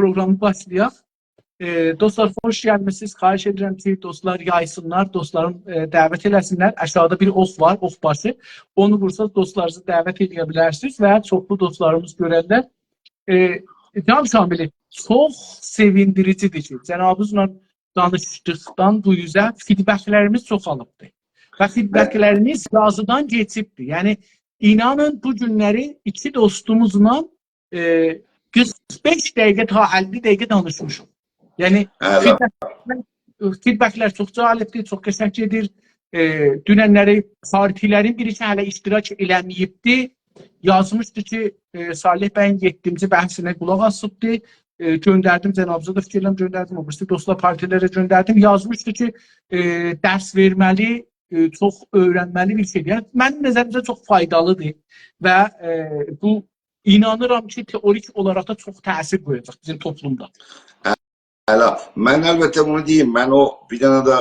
programı başlayaq. Dostlar, hoş gəlmişsiniz. Xahiş edirəm ki, dostlar yaysınlar, dostların dəvət eləsinlər. Aşağıda bir off var, off başı. Onu vursanız dostlarınızı dəvət edə bilərsiniz və çoxlu dostlarımız görərlər. Can Şamili, çox sevindiricidir ki, cənabınızla danışdıqdan bu yüzə feedbacklərimiz çoxalıbdır. Və feedbacklərimiz yazıdan keçibdir. Yəni, inanın bu günləri iki dostumuzla 45 dəqiqə ta 50 dəqiqə danışmışım. Yəni, feedbacklər çox cəlibdir, çox qəşəng edir. Dünənləri partilərin birisi hələ iştirak eləməyibdi. Yazmışdı ki, Salih bəyin 7-ci bəhsinə qulaq asıbdı. Göndərdim, cənabıza da fikirləm göndərdim. O birisi dostlar partilərə göndərdim. Yazmışdı ki, dərs verməli, çox öyrənməli bir şeydir. Yəni, mənim nəzərimizə çox faydalıdır və bu inanıram ki, teorik olaraq da çox təsir qoyacaq bizim toplumda. Mən əlbəttə bunu deyim, mən o bir dənə də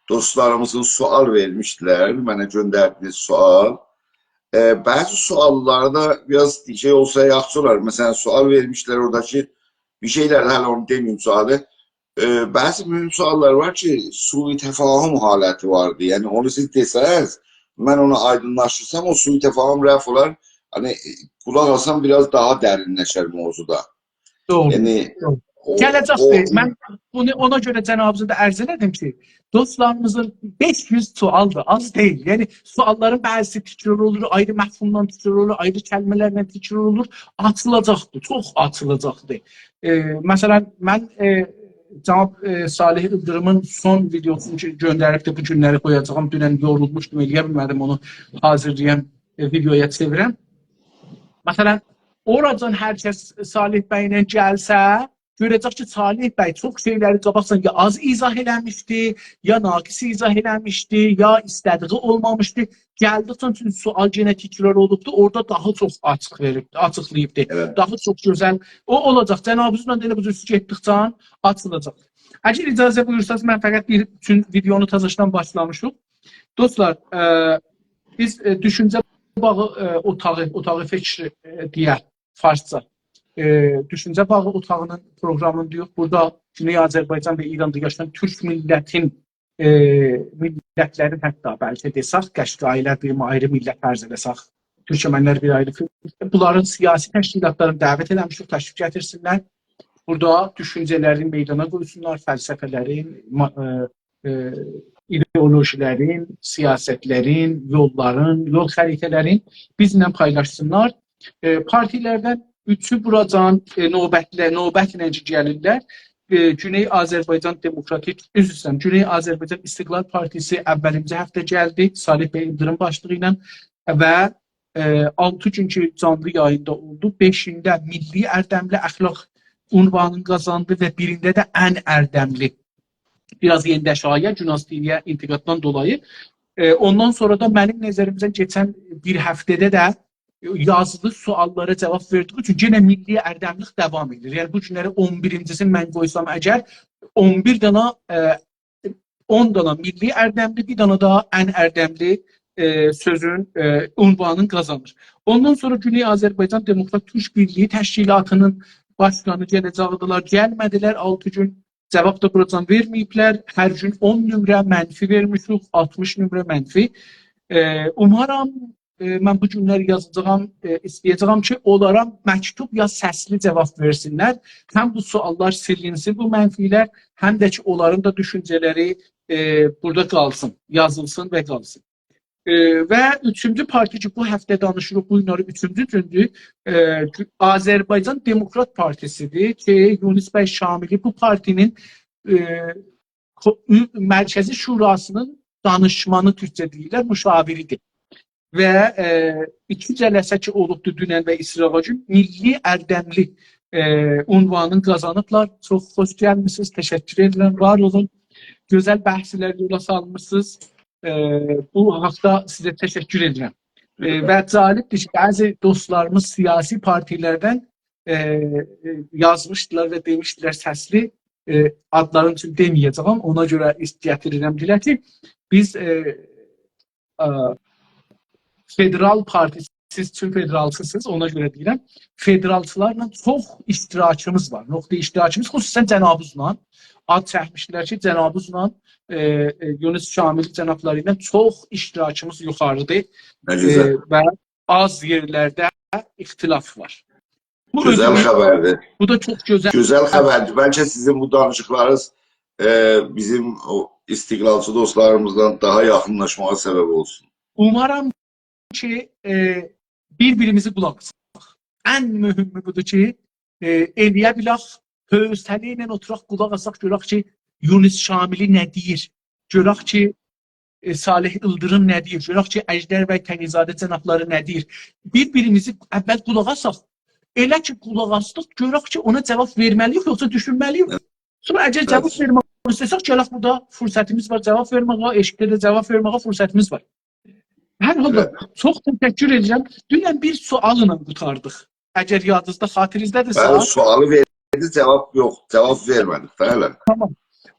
dostlarımızın sual vermişdilər, mənə göndərdiniz sual. Bəzi suallarda biraz şey olsa yaxşı olar. Məsələn, sual vermişlər oradakı bir şeylər, hələ onu deməyim sualı. Bəzi mühüm suallar var ki, sui təfahüm haləti vardı. Yəni, onu siz desəz, mən onu aydınlaşırsam, o sui təfahüm rəf olar. Hani, qulaq alsam biraz daha dərinləşər mövzuda. Doğru. Yəni, gələcəkdir. Mən bunu ona görə cənabınıza da ərz elədim ki, dostlarımızın 500 sualdır, az deyil. Yəni, sualların bəzisi təkrar olur, ayrı məfhumdan təkrar olur, ayrı kəlmələrlə təkrar olur. Açılacaqdır, çox açılacaqdır. Məsələn, mən cənab Salih İldırımın son videosunu göndərib də bu günləri qoyacağım. Dünən yorulmuşdum, eləyə bilmədim onu hazırlayan videoya çevirəm. Məsələn, oradan hər kəs Salih bəylə gəlsə, görəcək ki, Salih bəy çox şeyləri qabaqsan ya az izah eləmişdi, ya naqis izah eləmişdi, ya istədiği olmamışdı. Gəldikdən üçün sual yenə təkrar olubdu, orada daha çox açıqlayıbdı. Evet. Daha çox gözəl. O olacaq. Cənabınızla da elə bu cür getdikcə açılacaq. Əgər icazə buyursanız, mən fəqət bir üçün videonu təzəşdən başlamışıq. Dostlar, biz düşüncə bağı otağı fikri deyək farsça. Düşüncə bağı otağının programını diyor. Burada Güney Azərbaycan və İranda yaşayan Türk millətlərin hətta bəlkə desək, Qəşqailər bir ayrı millət fərz edəsək, Türkmənlər bir ayrı. Bunların siyasi təşkilatlarını dəvət eləmişik, təşvik gətirsinlər. Burada düşüncələrin meydana qoysunlar, fəlsəfələrin, ideolojilərin, siyasətlərin, yolların, yol xəritələrin bizimlə paylaşsınlar. Partilərdən üçü buradan növbətlə gəlirlər. Güney Azərbaycan Demokratik, Güney Azərbaycan İstiqlal Partisi əvvəlimci həftə gəldi, Salih bəy İldırım başlığı ilə və 6 günkü canlı yayında oldu. 5-də Milli Ərdəmli Əxlaq unvanını qazandı və birində də ən ərdəmli. Biraz yeniləşaya, Günas TV-yə intiqaddan dolayı. Ondan sonra da mənim nəzərimizə keçən bir həftədə də yazılı suallara cavab verdiği üçün yenə milli ərdəmlik davam edir. Yəni bu günləri 11-cisini mən qoysam əgər 11 dana 10 dana milli ərdəmli, bir dana daha ən ərdəmli sözün unvanını qazanır. Ondan sonra Güney Azərbaycan Demokrat Türk Birliyi Təşkilatının başkanı gələcəkdilər, gəlmədilər 6 gün. Cavab da buradan verməyiblər. Hər gün 10 nömrə mənfi vermişik, 60 nömrə mənfi. Umarım mən bu günləri yazacağım, istəyəcəyəm ki, onlara məktub ya səsli cavab versinlər. Həm bu suallar silinsin, bu mənfilər, həm də ki, onların da düşüncələri burada qalsın, yazılsın və qalsın. Və üçüncü parti ki, bu həftə danışırıq, bu günləri üçüncü gündür, Azərbaycan Demokrat Partisidir ki, Yunus bəy Şamili bu partinin Mərkəzi Şurasının danışmanı türkçə deyirlər, müşaviridir. Və 2 cələsə ki olubdur dünən və İsrail gün milli ərdəmli unvanını qazanıblar. Çox xoş gəlmişsiniz, təşəkkür edirəm, var olun. Gözəl bəhslər yola salmışsınız. Bu haqda sizə təşəkkür edirəm. Və cəlibdir ki, bəzi dostlarımız siyasi partilərdən yazmışdılar və demişdilər səsli adların üçün deməyəcəm. Ona görə gətirirəm dilə ki, biz Federal Partisi siz tüm federalçısınız, ona görə deyirəm. Federalçılarla çox iştirakımız var. Nöqtə iştirakımız xüsusən cənabızla. Ad çəkmişdilər ki, cənabızla Yunus Şamil cənabları ilə çox iştirakımız yuxarıdır Nə gözəl. və az yerlərdə ixtilaf var. Bu Gözəl özü- xəbərdir. Bu da çox gözəl. Güzel haberdi. Bence sizin bu danışıklarınız bizim o istiqlalçı dostlarımızdan daha yakınlaşmaya sebep olsun. Umarım ki bir-birimizi qulaq asaq. Ən mühümü budur ki, eləyə bilək, hövsələ ilə oturaq qulaq asaq, görək ki, Yunus Şamili nə deyir? Görək ki, Salih İldırım nə deyir? Görək ki, Əjdər bəy Təqizadə cənabları nə deyir? Bir-birimizi əvvəl qulaq asaq. Elə ki, qulaq asdıq, görək ki, ona cavab verməliyik, yoxsa düşünməliyik. Sonra əgər cavab vermək istəsək, gələk burada fürsətimiz var, cavab verməyə, eşqdə də cavab verməyə fürsətimiz var. Hər halda çox təşəkkür edirəm. Dünən bir sualla qutardıq. Əgər yadınızda, xatirinizdədirsə. Ben sualı verdi, cevap yok. Cevap vermedik. Öyle. Tamam.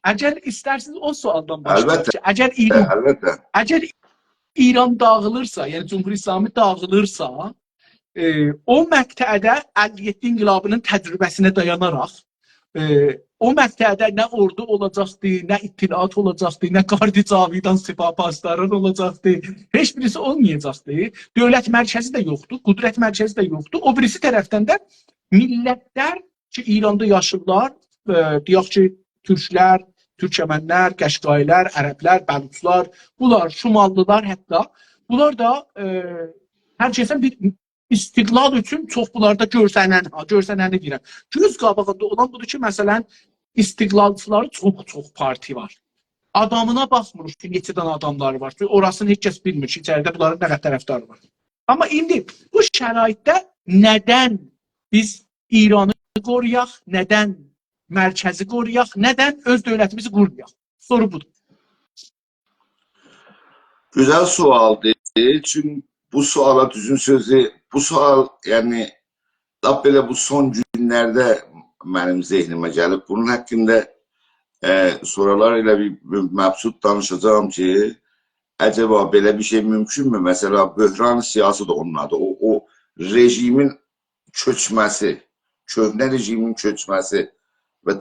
Əgər istərsiniz o sualdan başlayaq. Əlbəttə. Əlbəttə. Əgər İran dağılırsa, yəni Cümhuriyyət İslamı dağılırsa, o məqtədə 57 inqilabının təcrübəsinə dayanaraq, o məqtədə nə ordu olacaqdı, nə ittilaat olacaqdı, nə Qardi Cavidan sipahpasların olacaqdı, heç birisi olmayacaqdı. Dövlət mərkəzi də yoxdur, qudrət mərkəzi də yoxdur. O birisi tərəfdən də millətlər ki, İranda yaşırlar, deyək ki, türklər, türkəmənlər, qəşqailər, ərəblər, bəluçlar, bunlar, şumallılar hətta, bunlar da hər kəsən bir istiqlal üçün çox bunlarda görsənəni deyirəm. Göz qabağında olan budur ki, məsələn, istiqlalçıları çox parti var. Adamına baxmırıq ki, neçə dənə adamları var. Orasını heç kəs bilmir ki, içəridə bunların nə qədər tərəfdarı var. Amma indi bu şəraitdə nədən biz İranı qoruyaq, nədən mərkəzi qoruyaq, nədən öz dövlətimizi qurmayaq? Soru budur. Güzel sualdır. Çünkü bu suala düzün sözü, bu sual yani lap belə bu son günlərdə mənim zehnimə gəlib. Bunun haqqında sorular ilə bir məbsud danışacağım ki, acaba belə bir şey mümkünmü? Mesela böhran siyasi de onun adı. O rejimin köçməsi, köhnə rejimin köçməsi və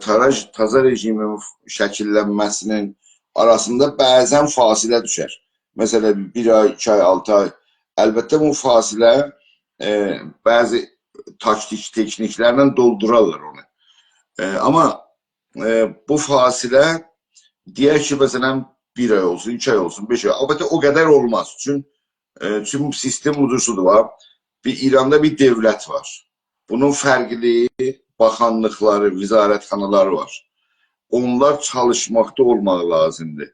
taza rejimin şəkillənməsinin arasında bəzən fasilə düşər. Mesela 1 ay, 2 ay, 6 ay. Əlbəttə bu fasilə bəzi tekniklərlə doldurarlar onu. Ama bu fasilə deyək ki, məsələn 1 ay olsun, 2 ay olsun, 5 ay. Əlbəttə o qədər olmaz. Çünki sistem udursudur var. İranda bir devlet var. Bunun fərqli bakanlıkları, vizarətxanaları var. Onlar çalışmaqda olmaq lazımdır.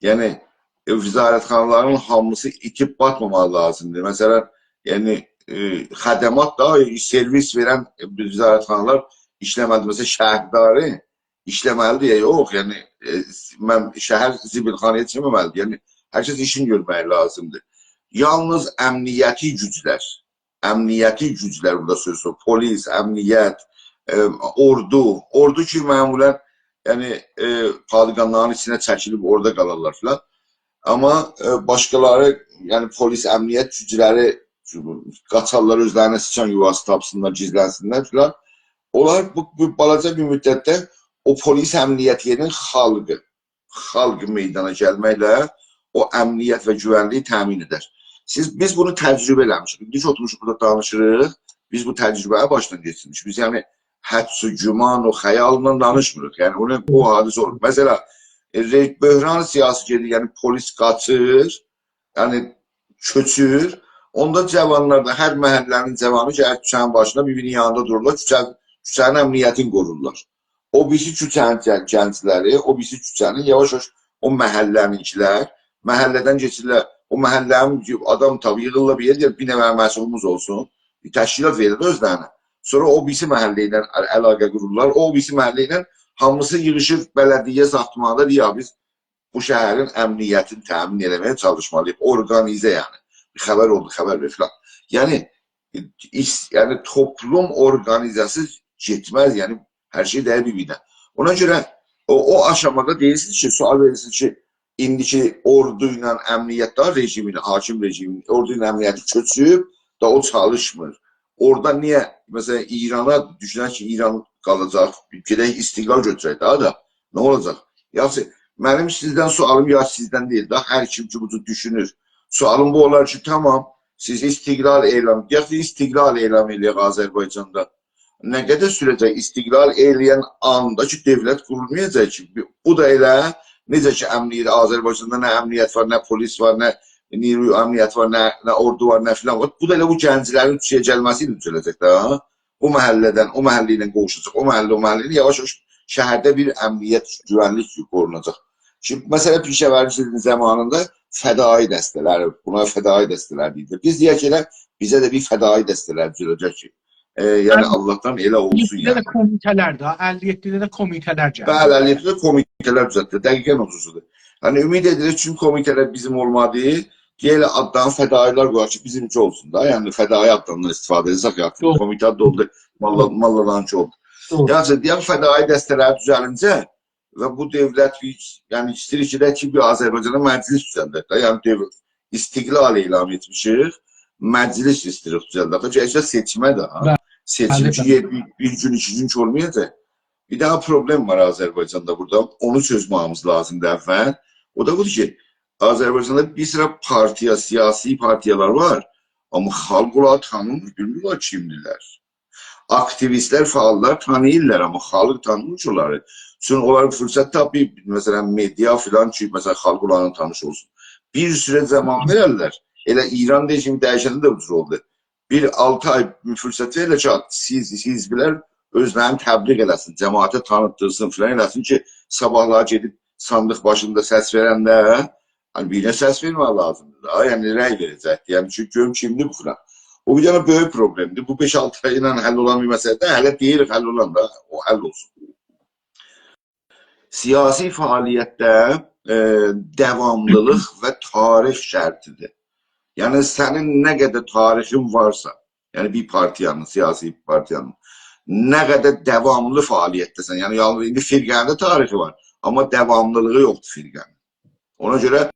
Yəni vizarətxanaların hamısı itib batmamaq lazımdır. Məsələn, yəni xədəmat da servis verən vizarətxanalar işləməlidir. Məsələn, şəhərdarı işləməlidir ya yox. Yəni mən şəhər zibilxanaya çevirməlidir. Yəni hər kəs işini görmək lazımdır. Yalnız əmniyyəti güclər burada söz var. Polis, əmniyyət, ordu ki məmulən yəni padqanların içinə çəkilib orada qalarlar filan. Amma başqaları, yəni polis, əmniyyət gücləri qaçarlar, özlərinə sıçan yuvası tapsınlar, gizlənsinlər filan. Onlar bu balaca bir müddətdə o polis əmniyyət yerinin xalq meydana gəlməklə o əmniyyət və güvənliyi təmin edər. Biz bunu təcrübə eləmişik. Biz oturmuşuq burada danışırıq, biz bu təcrübəyə başdan geçirmişik. Biz yəni hədsu, güman, o xəyalından danışmırıq. Yəni o hadisə olur. Məsələ, böhran siyasi gedir, yəni polis qaçır, yəni köçür. Onda cavanlar da, hər məhəllənin cavanı gəlir küçənin başına, bir-birinin yanında dururlar, küçənin əmniyyətini qorurlar. O birisi küçənin gəncləri, o birisi küçənin yavaş-yavaş o məhəlləninkilər, məhəllədən keçirlər, o məhəllənin adam tabi yığırlar bir yer, bir nəvə məsulumuz olsun, bir təşkilat verir özlərinə. Sonra o birisi məhəllə ilə əlaqə qururlar, o birisi məhəllə ilə hamısı yığışır bələdiyyə saxtmanda deyir, biz bu şəhərin əmniyyətini təmin eləməyə çalışmalıyıq, organizə yəni. Bir xəbər oldu, xəbər ver filan. Yəni toplum organizası getməz, yəni hər şey dəyər bir-birinə. Ona görə o aşamada deyirsiniz ki, sual verirsiniz ki, indiki ordu ilə əmniyyət daha rejimin, hakim rejimin, ordu ilə əmniyyəti köçüb, da o çalışmır. Orada niyə, məsələn, İrana düşünək ki, İran qalacaq, gedək istiqlal götürək daha da, nə olacaq? Yaxşı, mənim sizdən sualım ya sizdən deyil, da hər kim ki bunu düşünür. Sualım bu olar ki, tamam, siz istiqlal elam, deyək ki, istiqlal elam eləyək Azərbaycanda. Nə qədər sürəcək istiqlal eləyən anda ki, devlət qurulmayacaq ki, bu da elə, necə ki, əmniyyət, Azərbaycanda nə əmniyyət var, nə polis var, nə Niru əmniyyət var, nə ordu var, nə filan var. Bu da elə bu gənclərin Türkiyəyə gəlməsi ilə düzələcək də. O məhəllədən, o məhəllə ilə qovuşacaq, o məhəllə ilə yavaş-yavaş şəhərdə bir əmniyyət, güvənlik qorunacaq. Şimdi, məsələ Pişəvərçiliyin zamanında fədai dəstələr, buna fədai dəstələr deyilir. Biz deyək ki, bizə də bir fədai dəstələr düzələcək ki, yəni Allahdan elə olsun yəni. 57-də də komitələr də, 57-də də komitələr gəlir. Bəli, 57-də komitələr düzəltdi, dəqiqən ucuzudur. Hani ümid edilir çünkü komiteler bizim olmadı. Diğer addan fədailer qoyar ki, bizimki olsun da. Yani fədai adlarından istifadə edirsək ya. Komite adı oldu, malladançı oldu. Yəni, deyək fədai dəstələr düzəlincə və bu devlət, yəni istəyir ki, ki, bir Azərbaycana məclis düzəldək də. Yəni, devlət istiqlal elam etmişik, məclis istəyirik düzəldək. Gələcək seçimə də. Seçim ki, bir gün, 2 gün olmayacaq. Bir daha problem var Azərbaycanda burada. Onu çözmemiz lazımdır əvvəl. O da budur ki, Azərbaycanda bir sıra partiya, siyasi partiyalar var. Amma xalq onları tanımır, bilmirlər kimdirlər. Aktivistlər, faallar tanıyırlar, amma xalq tanımır onları. Çünki onların fürsət tapıb, məsələn, media filan ki, məsələn, xalq onların tanış olsun. Bir sürə zaman verərlər. Elə İran rejimi dəyişəndə də ucuz oldu. Bir 6 ay fürsət verirlər ki, hizblər özlərini təbliğ eləsin, cəmaata tanıtdırsın filan eləsin ki, sabahlar gedib sandıq başında səs verəndə hani birine səs vermək lazımdır da, yəni rəy verəcəkdir. Yəni çünki görüm kimdir bu filan. O bir dənə böyük problemdir. Bu 5-6 ay ilə həll olan bir məsələdə hələ deyil həll olan da o həll olsun. Siyasi fəaliyyətdə devamlılıq və tarix şərtidir. Yəni sənin nə qədər tarixin varsa, yəni bir partiyanın, siyasi partiyanın nə qədər devamlı fəaliyyətdəsən, yəni yalnız indi firqəndə tarixi var, amma devamlılığı yoxdur firqənin. Ona görə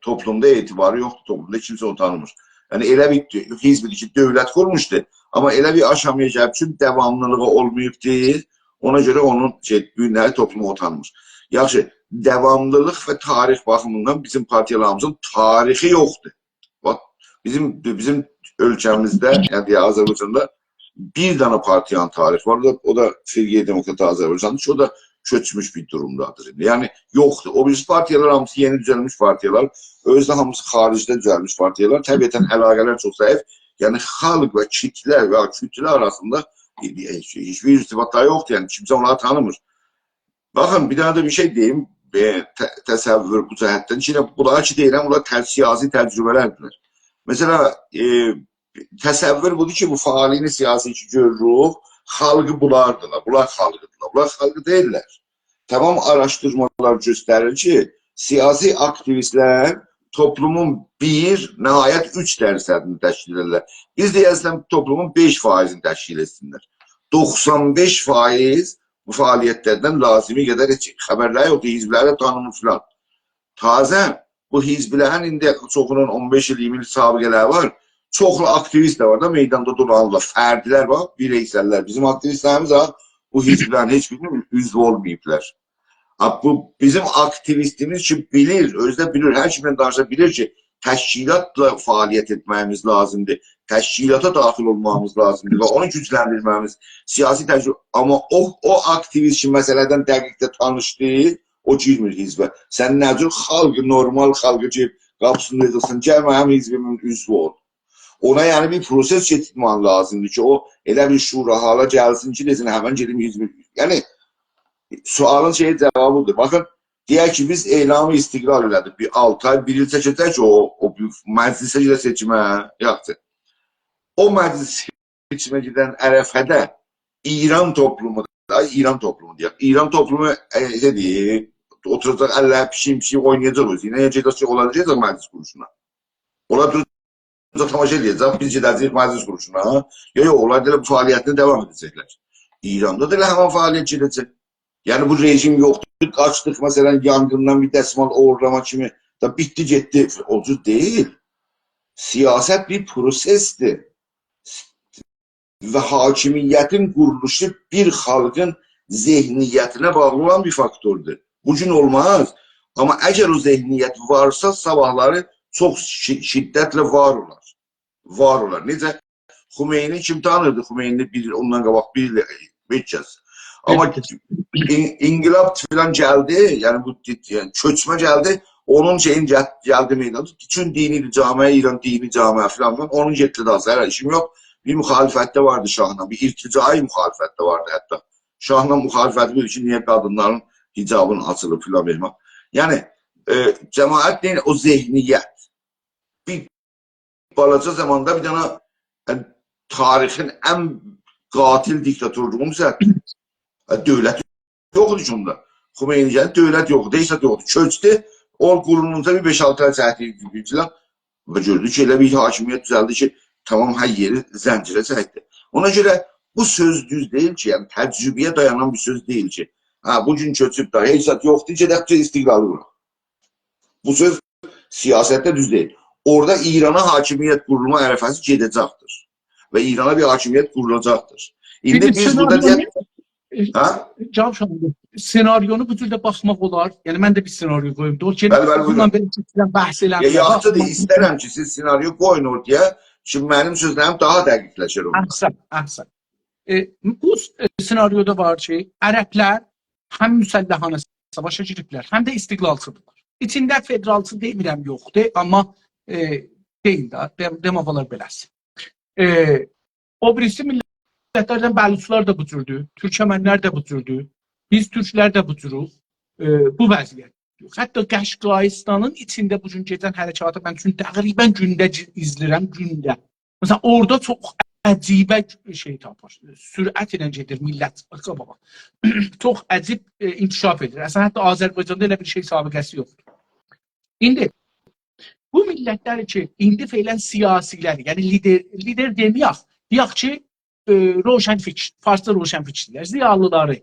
toplumda etibarı yoxdur, toplumda kimsə onu tanımır. Yəni elə bir hizbidir ki, dövlət qurmuşdu, amma elə bir aşamaya gəlib üçün devamlılığı olmayıb deyil, ona görə onun günləri toplumu o tanımır. Yaxşı, devamlılıq və tarix baxımından bizim partiyalarımızın tarixi yoxdur. Bax, bizim ölkəmizdə, yəni Azərbaycanda bir dənə partiyanın tarihi var, o da Firqə Demokrat Azərbaycandır ki, o da köçmüş bir durumdadır. Yəni yoxdur. O birisi partiyalar hamısı yeni düzəlmiş partiyalar, özdə hamısı xaricdə düzəlmiş partiyalar, təbiətən əlaqələr çox zəif. Yəni xalq və kütlə arasında hiçbir irtibatlar yoxdur. Yəni kimsə onları tanımır. Baxın, bir dənə də bir şey deyim, təsəvvür bu cəhətdən ki, bunlar ki deyiləm, bunlar siyasi təcrübələrdirlər. Mesela təsəvvür budur ki, bu faaliyini siyasi ki görürük, xalqı bunlardılar, bunlar xalqıdırlar, bunlar xalqı deyirlər. Tamam araşdırmalar göstərir ki, siyasi aktivistlər toplumun 1, nəhayət 3% təşkil edirlər. Biz deyərsəm toplumun 5%-ni təşkil etsinlər. 95% bu fəaliyyətlərdən lazımi qədər heç xəbərlər yoxdur, hizblərə tanımır filan. Tazə bu hizblərin indi çoxunun 15 il, 20 il sabiqələri var. Çoxlu aktivist də var da meydanda duranlar, fərdilər var, bireysəllər. Bizim aktivistlərimiz var, bu hizblərin heç birinin üzv olmayıblar. Bu bizim aktivistimiz ki bilir, özdə bilir, hər kimdən danışa bilir ki, təşkilatla fəaliyyət etməyimiz lazımdır, təşkilata daxil olmamız lazımdır və onu gücləndirməyimiz, siyasi təcrübə. Amma o aktivist ki məsələdən dəqiqdə tanışdı, o girmir hizbə. Sən nə cür xalqı, normal xalqı ki, qapısını edilsin, gəl mənim hizbimin üzvü ol. Ona yəni bir proses getirmək lazımdır ki, o elə bir şura hala gəlsin ki, desin, həmən gedim hizbi. Yəni, sualın cavabıdır. Baxın, deyək ki, biz elamı istiqlal elədik. Bir 6 ay, 1 il çəkəcək ki, o məclisə gedə seçimə yaxdır. O məclis seçimə gedən ərəfədə İran toplumu da, İran toplumu deyək. İran toplumu deyək, oturacaq, əllə, pişim, oynayacaq özü. Nəyə gedəcək, olacaq məclis quruşuna. Onlar duracaq, tamaşa edəcək, biz gedəcək məclis quruşuna. Yox, onlar da bu fəaliyyətini devam edəcəklər. İranda da elə həman fəaliyyət gedəcək. Yəni bu rejim yoxdur, qaçdıq, məsələn, yangından bir dəsmal oğurlama kimi, da bitdi, getdi, olcuz deyil. Siyaset bir prosestir ve hakimiyetin kuruluşu bir halkın zihniyetine bağlı olan bir faktördur. Bugün olmaz. Ama eğer o zihniyet varsa sabahları çok şiddetle var olar. Var olar. Necə? Xümeyni kim tanırdı? Xümeyni ondan qabaq biləcəz. Ama İngilab falan geldi, yani bu yani çökme geldi, onun şeyin geldi meydanı. Bütün dini camiye, İran dini camiye falan var. Onun getdi daha sonra işim yok. Bir muhalefette vardı Şahla, bir irticai muhalefette vardı hatta. Şahla muhalefeti bir için niye kadınların hicabını açılıp falan vermek. Yani cemaat değil, o zihniyet. Bir balaca zamanda bir tane yani, tarihin en katil diktatörlüğünü düzeltti. Devlet yoktu şunda. Xümeyni gəldi, dövlət yoxdu, deysə yoxdu. Çökdü, o qurulunca bir 5-6 ay çəkdi güclər və gördü ki, elə bir hakimiyyət düzəldi ki, tamam hər yeri zəncirə çəkdi. Ona görə bu söz düz deyil ki, yəni təcrübəyə dayanan bir söz deyil ki, ha, bugün köçüb da, heysət yoxdur, gedəkcə istiqlalı vuraq. Bu söz siyasətdə düz deyil. Orada İrana hakimiyyət qurulma ərəfəsi gedəcəkdir və İrana bir hakimiyyət qurulacaqdır. İndi biz burada deyək, ha? Cavab şahidi. Senaryonu bu cürdə baxmaq olar. Yəni mən də bir senaryo qoyum. Doğru ki, Bəli, bundan belə sizdən bəhs eləmirəm. Yaxşı da istərəm ki, siz senaryo qoyun ortaya. Şimdi mənim sözlərim daha dəqiqləşir onda. Əhsən. Bu senaryoda var ki, ərəblər həm müsəlləhanə savaşa giriblər, həm də istiqlalçıdırlar. İçində federalçı demirəm, yoxdur, amma deyil də, demək olar beləsi. O birisi millətlərdən bəluçlar da bu cürdür, türkəmənlər də bu cürdür, biz türklər də bu cürük, bu vəziyyət. Hətta Qəşqaistanın içində bugün gedən hərəkatı mən üçün təqribən gündə izləyirəm, gündə. Məsələn, orada çox əcibə şey tapır, sürət ilə gedir millət. Çox əcib inkişaf edir. Əslən, hətta Azərbaycanda elə bir şey sabiqəsi yoxdur. İndi, bu millətlər ki, indi feylən siyasiləri, yəni lider deməyək, deyək ki, roşənfikir, Farsda roşənfikirlər, ziyalıları,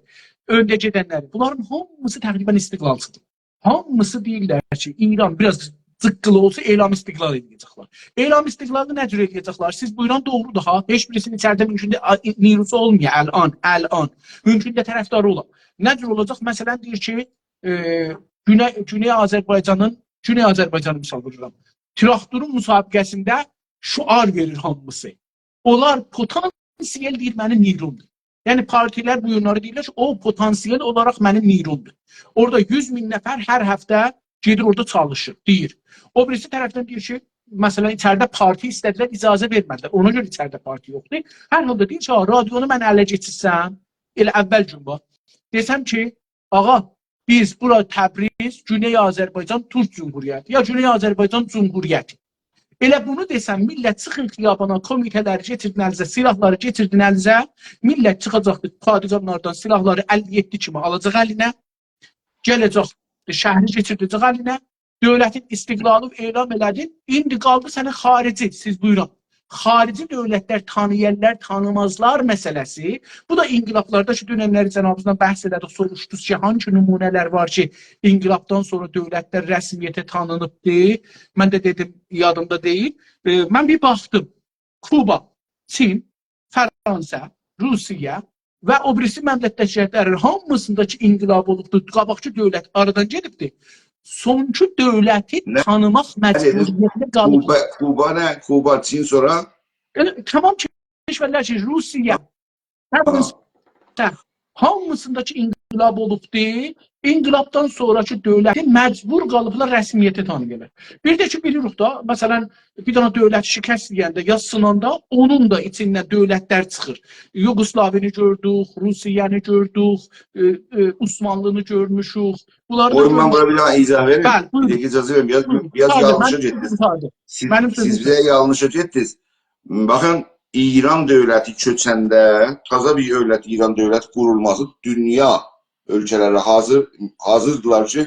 öndə gedənləri, bunların hamısı təqribən istiqlalçıdır. Hamısı deyirlər ki, İran biraz zıqqılı olsa elam istiqlal edəcəklər. Elam istiqlalı nə cür edəcəklər? Siz buyuran doğrudur ha. Heç birisinin içəridə mümkündə nirusu olmuyor əl'an. Mümkündə tərəfdarı olar. Nə cür olacaq? Məsələn deyir ki, Güney Azərbaycanın misal vururam. Traktorun müsabiqəsində şuar verir hamısı. Onlar potansiyel deyir mənim nirumdur. Yəni partilər bu yönləri deyirlər ki, o potansiyel olaraq mənim nirumdur. Orada 100.000 nəfər hər həftə gedir orada çalışır, deyir. O birisi tərəfdən deyir ki, məsələn, içəridə parti istədilər, icazə vermədilər. Ona görə içəridə parti yoxdur. Hər halda deyir ki, radionu mən ələ geçirsəm, elə əvvəl gün var. Desəm ki, ağa, biz bura Təbriz, Güney Azərbaycan Türk Cumhuriyyəti, ya Güney Azərbaycan Cumhuriyyəti. Elə bunu desəm, millət çıxın xiyabana, komitələri getirdin əlinizə, silahları getirdin əlinizə, millət çıxacaqdır padişahlardan silahları 57 kimi alacaq əlinə, gələcək, şəhri getirdəcək əlinə, dövlətin istiqlalı elan elədin, indi qaldı sənə xarici, siz buyurun. Xarici dövlətlər tanıyarlar, tanımazlar məsələsi. Bu da inqilablardakı dönəmləri cənabımızdan bəhs elədik, soruşdunuz ki, hangi nümunələr var ki, inqilabdan sonra dövlətlər rəsmiyyətə tanınıbdır. Mən də dedim, yadımda deyil. Mən bir baxdım, Kuba, Çin, Fransa, Rusiya və o birisi məmləkətlərin hamısındakı inqilab olubdur, qabaqçı dövlət aradan gedibdir. Sonuncu dövləti tanımaq məcburiyyətində qalıb. Kuba nə? Kuba, Çin sonra? Tamam keşverlər ki, Rusiya, Fransa, hamısındakı inqilab olubdur. İnqilabdan sonraki dövləti məcbur qalıblar rəsmiyyəti tanıyırlar. Bir də ki, bilirik da, məsələn, bir dana dövlət şikəst deyəndə, ya sınanda, onun da içindən dövlətlər çıxır. Yugoslavini gördük, Rusiyanı gördük, Osmanlını görmüşük. Oyun mən bura bir daha izah verim. Bir də icazə verim, biraz yanlışa getdiniz. Siz bizə yanlışa getdiniz. Baxın, İran dövləti köçəndə, taza bir dövlət, İran dövləti qurulması dünya ölkələrə hazırdılar ki,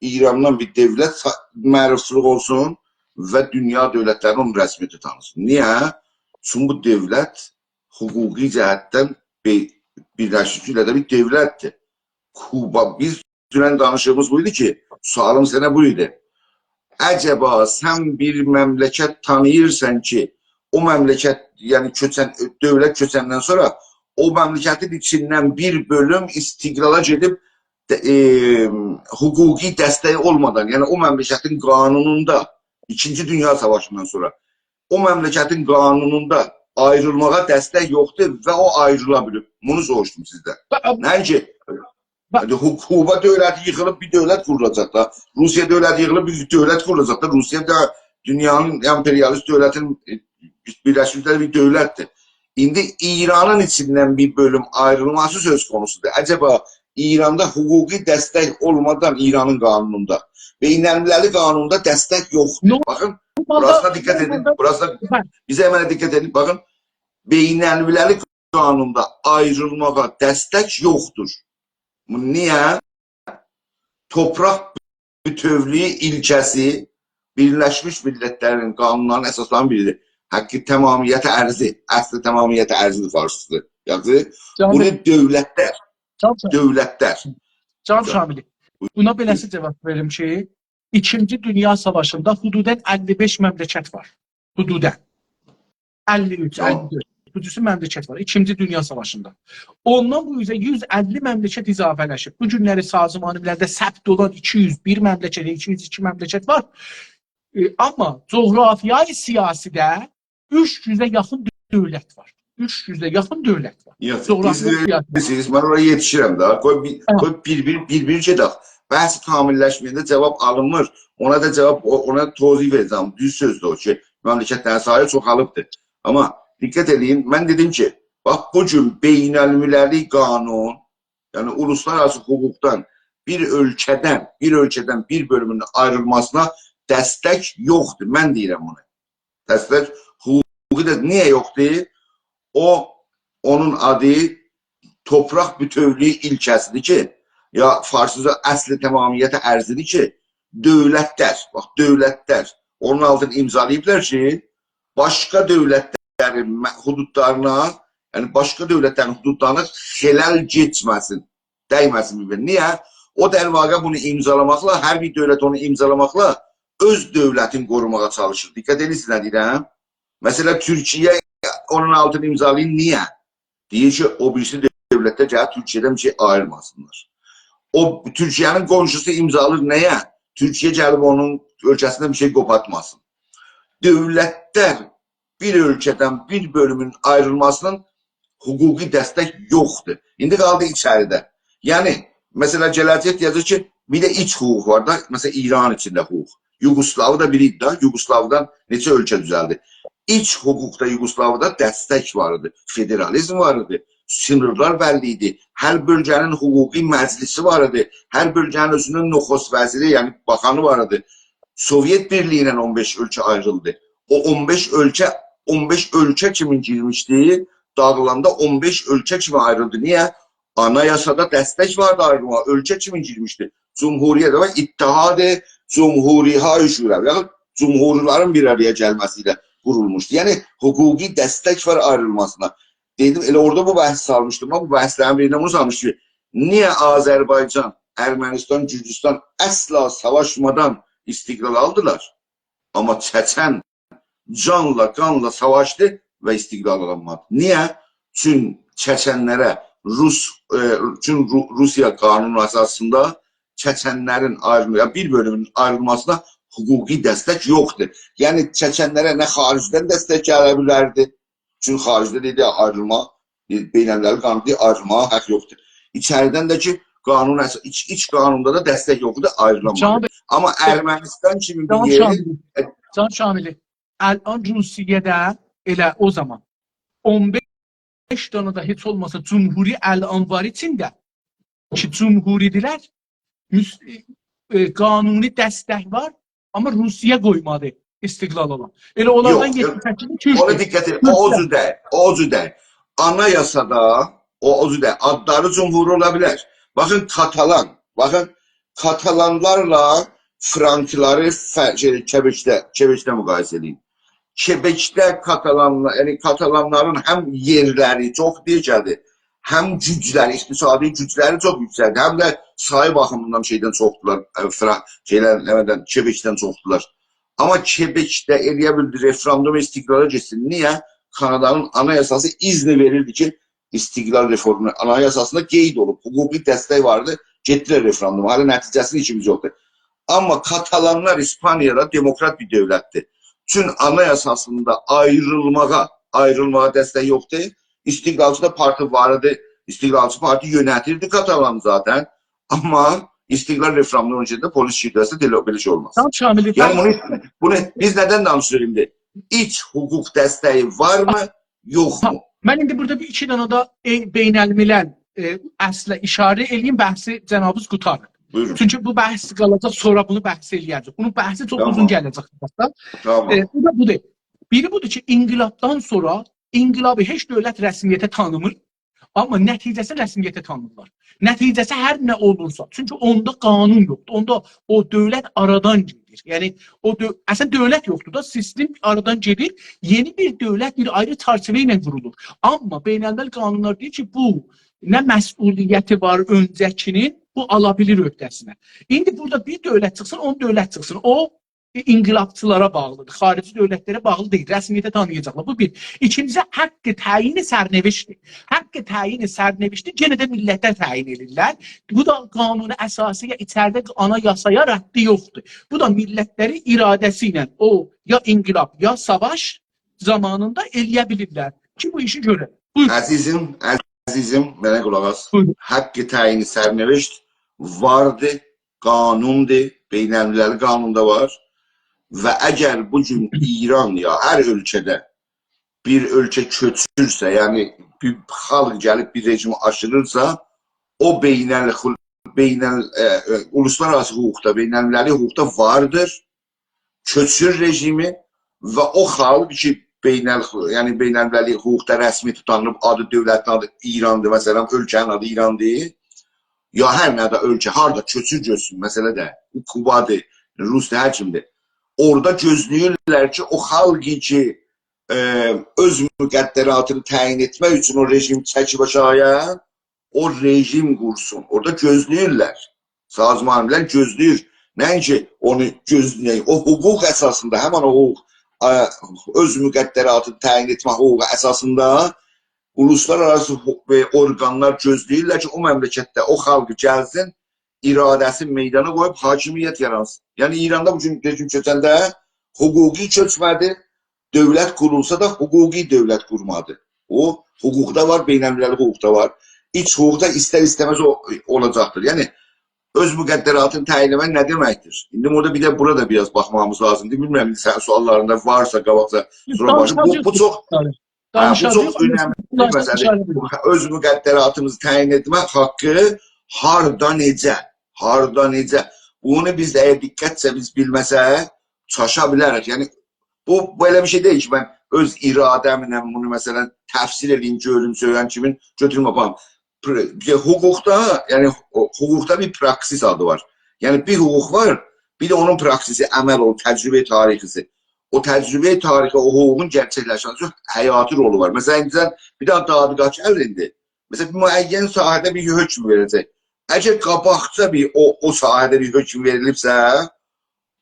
İrandan bir dövlət mərufçuluq olsun və dünya dövlətləri onun rəsmiyyəti tanısın. Niyə? Çünki bu dövlət hüquqi cəhətdən birləşikliklə də bir dövlətdir. Kuba, biz dünən danışığımız buydu ki, sualım sənə buydu. acaba sen bir memleket tanıyırsan ki o memleket yani devlet köçenden sonra o memleketin içinden bir bölüm istiqlala gedib hukuki desteği olmadan yani o memleketin kanununda 2. Dünya Savaşı'ndan sonra o memleketin kanununda ayrılmağa destek yoktur ve o ayrılabilir. Bunu soruştum sizden. Nence? Kuba devleti yıkılıp bir devlet kurulacak da. Rusya devleti yıkılıp bir devlet kurulacak da. Rusya da dünyanın emperyalist devletin birleşmiş bir devlettir. Şimdi İran'ın içinden bir bölüm ayrılması söz konusudur. Acaba İran'da hukuki destek olmadan İran'ın kanununda beynelmileli kanununda destek yoktur. Bakın burasına dikkat edin. Burasına bize hemen dikkat edin. Bakın beynelmileli kanunda ayrılmağa destek yoktur. Niye? Toprak bütövlüğü ilkesi Birleşmiş Milletler'in kanunlarının esaslarından biridir. Hakkı tamamiyeti erzi, aslı tamamiyeti erzidir farsızdır. Yazı. Bunu devletler, Can Şamili, buna beləsi cevap verim ki, 2. Dünya Savaşında hududən 55 məmləkət var. Hududən. 53, 54. Hudusi məmləkət var 2. Dünya Savaşında. Ondan bu üzə 150 məmləkət izafələşib. Bu günləri sazımanimlərdə səbt olan 201 məmləkət, 202 məmləkət var. Amma coğrafiyayı siyasidə 300'e yaxın dövlət var. 300'e yaxın dövlət var. Siz ben oraya yetişirəm daha. Koy bir gedək. Bəhs kamilləşməyəndə cevap alınmır. Ona da cevap, ona tozih verəcəm. Düz sözdür o ki, məmləkətlərin sayı çoxalıbdır. Ama dikkat edin, ben dedim ki, bak bu gün beynelmileli kanun, yani uluslararası hukuktan bir ölkədən bir bölümünün ayrılmasına destek yoktur. Ben deyirəm bunu. Destek hukuku da niye yoktur? Onun adı toprak bütövlüğü ilkəsidir ki, ya farsızda əsli tamamiyyətə ərzidir ki, dövlətlər onun altını imzalayıblar ki, başka dövlətlərin hududlarına, yani başka dövlətlərin hududlarına xelal geçməsin, dəyməsin bir-birinə. Niyə? O dərvaqa bunu imzalamakla, her bir dövlət onu imzalamakla öz dövlətin qorumağa çalışır. Dikkat edirsiniz nə deyirəm? Mesela Türkiye onun altını imzalayın. Niye? Deyir ki, o birisi devletler gəlib Türkiye'den bir şey ayrılmasınlar. O Türkiye'nin komşusu imzalır neye? Türkiye gəlib onun ölkəsindən bir şey qopartmasın. Devletler bir ölkədən bir bölümün ayrılmasının hukuki destek yoktur. İndi qaldı içeride. Yani mesela Celacet yazır ki, bir de iç hukuk var da, mesela İran içinde hukuk. Yugoslavya da biriydi da, Yugoslavyadan neçə ölkə düzeldi. İç hukukta Yugoslav'da destek vardı, federalizm vardı, sınırlar belliydi, her bölgenin hukuki meclisi vardı, her bölgenin özünün nüfus veziri yani bakanı vardı. Sovyet Birliği'yle 15 ölçü ayrıldı. O 15 ölçü kimin girmişti? Dağılanda 15 ölçü kimi ayrıldı. Niye? Anayasada destek vardı ayrılma. Ölçü kimin girmişti? Cumhuriyet ve İttihad-ı Cumhuriha-i Şura. Yani Cumhurların bir araya gelmesiyle kurulmuştu. Yani hukuki destek var ayrılmasına. Dedim, elə orada bu bahsi salmıştım ama bu bahslerin birine bunu salmıştım. Niye Azerbaycan, Ermenistan, Gürcistan asla savaşmadan istiklal aldılar? Ama Çeçen canla kanla savaştı ve istiklal alamadı. Niye? Çünkü Çeçenlere Rusya kanunu esasında Çeçenlerin ayrılması, bir bölümünün ayrılmasına hukuki destek yoktur. Yani Çeçenlere ne haricden destek gelebilirdi. Çünkü haricde dedi ayrılma, beynelmileli kanunda ayrılma hak yoktur. İçeriden de ki kanun, iç kanunda da destek yoktur, ayrılamadı. Ama Ermenistan kimi bir yeri... Can Şamili, Əl-an Rusiye'de elə o zaman 15 tane da heç olmasa Cumhuri Əl-an var içində ki, Cumhuridiler kanuni destek var ama Rusya koymadı istiklal olan. Elə onlardan 78'in Türkiye. Ona dikkat edin. O özü de. Anayasada o özü de adları Cumhur olabilir. Bakın Katalanlarla Frankları Quebec'te mukayese edin. Quebec'te Katalanlar, yani Katalanların hem yerleri çok diyeceğiz, həm gücləri, iqtisadi gücləri çox yüksəkdir, həm də sayı baxımından şeydən çoxdular, Quebecdən çoxdular. Amma Quebecdə eləyə bildi referendum istiqlala getsin. Niyə? Kanadanın anayasası izni verirdi ki, istiqlal reformu anayasasında qeyd olub, hukuki dəstək vardı, getdilər referendum. Hala nəticəsinin işimiz yoxdur. Amma Katalanlar İspaniyada demokrat bir dövlətdir. Çün anayasasında ayrılmağa dəstək yoxdur. İstiqlalçı da parti vardı. İstiqlalçı parti yönetirdi Katalanı zaten. Ama istiqlal referandumuna öncesinde polis şiddeti böyle şey olmaz. Tam Şamil, yani bunu biz neden danışıyoruz şimdi? İç hukuk desteği var mı, yok mu? Ben indi burada bir iki dənə da beynəlmiləl əslə işarə eləyim, bəhsi cənabınız qutarır. Buyurun. Çünki bu bəhs qalacaq, sonra bunu bəhs eləyəcək. Bunun bəhsi çox Tamam. uzun gələcək. Tamam. Bu da budur. Biri budur ki, inqilabdan sonra inqilabı heç dövlət rəsmiyyətə tanımır, amma nəticəsi rəsmiyyətə tanımırlar. Nəticəsi hər nə olursa. Çünki onda qanun yoxdur. Onda o dövlət aradan gedir. Yəni əslən dövlət yoxdur da, sistem aradan gedir. Yeni bir dövlət bir ayrı çərçivə ilə qurulur. Amma beynəlmiləl qanunlar deyir ki, bu nə məsuliyyəti var öncəkinin, bu ala bilir öhdəsinə. İndi burada bir dövlət çıxsın, 10 dövlət çıxsın. O inqilabçılara bağlıdır. Xarici dövlətlərə bağlı deyil. Rəsmiyyətə tanıyacaqlar. Bu bir. İkincisi, haqqı təyini sərnevişdir. Haqqı təyini sərnevişdir. Yenə də millətlər təyin edirlər. Bu da qanuni əsasıya, içəridə ana yasaya rəddi yoxdur. Bu da millətləri iradəsi ilə o ya inqilab, ya savaş zamanında eləyə bilirlər ki, bu işi görür. Buyurun. Əzizim, mənə qulaq as. Buyurun. Haqqı təyini sərnevişt vardı, qanundur, beynəlmiləl qanunda var. Və əgər bu gün İran ya hər ölkədə bir ölkə köçürsə, yəni bir xalq gəlib bir rejimi aşırırsa, o uluslararası hüquqda, beynəlmiləli hüquqda vardır, köçür rejimi və o xalq ki, beynəlmiləli hüquqda rəsmi tutanılıb, adı dövlətin adı İrandır, məsələn, ölkənin adı İrandır, ya hər nədə ölkə, harada köçür görsün, məsələ də, Kubadır, Rusdur, hər kimdir. Orada gözləyirlər ki, o xalqi ki, öz müqəddəratını təyin etmək üçün o rejim çəkib aşağıya, o rejim qursun. Orada gözləyirlər. Sazmanilər gözləyir. Nəinki onu gözləyək. O hüquq əsasında, həman o hüquq, öz müqəddəratını təyin etmək hüquq əsasında uluslararası orqanlar gözləyirlər ki, o məmləkətdə o xalqı gəlsin, iradəsi meydana qoyub hakimiyyət yaransın. Yəni İranda bu gün rejim köçəndə hüquqi köçmədir, dövlət qurulsa da hüquqi dövlət qurmadır. O hüquqda var, beynəlmiləli hüquqda var. İç hüquqda istər-istəməz olacaqdır. Yəni öz müqəddəratını təyin etmək nə deməkdir? İndi orada bir də burada biraz baxmamız lazımdır. Bilmirəm, sən suallarında varsa, qabaqsa, sonra başım. Bu çox önəmli bir məsələdir. Öz müqəddəratımızı təyin etmək haqqı harda necə? Bunu biz əgər diqqətcə biz bilməsək, çaşa bilərək. Yəni, bu belə bir şey deyil ki, mən öz iradəmlə bunu məsələn təfsir edeyim, görüm, söyləyən kimin götürüm yapam. Hüquqda bir praksis adı var. Yəni, bir hüquq var, bir də onun praksisi, əməl olur, təcrübə tarixisi. O təcrübə tarixi, o hüququn gerçəkləşməsi çox həyati rolu var. Məsələn, bir daha dadqaç əlində. Məsələn, bir müəyyən sahədə bir hökm verəcək. Əgər qabaqca bir o sahədə bir hökm verilibsə,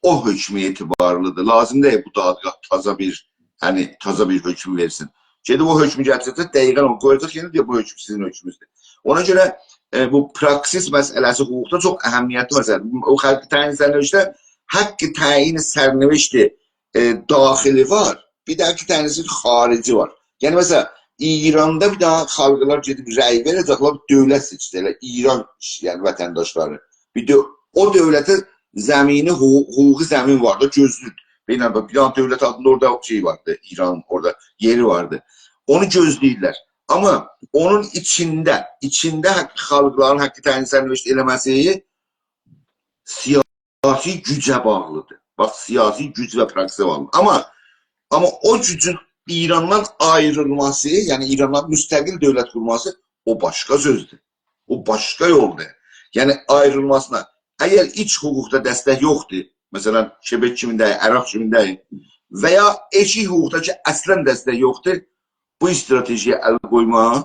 o hökmü etibarlıdır. Lazım deyil bu dadqaç taza bir hökm versin. Gedib o hökmü gətirəcək, dəqiqən onu qoyacaq, yəni deyə bu hökm sizin hökmünüzdür. Ona görə bu praksis məsələsi hüquqda çox əhəmiyyətli məsələdir. O xalqı təyin sərnövişdə haqqı təyin sərnövişdə daxili var, bir də haqqı təyin xarici var. Yəni məsələn, İranda bir daha xalqlar gedib rəy verəcəklər, dövlət seçdilər, İran işləyən vətəndaşları. Bir də o dövlətin zəmini, hüquqi zəmin vardı, gözlüdür. Bir daha dövlət adında orada şey vardı, İran orada yeri vardı. Onu gözləyirlər. Amma onun içində xalqların haqqı təyin sərnövişdə eləməsi siyasi gücə bağlıdır. Bax, siyasi güc və praksisə bağlıdır. Amma o gücün İrandan ayrılması, yəni İrandan müstəqil dövlət qurması, o başqa sözdür. O başqa yoldur. Yəni ayrılmasına, əgər iç hüquqda dəstək yoxdur, məsələn, Quebec kimindəyik, Ərəb kimindəyik və ya eşik hüquqda ki, əslən dəstək yoxdur, bu stratejiyə əl qoyma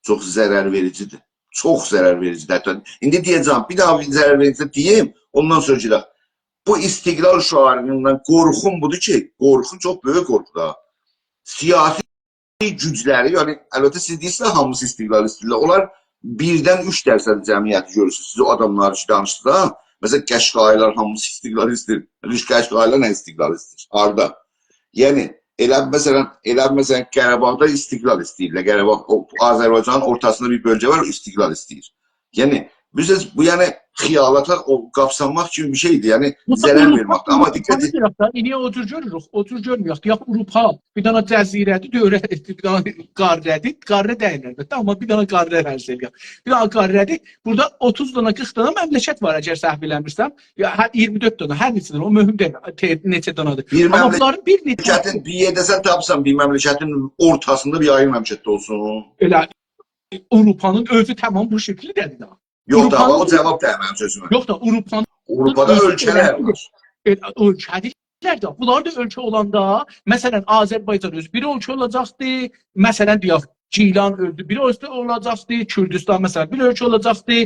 çox zərər vericidir. Çox zərər vericidir. Hətta indi deyəcəm, bir daha zərər verici deyim, ondan sonra gedək. Bu istiqlal şüarından qorxum budur ki, qorxu çox böyük qorxudur. Siyasi gücləri, yəni əlbəttə siz deyirsiniz hamısı istiqlal istəyirlər. Onlar 1-dən 3% cəmiyyəti görürsünüz. Siz o adamlar ki danışdınız, məsələn Qəşqaylar hamısı istiqlal istəyir. Qəşqaylar nə istiqlal istəyir? Harda? Yəni elə məsələn Qarabağda istiqlal istəyirlər. Qarabağ Azərbaycanın ortasında bir bölgə var, o istiqlal istəyir. Yəni bu yəni xiyalata qapsanmaq kimi bir şeydir. Yəni zərər verməkdir. Amma diqqət edin. İniyə o cür görürük, o cür görmüyoruz. Ya Avropa bir dana cəzirədir, bir dana qarrədir, qarrə deyil əlbəttə, amma bir dana qarrə fərz edir. Bir dana qarrədir. Burada 30 dana, 40 dana məmləkət var əgər səhv eləmirsəm. Ya 24 dana, hər neçədir, o mühüm deyil. Neçə danadır. Amma bunların bir neçəsin bir yerdə sən tapsan bir məmləkətin ortasında bir ayrı məmləkətdə olsun. Elə Avropanın özü tamam bu şəkildədir daha. Yox da, o cavab da mənim sözümə. Yox da, Avropada ölkələr var. Ölkədirlər də. Bunlar da ölkə olanda, məsələn, Azərbaycan özü bir ölkə olacaqdı, məsələn, deyək, Gilan öldü, bir ölkə olacaqdı, Kürdistan məsələn, bir ölkə olacaqdı,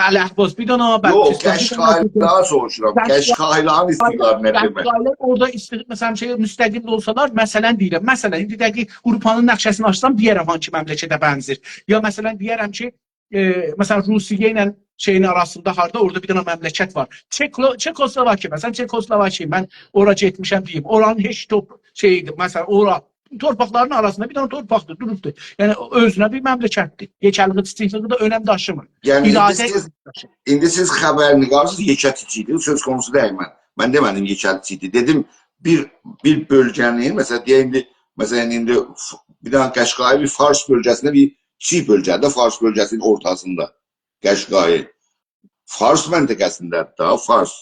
Əl-Əhvaz bir dana, Yox, Qəşqaylığa soruşuram. Qəşqaylıların istiqlalı nə demək? Qəşqaylılar orada məsələn, müstəqil olsalar, məsələn deyirəm, məsələn, indi dəqiq Avropanın nəqşəsini açsam, deyərəm hangi məmləkətə bənzir. Ya məsələn, deyərəm ki, məsələn Rusiya ilə şeyin arasında harda orada bir dənə məmləkət var. Çekoslovakiya, məsələn Çekoslovakiya mən ora getmişəm deyim. Oranın heç şeyidir. Məsələn ora torpaqların arasında bir dənə torpaqdır, durubdur. Yəni özünə bir məmləkətdir. Yekəliği, çiçəkliyi də önəm daşımır. Yəni indi siz xəbərnigarsınız, yekətiçidir. Söz konusu deyil mən. Mən demədim yekətiçidir. Dedim bir bölgənin, məsələn indi bir dənə Qəşqayı bir Fars bölgəsində bir kiçik bölgədə, Fars bölgəsinin ortasında Qəşqayı. Fars məntəqəsindədir da, Fars.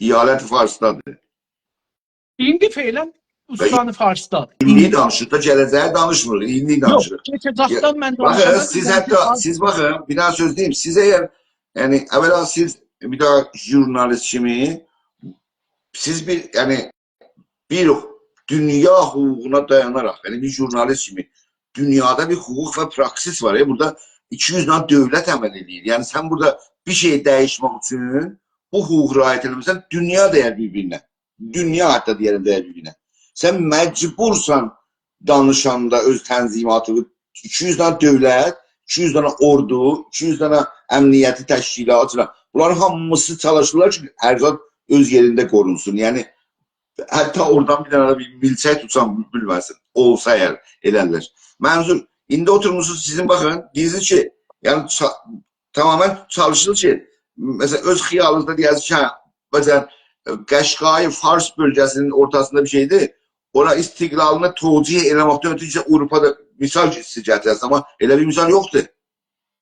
İyalət Farsdadır. İndi feylən Ustanı Farsdadır. İndi danışır da, gələcəyə danışmırıq. İndi danışırıq. Yox, keçəcəkdən mən danışırım. Baxın, siz baxın, bir daha söz deyim. Siz əgər, yəni, əvvəla siz bir daha jurnalist kimi, siz bir dünya hüququna dayanaraq, yəni bir jurnalist kimi, dünyada bir hüquq və praksis var. Burada 200 dənə dövlət əməl edir. Yəni sən burada bir şey dəyişmək üçün bu hüquq riayət etməsən, dünya dəyər bir-birinə. Dünya hətta deyərəm dəyər bir-birinə. Sən məcbursan danışanda öz tənzimatı, 200 dənə dövlət, 200 dənə ordu, 200 dənə əmniyyəti təşkilatı, bunların hamısı çalışırlar ki, hər zat öz yerində qorunsun. Yəni hətta oradan bir dənə bir milçək tutsan bilməsin, olsa əgər elərlər. Mənzur, indi oturmuşsunuz sizin baxın, deyirsiniz ki, yəni tamamen çalışılır ki, məsələn, öz xiyalınızda deyirsiniz ki, məsələn, Qəşqayı Fars bölgəsinin ortasında bir şeydir, ona istiqlalını tocih eləməkdən ötürü Avropada misal gətirəsən, amma elə bir misal yoxdur.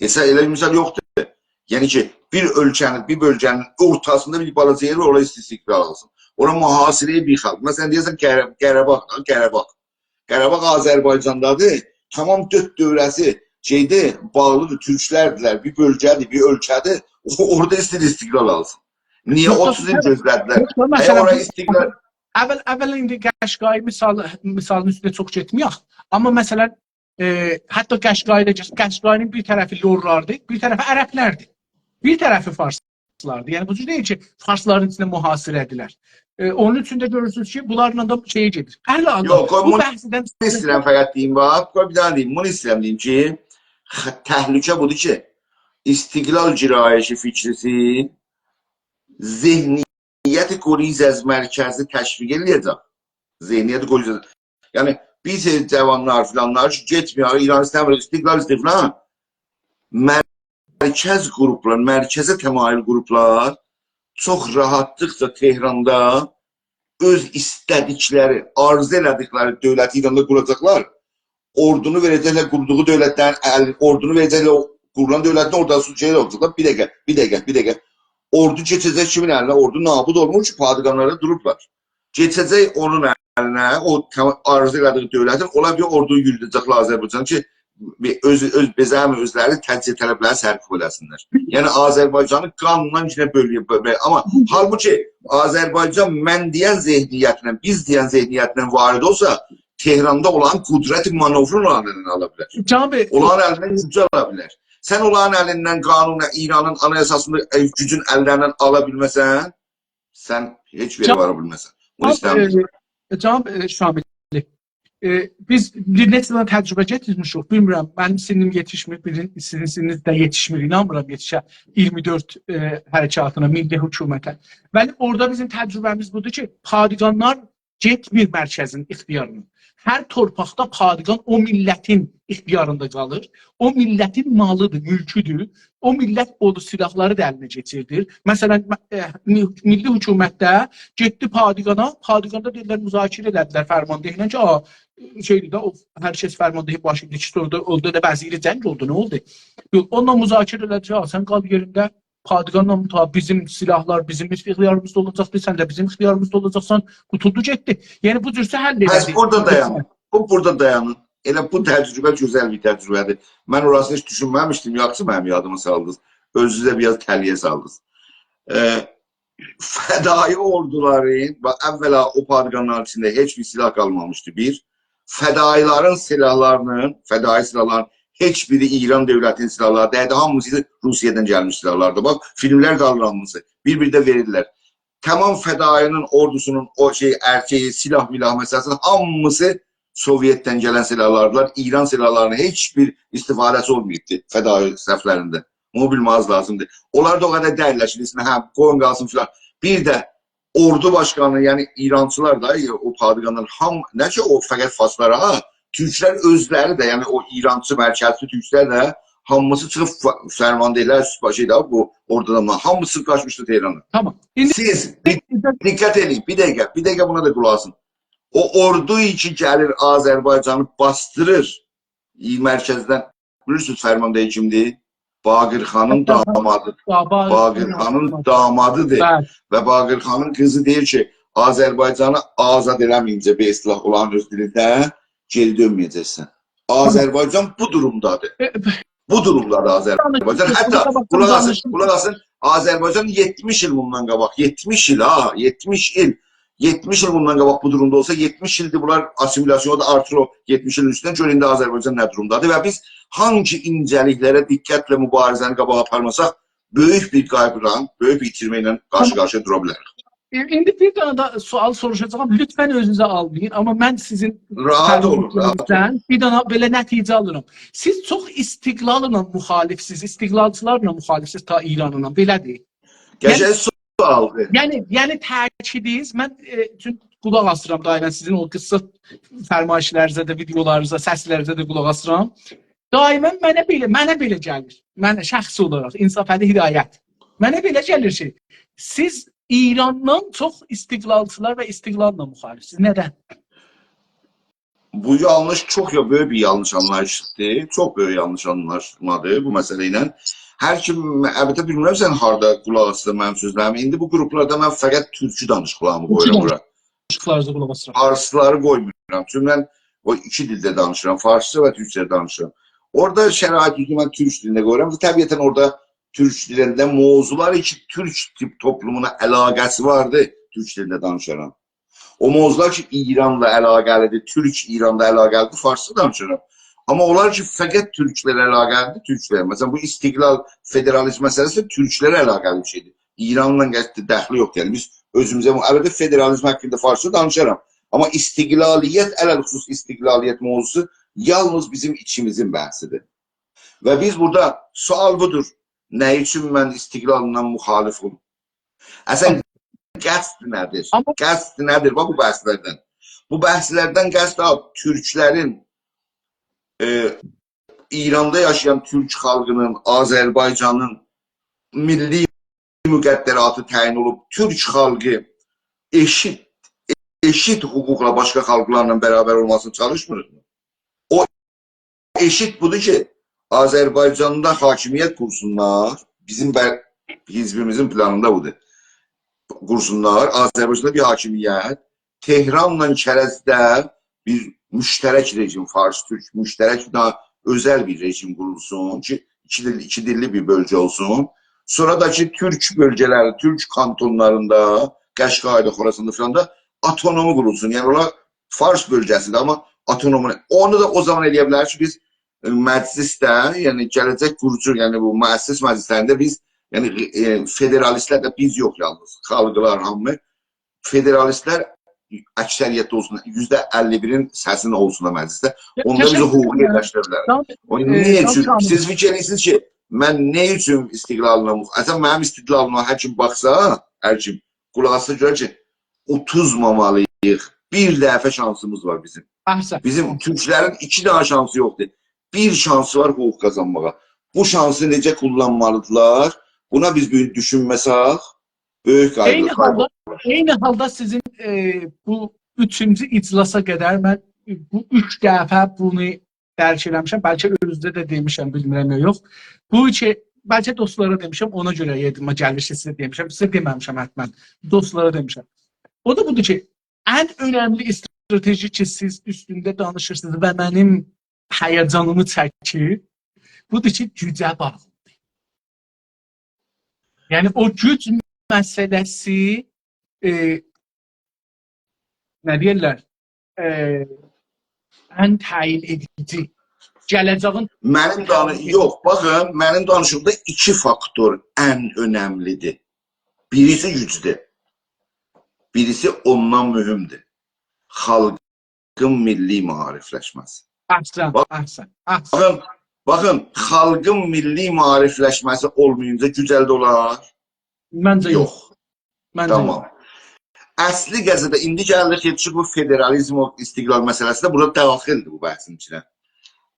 Elə bir misal yoxdur. Yəni ki, bir ölkənin, bir bölgənin ortasında bir balaca yer var, oraya istiqlal alsın. Ona mühasirəyə bir xalq. Məsələn, deyəsən Qarabağ. Qarabağ Azərbaycandadır, tamam 4 dövrəsi şeydir, bağlıdır, türklərdirlər, bir bölgədir, bir ölkədir, orada istiqlal alsın. Niyə 30 il gözlədilər? Oraya istiqlal... Əvvəl indi Qəşqayı misalının üstünə çox getməyək, amma məsələn, hətta Qəşqayının bir tərəfi lorlardır, bir tərəfi ərəblərdir, bir tərəfi farslardır. Yəni bu cür deyil ki, farsların içində mühasirə edilər. Onun üçün də görürsünüz ki, bunlarla da şeyə gedir. Yox, bunu istəyirəm fəqət deyim, bir daha deyim, bunu istəyirəm deyim ki, təhlükə budur ki, istiqlal cirayəşi fikrisi zehniyyəti qoruyacaq mərkəzi təşviq eləyəcək. Zehniyyəti qoruyacaq. Yəni, bir seri cavanlar filanlar ki, getmiyor, İran istəmir, istiqlal istəyir. Mərkəz qruplar, mərkəzə təmayül qruplar çox rahatlıqca Tehranda öz istədikləri, arzu elədikləri dövləti İranda quracaqlar. Ordunu verəcəklər, qurduğu dövlətlərin, ordunu verəcəklər, qurulan dövlətin orada şeylər olacaqlar. Bir dəqiqə. Ordu keçəcək kimin əlinə? Ordu nabud olmuş ki, padqanlara durublar. Keçəcək onun əlinə, o arzu elədiyi dövlətin, ola bir orduyu yürüdəcəklər Azərbaycan ki, özləri təcrid tələbləri sərkib eləsinlər. Yəni, Azərbaycanı qanundan içine bölüyor. Amma halbuki Azərbaycan mən deyən zehniyyətindən, biz deyən zehniyyətindən varid olsa, Tehranda olan qudrət manovru əlindən ala bilər. Cənab bəy, Onların əlindən gücü ala bilər. Sən onların əlindən qanuna, İranın anayasasını gücün əllərindən ala bilməsən, sən heç bir yere vara bilməsən. Bunu istəmirəm. Cənab Şamil, biz bir neçədən təcrübə getirmişik. Bilmirəm, mənim sinim yetişmir, sizin sininiz də yetişmir. İnanmıram yetişə 24 hərəkatına, milli hökumətə. Bəli, orada bizim təcrübəmiz budur ki, padişahlar getmir mərkəzin ixtiyarına. Hər torpaqda padişah o millətin ixtiyarında qalır. O millətin malıdır, mülküdür. O millət o silahları da əlinə keçirdir. Məsələn, milli hökumətdə getdi padişahına, padişahda dedilər, müzakirə elədilər fərmandehlə ki, şeydir də, o hər kəs fərmandehi başı dikişdi, orada da vəziri cəng oldu, nə oldu? Onunla müzakirə elədilər, sən qal yerində, padişahla bizim silahlar bizim ixtiyarımızda olacaqdır, sən də bizim ixtiyarımızda olacaqsan, qutuldu getdi. Yəni bu cürsə həll edildi. Həs burada dayanın. Bu burada dayanın. Elə bu təcrübə gözəl bir təcrübədir. Mən orasını heç düşünməmişdim. Yaxşı mənim yadıma saldınız. Özünüzə biraz təliyə saldınız. Fədai orduların, əvvəla o padişahların içində heç bir silah qalmamışdı. Bir, fədailərin silahlarının, fədai silahların heç biri İran dövlətinin silahları deyildi. Hamısı Rusiyadan gəlmiş silahlardı. Bax, filmlər qalranması. Bir-bir də verirlər. Tamam fədainin ordusunun o erkeği, silah məsələsinin hamısı Sovyetdən gələn silahlardılar. İran silahlarının heç bir istifadəsi olmayıbdı fədai səhvlərində. Onu bilməz lazımdır. Onlar da o qədər dəyərləşilir. Hə, qoyun qalsın filan. Bir də ordu başkanı, yəni İrançılar da, o padişahların nə ki o fəqət faslara, Türklər özləri də, yəni o İrançı mərkəzli Türklər də hamısı çıxıb fərmandehlər, bu ordudan hamısı qaçmışdı Tehrana. Tamam. Siz diqqət edin, bir dəqiqə buna da qulaq asın. O ordu ki gəlir Azərbaycanı bastırır mərkəzdən. Bilirsiniz fərmandehi kimdir? Baqirxanın damadıdır. Baqirxanın damadıdır. Və Baqirxanın qızı deyir ki, Azərbaycanı azad eləməyincə bir islah olan öz dilində geri dönməyəcəksən. Azərbaycan bu durumdadır. Bu durumdadır Azərbaycan. Hətta qulaq asın, Azərbaycan 70 il bundan qabaq, 70 il ha, 70 il. 70 il bundan qabaq bu durumda olsa, 70 ildir bunlar asimilyasiyonu da artır o 70 ilin üstündən. Görün indi Azərbaycan nə durumdadır və biz hangi incəliklərə diqqətlə mübarizəni qabağa aparmasaq, böyük bir qaybıla, böyük bir itirmə ilə qarşı-qarşıya dura bilərik. İndi bir tane da sual soruşacağım. Lütfen özünüze almayın. Ama ben sizin rahat olun. Bir tane böyle nəticə alıram. Siz çok istiqlalına muhalifsiz, istiqlalçılarla muhalifsiz ta İran'la. Belədir. Geçen sualdır. Yəni təkidiniz. Mən qulaq asıram dairən sizin o qısa fərmayişlərinizə də, videolarınıza, səslərinizə də qulaq asıram. Daimən mənə belə gəlir. Mənə şəxsi olaraq, İnsafəli Hidayət. Mənə belə gəlir ki, siz İrandan çox istiqlalçılar və istiqlalla müxalifsiniz. Nədən? Bu yanlış, çox böyük bir yanlış anlayışdır. Çox böyük yanlış anlaşılmadır bu məsələ ilə. Hər kim, əlbəttə bilmirəm sən harda qulaq asdın mənim sözlərimi. İndi bu qruplarda mən fəqət türkü danışıqlarımı qoyuram bura. Danışıqlarınızı qulaq asıram. Farsları qoymuram. Çünki mən o iki dildə danışıram. Farsça və türkçə danışıram. Orada şərait ki, mən türk dilində qoyuram. Təbiətən orada Türk dilində mövzular ki, Türk tip toplumuna əlaqəsi vardı, Türk dilində danışaram. O mövzular ki, İranla əlaqəlidir, Türk-İranla əlaqəlidir, Farsça danışaram. Amma onlar ki, fəqət Türklərə əlaqəlidir, Türklərə. Məsələn, bu istiqlal, federalizm məsələsi Türklərə əlaqəli bir şeydir. İranla dəxli yoxdur. Yəni, biz özümüzə, əlbəttə federalizm haqqında Farsça danışaram. Amma istiqlaliyyət, ələl-xüsus istiqlaliyyət mövzusu yalnız bizim içimizin bəhsidir. Və biz burada, sual budur. Nə üçün mən istiqlalından müxalifim? Əsən qəsd nədir? Qəsd nədir bu bəhslərdən? Bu bəhslərdən qəsd türklərin, İranda yaşayan türk xalqının, Azərbaycanın milli müqəddəratı təyin olub, türk xalqı eşit hüquqla başqa xalqlarla bərabər olmasını çalışmırıq mı? O eşit budur ki, Azərbaycanda hakimiyyət kursunlar, bizim hizbimizin planında budur. Kursunlar, Azərbaycanda bir hakimiyyət, Tehranla Kərəzdə bir müştərək rejim, Fars-Türk müştərək daha özel bir rejim kurulsun ki, iki dilli bir bölge olsun. Sonra da ki, Türk bölgeleri, Türk kantonlarında, Qəşqayda, Xorasanda falan da otonomi kurulsun. Yəni, onlar Fars bölgəsidir, amma Autonom. Onu da o zaman eləyə bilərik ki, biz məclisdə, yəni gələcək qurucu, yəni bu müəssis məclislərində biz, yəni federalistlər də biz yox yalnız, xalqlar hamı, federalistlər əksəriyyətdə olsun, %51'in səsinin olsun da məclisdə, onda bizi hüququ yerləşdirə bilər. Siz fikir edirsiniz ki, mən nə üçün istiqlalına, əslən mənim istiqlalıma həkim baxsa, həkim qulaqasa görə ki, 30 mamalıyıq, bir dəfə şansımız var bizim. Bizim Türklərin 2 daha şansı yoxdur. Bir şansı var hüquq qazanmağa. Bu şansı necə kullanmalıdırlar? Buna biz bir düşünməsək, böyük qaygı var. Eyni halda sizin bu 3-cü iclasa qədər mən bu 3 dəfə bunu dərk eləmişəm. Bəlkə özünüzdə də demişəm, bilmirəm yox. Bu ki, bəlkə dostlara demişəm, ona görə yedim, gəlmişə sizə demişəm. Sizə deməmişəm həttmən, dostlara demişəm. O da budur ki, ən önəmli strateji ki, siz üstündə danışırsınız və mənim həyəcanımı çəkir, budur ki, gücə bağlıdır. Yəni, o güc məsələsi nə deyirlər? Ən təyin edici. Gələcəğin... Yox, baxın, mənim danışımda 2 faktor ən önəmlidir. Birisi gücdür. Birisi ondan mühümdür. Xalqın milli maarifləşməsi. Baxın, xalqın milli maarifləşməsi olmayınca güc əldə olar? Məncə yox. Tamam. Əsli qəzədə indi gəlir ki, bu federalizm o istiqlal məsələsi də burada daxildir bu bəhsin içinə.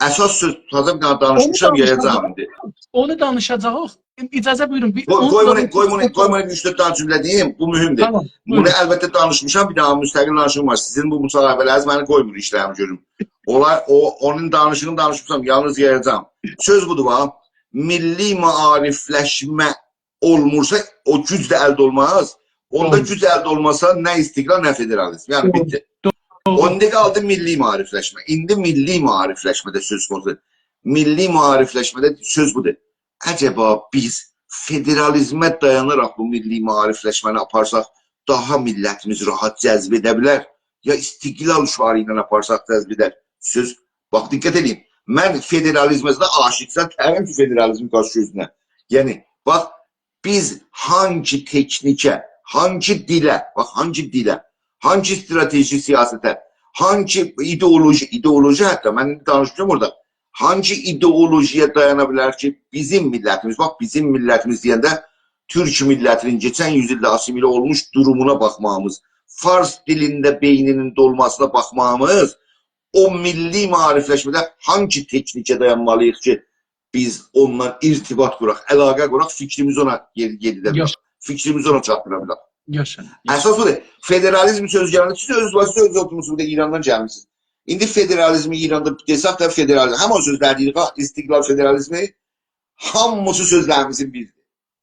Əsas söz tutacaq bir danışmışam, yayacağım indi. Onu danışacaq. İcazə buyurun. Qoymayın 3-4 tane cümlə deyim, bu mühümdür. Bunu əlbəttə danışmışam, bir daha müstəqil danışım var. Sizin bu müsahibələriniz məni qoymur işləyəm görüm. Onun danışığını danışmışam, yalnız yayacağım. Söz budur bax, milli maarifləşmə olmursa o güc də əldə olmaz. Onda güc əldə olmasa nə istiqlal, nə federalizm. Yəni bitti. Onda qaldı milli maarifləşmə. İndi milli maarifləşmədə söz konusu. Milli maarifləşmədə söz budur. Əcəba biz federalizmə dayanaraq bu milli maarifləşməni aparsaq daha millətimiz rahat cəzb edə bilər. Ya istiqlal şüarı ilə aparsaq cəzb edər. Söz, bax diqqət edin. Mən federalizmdə aşiqsən tərim ki federalizm qarşı gözünə. Yəni, bax, biz hangi teknikə, hangi dilə, bax, hangi dilə, hangi strateji siyasətə, hangi ideoloji hətta, mən danışmışam orada, hangi ideolojiyə dayana bilər ki, bizim millətimiz, bax, bizim millətimiz deyəndə, Türk millətinin geçən yüzildə asimile olmuş durumuna baxmamız, Fars dilində beyninin dolmasına baxmamız, o milli maarifləşmədə hangi teknikə dayanmalıyıq ki, biz ondan irtibat quraq, əlaqə quraq, fikrimiz ona geridə bilər. Fikrimiz ona çatdıra bilər. Əsas budur. Federalizm söz gəlində, siz oturmuşsunuz da İrandan gəlmişsiniz. İndi federalizmi İranda desək də federalizm, həmən sözlər deyirik, istiqlal federalizmi, hamısı sözlərimizin biridir.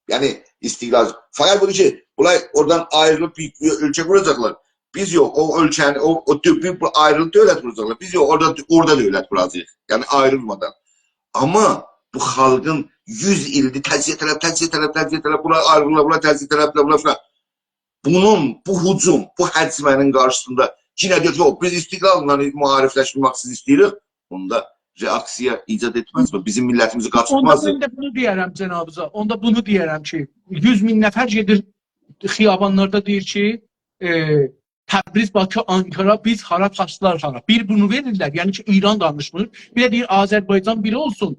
Yəni, istiqlal. Fəqət budur ki, bunlar oradan ayrılıb bir ölkə quracaqlar. Biz yox, o ölkəni, o bir ayrılıb dövlət quracaqlar. Biz yox, orada dövlət quracaq. Yəni, ayrılmadan. Amma bu xalqın 100 ildir təzyiyə tələb, bunlar ayrılırlar, bunlar təzyiyə tələblər, bunlar. Bunun, bu hücum, bu həcmənin qarşısında yine diyor ki biz istiqlalla maarifləşmək siz istəyirik. Onda reaksiya icad etməz mi? Bizim millətimizi qaçırtmaz mı? Onda bunu deyərəm cənabıza. Onda bunu deyərəm ki 100 min nəfər gedir xiyabanlarda deyir ki Təbriz, Bakı, Ankara biz hara taşlar hara. Bir bunu verirlər. Yəni ki İran danışmır. Bir də deyir Azərbaycan biri olsun.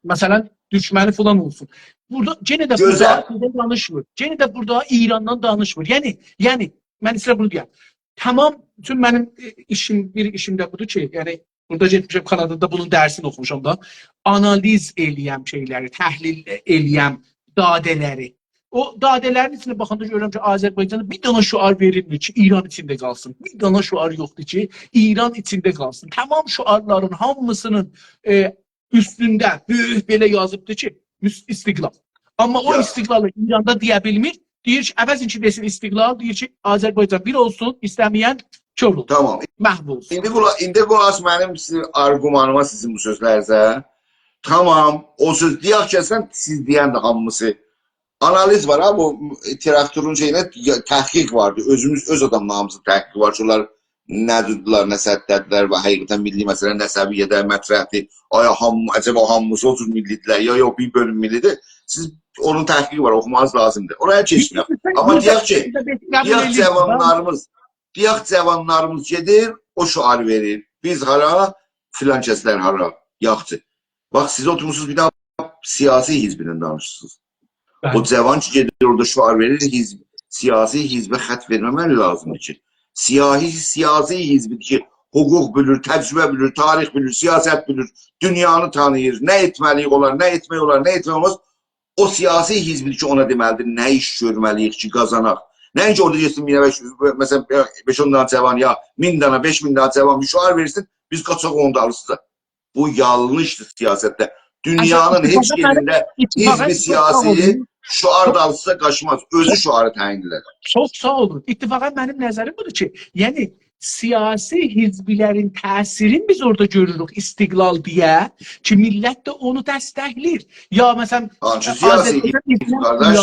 Məsələn düşməni falan olsun. Burada gene de burada danışmır. Gene de burada İrandan danışmır. Yəni mən sizə bunu deyəm. Tamam, tüm mənim bir işim də budur ki, yəni burada getmişəm Kanadada bunun dərsini oxumuşam da, analiz eləyəm şeyləri, təhlil eləyəm dadələri. O dadələrin içine baxanda görürəm ki, Azərbaycana bir dana şuar verilmir ki, İran içində qalsın. Bir dana şuar yoxdur ki, İran içində qalsın. Tamam şuarların hamısının üstündə böyük belə yazıbdır ki, istiqlal. Amma o istiqlalı İranda deyə bilmir. Deyir ki, əvəzin ki desin istiqlal, deyir ki, Azərbaycan bir olsun, istəməyən kör olsun. Tamam. Məhv olsun. İndi qulaq mənim argümanıma sizin bu sözlərinizə. Tamam, o söz deyək ki, siz deyən də hamısı. Analiz var ha, bu traktörün şeyinə təhqiq vardı. Öz adamlarımızın təhqiqi var. Onlar nədirlər, nə səddədlər və həqiqətən milli məsələ nə səviyyədə mətrəhdir, acaba hamısı o cür millidirlər, ya yox bir bölüm millidir. Siz onun təhqiqi var, oxumanız lazımdır. Oraya keçmiyor. Amma deyək ki, cavanlarımız gedir, o şuar verir. Biz hara, filan kəslər hara, yaxçı. Bax, siz oturmuşsunuz bir daha siyasi hizbindən danışırsınız. O cavan ki gedir orada şuar verir, siyasi hizbə xət verməməli lazımdır ki. Siyasi hizbidir ki, hüquq bilir, təcrübə bilir, tarix bilir, siyasət bilir, dünyanı tanıyır, nə etməliyik olar, nə etmək olar, nə etmək olmaz. O siyasi hizbidir ki, ona deməlidir, nə iş görməliyik ki, qazanaq. Nəinki orada geçsin 1500, məsələn 5-10 dana cavan ya 1000 dana, 5000 dana cavan bir şuar verirsin, biz qaçaq onu da alırsa. Bu yanlışdır siyasətdə. Dünyanın heç yerində hizbi siyasi şuar da alırsa qaçmaz. Özü şuarı təyin edər. Çox sağ olun. İttifaqa mənim nəzərim budur ki, yəni siyasi hizbilərin təsirini biz orada görürük istiqlal deyə ki, millət də onu dəstəkləyir. Ya məsələn, hansı siyasi hizb qardaş?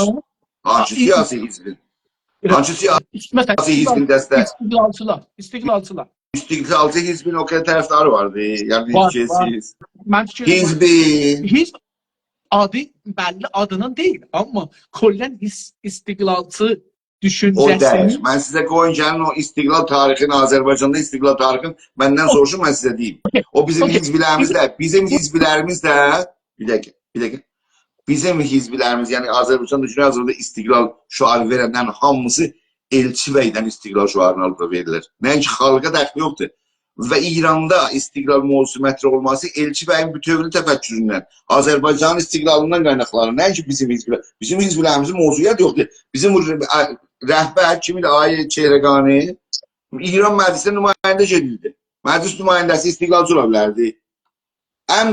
Hansı siyasi hizbin? Hansı siyasi hizbin dəstək? İstiqlalçılar. İstiqlalçı hizbin o kadar tərəfdarı vardı. Yəni hizb adı belli adının değil ama kollen istiqlalçı düşüncəsini... O der. Mən sizə qoyun gəlin o istiqlal tarixini, Azərbaycanda istiqlal tarixini məndən soruşun, mən sizə deyim. O bizim hizbilərimizdə, bir dakika. Bizim hizbilərimiz, yəni Azərbaycan dünya hazırda istiqlal şuarı verənlərin hamısı Elçi bəydən istiqlal şuarını alıp verilir. Nəinki xalqa dəxli yoxdur. Və İranda istiqlal mövzusu mətrə olması Elçi bəyin bütövlü təfəkküründən, Azərbaycanın istiqlalından qaynaqlanır. Nəinki bizim hizbilər. Bizim hizbilərimizin mövzuyyət yoxdur. Bizim rəhbər kimi də Ayə Çehrəqani İran məclisinə nümayəndə gedildi. Məclis nümayəndəsi istiqlalçı ola bilərdi. Ən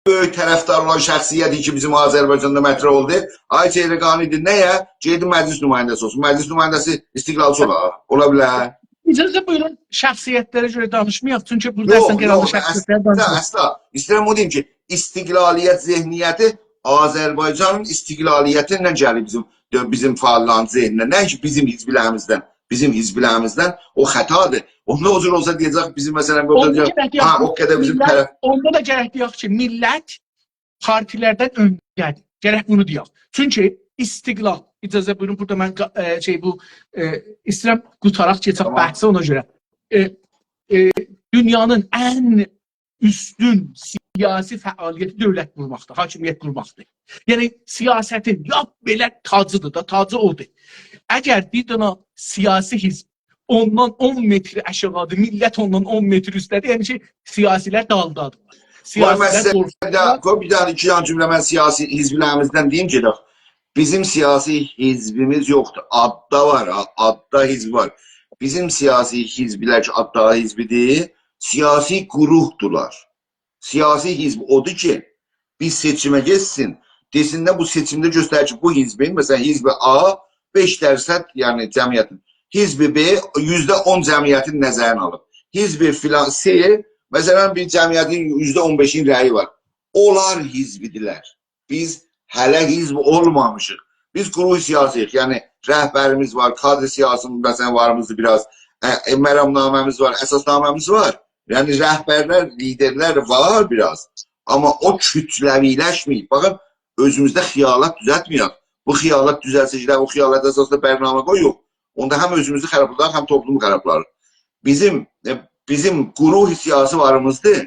böyük tərəfdar olan şəxsiyyəti ki, bizim Azərbaycanda mətrə oldu. Ayə Çehrəqanidir. Nəyə? Gedin məclis nümayəndəsi olsun. Məclis nümayəndəsi istiqlalçı ola bilər. İcazə buyurun, şəxsiyyətlərə görə danışmayaq. Çünki burada əslən qərarlı şəxsiyyətlər danışmayaq. Əsla. İstəyirəm o deyim ki, istiqlaliyyət zehniyyəti Azərbaycanın istiqlaliyyətindən gəlir bizim fəalların zehninə. Nəinki bizim hizbilərimizdən o xətadır. Onda o cür olsa deyəcək bizim məsələn burada deyək, o qədər bizim tərəf. Onda da gərək deyək ki, millət partilərdən öndədir. Gərək bunu deyək. Çünki istiqlal, icazə buyurun, burada mən istəyirəm qutaraq keçək bəhsə ona görə. Dünyanın ən üstün siyasi fəaliyyəti dövlət qurmaqdır, hakimiyyət qurmaqdır. Yəni siyasətin belə tacıdır da, tacı odur. Əgər bir dana siyasi hizb ondan 10 metr aşağıdır, millət ondan 10 metr üstədir, yəni ki, siyasilər daldadır. Bir dana iki yan cümlə mən siyasi hizbilərimizdən deyim ki, bizim siyasi hizbimiz yoxdur. Adda var, adda hizb var. Bizim siyasi hizbilər ki, adda hizbidir, siyasi quruqdular. Siyasi hizb odur ki, bir seçimə geçsin, desin də bu seçimdə göstərir ki, bu hizbin, məsələn, hizbi A 5% yəni cəmiyyətin, hizbi B %10 cəmiyyətin nəzərini alıb. Hizbi filan C, məsələn, bir cəmiyyətin %15'in rəyi var. Onlar hizbidirlər. Biz hələ hizb olmamışıq. Biz quruq siyasiyik, yəni rəhbərimiz var, kadr siyasının məsələn varımızdır biraz, məramnaməmiz var, əsasnaməmiz var. Yəni rəhbərlər, liderlər var biraz. Amma o kütləviləşməyib. Baxın, özümüzdə xiyalat düzəltməyək. Bu xiyalat düzəlsəcəklər, o xiyalat əsasında bərnamə qoyuq. Onda həm özümüzü xərablar, həm toplumu xərablar. Bizim quruq siyasi varımızdır.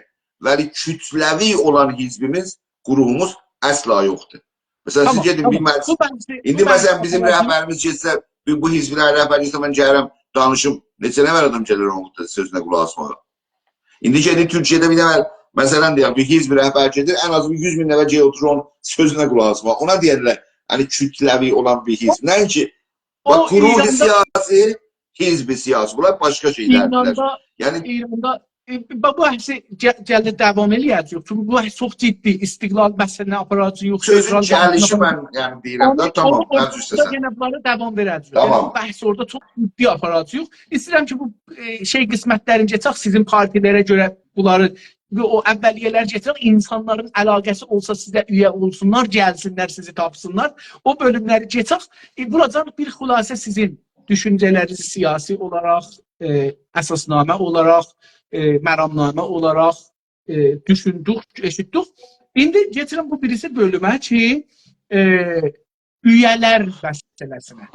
Vəli kütləvi olan hizbimiz, quruğumuz əsla yoxdur. Məsələn, siz gedin bir məclis. İndi məsələn, bizim rəhbərimiz getsə, bu hizbilər rəhbər getsə, mən gəlirəm, danışım. Neçə nəfər adam gəlir onun sözünə qulaq asmağa. İndi gedin Türkiyədə bir nəfər, məsələn deyək, bir hizb rəhbər gedir, ən az 100 min nəfər gəlir oturur onun sözünə qulaq asmağa. Ona deyərlər, yəni kütləvi olan bir hizb. Nəinki, quruq siyasi, hizbi siyasi. Bunlar başqa şeylərdir. İranda bu hepsi gəldə davam eləyəcək. Çünki bu çox ciddi istiqlal məsələni aparıcı yox. Sözün gəlişi mən yəni deyirəm da, tamam, mən üstəsən. Yenə bunları davam verəcək. Yəni bəhs orada çox ciddi aparıcı yox. İstəyirəm ki, bu qismətlərin keçək sizin partilərə görə bunları o əvvəliyyələr gətirək, insanların əlaqəsi olsa sizə üyə olsunlar, gəlsinlər, sizi tapsınlar. O bölümləri keçək. Buradan bir xülasə sizin düşüncələri siyasi olaraq, əsasnamə olaraq, məramnamə olaraq düşündük, eşitdik. İndi gətirəm bu birisi bölümə ki, üyələr məsələsinə.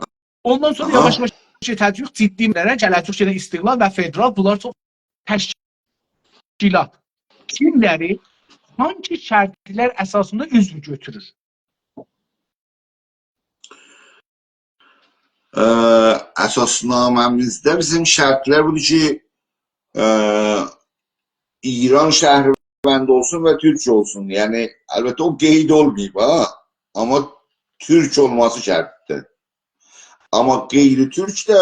Ondan sonra yavaş-yavaş tədqiq ciddilərə gələcək yenə istiqlal və federal, bunlar çox təşkilat. Kimləri hangi şərtlər əsasında üzv götürür? Əsasnaməmizdə bizim şərtlər budur ki, İran şəhərbəndi olsun və Türk olsun. Yəni, əlbəttə o qeyd olmayıb, amma Türk olması şərtdir. Amma qeyri-Türk də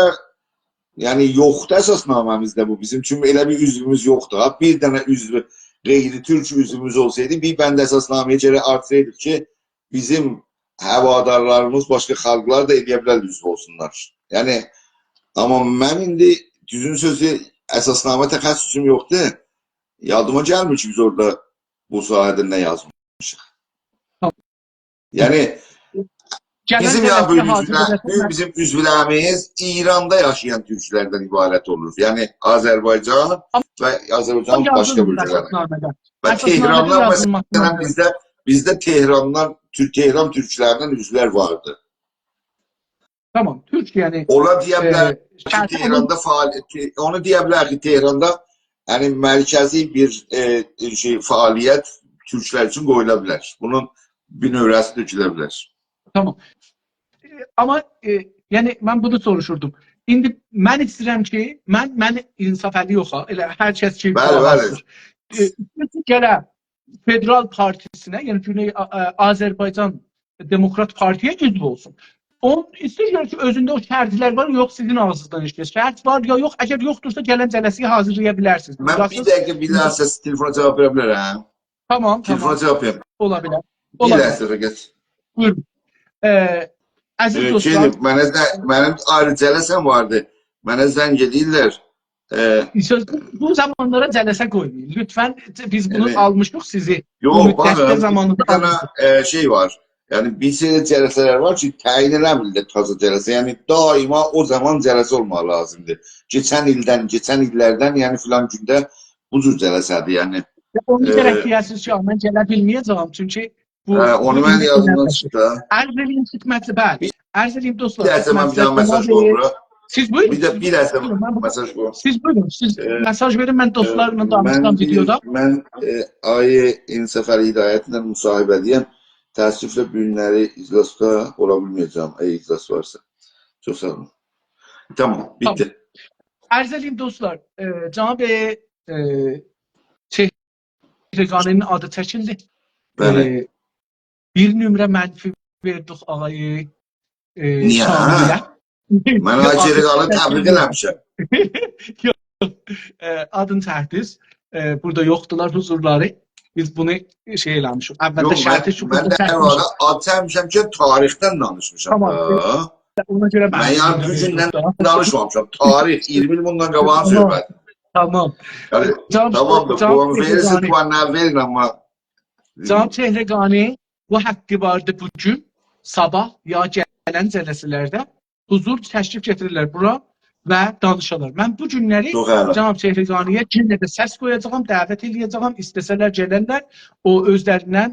yəni yoxdur əsasnaməmizdə bu. Bizim üçün elə bir üzvümüz yoxdur. Bir dənə üzvü, qeyri-Türk üzvümüz olsaydı, bir bənd əsasnaməyə görə artıraydık ki, bizim həvadarlarımız, başqa xalqlar da edə bilər üzv olsunlar. Yəni, amma mən indi düzün sözü əsasnamə təxəssüsüm yoxdur. Yadıma gəlmir ki, biz orada bu sahədə nə yazmışıq. Yəni, bizim üzvlərimiz İranda yaşayan türklərdən ibarət olur. Yəni, Azərbaycan və Azərbaycanın başqa bölgələri. Və Tehranlar, məsələn, bizdə Tehran türklərindən üzvlər vardı. Tamam, Türk yəni... Ola deyə bilər ki, Tehranda fəaliyyət, onu deyə bilər ki, Tehranda mərkəzi bir fəaliyyət türklər üçün qoyula bilər. Bunun bir növrəsi dökülə bilər. Tamam. Amma yəni mən bunu soruşurdum. İndi mən istəyirəm ki, mən insaf əli yox, elə hər kəs ki, gələ Federal Partisinə, yəni Güney Azərbaycan Demokrat Partiyə üzv olsun. Onun istəyir ki, özündə o şərtlər var, yox sizin ağzınızdan işləyir. Şərt var ya yox, əgər yoxdursa gələn cələsiyi hazırlaya bilərsiniz. Mən bir dəqiqə bilərsiniz, telefona cavab verə bilərəm. Tamam. Telefona cavab verəm. Ola bilər. Bir dəqiqə gəç. Buyurun. Əziz dostlar. Mənim ayrı cələsəm vardı. Mənə zəng edirlər. Bu zamanlara cələsə qoymayın. Lütfən biz bunu almışıq sizi. Yox, baxın, bir dənə şey var. Yəni, bir şeydə cələsələr var ki, təyin eləmirlər taza cələsə. Yəni, daima o zaman cələsə olmaq lazımdır. Keçən illərdən, yəni filan gündə bu cür cələsədir. Yəni, onu gərək deyəsiniz ki, mən gələ bilməyəcəm. Çünki onu mən yazımdan çıxdı. Ərz edeyim xidməti, bəli. Ərz edeyim dostlar. Bir dəsə mən bir dənə mesaj qoyuram. Siz buyurun. Bir dəsə mesaj qoyuram. Siz buyurun. Siz mesaj verin, mən dostlarla danışdım videoda. Mən Ayı İnsafəli Hidayətlə müsahibədiyəm. Təəssüflə bu günləri iclasda ola bilməyəcəm, iclas varsa. Çox sağ olun. Tamam, bitti. Ərz edeyim dostlar, Cənab Çehreqaninin adı çəkildi. Bir nömrə mənfi verdik ağayı Şamilə. Mən Ay Çehreqanı təbrik eləmişəm. Adın çəkdiniz. Burada yoxdular huzurları. Biz bunu şey eləmişik. Əvvəldə şərti şu mən də ad çəkmişəm ki, tarixdən danışmışam. Tamam. Ona görə mən yəni bu gündən danışmamışam. Tarix 20 il bundan qabağın söhbəti. Tamam. Tamamdır. Bu verirsiniz puanlar verin amma. Cənab Çehreqani bu haqqı vardı bugün, sabah ya gələn cələsələrdə huzur təşrif getirirlər bura və danışarlar. Mən bu günləri Cənab Çehreqaniyə yenə də səs qoyacağam, dəvət edəcəyəm. İstəsələr gələnlər o özlərindən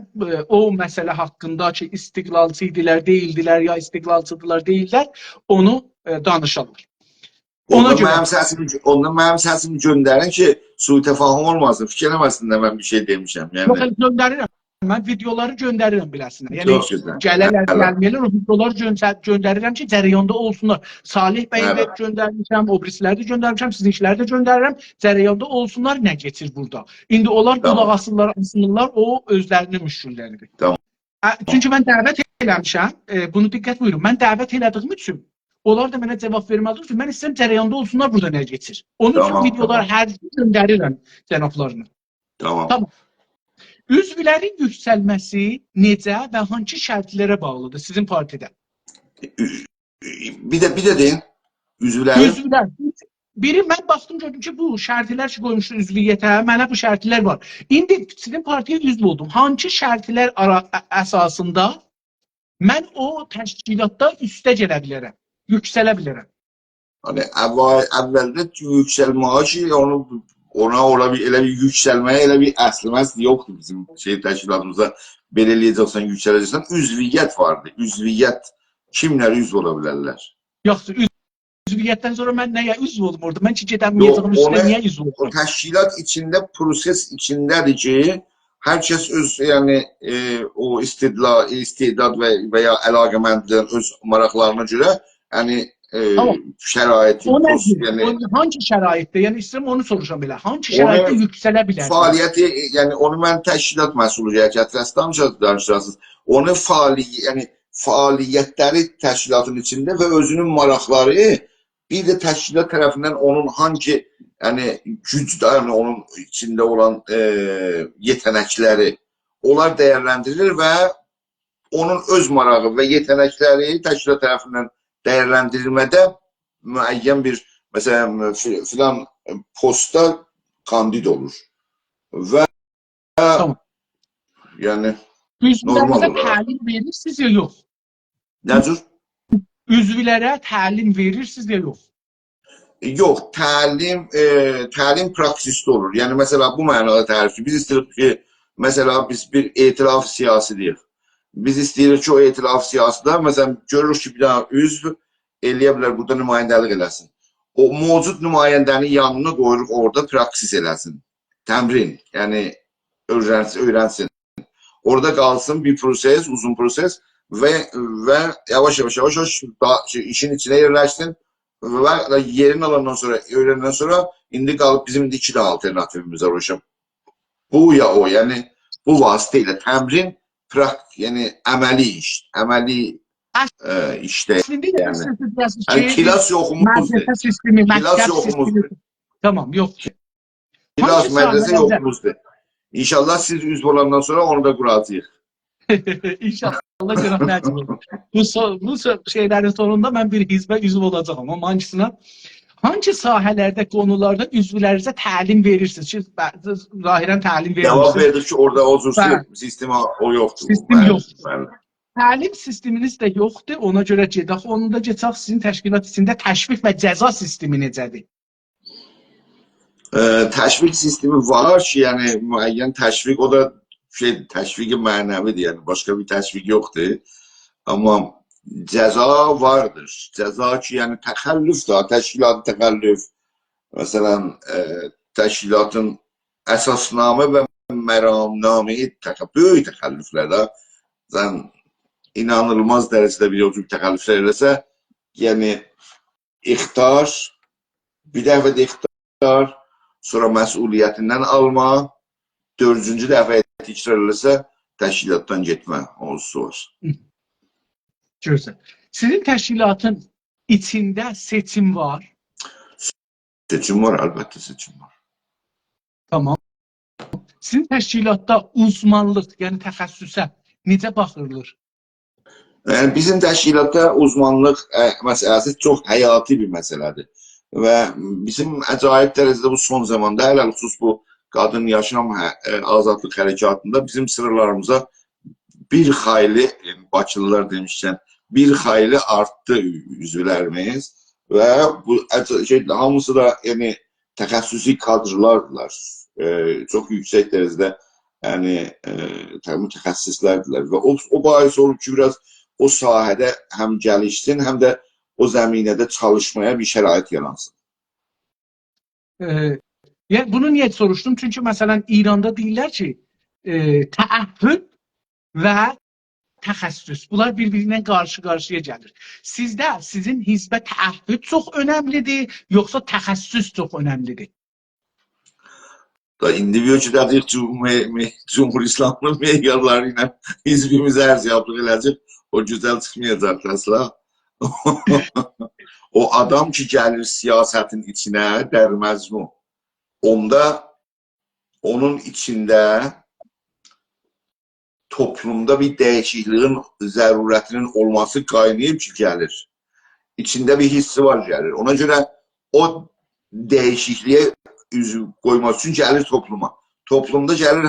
o məsələ haqqında ki, istiqlalçı idilər, deyildilər ya istiqlalçıdılar, deyirlər, onu danışarlar. Ondan mənim səsimi göndərin ki, sui təfahüm olmasın, fikir eləməsin də mən bir şey demişəm. Yox, göndərirəm. Mən videoları göndərirəm biləsinə. Yəni, gəlməyələr, o videoları göndərirəm ki, cərəyanda olsunlar. Salih bəyi də göndərmişəm, o birisiləri də göndərmişəm, sizinkiləri də göndərirəm. Cərəyanda olsunlar, nə geçir burada? İndi onlar qulaq asırlar, o özlərinin müşkülləridir. Çünki mən dəvət eləmişəm, bunu diqqət buyurun, mən dəvət elədiyim üçün onlar da mənə cavab verməlidir ki, mən istəyirəm cərəyanda olsunlar, burada nə geçir? Onun üçün videoları hər gün göndərirəm cənablarına. Tamam. Üzvlərin yüksəlməsi necə və hangi şərtlərə bağlıdır sizin partidə? Bir də deyin. Üzvlər. Biri mən baxdım gördüm ki, bu şərtlər ki qoymuşdur üzvliyyətə, mənə bu şərtlər var. İndi sizin partiyə üzv oldum. Hangi şərtlər əsasında mən o təşkilatda üstə gələ bilərəm, yüksələ bilərəm? Hani əvvəldə yüksəlməyə ki, elə bir yüksəlməyə, elə bir əsliməz yoxdur bizim təşkilatımızda. Belə eləyəcəksən, yüksələcəksən. Üzviyyət vardı. Üzviyyət. Kimlər üzv ola bilərlər? Yoxdur. Üzviyyətdən sonra mən nəyə üzv olum orada? Mən ki gedəməyəcəyim Yox, üstə niyə üzv o olum? təşkilat içində, proses içindədir ki, hər kəs öz, yəni o istedad və ya əlaqəməndlərin öz maraqlarına görə, yəni Tamam. şəraiti, O nədir? yəni Hangi şəraitdə? Yəni istəyirəm onu soruşam belə. Hangi şəraitdə yüksələ bilərsən? fəaliyyəti, yəni onu mən təşkilat məsulü hərəkətləsəm danışırsınız. Onu yəni fəaliyyətləri təşkilatın içində və özünün maraqları, bir də təşkilat tərəfindən onun hangi yəni gücdə, yəni onun içində olan yetənəkləri, onlar dəyərləndirilir və onun öz marağı və yetənəkləri təşkilat tərəfindən dəyərləndirilmədə müəyyən bir, məsələn, filan posta kandid olur. Və Tamam. yəni Üzvlərə normal təlim verirsiniz ya yox? nə cür? Üzvlərə təlim verirsiniz ya yox? Yox, təlim praksisdə olur. Yəni, məsələ, bu mənada tərif ki, biz istəyirik ki, məsələ, biz bir etilaf siyasi biz istəyirik ki, o etilaf siyasıda, məsələn, görürük ki, bir dənə üzv eləyə bilər, burada nümayəndəlik eləsin. O mövcud nümayəndənin yanına qoyuruq, orada praksis eləsin. Təmrin, yəni öyrənsin. Orada qalsın bir proses, uzun proses və yavaş-yavaş işin içine yerləşsin və yerin alandan sonra, öyrəndən sonra indi qalıb bizim iki də alternativimiz var hocam. Bu ya o, yəni bu vasitə ilə təmrin, yəni əməli iş, əməli işdə. Yəni kilas yoxumuzdur. Kilas yoxumuzdur. Tamam, yok. Kilas mədrəsə yoxumuzdur. İnşallah siz üzv olandan sonra onu da quracağıq. İnşallah cənab Nəcib. Bu şeylərin sonunda mən bir hizbə üzv olacağım. Amma hangi sahələrdə, konularda üzvlərinizə təlim verirsiniz? Siz zahirən təlim verirsiniz. Cavab verdik ki, orada o cür sistem o yoxdur. Sistem yoxdur. Təlim sisteminiz də yoxdur. Ona görə gedək. Onu da geçək sizin təşkilat içində təşviq və cəza sistemi necədir? Təşviq sistemi var ki, yəni müəyyən təşviq, o da təşviqi mənəvidir, yəni başqa bir təşviq yoxdur. Amma cəza vardır. Cəza ki, yəni təxəllüf da, təşkilatın təxəllüf, məsələn, təşkilatın əsasnamə və məramnaməyi böyük təxəllüflərdə, inanılmaz dərəcədə bir o cür təxəllüflər eləsə, yəni ixtar, bir dəfə də ixtar, sonra məsuliyyətindən alma, 4-cü dəfə təkrar eləsə, təşkilatdan getmə, olsa var. Gözəl. Sizin təşkilatın içində seçim var? Seçim var, əlbəttə seçim var. Tamam. Sizin təşkilatda uzmanlıq, yəni təxəssüsə necə baxırılır? Yəni, bizim təşkilatda uzmanlıq məsələsi çox həyati bir məsələdir. Və bizim əcaib dərəcədə bu son zamanda, ələlxüsus bu qadın yaşam azadlıq hərəkatında bizim sıralarımıza bir xeyli, Bakılılar demişkən, bir xeyli artdı üzvlərimiz və bu hamısı da yəni təxəssüsi kadrlardılar. Çox yüksək dərəcədə yəni mütəxəssislərdirlər və o bahis olub ki, biraz o sahədə həm gəlişsin, həm də o zəminədə çalışmaya bir şərait yaransın. Yəni bunu niyə soruşdum? Çünki məsələn İranda deyirlər ki, təəhhüd və təxəssüs. Bunlar bir-birinə qarşı-qarşıya gəlir. Sizdə sizin hizbə təəhhüd çox önəmlidir, yoxsa təxəssüs çox önəmlidir? İndi ölçüdə Cumhur İslamlı meygarları ilə hizbimizə ərziyablıq eləcək, o gözəl çıxmayacaq əsla. O adam ki gəlir siyasətin içinə, dərməzmu, onda onun içində toplumda bir dəyişikliyin zərurətinin olması qaynayıb ki gəlir. İçində bir hissi var gəlir. Ona görə o dəyişikliyə üzv qoymaq üçün gəlir topluma. Toplumda gəlir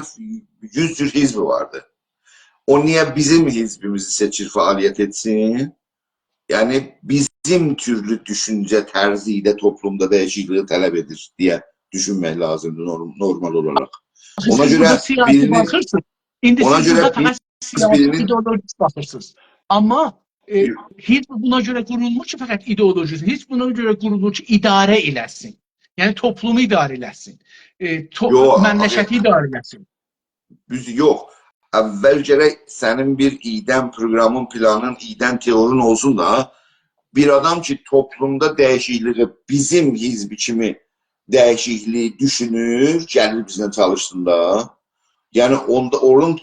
100 cür hizbi vardır. O niyə bizim hizbimizi seçir, fəaliyyət etsin? yani bizim türlü düşünce terziyle toplumda değişikliği talep edir diye düşünmek lazımdır normal olarak. Ona Siz burada göre siyasi birinin bakırsınız. İndi ona siz burada göre fəqət biz siyasi birinin ideolojik bakırsınız. Amma hiç buna göre kurulmuş ki fəqət ideolojisi, hiç buna göre kurulmuş ki idare eləsin. Yəni toplumu idare eləsin. Məmləkəti idare eləsin. Yok. Evvel gerek senin bir idem programın, planın, idem teorin olsun da bir adam ki toplumda değişikliği bizim hizb kimi değişikliği düşünür, gelir bizimle çalışsın da. Yani onun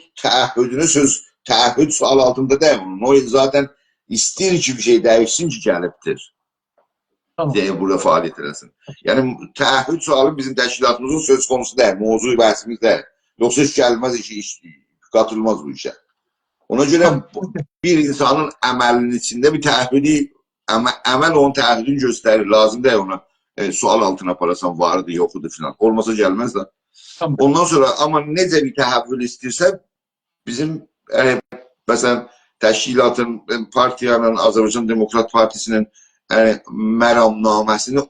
teahhüd sual altında değil onun. O zaten ister ki bir şey değişsin ki geliptir. Tamam. Diye burada faaliyet edersin. Yani teahhüd sualı bizim teşkilatımızın söz konusu değil. Mevzu bahsimiz değil. Yoksa hiç gelmez iş katılmaz bu işe. Ona göre bir insanın əməlinin içinde bir təəhhüdü, əməl onun təəhhüdünü göstərir. Lazım değil ona sual altına aparasan vardı, yoxudu filan. Olmasa gelmez de. Tamam. Ondan sonra ama necə bir təhəvvül istəyirsə bizim mesela təşkilatın, partiyanın, Azərbaycan Demokrat Partisinin məramnaməsini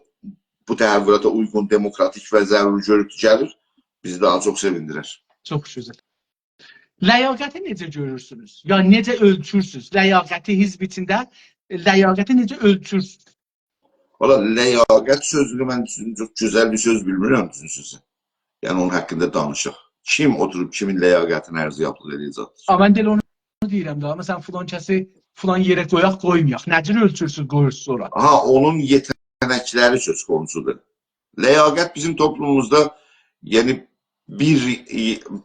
bu təhəvvülata uygun, demokratik və zəruri görüntü gəlir, bizi daha çok sevindirir. Çok güzel. Ləyaqəti necə görürsünüz? Yani necə ölçürsünüz? Ləyaqəti hizb içində ləyaqəti necə ölçürsünüz? Valla ləyaqət sözünü mən çok güzel bir söz bilmirəm sizin. Yani onun hakkında danışıq. Kim oturup kimin ləyaqətini ərziyablıq edəcəkdir? Mən də onu deyirəm da. Məsələn filan kəsi filan yerə qoyaq, qoymayaq. Necə ölçürsünüz, qoyursunuz sonra? Aha, onun yetenekleri söz konusudur. Ləyaqət bizim toplumumuzda yani bir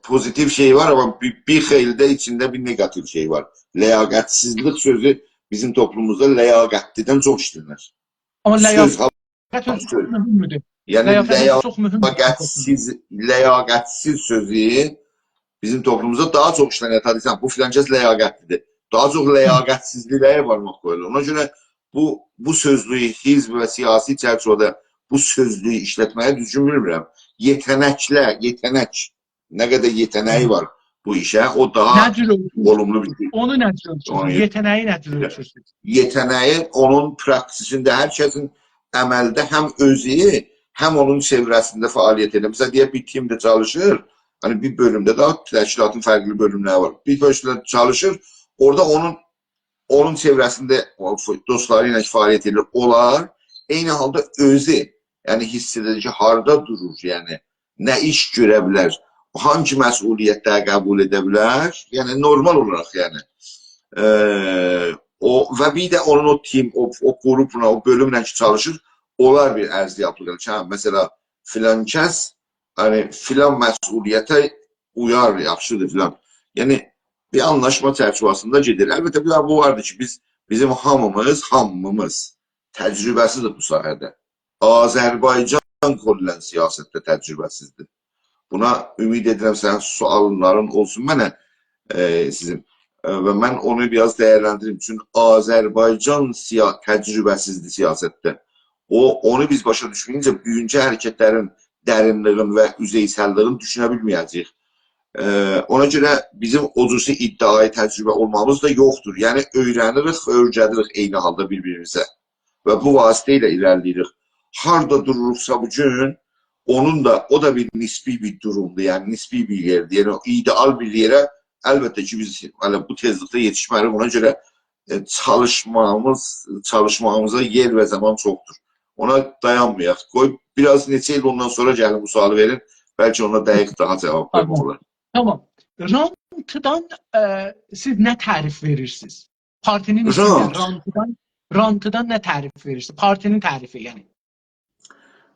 pozitif şey var ama bir xeyli içinde bir negatif şey var. Ləyaqətsizlik sözü bizim toplumumuzda ləyaqətlidən çox işlenir. Ama ləyaqət çox mühümdür. Yani çok mühüm. ləyaqətsiz sözü bizim toplumumuzda daha çok işlenir. Hadi bu filan kəs ləyaqətlidir. Daha çok ləyaqətsizliyə varmaq qoyulur. Ona göre bu sözlüğü hizb ve siyasi çerçevede bu sözlüğü işletmeye düşünmürəm. Yetenek. Ne kadar yeteneği var bu işe, o daha olumlu bir şey. Onu necə ölçürsünüz? Yeteneği necə ölçürsünüz? Yeteneği onun praktisinde herkesin əməldə hem özü hem onun çevrəsində faaliyet edir. Mesela diye bir timde çalışır. Hani bir bölümde daha teşkilatın farklı bölümleri var. Bir bölümde çalışır. Orada onun çevresinde dostlarıyla faaliyet edilir. Olar. Eyni halda özü yani hissedilir ki harda durur yani. Ne iş görebilir. Hangi məsuliyyətləri qəbul edə bilər? Yəni normal olaraq yəni. Və bir də onun o tim, o qrupla, o bölümlə ki çalışır, onlar bir ərziyyatlı gəlir. Mesela filan kəs hani filan məsuliyyətə uyar, yaxşıdır filan. Yəni bir anlaşma çərçivəsində gedir. Əlbəttə bir bu vardır ki bizim hamımız təcrübəsizdir bu sahədə. Azərbaycan qorulan siyasətdə təcrübəsizdir. Buna ümid edirəm sənin sualların olsun mənə sizin. Və mən onu biraz değerlendirim. Çünkü Azərbaycan təcrübəsizdir siyasətdə. Onu biz başa düşməyince büyüncə hərəkətlərin dərinliğin və üzeysəlliğini düşünə bilməyəcəyik. Ona görə bizim ocusu iddiayı təcrübə olmamız da yoxdur. Yəni öyrənirik, öyrədirik eyni halda bir-birimizə. Və bu vasitə ilə irəliləyirik. Harda dururuqsa bu gün o da bir nisbi bir durumdu. Yani nisbi bir yerdi. Yani ideal bir yere elbette ki biz bu tezlikte yetişmeliyiz. Ona göre çalışmamıza yer ve zaman çoktur. Ona dayanmayaq. Qoy biraz neçə il ondan sonra gəlin bu sualı verin. Belki ona dəqiq daha cevap vermək olar. Tamam. Rantıdan siz ne tarif verirsiniz? Partinin içində rantıdan ne tarif verirsiniz? Partinin tarifi yani.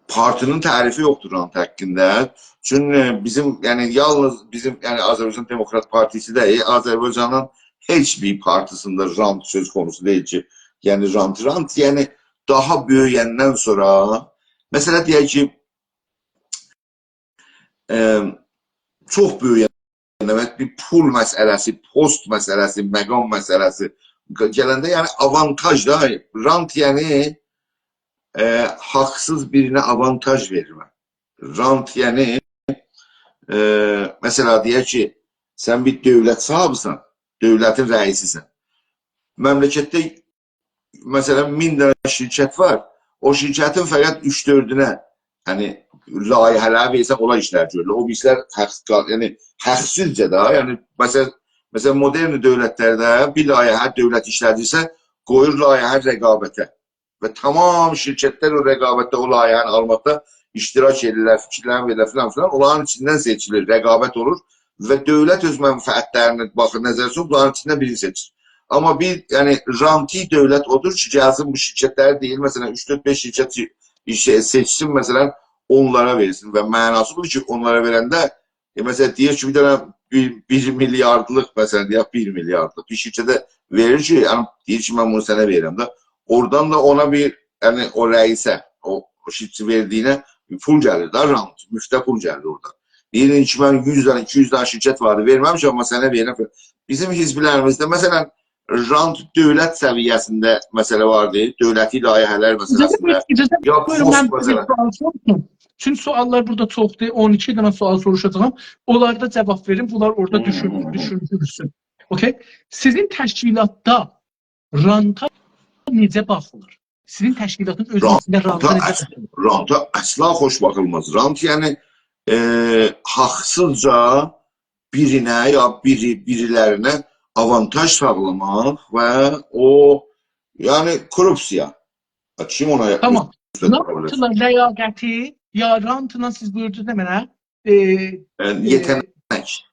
Partinin tarifi yoktur rant hakkında. Çünkü bizim yani yalnız bizim yani Azerbaycan Demokrat Partisi değil, Azerbaycan'ın hiçbir partisinde rant söz konusu değil ki. Yani rant yani daha büyüyenden sonra mesela diye ki çok büyüyen bir pul meselesi, post meselesi, məqam meselesi gələndə yani avantaj da rant yani haksız birine avantaj verme. Rant yani mesela diye ki sen bir devlet sahibisən, devletin reisisən. Memlekette mesela 1000 tane şirket var. O şirketin fakat 3-4'üne hani layihələr versən onlar işlər görülür. O işlər yəni həqsizcə də, yəni mesela modern dövlətlərdə bir layihə dövlət işlədirsə, qoyur layihə rəqabətə və tamam şirkətlər o rəqabətdə o layihəni almaqda iştirak edirlər, fikirlərini verirlər filan filan. Onların içindən seçilir, rəqabət olur və dövlət öz mənfəətlərini baxır, nəzərə tutub onların içindən birini seçir. Ama bir yani ranti dövlət odur ki, gəlsin bu şirketler değil, mesela 3-4-5 şirket seçsin, mesela onlara versin ve mənası budur ki, onlara verəndə mesela deyir ki, bir tane 1 milyardlık mesela deyək 1 milyardlık bir şirkete verir ki, yani deyir ki, ben bunu sənə verirəm də, oradan da ona bir yani o rəisə, o şirketi verdiğine bir pul gəlir də, rant, müftə pul gəlir oradan. Deyir ki, ben 100 tane 200 tane şirket vardı, verməmişəm, ama sənə verirəm. Bizim hizblərimizdə mesela rant dövlət səviyyəsində məsələ vardı, dövləti layihələr məsələsində. Ya post məsələ. Çünkü suallar burada çoxdur. 12 dənə sual soruşacağım. Onlarda cevap verin. Bunlar orada düşünülsün. Okay? Sizin təşkilatda ranta necə baxılır? Sizin təşkilatın öz içində ranta necə baxılır? Ranta əsla xoş baxılmaz. Rant yəni haqsızca birinə ya birilərinə avantaj sağlamaq və o yani korrupsiya. Kim ona yapıyor? Tamam. Rantla ləyaqəti ya rantla siz buyurdunuz mənə yetenek.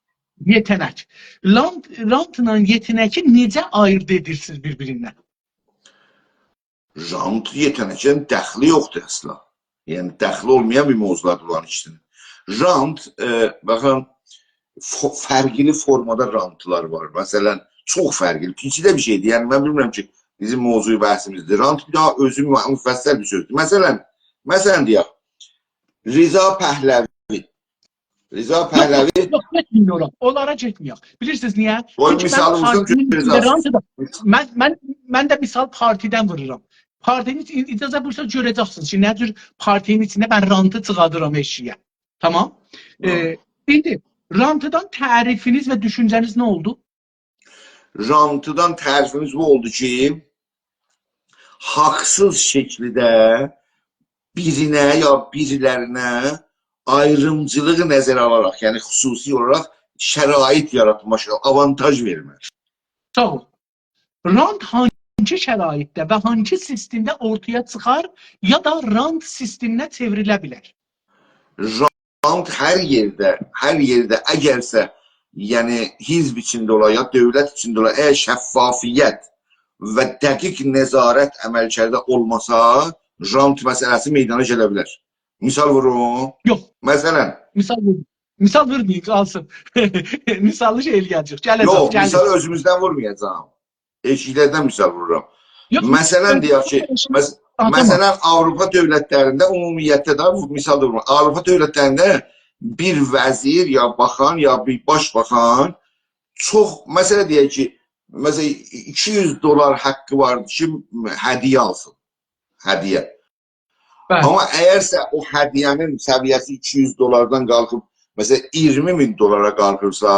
Yetenek. Rantla yeteneği necə ayırt edirsiniz bir-birindən? Rant yeteneğin dəxli yoxdur əsla. Yəni dəxli olmayan bir mövzulardır olan işin. Rant, baxın, fərqli formada rantlar var. Məsələn, çox fərqli, pinçidə bir şeydir. Yəni, mən bilmirəm ki, bizim mövzuyu bəhsimizdir. Rant bir daha özü müfəssəl bir sözdür. Məsələn deyək, Rıza Pəhləvi. Rıza Pəhləvi... Yox, getmiyor. Onlara getmiyor. Bilirsiniz niyə? Qoy misalımızın Mən də misal partiden vururam. Partinin icazə buyursa görəcəksiniz ki, nə cür partinin içində mən rantı çıxadıram eşiyə. Tamam. İndi rantıdan tərifiniz və düşüncəniz nə oldu? Rantıdan tərifimiz bu oldu ki, haqsız şəkildə birinə ya birilərinə ayrımcılığı nəzərə alaraq, yəni xüsusi olaraq şərait yaratma, avantaj vermək. Sağ ol. Rant hangi şəraitdə və hangi sistemdə ortaya çıxar ya da rant sisteminə çevrilə bilər? Rant hər yerdə əgərsə, yəni hizb içində ola, ya dövlət içində ola, şəffafiyyət və dəqiq nəzarət əməlkərdə olmasa, rant məsələsi meydana gələ bilər. Misal vurun. Yox. Məsələn. Misal vurmayın, qalsın. Misallı şey eləyəcək. Yox, misal özümüzdən vurmayacağım. Eşiklərdən misal vururam. Məsələn deyək ki, məsələn Avropa dövlətlərində ümumiyyətlə də misal da vururam. Avropa dövlətlərində bir vəzir ya baxan ya bir başbaxan çox, məsələ deyək ki, məsələn $200 haqqı vardı ki, hədiyyə alsın. Hədiyyə. Amma əgərsə o hədiyyənin səviyyəsi $200'dan qalxıb, məsələn $20.000 qalxırsa,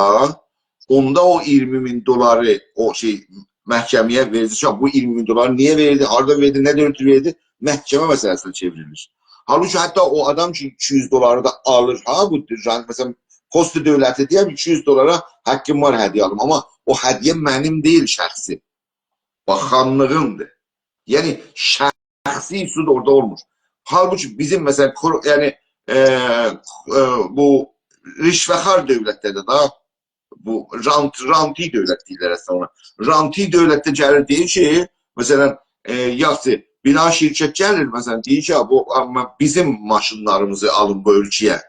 onda o $20.000 o şey məhkəməyə verici, bu $20.000 niyə verdi, harada verdi, nə dörtü verdi, məhkəmə məsələsinə çevrilir. Halbuki hətta o adam ki $200'ı da alır, bu məsələn postu dövləti deyəm $200'a haqqım var hədiyyə alım, amma o hədiyyə mənim deyil şəxsi, baxanlığımdır. Yəni şəxsi sud orada olmuş. Halbuki bizim mesela yani bu rişvəxar dövlətlərdə da bu ranti dövlət deyirlər əslində. Ranti dövlətdə gəlir deyir ki, məsələn yaxşı bina şirkət gəlir məsələn deyir ki, bu bizim maşınlarımızı alın bu ölkəyə.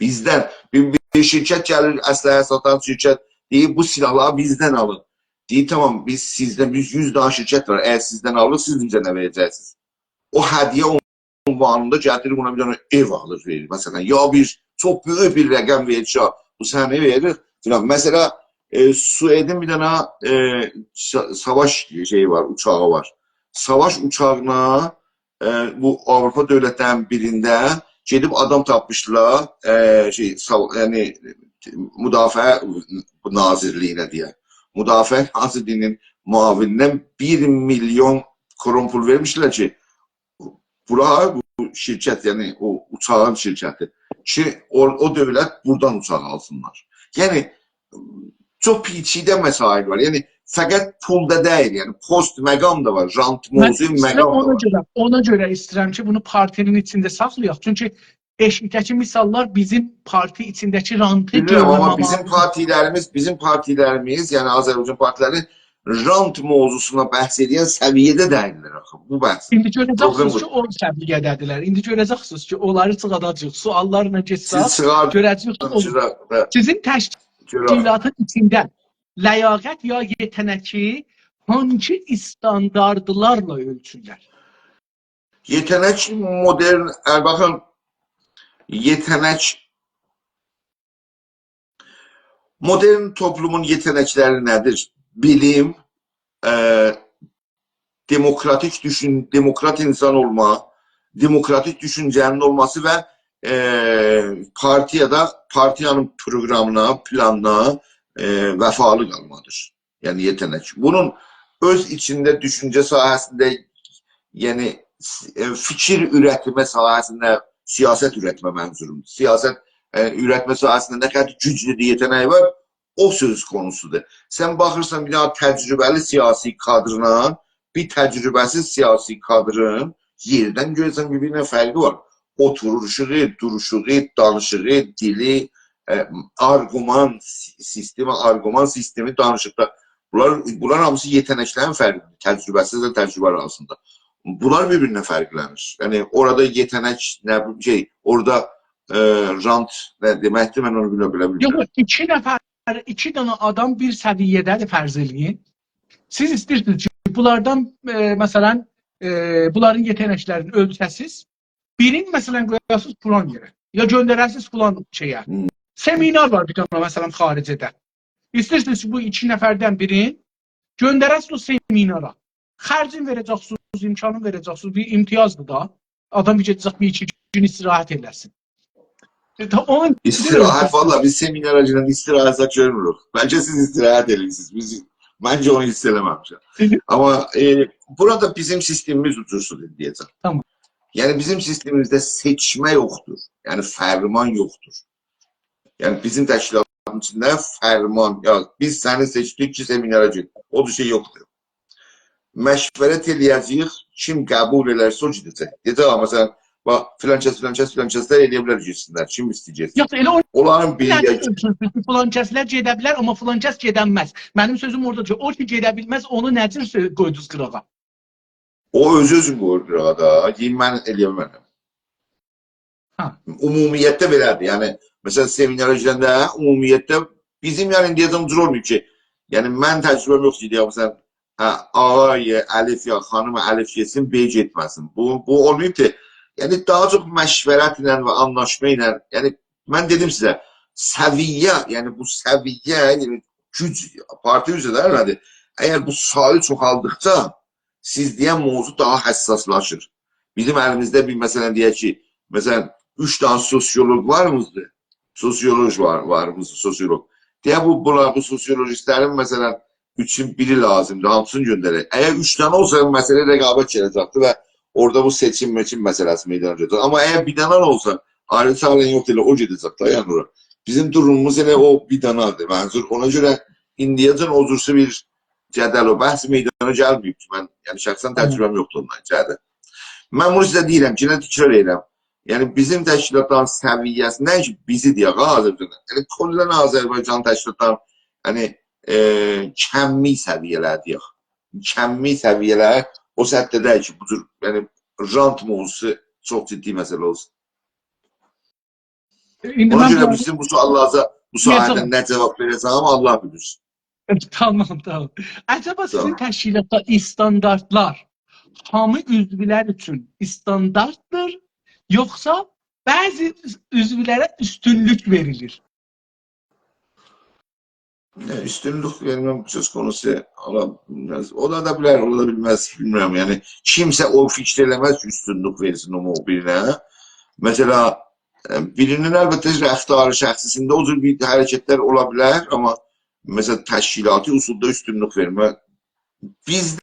Bizdən bir şirkət gəlir, əsləhə satan şirkət deyir bu silahları bizdən alın. Deyir tamam biz sizdən 100 tane şirkət var. Əgər sizdən alır siz bizə nə verəcəksiniz? O hədiyyə ünvanında gətirir buna bir dənə ev alır verir. Məsələn, ya bir çox böyük bir rəqəm verir ki, bu sənə verir. Məsələn, Suedin bir dənə savaş şeyi var, uçağı var. Savaş uçağına bu Avropa dövlətlərinin birində gedib adam tapmışlar, yəni Müdafiə Nazirliyinə deyək. Müdafiə Nazirliyinin muavinindən $1 milyon pul vermişler ki bura bu şirket, yani o uçağın şirketi ki o devlet buradan uçak alsınlar. Yani çok peçide mesail var. Yani fakat pulda değil, yani post məqam da var, rant Mən mövzu sizə məqam da var. ona görə istəyirəm ki, bunu partinin içində saxlayaq. Çünki eşitdəki misallar bizim parti içindəki rantı Bilmiyorum ama görməməlidir. bizim partilerimiz yani Azerbaycan partileri rant mevzusuna bəhs edən səviyyədə değiller. Bu bəhs. İndi Problem görəcəksiniz bu. ki, o səviyyədədirlər. İndi görəcəksiniz ki, onları çıxadacaq. Suallarla Siz keçsək, görəcəksiniz ki, çıkardınız. sizin təşkilatın içində ləyaqət ya yetənəki hangi standartlarla ölçürlər? Yetenek modern, bakın yetenek modern toplumun yetenekleri nedir? Bilim, demokrat insan olma, demokratik düşüncenin olması ve partiyanın programına, planına vefalı kalmadır. Yani yetenek. Bunun öz içinde düşünce sahasında, yani fikir üretme sahasında siyaset üretme menzurum. Siyaset üretme sahasında ne kadar güçlü yeteneği var, o söz konusudur. Sen bakırsan bir daha tecrübeli siyasi kadrına, bir tecrübesiz siyasi kadrın yerden görürsen birbirine farkı var. Oturuşu, duruşu, danışığı, dili, argüman sistemi danışıqda. Bunlar hamısı yeteneklerin farkı. Tecrübesiz ve tecrübe arasında. Bunlar birbirine farklanır. Yani orada yetenek, orada rant ne demektir, ben onu bilmiyorum. Yox, iki dənə adam bir səviyyədədir fərz eləyin. Siz istəyirsiniz ki, bunlardan məsələn, bunların yeteneklərini ölçəsiz. Birini məsələn qoyasınız filan yerə. Ya göndərəsiniz filan şeyə. Seminar var bir dənə məsələn xaricdə. İstəyirsiniz ki, bu iki nəfərdən birini göndərəsiniz o seminara. Xərcin verəcəksiniz, imkanın verəcəksiniz. Bir imtiyazdır da. Adam gedəcək bir iki gün istirahət eləsin. İstirahat, valla biz seminer acından istirahat görmürük. Bence siz istirahat edirsiniz. Bence onu hissedemem. Ama burada bizim sistemimiz uçursuz diyeceğim. Tamam. Yani bizim sistemimizde seçme yoktur. Yani ferman yoktur. Yani bizim teşkilatın içinde ferman. Ya biz seni seçtik ki seminere git. O bir şey yoktur. Məşvərət eləyəcəyik, kim qəbul edərsə o gedəcək. Deyəcək, məsələn, filan kəs də eləyə bilər girsinlər, kim istəyəcək. Yox, elə onların biri filan kəslər gedə bilər, amma filan kəs gedənməz. Mənim sözüm oradadır. O ki gedə bilməz, onu necə qoydunuz qırağa? O öz-özün qoyur qırağa da, mən eləyəməm. Ümumiyyətdə belədir. Yəni, məsələn, seminara gedəndə, ümumiyyətdə bizim yəni deyəcəm cür olmuyor ki, yəni mən təcrübəm yoxdur deyəm, məsələn, ağay, əlif ya xanım əlif yesin, B getməsin. Bu olmayıb ki, yəni daha çox məşvərət ilə və anlaşma ilə, yəni mən dedim sizə, səviyyə, yəni bu səviyyə, yəni güc, parti üzrə elədir. Əgər bu sayı çoxaldıqca, siz deyən mövzu daha həssaslaşır. Bizim əlimizdə bir məsələn deyək ki, məsələn, 3 tane sosyolog varmızdı. Sosyolog varmızdı, sosyolog. Deyək bu sosyologistlərin məsələn, üçün biri lazımdır, hamısını göndərək. Əgər 3 tane olsa, məsələ rəqabət gələcəkdir və orada bu seçim məsələsi meydana gələcək. Amma əgər bir dənə olsa, ayrı sağlayan yox deyil, o gedəcək da, yəni ora. Bizim durumumuz elə o bir dənədir. Mənzur, ona görə indiyəcən o cürsə bir cədəl o bəhs meydana gəlməyib ki, mən yəni şəxsən təcrübəm yoxdur ondan cədə. Mən bunu sizə deyirəm ki, nə təkrar edirəm. Yəni bizim təşkilatların səviyyəsi, nə ki bizi deyək, Azərbaycan. Yəni kollən Azərbaycan təşkilatların yəni kəmmi səviyyələr deyək. Kəmmi səviyyələr o səbəbdə deyək ki, bu cür yəni rant mövzusu çox ciddi məsələ olsun. Ona görə bizim bu suallardan nə cavab verəcəyim Allah bilir. Tamam. Acaba sizin təşkilatda standartlar hamı üzvlər üçün standartdır, yoxsa bəzi üzvlərə üstünlük verilir? Üstünlük vermem söz konusu olamaz. Ola da bilər, ola da bilməz, bilmirəm. Yəni kimsə o fikir eləməz ki, üstünlük versin o birinə. Mesela birinin əlbəttə rəftarı şəxsisində o cür bir hərəkətlər ola bilər, amma mesela təşkilati usulda üstünlük vermə. Bizdə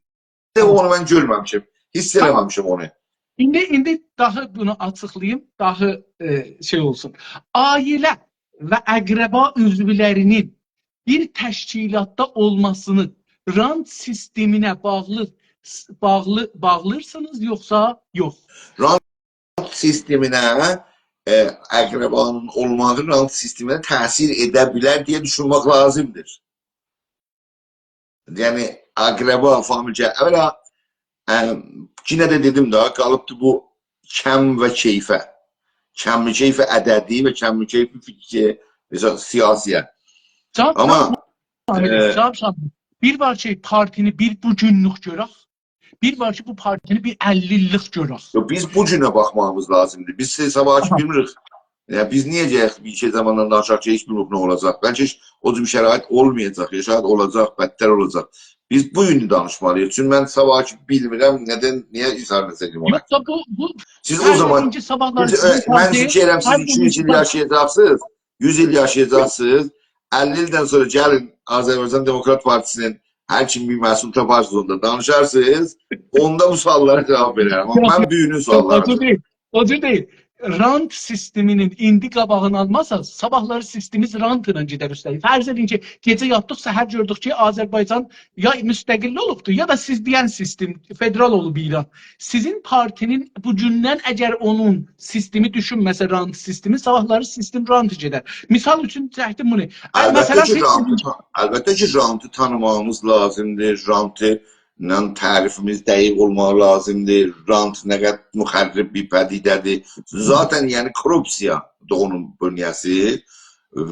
onu mən görməmişim. Hiss Tamam. eləməmişim onu. İndi daha bunu açıqlayım, daha şey olsun. Ailə və əqrəba üzvlərinin bir təşkilatda olmasını rant sisteminə bağlırsınız yoxsa yox? Rant sisteminə əqrəbanın olmağı rant sisteminə təsir edə bilər deyə düşünmək lazımdır. Yəni əqrəba, familcə, əvvəla yine de dedim daha kalıptı bu kem ve keyfe. Kemli keyfe ədədi ve kemli keyfe fikri siyasiye. Ama bir var ki partini bir bugünlük görək, bir var ki bu partini bir 50 illik görək. Biz bugüne bakmamız lazımdır. Biz sabahçı bilmirik. Yani biz niye bir şey zamandan danışaq ki hiç bilmirik ne olacak. Bence o bir şərait olmayacak. Ya şayet olacak, bəttər olacak. Biz bu günü danışmalıyıq. Çünki mən sabahçı bilmirəm, niyə izah edəcəyim ona? Yoxsa siz o zaman, mən fikirəm, siz 200 il yaşayacaqsınız, 100 il yaşayacaqsınız, 50 ildən sonra gəlin Azərbaycan Demokrat Partisinin hər kim bir məsul taparsınız onda danışarsınız, onda bu suallara cavab verərəm. Ama mən büyünün suallarını. O deyil. Rant sisteminin indi qabağını almazsa sabahları sistemimiz rantla gedər üstəlik. Fərz edin ki, gecə yatdıq, səhər gördük ki, Azərbaycan ya müstəqilli olubdur, ya da siz deyən sistem federal olub İran. Sizin partinin bugündən əgər onun sistemi düşünməsə rant sistemi, sabahları sistem rant gedər. Misal üçün çəkdim bunu. Əlbəttə ki, rantı tanımamız lazımdır. Rantı tarifimiz dəqiq olmağı lazımdır. Rant nə qədər müxərrib bir pədidədir. Zaten yani korrupsiya da onun bünyəsi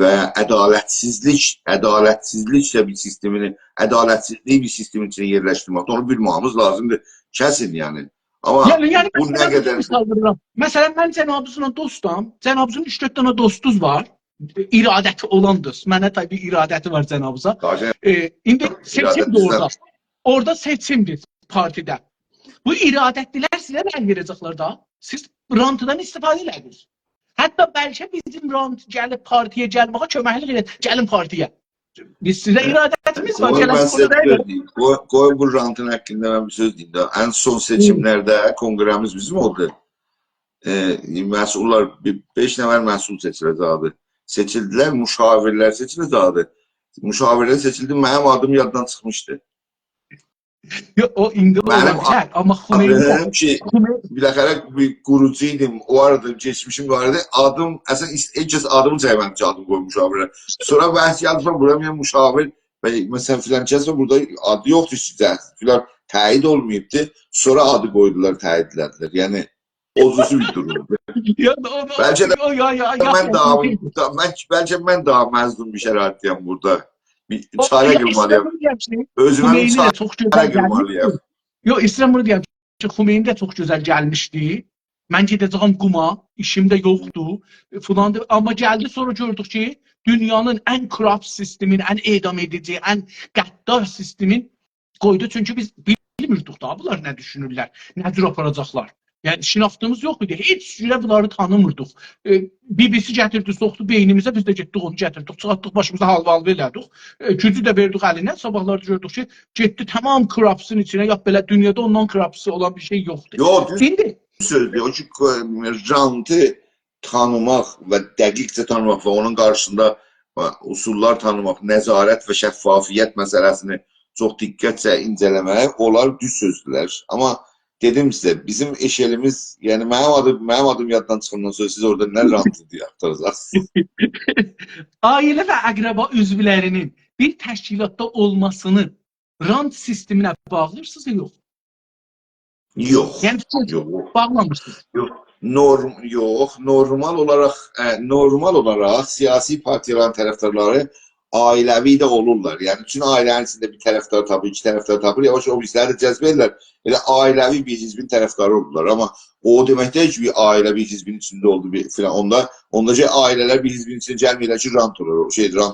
və ədalətsizliklə bir sistemini, ədalətsizliyi bir sistemin içine yerləşdirməkdə onu bilməyimiz lazımdır. Kəsin yani. Ama yani bu nə qədər... Məsələn, mən cənabınızla dostum. Cənabınızın 3-4 dənə dostuz var. İradəti olandır. Mənə tabii iradəti var cənabıza. İndi seçim de orada. Orada seçimdir partide. Bu iradetliler size rəng verəcəklər da. Siz rantdan istifadə ediniz. Hətta bəlkə bizim rant gəlib partiyə gəlməyə köməklik edin. Gəlin partiyə. Biz sizə iradətimiz var. Qoy bu rantın haqqında mən bir söz deyim də. En son seçimlərdə kongremiz bizim oldu. Məsullar 5 nəfər məsul seçiləcəkdi. Seçildilər, müşavirlər seçiləcəkdi. Müşavirlər seçildi, mənim adım yaddan çıxmışdı. O indi olacaq, amma Xümeyni ki, biləxərə bir qurucuydım, o arada geçmişim vardı, adım, əsən ilk kəs adımı çəkmədim ki, adım qoymuş müşavirə. Sonra bəhs gəldi falan, buraya müşavir, məsələn filan kəs var, burada adı yoxdur sizə, filan təyid olmayıbdı, sonra adı qoydular, təyidlədilər, yəni ozusu bir durumdur. Bəlkə mən daha məzdum bir şəraitdəyəm burada. Bir çare qılmalıyam. Özümə bir çare qılmalıyam. Yox, istəyirəm bunu deyəm ki, Xümeyni də çox gözəl gəlmişdi. Mən gedəcəm quma, işim də yoxdur. Amma gəldi sonra gördük ki, dünyanın ən korrupt sistemin, ən edam edici, ən qəddar sistemin qoydu. Çünki biz bilmirdik da bunlar nə düşünürlər, nə cür aparacaqlar. Yəni şinaxtımız yox idi. Heç cürə bunları tanımırdıq. BBC gətirdi, soxdu beynimizə, biz də getdik onu gətirdik. Çıxartdıq başımıza hal-val verdik. Gücü də verdik əlinə. Sabahlar gördük ki, getdi tamam korrupsiyanın içinə. Ya belə dünyada ondan korrupsiya olan bir şey yoxdur. Yox, indi sözdür. O ki, rantı tanımaq və dəqiqcə tanımaq və onun qarşısında usullar tanımaq, nəzarət və şəffafiyyət məsələsini çox diqqətlə incələmək, onlar düz sözdürlər. Amma dedim size, bizim eşelimiz, yani mənim adım yaddan çıxandan sonra siz orada nə rantı deyə axtaracaqsınız? Ailə və əqrəba üzvlərinin bir təşkilatda olmasını rant sisteminə bağlırsınız ya yox? Yox. Yəni bağlamırsınız? Yox. Normal olaraq siyasi partiyaların tərəfdarları ailəvi də olurlar. Yəni bütün ailənin içində bir tərəfdar tapır, iki tərəfdar tapır, yavaş o bizləri də cəzb edirlər. Elə ailəvi bir hizbin tərəfdarı olurlar. Amma o demək deyil ki, bir ailə bir hizbin içində oldu filan. Onda ailələr bir hizbin içində gəlməyirlər ki, rant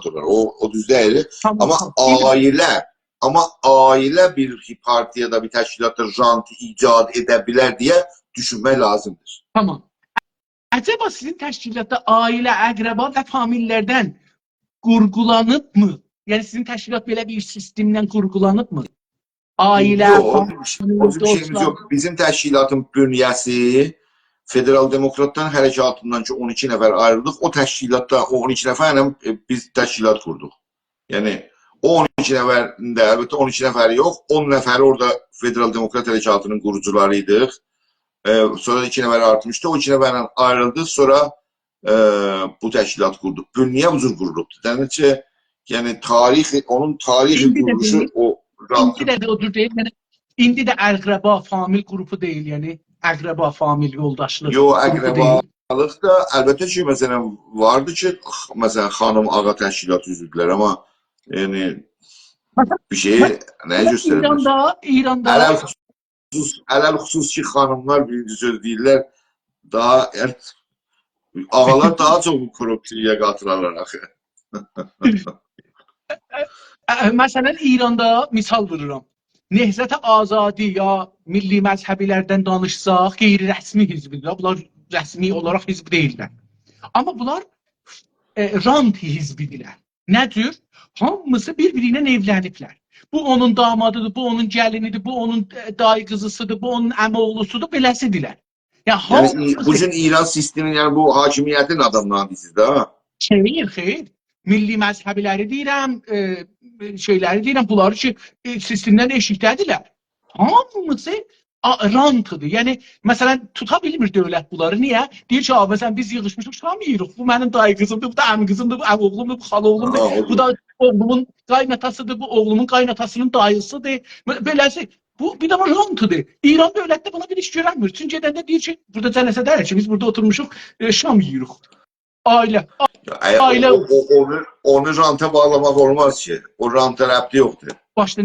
olur. O düz deyil. Amma ailə bir partiyada, bir təşkilatda rantı icad edə bilər deyə düşünmək lazımdır. Tamam. Acaba sizin təşkilatda ailə, əqrəba və famillərdən qurgulanıb mı? Yəni sizin təşkilat belə bir sistemdən qurgulanıb mı? Ailə, Yok, famil, o bir şeyimiz dostlar. yok. Bizim təşkilatın bünyəsi Federal Demokratlar Hərəkatından ki 12 nəfər ayrıldıq. O təşkilatda o 12 nəfərlə biz təşkilat qurduq. Yəni o 12 nəfərində əlbəttə 12 nəfəri yox, 10 nəfəri orada Federal Demokrat Hərəkatının qurucularıydıq. Sonra 2 nəfər artmışdı. O 2 nəfərlə ayrıldı. Sonra bu təşkilat qurduq. Bünyə bu cür qurulubdur. Demək ki, yəni onun tarixi İndi də quruluşu deyil, o indi də odur deyil. Yəni, indi də əqrəba, famil qrupu deyil, yəni əqrəba, famil, yoldaşlıq Yo, qrupu deyil. əqrəbalıq da əlbəttə ki, məsələn, vardı ki, məsələn, xanım, ağa təşkilat üzvdülər, amma yəni bir şeyi nəyə göstəriblər? İranda Ələl xüsus ki, xanımlar birinci söz deyirlər, daha, yəni, ağalar daha çox korrupsiyaya qatırarlar axı. Məsələn, İranda misal vururam. Nehzət-i Azadi ya milli məzhəbilərdən danışsaq, qeyri-rəsmi hizbidir. Bunlar rəsmi olaraq hizb deyirlər. Amma bunlar rant hizbidirlər. Nə cür? Hamısı bir-biri ilə evləniblər. Bu onun damadıdır, bu onun gəlinidir, bu onun dayı qızısıdır, bu onun əmioğlusudur, beləsidirlər. Yəni, bu cür İran sisteminin, yəni bu hakimiyyətin adamlarını deyirsiniz də, ha? Xeyr. Milli məzhəbiləri deyirəm, şeyləri deyirəm, bunları ki, sistemdən eşikdədirlər. Hamısı rantıdır. Yəni, məsələn, tuta bilmir dövlət bunları. Niyə? Deyir ki, məsələn, biz yığışmışıq, tutamıyırıq. Bu mənim dayı qızımdır, bu da əmi qızımdır, bu əv oğlumdur, bu xal oğlumdur. Bu da oğlumun qaynatasıdır, bu oğlumun qaynatasının dayısıdır. Beləsi. Bu bir də rantıdır. İran dövlətdə buna bir iş görənmir. Çünki gedəndə deyir ki, burada cələsə deyir ki, biz burada oturmuşuq, şam yiyirik. Ailə. Onu ranta bağlamaq olmaz ki. O ranta rəbti yoxdur.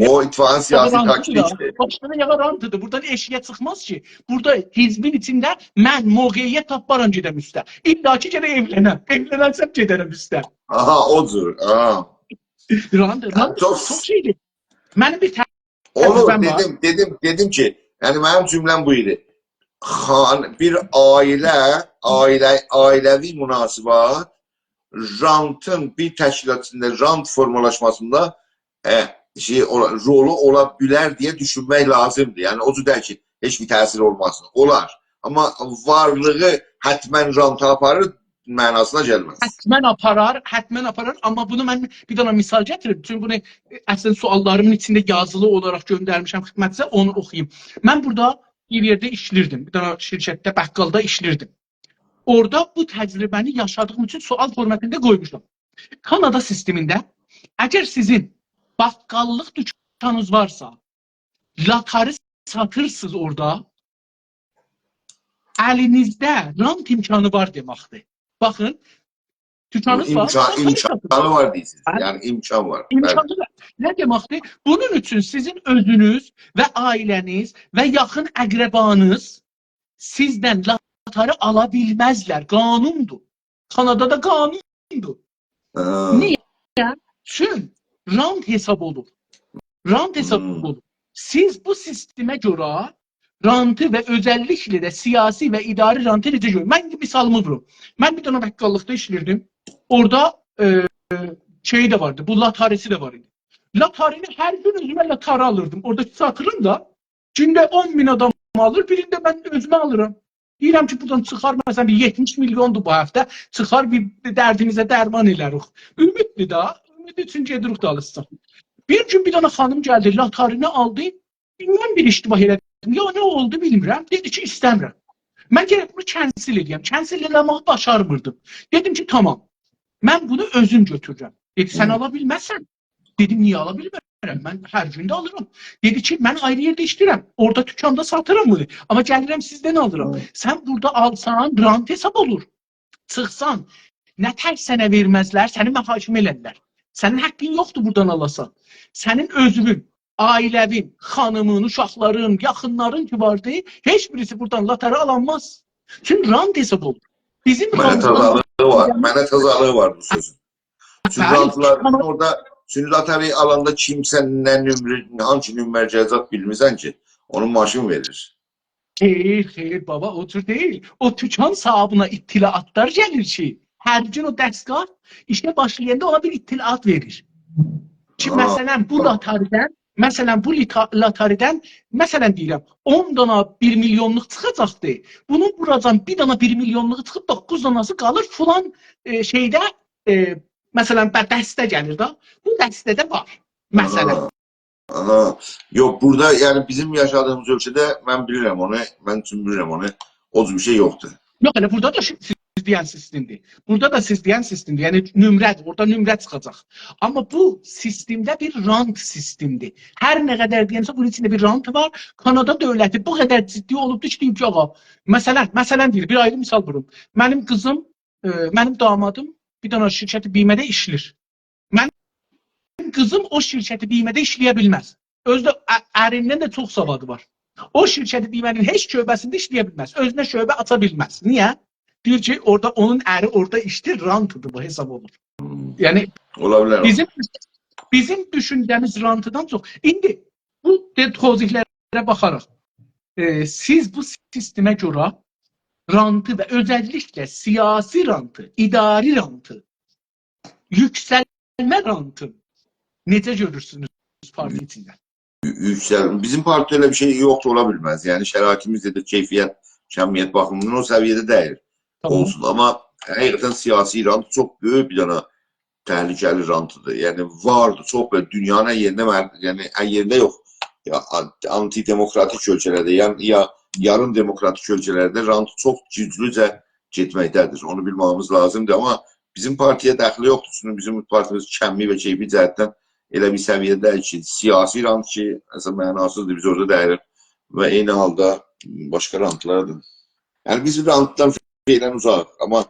O ittifakın siyasi taktikdir. Başına yağa rantıdır. Buradan eşiyə çıxmaz ki. Burada hizbin içində mən mövqeyiyyət taparam gedəm üstə. İlla ki, gələ evlənəm. Evlənərsəm gedərəm üstə. Aha, o cür. Rant çox şeydir. Mənim bir Onu dedim ki, yəni mənim cümləm bu idi. Bir ailəvi münasibat rantın bir təşkilat içində rant formalaşmasında rolu ola bilər deyə düşünmək lazımdır. Yəni o cür ki, heç bir təsir olmasın. Olar. Amma varlığı hətmən ranta aparır mənasına gəlməz. Hətmən aparar. Amma bunu mən bir dana misal gətirib. Çünki bunu əslən suallarımın içində yazılı olaraq göndərmişəm xidmətinizə, onu oxuyayım. Mən burada bir yerdə işlirdim. Bir dana şirkətdə, bəqqalda işlirdim. Orada bu təcrübəni yaşadığım üçün sual formatında qoymuşam. Kanada sistemində əgər sizin baqqallıq dükkanınız varsa, latarı satırsınız orada, əlinizdə rant imkanı var deməkdir. Baxın, dükkanınız var. İmkanı var deyirsiniz. Yəni imkan var. İmkanı var. Nə deməkdir? Bunun üçün sizin özünüz və ailəniz və yaxın əqrəbanız sizdən latarı ala bilməzlər. Qanundur. Kanadada qanundur. Niyə? Çünki rant hesab olur. Rant hesab olur. Siz bu sistemə görə rantı və özəlliklə də siyasi və idari rantı necə görür? Mən misalımı vurum. Mən bir dənə bəqqallıqda işlirdim. Orada şey də vardı, bu latarisi də var idi. Latarini hər gün özümə latarı alırdım. Oradakı satırım da gündə 10.000 adam alır, birində mən özümə alıram. Deyirəm ki, buradan çıxar, məsələn, bir 70 milyondur bu həftə, çıxar bir dərdimizə dərman elərik. Ümiddir da, ümid üçün gedirik da alırsan. Bir gün bir dənə xanım gəldi, latarini aldı, bilməm bir iştibah elədim. Ya nə oldu bilmirəm. Dedi ki, istəmirəm. Mən gəlib bunu kənsil edəyəm. Kənsil eləməyi başarmırdım. Dedim ki, tamam. Mən bunu özüm götürürəm. Dedi, sən ala bilməzsən. Dedim, niyə ala bilmərəm? Mən hər gün də alıram. Dedi ki, mən ayrı yerdə işləyirəm. Orada dükkanda satıram bunu. Amma gəlirəm sizdən alıram. Sən burada alsan, rant hesab olur. Çıxsan, nə tək sənə verməzlər, səni mühakimə elərlər. Sənin haqqın yoxdur buradan alasan. Sənin özünün, ailəvin, xanımın, uşaqların, yaxınların ki vardı, heç birisi buradan latarı alanmaz. Çünki rant hesab olur. Mənə təzahürü var bu sözün. Çünki orada latarı alanda kimsə hangi nümercəzat bilmirsən ki, onun maşın verir. Xeyr baba, o tür deyil. O tükan sahibına ittilaatlar gəlir ki, hər gün o dəstgah işə başlayanda ona bir ittilaat verir. Ki, məsələn, bu latarıdan Məsələn, bu loteridən, məsələn deyirəm, 10 dana 1 milyonluq çıxacaqdır. Bunun buradan bir dana 1 milyonluğu çıxıb 9 danası qalır filan şeydə, məsələn, dəstə gəlir də. Bu dəstədə var. Məsələn. Aha. Yok burada yani bizim yaşadığımız ölçüde ben bilirim onu. Ben tüm bilirim onu. O bir şey yoktu. Yox, elə burada da siz deyən sistemdir. Burada da siz deyən sistemdir. Yəni nömrədir. Orada nömrə çıxacaq. Amma bu sistemdə bir rant sistemdir. Hər nə qədər deyəmsə bunun içində bir rant var. Kanada dövləti bu qədər ciddi olubdu ki, deyib ki, ağa, məsələn deyir, bir ayrı misal vurum. Mənim qızım, mənim damadım bir dənə şirkəti BİM-də işləyir. Mənim qızım o şirkəti BİM-də işləyə bilməz. Özdə ərindən də çox savadı var. O şirkəti BİM-in heç şöbəsində işləyə bilməz. Özünə şöbə aça bilməz. Niyə? Deyir ki, orada onun əri orada işdir, rantıdır bu hesab olur. Yəni olabilir. Bizim düşündüyümüz rantıdan çox. İndi bu toziklərə baxaraq siz bu sistemə görə rantı və özəlliklə siyasi rantı, idari rantı, yüksəlmə rantı necə görürsünüz parti içində? Bizim partide öyle bir şey yoktu, olabilmez. Yani şeratimizde de keyfiyet, cemiyet bakımından o seviyede değil. Tamam. Olsun ama hakikaten siyasi rant çok büyük bir tane tehlikeli rantıdır. Yani vardı çok böyle dünyanın yerinde, yani yerinde yok. Ya antidemokratik ölçülerde ya yarım demokratik ölçülerde rantı çok cüzlüce gitmektedir. Onu bilmemiz lazımdır ama bizim partiye dəxli yoktur. Çünkü bizim partimiz kəmmi ve keyfi cəhətdən elə bir səviyyədə ki, siyasi rant ki, mənasızdır, biz orada dəyirik və eyni halda başqa rantlardır. Yəni biz rantdan fiilən uzaq, amma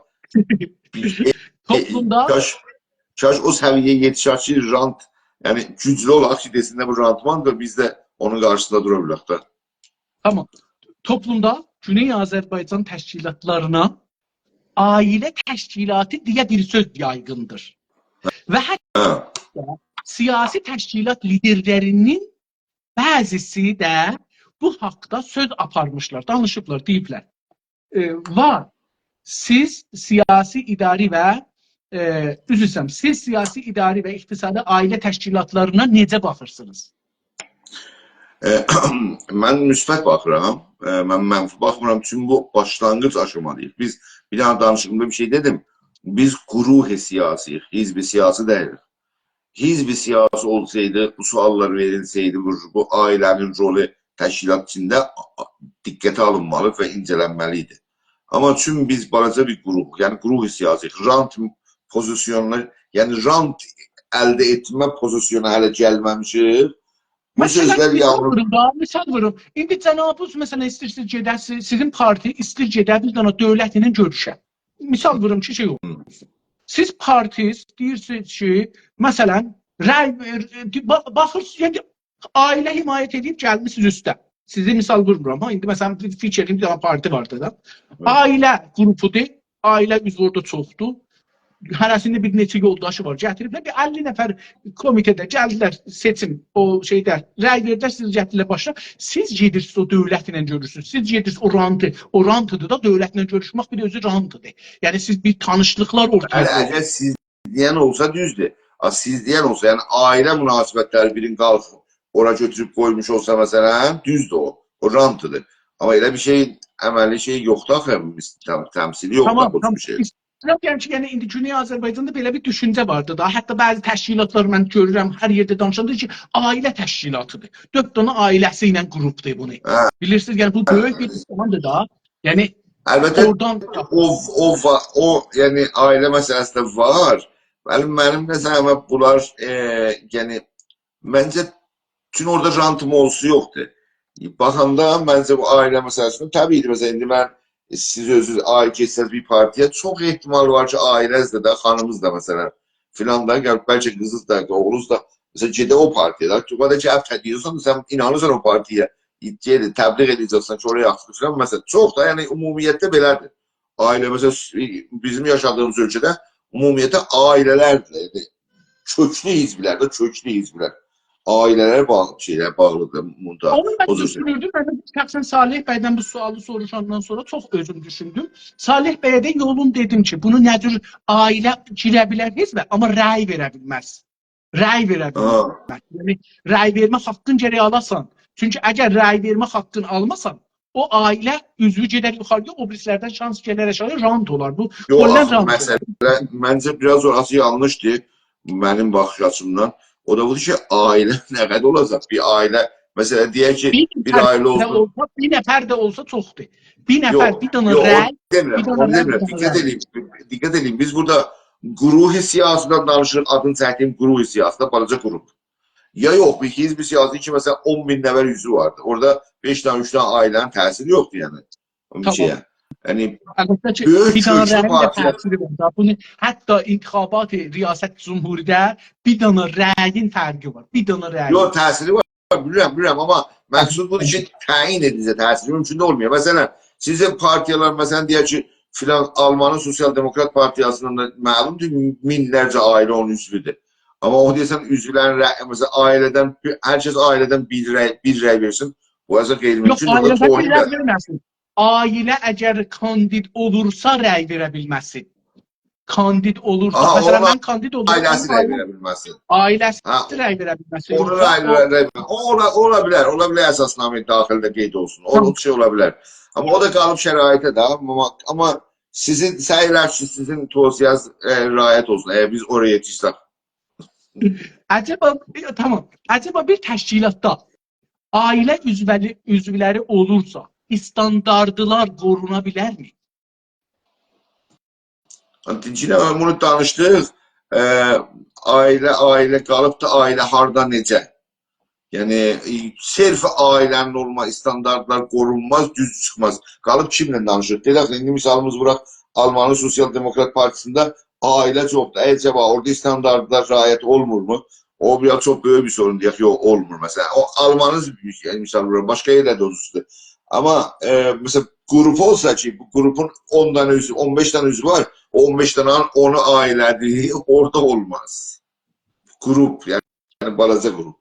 toplumda kaş o səviyyəyə yetişər ki, rant, yəni güclü olaq ki, desində bu rantmandır, biz də onun qarşısında dura bilək də. Tamam. Toplumda Güney Azərbaycan təşkilatlarına ailə təşkilatı deyə bir söz yaygındır. Və hətta siyasi təşkilat liderlərinin bəzisi də bu haqda söz aparmışlar, danışıblar, deyiblər. Var, siz siyasi idari və siz siyasi idari və iqtisadi ailə təşkilatlarına necə baxırsınız? Mən müsbət baxıram, mən mənfi baxmıram, çünki bu başlanğıc aşamalıyıq. Biz bir dənə danışığımda bir şey dedim, biz quruh-i siyasiyik, hizb-i siyasi deyilik. Hizb-i siyasi olsaydı, bu suallar verilseydi, bu ailənin rolü təşkilat içində diqqətə alınmalı və incələnməliydi. Amma çünki biz balaca bir quruq, yəni quruh-i siyasiyik, rant pozisyonlar, yəni rant əldə etmə pozisyona hələ gəlməmişik. Misal vurum. İndi cənabınız məsələn istəyirsiniz gedəsiniz, sizin parti istəyir gedə bir dənə dövlətinin görüşə. Misal vurum ki, şey olur. Siz partiz deyirsiniz ki, məsələn, baxırsınız, yəni ailə himayət edib gəlmişsiniz üstə. Sizi misal vurmuram. İndi məsələn fikirlərim bir dənə parti vardı da. Ailə qrupudur, ailə üzvü orada çoxdur. Hərəsində bir neçə yoldaşı var. Gətiriblər bir 50 nəfər komitədə gəldilər seçim o şeydə rəy verdilər, siz gətirdilər başına. Siz gedirsiniz o dövlətlə görürsünüz. Siz gedirsiniz o rantı. O rantıdır da dövlətlə görüşmək bir özü rantıdır. Yəni siz bir tanışlıqlar ortaya qoyursunuz. Əgər siz deyən olsa düzdür. Siz deyən olsa, yəni ailə münasibətləri birini qalxıb ora götürüb qoymuş olsa məsələn, düzdür o. O rantıdır. Amma elə bir şey, əməli şey yoxdur axı, təmsili yoxdur bu bir şey. Yəni indi Güney Azərbaycanda belə bir düşüncə vardı da. Hətta bəzi təşkilatlar mən görürəm, hər yerdə danışanda ki, ailə təşkilatıdır. 4 dənə ailəsi ilə qrupdur bunu. Bilirsiniz, yəni bu böyük bir insandır da. Yəni əlbəttə oradan o yəni ailə məsələsi də var. Mənim məsələn bunlar yəni məncə çünki orada rantım olsu yoxdur. Baxanda məncə bu ailə məsələsində təbiidir. Məsələn indi mən siz özünüz keçsəz bir partiyə çox ehtimal var ki, ailəz də, xanımız da məsələn filan da, bəlkə qızız da, oğlunuz da məsələn gedə o partiyada. Türkada ki, deyirsən, sən inanırsan o partiyə, təbliğ edəcəksən ki, oraya yaxşıdır filan. Məsələn, çox da, yəni ümumiyyətdə belədir. Ailə, məsələn, bizim yaşadığımız ölkədə ümumiyyətdə ailələrdir. Köklü hizblər də, köklü hizblər. Ailələr bağlıdır. Onu mən düşünürdüm. Mən şəxsən Salih bəydən bu sualı soruşandan sonra çox özüm düşündüm. Salih bəyə də yolun dedim ki, bunu nə cür ailə girə bilər hizbə, amma rəy verə bilməz. rəy verə Ha. bilməz. Yəni rəy vermə haqqın gərək alasan. Çünki əgər rəy vermə haqqını almasan, o ailə üzvü gedər yuxarıya, o birislərdən şans gələr aşağıya, rant olar. Bu Yox, rolən axı rant olar. məsələ məncə biraz orası yanlışdır mənim baxış açımdan. O da budur ki, ailə nə qədər olacaq? Bir ailə, məsələ deyək ki, bir ailə olsun. Bir nəfər də olsa çoxdur. Bir nəfər, Yox, bir dənə yox, rəy, bir dənə onu rəy, demirəm. bir dənə rəy. Diqqət edin. Biz burada quruhi siyasətdən danışırıq, adını çəkdiyim quruhi siyasətdə, balaca qrup. Ya yox, bir hizb siyasi ki, məsələn, 10 min nəfər üzvü vardı. Orada 5 dənə, 3 dənə ailənin təsiri yoxdur, yəni. Tamam. Yəni, Əlbəttə ki, böyük bir dənə köklü rəyin də partiya. təsiri var. Bunu hətta intihabat riyasət cumhuridə bir dənə rəyin fərqi var. Bir dənə rəyin. Yox, təsiri var. Bilirəm, amma məqsud budur ki, təyin ediləcək təsiri mümkün də olmuyor. Məsələn, sizin partiyalar, məsələn, deyək ki, filan Almanın Sosial Demokrat Partiyasından da məlumdur, minlərcə ailə onun üzvüdür. Amma o deyəsən, üzvlərin, məsələn, ailədən, hər kəs ailədən bir rəy versin, bu əzə qeyri-mümkün. Yox, ailədən bir rəy verməsin. Ailə əgər kandid olursa rəy verə bilməsin. Kandid olursa, məsələn, mən kandid olurum. Ailəsi rəy verə bilməsin. Ailəsi rəy verə bilməsin. Onun rəy ola bilər əsasnamə daxilində qeyd olsun. Onun şey ola bilər. Amma o da qalıb şəraitə də. Amma sizin səyirlər ki, sizin tövsiyəz riayət olsun. Əgər biz oraya yetişsək. Acaba bir təşkilatda ailə üzvləri olursa, standartlar qoruna bilərmi? Dinçinə bunu danışdıq. Ailə qalıb da ailə harda necə? Yəni, sırf ailənin olma standartlar qorunmaz, düz çıxmaz. Qalıb kimlə danışır? Dedək, indi misalımız bıraq, Almanın Sosial Demokrat Partisində ailə çoxdur. Əcəba, orada standartlar riayət olmurmu? O biraz çox böyük bir sorun deyək, yox, olmur məsələn. O Almanın misal bıraq, başqa yerdə də olurdur. Amma məsələn, qrup olsa ki, bu qrupun 10 dənə üzvü, 15 dənə üzvü var, 15 dənə onu ailədir, orada olmaz. Qrup, yəni balaca qrup.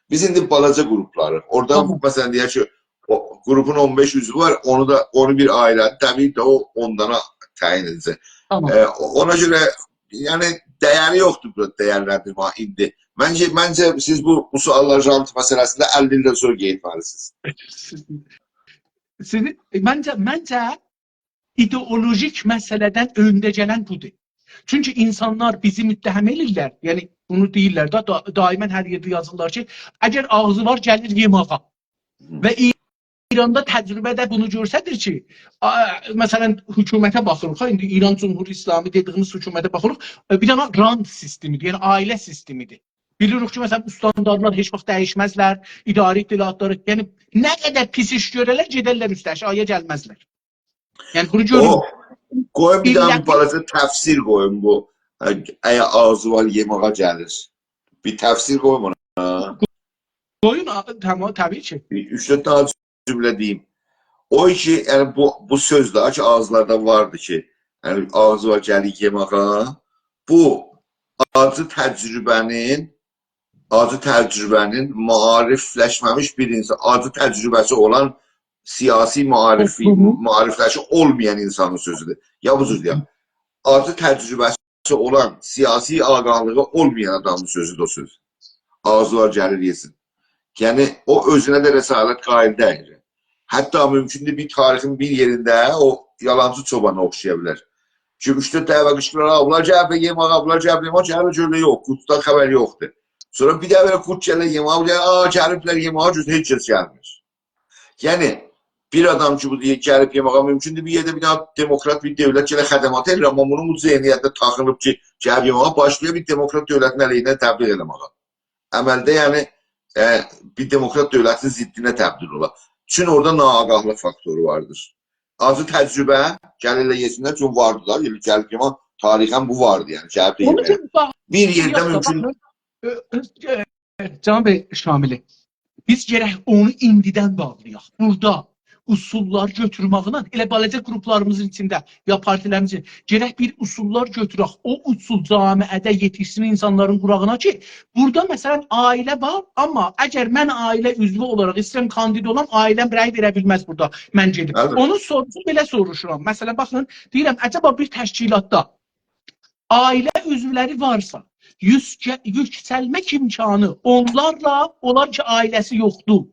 Biz indi balaca qrupları, oradan məsələn deyək ki, qrupun 15 üzvü var, onu bir ailədir, təbii ki, o 10 dənə təyin edəcək. Ona görə, yəni dəyəri yoxdur burada dəyərləndirmə indi. Məncə siz bu suallar janti məsələsində 50 ildən sonra qeydməlisiniz. Məncə ideolojik məsələdən öndə gələn budur. Çünki insanlar bizi müttəhəm edirlər. Yəni bunu deyirlər də, daimən hər yerdə yazırlar ki, əgər ağzı var, gəlir yemağa. Və İranda təcrübədə bunu görsədir ki, məsələn, hökumətə baxırıq, indi İran Cumhur İslami dediyimiz hökumətə baxırıq, bir dənə rant sistemidir, yəni ailə sistemidir. Bilirik ki, məsələn, standartlar heç vaxt dəyişməzlər, idarə ittihatları, yəni nə qədər pis iş görərlər, gedərlər üstə, aşağıya gəlməzlər. Yəni bunu görürük. Qoyun bir dənə bir balaca təfsir qoyun bu. Əgər ağzı var, yemağa gəlir. Bir təfsir qoyun ona. Qoyun, təbii ki. 3-4 dənə cümlə deyim. O ki, yəni bu söz də ki, ağızlarda vardı ki, yəni ağzı var, gəlir yemağa. Bu acı təcrübənin maarifləşməmiş bir insan, acı təcrübəsi olan siyasi maarifləşi olmayan insanın sözüdür. Ya bu cür ya. Acı təcrübəsi olan, siyasi ağahlığı olmayan adamın sözüdür o söz. Ağzı var, gəlir yesin. Yəni, o özünə də rəsalət qail deyir. Hətta mümkündür bir tarixin bir yerində o yalancı çobana oxşaya bilər. Ki, 3-4 dəvə qışqırır, bunlar cəblə yemağa, bunlar cəblə yemağa, cəblə görlə yox, qutdan xəbər yoxdur. Sonra bir dəvə qut gələ yemağa, gəliblər yemağa, gözünə heç kəs gəlmir. Yəni, bir adam ki, bu gəlib yemağa mümkündür, bir yerdə bir daha demokrat bir dövlət gələ xədəmat edir, amma bunun bu zeyniyyətdə taxınıb ki, gəlib yemağa, başlaya bir demokrat dövlətin əleyhinə təbliğ eləməğa. Əməldə, yəni, bir demokrat dövlətin ziddinə təbdil ola. Çünki orada naağahlıq faktoru vardır. Acı təcrübə gəlirlə yesinlər, çünki vardılar. Gəlib yemağa, tarixən bu vardı, yəni gəlib yeməyə. Bir yerdə mümkün... Can Bey Şamili, biz gərək onu indidən bağlayaq. Burada usullar götürməklə, elə balaca qruplarımızın içində, ya partilərimizin, gərək bir usullar götürək. O usul camiədə yetişsin insanların qurağına ki, burada məsələn ailə var, amma əgər mən ailə üzvü olaraq istəyirəm kandid olam, ailəm rəy verə bilməz burada, mən gedim. Onun sorusu belə soruşuram. Məsələn, baxın, deyirəm, əcəba bir təşkilatda ailə üzvləri varsa, yükselmek imkanı onlarla, onlar ki ailəsi yoxdur.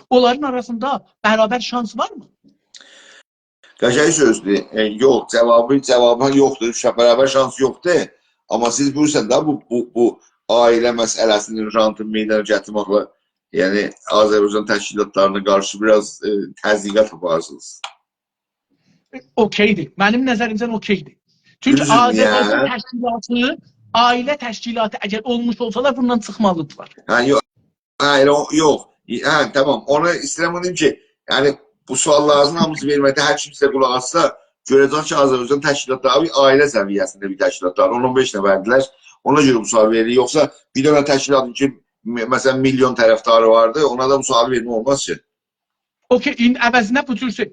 Onların arasında beraber şans var mı? Qəşəng sözdür. Yox, cavabı yoxdur. Bərabər şans yoxdur. Amma siz buyursan da bu ailə məsələsinin rantın meydana gətirməklə, yəni Azərbaycan təşkilatlarına qarşı biraz təzyiqat yaparsınız. Okeydir. Benim nəzərimdən okeydir. Çünkü Düzdür, Azərbaycan niyə? təşkilatı, ailə təşkilatı əgər olmuş olsalar bundan çıxmalıdırlar. Yox, yox. Tamam. Onu istəyirəm deyim ki, yəni bu sualların hamısı verməkdə hər kim sizə qulaq atsa, görəcək ki, Azərbaycan təşkilatları ailə səviyyəsində bir təşkilatlar. 10-15 nəfərdilər. Ona görə bu sual verilir. Yoxsa bir dənə təşkilatın ki, məsələn, milyon tərəfdarı vardı, ona da bu sual vermək olmaz ki. Okey, əvəzinə bu cürsü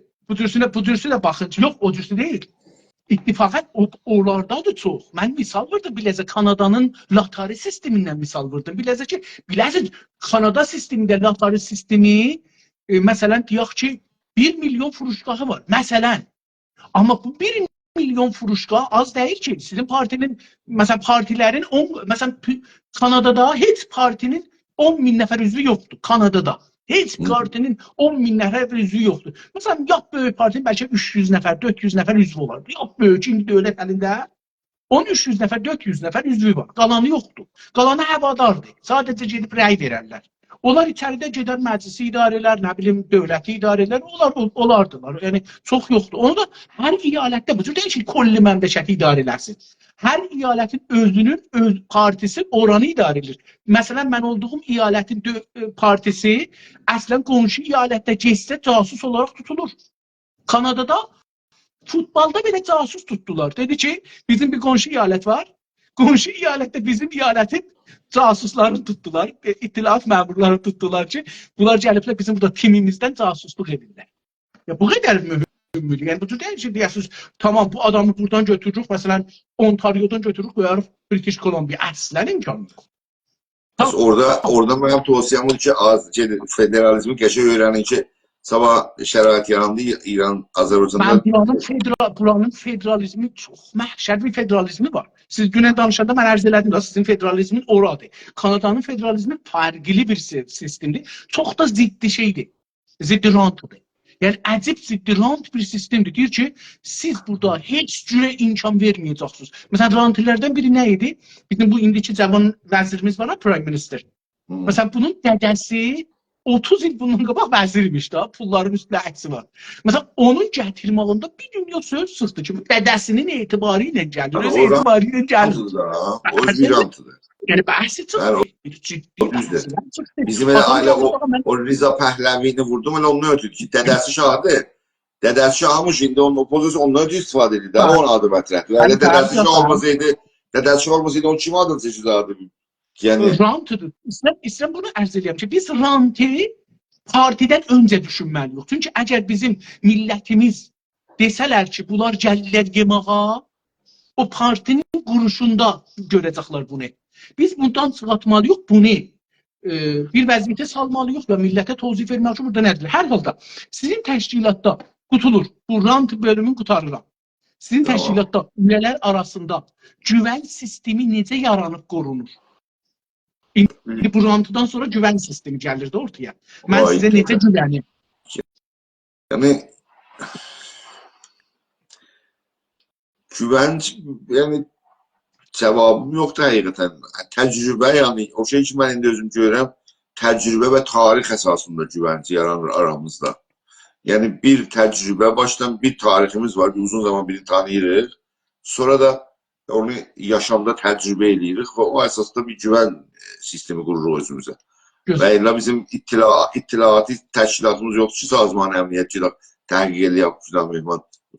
də baxın. Yox, o cürsü deyil. İttifaqat oralardadır çox. Mən misal verdim, biləcə Kanadanın latari sistemindən misal verdim. Biləcə Kanada sistemində latari sistemi, məsələn, deyək ki, 1 milyon furuşqahı var. Məsələn. Amma bu 1 milyon furuşqah az deyil ki. Sizin partinin, məsələn, partilərin, məsələn, Kanadada heç partinin 10 min nəfər üzvü yoxdur. Kanadada. Heç partinin 10 min nəfər üzvü yoxdur. Məsələn, yap böyük partinin bəlkə 300 nəfər, 400 nəfər üzvü olar. Yap böyük, indi dövlət əlində 1300 nəfər, 400 nəfər üzvü var. Qalanı yoxdur. Qalanı həvadardır. Sadəcə gedib rəy verərlər. Onlar içəridə gedər məclisi idarələr, nə bilim, dövləti idarələr, olardılar. Yəni, çox yoxdur. Onu da hər iyalətdə, bu cür deyil ki, kolli məmləkəti idarə eləsin. Hər iyalətin özünün öz partisi oranı idarə edir. Məsələn, mən olduğum iyalətin partisi əslən qonşu iyalətdə keçsə casus olaraq tutulur. Kanadada futbolda belə casus tutdular. Dedi ki, bizim bir qonşu iyalət var. Qonşu iyalətdə bizim iyalətin casuslarını tutdular. İttilaf məmurlarını tutdular ki, bunlar gəliblər bizim burada timimizdən casusluq edirlər. Ya bu qədər mühüm. Yəni bu cür deyil ki, deyəsiniz, tamam bu adamı buradan götürürük, məsələn, Ontario'dan götürürük, qoyarıq British Columbia. Əslən imkanı yox. Orada mənim tövsiyəm odur ki, federalizmi qəşəng öyrənin ki, sabah şərait yarandı İran, Azərbaycanda. Buranın federalizmi çox məhşər bir federalizmi var. Siz dünən danışanda mən ərz elədim da, sizin federalizmin oradır. Kanadanın federalizmi fərqli bir sistemdir. Çox da ziddi şeydir. Ziddi rantıdır. Yəni, əcib ziddi rant bir sistemdir. Deyir ki, siz burada heç cürə imkan verməyəcəksiniz. Məsələn, rantilərdən biri nə idi? Bizim bu indiki cavan vəzirimiz var, Prime Minister. Məsələn, bunun dədəsi 30 il bundan qabaq vəzirmiş da, pulların üstündə əksi var. Məsələn, onun gətirməlində bir dünya söz çıxdı ki, dədəsinin etibarı ilə gəlir, öz etibarı ilə gəlir. O bir rantıdır. Yəni, bəhsi çıxdı. Bizim elə ailə o Riza Pəhləvini vurdum, elə onu ötürdü ki, dədəsi şahdır. Dədəsi şahmış, indi onun opozisyon ondan ötü istifadə edir. Onun adı mətrəhdir. Elə dədəsi şah olmasaydı, onun kim adını seçilərdi? Rantıdır. İstəyirəm bunu ərz edəyəm ki, biz rantı partidən öncə düşünməliyik. Çünki əgər bizim millətimiz desələr ki, bunlar gəlirlər yemağa, o partinin quruşunda görəcəklər bunu. Biz bundan çıxartmalıyıq bunu. Bir vəziyyətə salmalıyıq və millətə tozif vermək üçün burada nədir? Hər halda sizin təşkilatda qutulur. Bu rant bölümünü qutarıram. Sizin təşkilatda üyələr arasında güvən sistemi necə yaranıb qorunur? İndi bu rantıdan sonra güvən sistemi gəlir də ortaya. Mən sizə necə güvənim? Yəni, güvən, yəni, cavabım yoxdur həqiqətən. Təcrübə, yəni, o şey ki, mən indi özüm görürəm, təcrübə və tarix əsasında güvənci yaranır aramızda. Yəni, bir təcrübə, başdan bir tariximiz var, uzun zaman birini tanıyırıq, sonra da onu yaşamda təcrübə edirik və o əsasda bir güvən sistemi qururuq özümüzə. Və elə bizim ittilaati təşkilatımız yoxdur ki, Sazman Əmniyyətçilə təhqiq eləyək,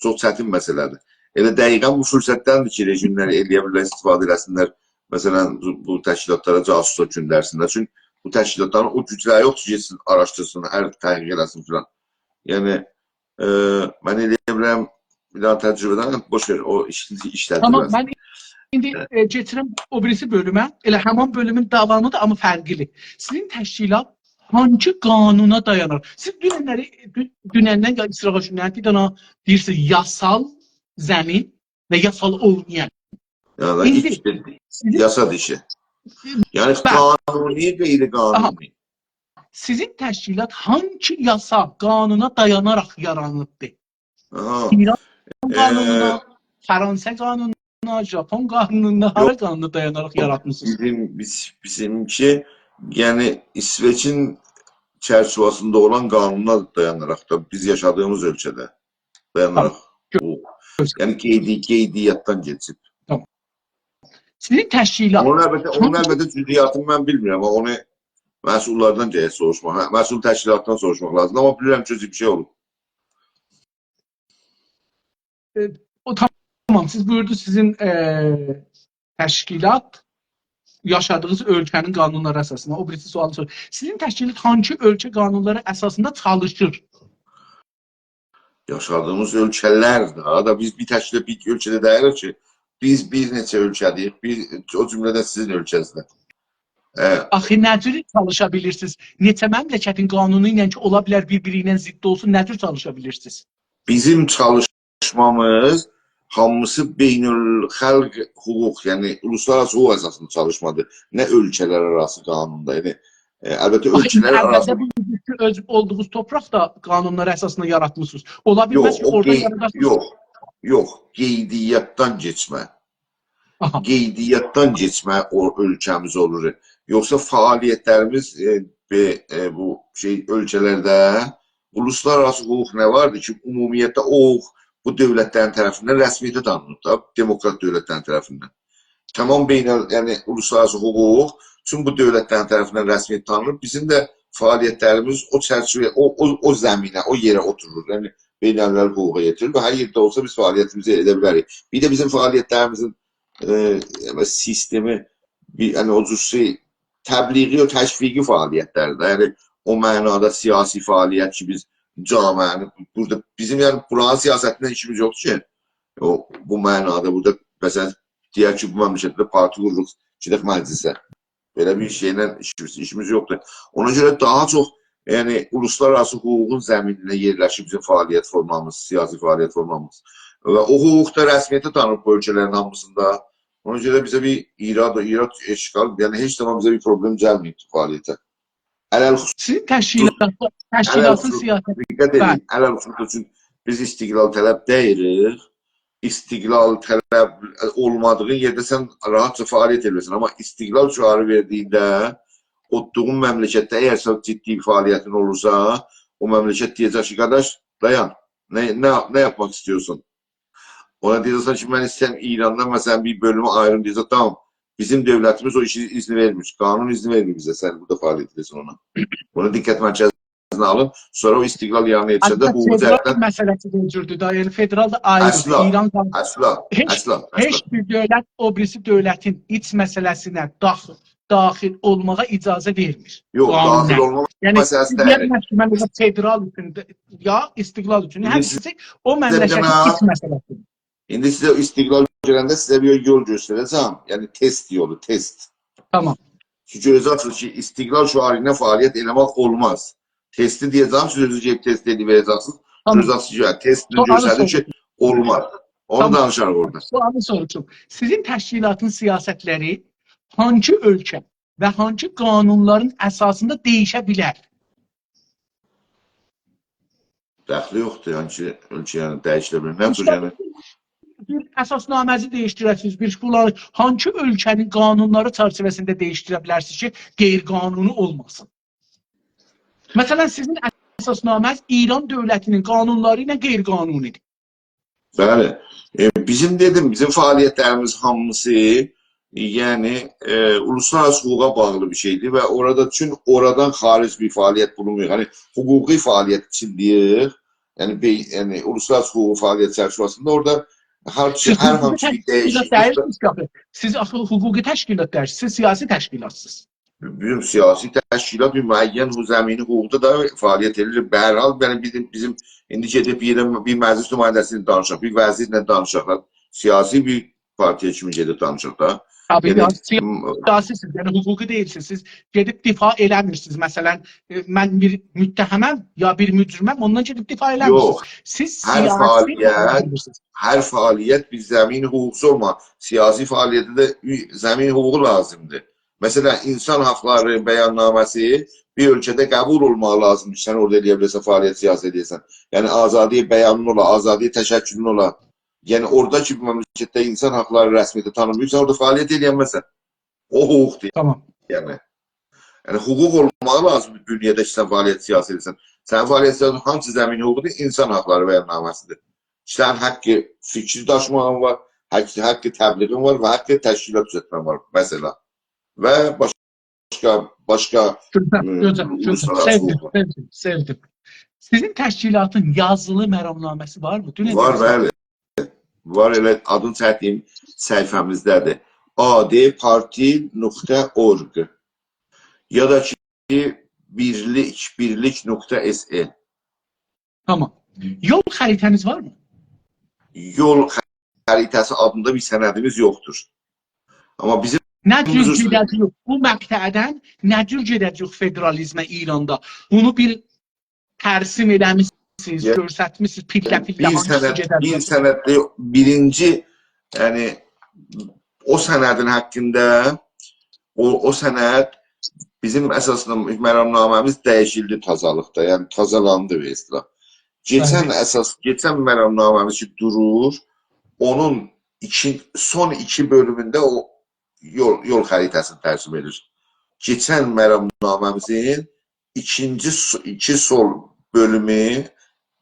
çox çətin məsələdir. Elə dəqiqən bu fürsətdəndir ki, rejimlər eləyə bilirlər, istifadə eləsinlər, məsələn, bu təşkilatlara casusluq göndərsinlər. Çünki bu təşkilatların o gücləri yoxdur ki, araşdırsın, hər təhqiq eləsin filan. Yəni, mən eləyə bilirəm, bir daha təcrübədən, boş ver, o işlədir. Tamam, mən indi getirəm o birisi bölümə, elə həman bölümün davamıdır, amma fərqli. Sizin təşkilat hangi qanuna dayanır? Siz dünəndən İsrail Cümhuriyyəti dana deyirsiniz, yasal zəmin və yasal olmayan. Yəni, yasa dişi. Yəni Bəli. qanuni, Aha, qeyri-qanuni. sizin təşkilat hansı yasa, qanuna dayanaraq yaranıbdır? Aha. İran E, qanununa, Fransa qanununa, Japon qanununa, yox, hara qanuna dayanaraq yaratmısınız? bizimki yəni İsveçin çərçivəsində olan qanuna dayanaraq da biz yaşadığımız ölkədə dayanaraq Tamam. bu yəni qeydiyyatdan keçib. Tamam. Sizin təşkilat Onun əlbəttə cüziyyatını mən bilmirəm, amma onu məsullardan gələk soruşmaq, məsul təşkilatdan soruşmaq lazımdır, amma bilirəm ki, bir şey olub. o tamam, siz buyurdunuz sizin təşkilat yaşadığınız ölkənin qanunları əsasında. O birisi sualı sorur. Sizin təşkilat hansı ölkə qanunları əsasında çalışır? Yaşadığımız ölkələr da biz bir təşkilat bir ölkədə deyirik ki, biz bir neçə ölkədəyik, o cümlədə sizin ölkənizdə. Axı nə cür çalışa bilirsiniz? Neçə məmləkətin qanunu ilə ki, ola bilər bir-biri ilə zidd olsun, nə cür çalışa bilirsiniz? Bizim çalışmamız hamısı beynəlxalq hüquq, yəni uluslararası hüquq əsasında çalışmadır. Nə ölkələr arası qanunda, yəni əlbəttə ölkələr arası öz olduğunuz torpaqda qanunlar əsasında yaratmısınız. Ola bilməz ki, orada yaradasınız. Yox, qeydiyyatdan keçmə. Qeydiyyatdan keçmə o ölkəmiz olur. Yoxsa fəaliyyətlərimiz bu ölkələrdə uluslararası hüquq nə vardı ki, ümumiyyətlə o hüquq bu dövlətlərin tərəfindən rəsmiyyətə tanınıb da, demokrat dövlətlərin tərəfindən. Tamam yəni uluslararası hüquq tüm bu dövlətlərin tərəfindən rəsmiyyət tanınıb. Bizim də fəaliyyətlərimiz o çərçivəyə, o zəminə, o yerə oturur. Yəni beynəlxalq hüquqa yetirir və hər yerdə olsa biz fəaliyyətimizi edə bilərik. Bir də bizim fəaliyyətlərimizin sistemi, yəni o cür təbliği, o təşviqi fəaliyyətlərdir. Yəni o mənada siyasi fəaliyyət ki, biz camiəni, burada bizim yəni buranın siyasətindən işimiz yoxdur ki, bu mənada burada məsələn deyək ki, bu məmləkətdə parti qururuq, gedək məclisə. Belə bir şeylə işimiz yoxdur. Ona görə daha çox yəni uluslararası hüququn zəminində yerləşir bizim fəaliyyət formamız, siyasi fəaliyyət formamız. Və o hüquqda rəsmiyyətə tanınıb bu ölkələrin hamısında. Ona görə bizə bir irad eşqal, yəni heç zaman bizə bir problem gəlməyib fəaliyyətə. Sizin təşkilatın siyasəti. Ələl xüsus üçün biz istiqlal tələb deyirik. İstiqlal tələb olmadığın yerdə sən rahatca fəaliyyət edirsən. Amma istiqlal şüarı verdiyində otduğun məmləkətdə əgər sən ciddi bir fəaliyyətin olursa, o məmləkət deyəcək ki, qardaş, dayan, nə yapmaq istiyorsun? Ona deyəcəksən ki, mən istəyəm İrandan məsələn bir bölümü ayrım deyəcək, tamam. Bizim dövlətimiz o işi izni vermiş. Qanun izni vermir bizə, sən burada fəaliyyət edirsən ona. Bunu diqqət mərkəzinə alın. Sonra o istiqlal yanına yetişəndə hüquq cəhətdən... Federal məsələsi mövcuddur da, yəni federal da ayrıdır. Əsla. Heç bir dövlət o birisi dövlətin iç məsələsinə daxil olmağa icazə vermir. Yox, daxil olmağa məsələsi deyil. Yəni, federal üçün ya istiqlal üçün, həmisi o məmləkətin iç məsələsidir. İndi sizə istiqlal gələndə sizə bir yol göstərəcəm. Yəni test yolu, test. Tamam. Çünki görəcəksiniz ki, istiqlal şüarıyla fəaliyyət eləmək olmaz. Testi deyəcəm, siz özünüz test edib verəcəksiniz. Görəcəksiniz ki, testini göstərir ki, olmaz. Onu danışarıq orada. Sualı soruşum. Sizin təşkilatın siyasətləri hangi ölkə və hangi qanunların əsasında dəyişə bilər? Dəxli yoxdur, yəni ki, ölkə dəyişilə bilər. Nə cür yəni? Bir əsasnaməzi dəyişdirəsiniz, bir bunları hangi ölkənin qanunları çərçivəsində dəyişdirə bilərsiniz ki, qeyri-qanuni olmasın? Məsələn, sizin əsasnaməz İran dövlətinin qanunları ilə qeyri-qanunidir. Bəli. Bizim fəaliyyətlərimiz hamısı yəni uluslararası hüquqa bağlı bir şeydir və oradan xaric bir fəaliyyət bulunmuyor. Yəni hüquqi fəaliyyət üçün deyir, yəni uluslararası hüquq fəaliyyət çərçivəsində orada hər hansı bir dəyişiklik. Siz axı hüquqi təşkilat deyirsiniz, siz siyasi təşkilatsınız. Bizim siyasi təşkilat bir müəyyən zəmini hüquqda da fəaliyyət edir. Bərhal bizim indi gedib bir məclis nümayəndəsini danışaq, bir vəzirlə danışaq, siyasi bir partiya kimi gedib danışaq da. Tabii, siyasisiniz, yəni hüquqi deyilsiniz. Siz gedib difa eləmirsiniz. Məsələn, mən bir müttəhəməm ya bir mücriməm, ondan gedib difa eləmirsiniz. Siz hər fəaliyyət bir zəmin hüquqsu olma. Siyasi fəaliyyətdə də zəmin hüququ lazımdır. Mesela insan hakları beyannamesi bir ölkədə qəbul olmağı lazımdır. Sən orada eləyə bilirsən, fəaliyyət siyasi edirsən. Yəni azadiyə bəyanın ola, azadiyə təşəkkülün ola. Yəni oradakı məmləkətdə insan hakları rəsmiyyətə tanınmıyorsa orada fəaliyyət eləyənməsən. O hüquqdur Tamam. yəni. Yəni hüquq olmağı lazımdır dünyada ki, sən fəaliyyət siyasi edirsən. Sənin fəaliyyət siyasi hansı zəmini hüququdur? İnsan hakları bəyannaməsidir. Sənin haqqı fikri daşımağın var, haqqı təbliğin var və haqqı təşkilat düzəltmən var məsələ. Və başqa Sevdim. Sizin təşkilatın yazılı məramnaməsi var mı? Var, bəli. Var, elə adını çəkdiyim səhifəmizdədir. adparti.org ya da ki birlik.se. Tamam. Yol xəritəniz var mı? Yol xəritəsi adında bir sənədimiz yoxdur. Amma bizim Nə cür gedəcəyik bu məqtədən, nə cür gedəcəyik federalizmə İranda? Bunu bir tərsim edəmişsiniz, göstərmişsiniz, pillə-pillə bir sənədli birinci, yəni o sənədin haqqında o sənəd bizim əsasında məramnaməmiz dəyişildi tazalıqda, yəni tazalandı və islah. Keçən məramnaməmiz ki durur, onun son iki bölümündə o yol xəritəsini tərcüm edir. Keçən məramnaməmizin iki sol bölümü,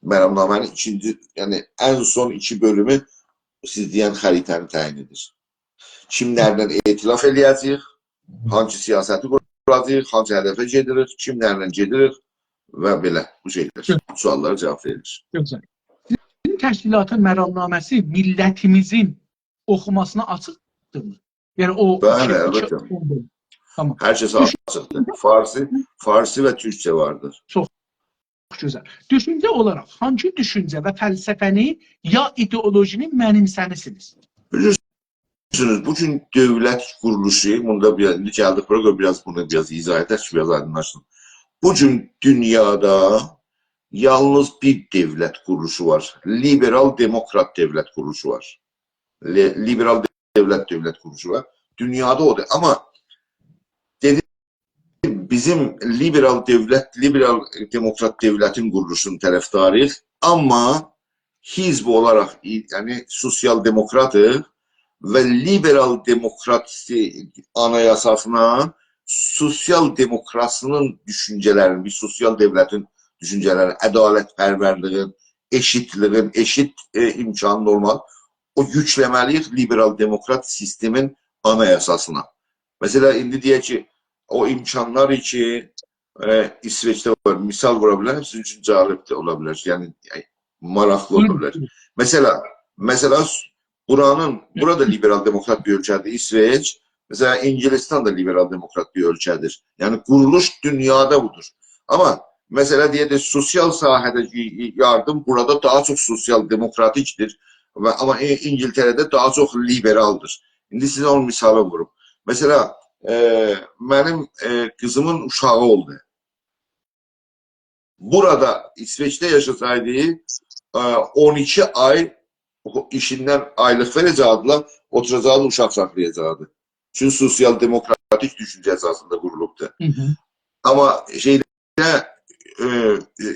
məramnamənin ikinci, yəni ən son iki bölümü siz deyən xəritəni təyin edir. Kimlərlə etilaf eləyəcəyik, hangi siyasəti quracağıq, hangi hədəfə gedirik, kimlərlə gedirik və belə bu şeylər, suallara cavab verilir. Gözəl. Sizin təşkilatın məramnaməsi millətimizin oxumasına açıqdırmı? Yəni o... Bəli, əlbəttə. Tamam. Hər kəsə açıqdır. Farsi və türkçə vardır. Çox gözəl. Düşüncə olaraq hangi düşüncə və fəlsəfəni ya ideolojinin mənimsəmisiniz? Bilirsiniz, bugün dövlət quruluşu, bunda indi gəldik bura, bunu biraz izah edək ki, biraz aydınlaşsın. Bugün dünyada yalnız bir dövlət quruluşu var. Liberal demokrat dövlət quruluşu var. Liberal dövlət quruluşu var. Dünyada odur. Amma bizim liberal demokrat devletin quruluşunun tərəfdarıyıq. Amma hizb olaraq, yəni sosial demokratıq və liberal demokrasi anayasasına sosial demokrasinin düşüncələrini, bir sosial devletin düşüncələrini, ədalətpərvərliyin, eşitliğin, eşit imkanlı olmaq, o yükləməliyik liberal demokrat sistemin anayasasına. Mesela indi deyək ki, o imkanlar ki İsveç'te var, misal vura bilər, sizin üçün cəlib də ola bilər, yəni maraqlı ola bilər. Mesela burada liberal demokrat bir ölkədir İsveç, mesela İngilizistan da liberal demokrat bir ölkədir. Yəni quruluş dünyada budur. Ama mesela deyək sosial sahədə yardım burada daha çox sosial demokratikdir. Ama İngiltere'de daha çok liberaldır. Şimdi size onun misalı vururum. Mesela benim kızımın uşağı oldu. Burada İsveç'te yaşasaydı 12 ay işinden aylık verəcəkdilər, oturacağı uşaq saxlayacaqdı. Çünkü sosyal demokratik düşünce esasında kurulubdu. Ama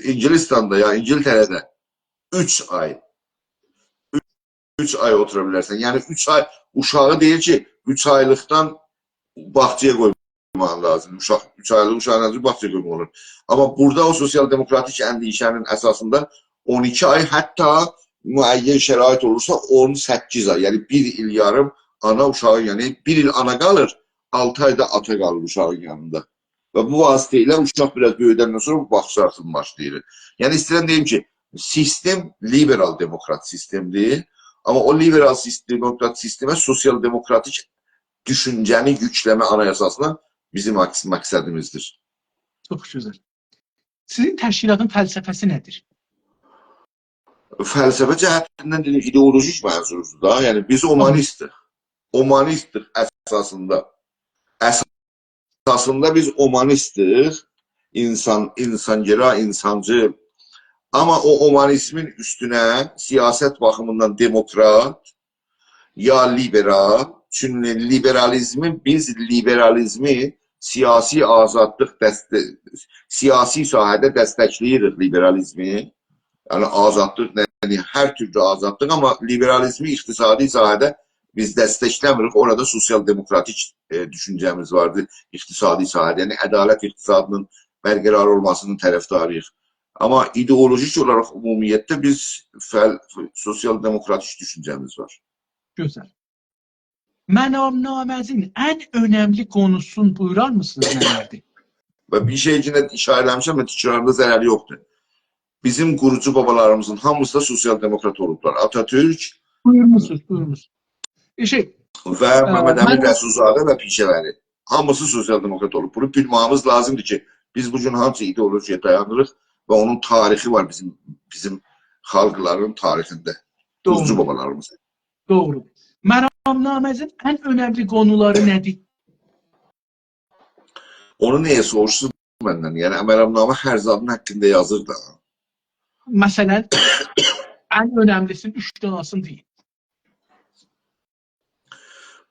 İngilistan'da ya İngiltere'de 3 ay otura bilərsən. Yəni 3 ay uşağı deyir ki, 3 aylıqdan bağçaya qoymaq lazım. 3 aylıq uşağın bağçaya qoymaq olur. Amma burada o sosial demokratik əndişənin əsasında 12 ay, hətta müəyyən şərait olursa 18 ay. Yəni 1 il yarım ana uşağı, yəni 1 il ana qalır, 6 ayda ata qalır uşağın yanında. Və bu vasitə ilə uşaq biraz böyüdəndən sonra bu bağça artım başlayır. Yəni istəyirəm deyim ki, sistem liberal demokrat sistemdir. Ama o liberal demokrat sisteme sosyal demokratik düşüncəni yükləmə anayasasına bizim məqsədimizdir. Çox güzel. Sizin təşkilatın fəlsəfəsi nədir? Fəlsəfə cəhətindən ideolojik mənzurdur da. Yəni biz humanistıq. Humanistıq əsasında. Əsasında biz humanistıq. İnsancıra, insancı. Ama o humanizmin üstüne siyaset bakımından demokrat, ya liberal. Çünkü biz liberalizmi siyasi azadlıq siyasi sahədə dəstəkləyirik liberalizmi. Yani azadlıq, yani her türlü azadlıq, ama liberalizmi iktisadi sahədə biz dəstəklemirik. Orada sosyal demokratik düşüncemiz vardı iktisadi sahədə. Yani ədalət iktisadının bərqərar olmasının tərəfdarıyıq. Ama ideolojik olarak ümumiyyətlə biz sosyal demokratik düşüncemiz var. Güzel. Mənamnamezin en önemli konusunu buyurar mısınız nelerdi? Ve bir şey yine işaret etmişim ama tekrarında zararı yoktu. Bizim kurucu babalarımızın hamısı da sosyal demokrat olublar. Atatürk Buyurmuşsunuz. ve Mehmet Emin Rəsulzadə ve pişələri. Hamısı sosyal demokrat olub. Bunu bilmemiz lazımdır ki, biz bugün hangi ideolojiye dayanırıq ve onun tarihi var bizim xalqların tarixində. Kurucu babalarımız. Doğru. Mənamnamezin en önemli konuları nedir? Onu neye soruşsun benden? Yani əməlnamə hər zadın haqqında yazır da. Mesela en önemlisinin 3 tanesini değil.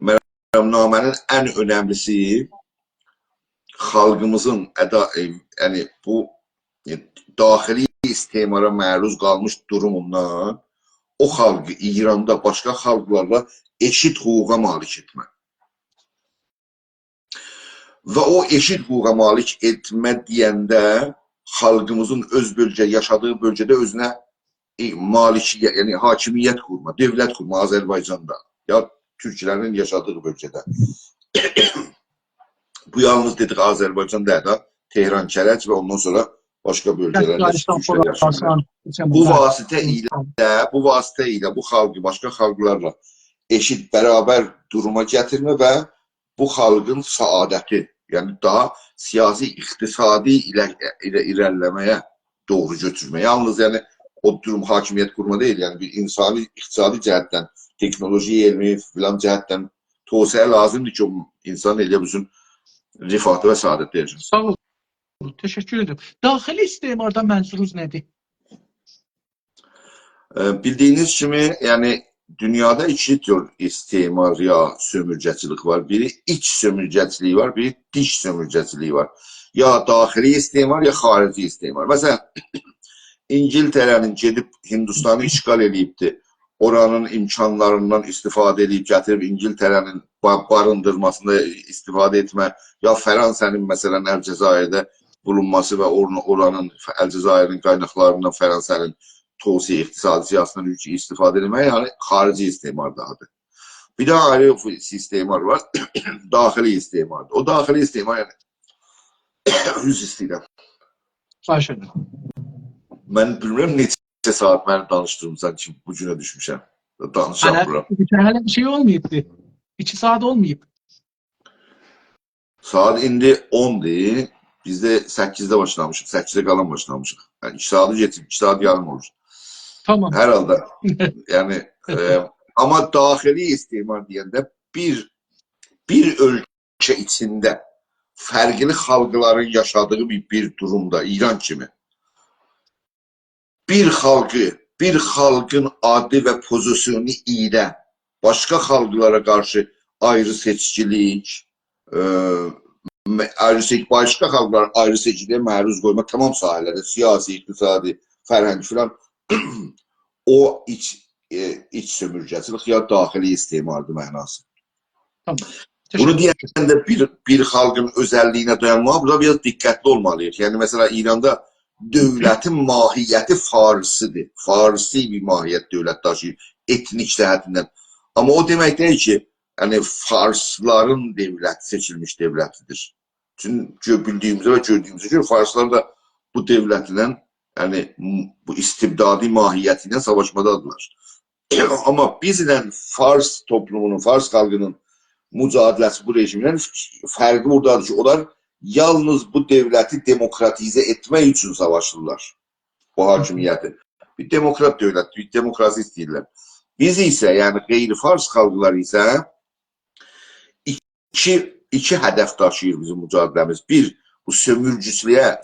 Məramnamənin en önemlisi xalqımızın yani bu daxili istimara məruz qalmış durumundan o xalqı İranda başqa xalqlarla eşit hüquqa malik etmə. Və o eşit hüquqa malik etmə deyəndə xalqımızın yaşadığı bölgədə özünə malikiyyət, yəni hakimiyyət qurma, dövlət qurma Azərbaycanda ya Türklərin yaşadığı bölgədə. Bu yalnız dedik Azərbaycanda da Tehran, Kərəc və ondan sonra başqa bölgələrdə Türklər yaşadılar. Bu vasitə ilə bu xalqı başqa xalqlarla eşit, bərabər duruma gətirmə və bu xalqın saadəti, yəni daha siyasi, iqtisadi ilə irəliləməyə doğru götürmə. Yalnız yəni o durum hakimiyyət qurma deyil, yəni bir insani, iqtisadi cəhətdən, teknoloji, elmi filan cəhətdən tövsiyə lazımdır ki, o insan elə bizim rifahı və saadət deyəcək. Sağ olun. Teşekkür ederim. Daxili istimardan mənsurunuz nədir? Bildiğiniz kimi, yani dünyada iki tür istimar ya sömürgəçilik var. Biri iç sömürgəçiliği var, biri dış sömürgəçiliği var. Ya daxili istimar, ya xarici istimar. Məsələn, İngiltərənin gedib Hindistanı işgal edibdi. Oranın imkanlarından istifadə edib, gətirib İngiltərənin barındırmasında istifadə etmə, ya Fransanın məsələn Əlcəzairdə bulunması və oranın Əlcəzairin qaynaqlarından Fransanın tövsiyə iqtisadi siyasından istifadə etmək, yəni xarici istimardadır. Bir də ayrı istimar var, daxili istimardır. O daxili istimar, yəni, yüz istəyirəm. Xahiş edirəm. Mən bilmirəm neçə saat məni danışdırımsan ki, bu günə düşmüşəm. Danışamıram. Hələ bir şey olmayıbdı. 2 saat olmayıb. Saat indi 10'dir. Biz de 8'de başlamışıq. 8'de qalan başlamışıq. Yani 2 saatı geçip 2 saat yarım olur. Tamam. Herhalde. Yani ama daxili istimar deyəndə bir ölkə içində fərqli xalqların yaşadığı bir durumda, İran kimi bir xalqın adı və pozisyonu ilə başqa xalqlara qarşı ayrı seçkilik, başqa xalqlar ayrı seçkiliyə məruz qoyma tamam sahələrdə, siyasi, iqtisadi, fərhəngi filan o iç sömürgəçilik ya daxili istimardır mənası. Tamam. Bunu deyəndə bir xalqın özəlliyinə dayanmağa burada biraz diqqətli olmalıyıq. Yəni məsələn İranda dövlətin mahiyyəti farisidir. Farisi bir mahiyyət dövlət daşıyır etnik cəhətindən. Amma o demək deyil ki, yəni Farsların dövlət seçilmiş dövlətidir. Çünki bildiyimizə və gördüyümüzə görə Farslar da bu dövlətlə, yəni bu istibdadi mahiyyəti ilə savaşmadadırlar. Amma bizlə Fars toplumunun, Fars xalqının mücadiləsi bu rejimlə fərqi buradadır ki, onlar yalnız bu dövləti demokratizə etmək üçün savaşırlar. Bu hakimiyyəti. Bir demokrat dövlət, bir demokrasi istəyirlər. Biz isə, yəni qeyri-Fars xalqları isə iki hədəf daşıyır bizim mücadiləmiz. Bir, bu sömürgüçülüyə,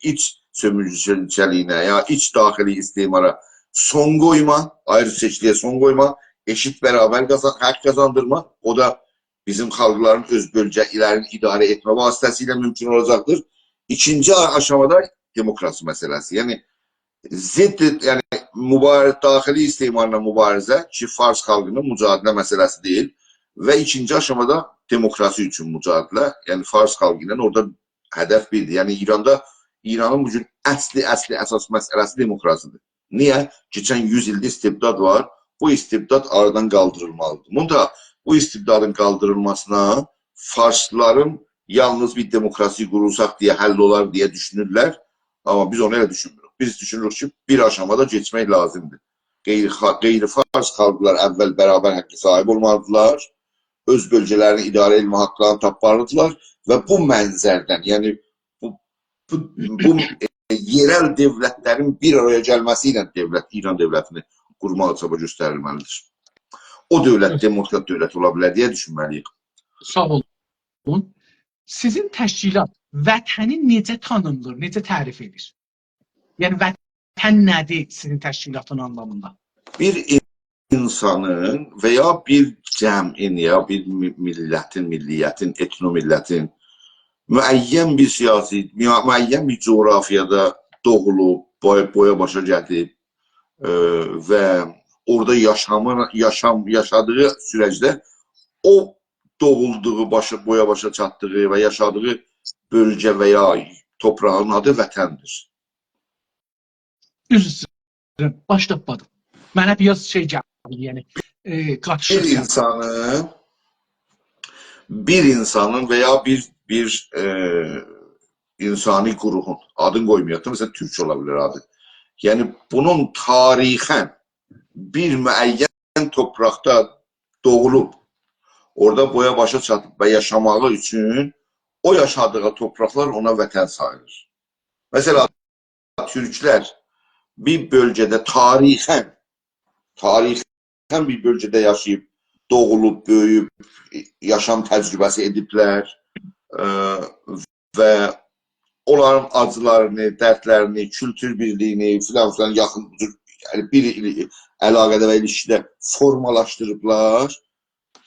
iç sömürgüçüliyinə ya iç daxili istimara son qoyma, ayrı seçkiliyə son qoyma. eşit beraber hak kazandırma. O da bizim xalqların öz bölgələrini idarə etmə vasitəsilə mümkün olacaqdır. İkinci aşamada demokrasi məsələsi. Yəni zidd, yəni daxili istemarla mübarizə ki, Fars xalqının mücadilə məsələsi deyil və ikinci aşamada demokrasi üçün mücadilə. Yəni Fars xalqı ilə orada hədəf birdir. Yəni İranın bugün əsas məsələsi demokrasidir. Niyə? Keçən 100 ildə istibdad var. Bu istibdad aradan qaldırılmalıdır. Bunda bu istibdadın qaldırılmasına Farsların yalnız bir demokrasi qurulsaq deyə həll olar deyə düşünürlər. Amma biz onu elə düşünmürük. Biz düşünürük ki, bir aşamada geçmək lazımdır. Qeyri-Fars xalqlar əvvəl bərabər haqqı sahib olmalıdırlar. Öz bölgələrini idarə etmə haqqlarını tapmalıdırlar və bu mənzərdən, yəni bu yerel devletlərin bir araya gəlməsi ilə İran devlətini qurmaq çaba göstərilməlidir. O dövlət demokrat dövlət ola bilər deyə düşünməliyik. Sağ olun. Sizin təşkilat vətəni necə tanımlır, necə tərif edir? Yəni vətən nədir sizin təşkilatın anlamında? Bir insanın veya bir cəmin ya bir millətin, milliyyətin, etnomillətin müəyyən bir siyasi, müəyyən bir coğrafiyada doğulub, boya başa gəlib və orada yaşadığı sürəcdə o doğulduğu, boya başa çatdığı və yaşadığı bölgə və ya toprağın adı vətəndir. Üzr istəyirəm, başladım. Mənə biraz şey gəldi, yəni qaçışır. Bir insanın veya bir insani grubun adını qoymayaq da, mesela Türk olabilir adı. Yani bunun tarixən bir müəyyən toprakta doğulub, orada boya başa çatıb və yaşamağı üçün o yaşadığı topraklar ona vətən sayılır. Mesela Türklər bir bölgədə tarixən bir bölgədə yaşayıb, doğulub, böyüyüb, yaşam təcrübəsi ediblər və onların acılarını, dərdlərini, kültür birliyini filan yaxın bir əlaqədə və ilişkidə formalaşdırıblar.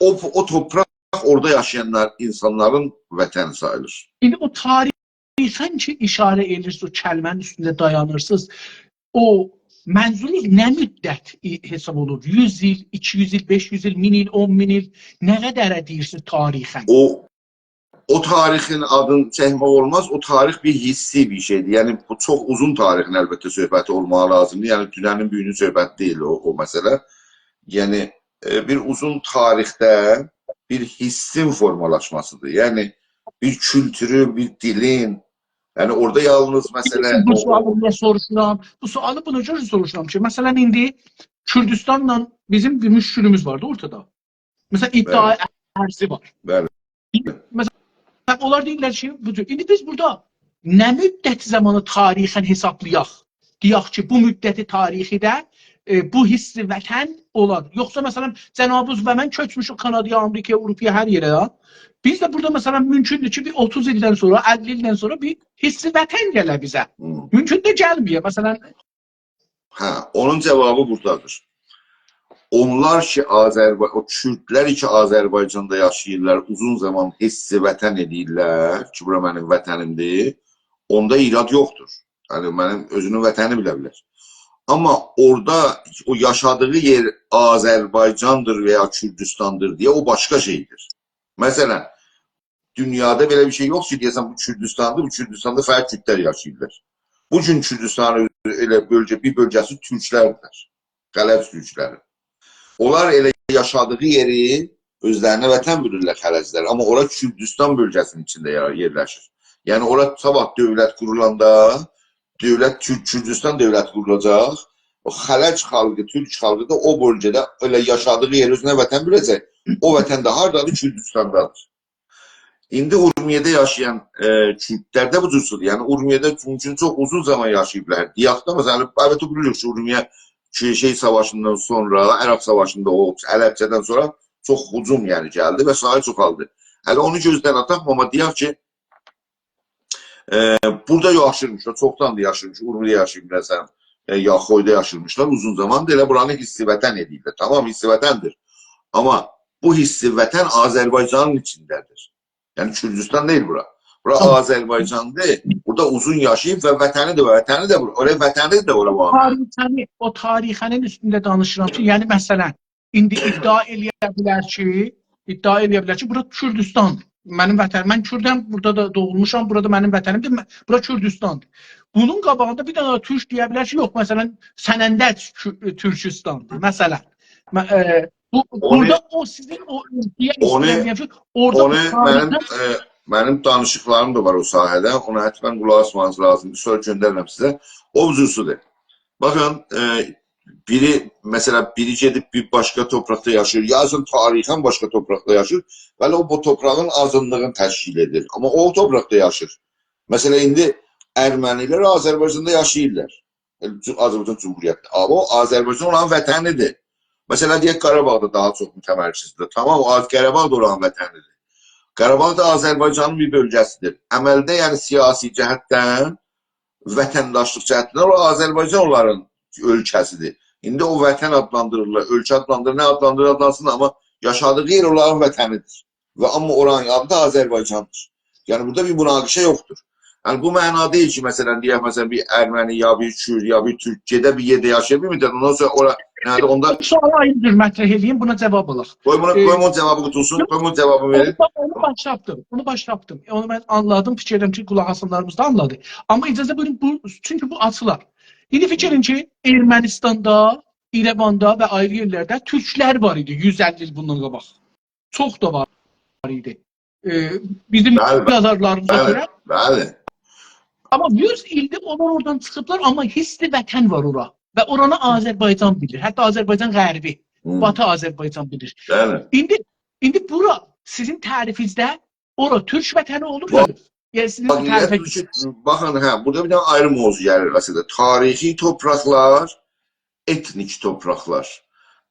O toprak orada yaşayanlar, insanların vətəni sayılır. İndi o tarixən ki, işarə edirsiniz, o kəlmənin üstündə dayanırsınız, o mənzulluq nə müddət hesab olur? 100 il, 200 il, 500 il, 1000 il, 10.000 il, nə qədərə deyirsiniz tarixən? O tarixin adını çəkmək olmaz, o tarix bir hissi bir şeydir. Yəni, bu çox uzun tarixin əlbəttə söhbəti olmağı lazımdır. Yəni, dünənin büyünün söhbəti deyil o məsələ. Yəni, bir uzun tarixdə bir hissin formalaşmasıdır. Yəni, bir kültürün, bir dilin, yəni orada yalnız məsələ... Bu sualı niyə soruşuram? Bu sualı buna görə soruşuram ki, məsələn, indi Kürdistanla bizim bir müşkülümüz vardı ortada. Məsələn, iddia ərzi var. Bəli. Məsələn, onlar deyirlər ki, indi biz burada nə müddət zamanı tarixən hesablayaq? Deyək ki, bu müddəti tarixidə bu hissi vətən olar. Yoxsa məsələn, Cənab-ı və mən köçmüşük Kanadaya, Amerikaya, Avropaya, hər yerə ya. Biz də burada məsələn mümkündür ki, bir 30 ildən sonra, 50 ildən sonra bir hissi vətən gələ bizə. Mümkün də gəlməyə. Məsələn... Onun cevabı buradadır. Onlar ki, o Kürtlər ki, Azərbaycanda yaşayırlar, uzun zaman hissi vətən edirlər ki, bura mənim vətənimdir, onda irad yoxdur. Yəni, mənim özünün vətəni bilə bilər. Amma orada o yaşadığı yer Azərbaycandır veya Kürdistandır deyə o başqa şeydir. Məsələn, dünyada belə bir şey yox ki, deyəsən bu Kürdistandır, bu Kürdistanda fərq Kürtlər yaşayırlar. Bugün Kürdistanın bir bölgəsi Türklərdir, Qələb Türkləri. Onlar elə yaşadığı yeri özlərinə vətən bilirlər xərəclər, amma ora Kürdistan bölgəsinin içində yerləşir. Yəni, ora sabah dövlət qurulanda, Kürdistan dövlət qurulacaq, o xələc xalqı, Türk xalqı da o bölgədə elə yaşadığı yer özünə vətən biləcək. O vətən də haradadır? Kürdistandadır. İndi Urmiyədə yaşayan Kürtlərdə bu cürsüdür. Yəni, Urmiyədə üçün çox uzun zaman yaşayıblar. Diyaqda, məsələn, əlbəttə bilirik ki, Urmiyə savaşından sonra, Ərəb savaşında o Ələbcədən sonra çox hücum gəldi və sahə çoxaldı. Hələ onu gözdən ataq, amma deyək ki, burada yaşayırmış, çoxdan da yaşayırmış, Urmiyədə yaşayıb, məsələn, Yaxoyda yaşırmışlar uzun zaman. Elə buranı hissi vətən edirlər. Tamam, hissi vətəndir. Ama bu hissi vətən Azərbaycanın içindədir. Yani Kürdistan değil bura. Bura Tamam. Azərbaycandır. Burada uzun yaşayıb və vətəni də bura. Oraya vətəni də ora var. O tarixənin üstündə danışıram ki, yəni məsələn, indi iddia eləyə bilər ki, bura Kürdistandır. Mənim vətənim, mən Kürdəm, burada da doğulmuşam, burada mənim vətənimdir, bura Kürdistandır. Bunun qabağında bir dənə türk deyə bilər ki, yox, məsələn, Sənəndə Türkistandır, məsələn. Burada o sizin o ülkəyə istəyən ki, orada mənim danışıqlarım da var o sahədə. Ona həttən qulaq asmanız lazımdır. Sonra göndərirəm sizə. O vüzusudur. Bakın, mesela biri gedib bir başka toprakta yaşıyor. Yazın tarixən başka toprakta yaşıyor. Ve o bu toprağın azınlığını təşkil edir. Ama o toprakta yaşır. Mesela indi Ermənilər Azərbaycanda yaşayırlar. Azərbaycan Cumhuriyyətində. Ama o Azərbaycan olan vətənidir. Mesela deyək Qarabağda daha çox mütəmərkizdir. Tamam, o Qarabağda olan vətənidir. Qarabağ da Azərbaycanın bir bölgəsidir. Əməldə, yəni siyasi cəhətdən, vətəndaşlıq cəhətdən o Azərbaycan onların ölkəsidir. İndi o vətən adlandırırlar, ölkə adlandırır, nə adlandırır adlansın, amma yaşadığı yer onların vətənidir. Və amma oranın adı da Azərbaycandır. Yəni burada bir münaqişə yoxdur. Yəni bu məna deyil ki, məsələn, deyək, məsələn, bir Erməni, ya bir Kürd, ya bir Türk gedə bir yerdə yaşaya bilmir. Ondan sonra ora, yəni onda... Sualı ayrıdır, mətrəh edeyim, buna cavab alaq. Qoymun cavabı qutulsun, qoymun cavabı verin. Onu başlattım. Onu mən anladım, fikirdim ki, qulaq asanlarımız da anladı. Amma icazə buyurun, çünki bu açılar. İndi fikrin ki, Ermənistanda, İrəvanda və ayrı yerlərdə türklər var idi 150 il bundan qabaq. Çox da var idi. Bizim yazarlarımıza görə. Bəli. Amma 100 ildir onlar oradan çıxıblar, amma hissi vətən var ora. Və oranı Azərbaycan bilir. Hətta Azərbaycan qərbi, Batı Azərbaycan bilir. İndi bura sizin tərifinizdə ora türk vətəni olur mu? Yəni sizin Baxın, burada bir dənə ayrı mövzu gəlir aslında. Tarixi topraklar, etnik topraklar.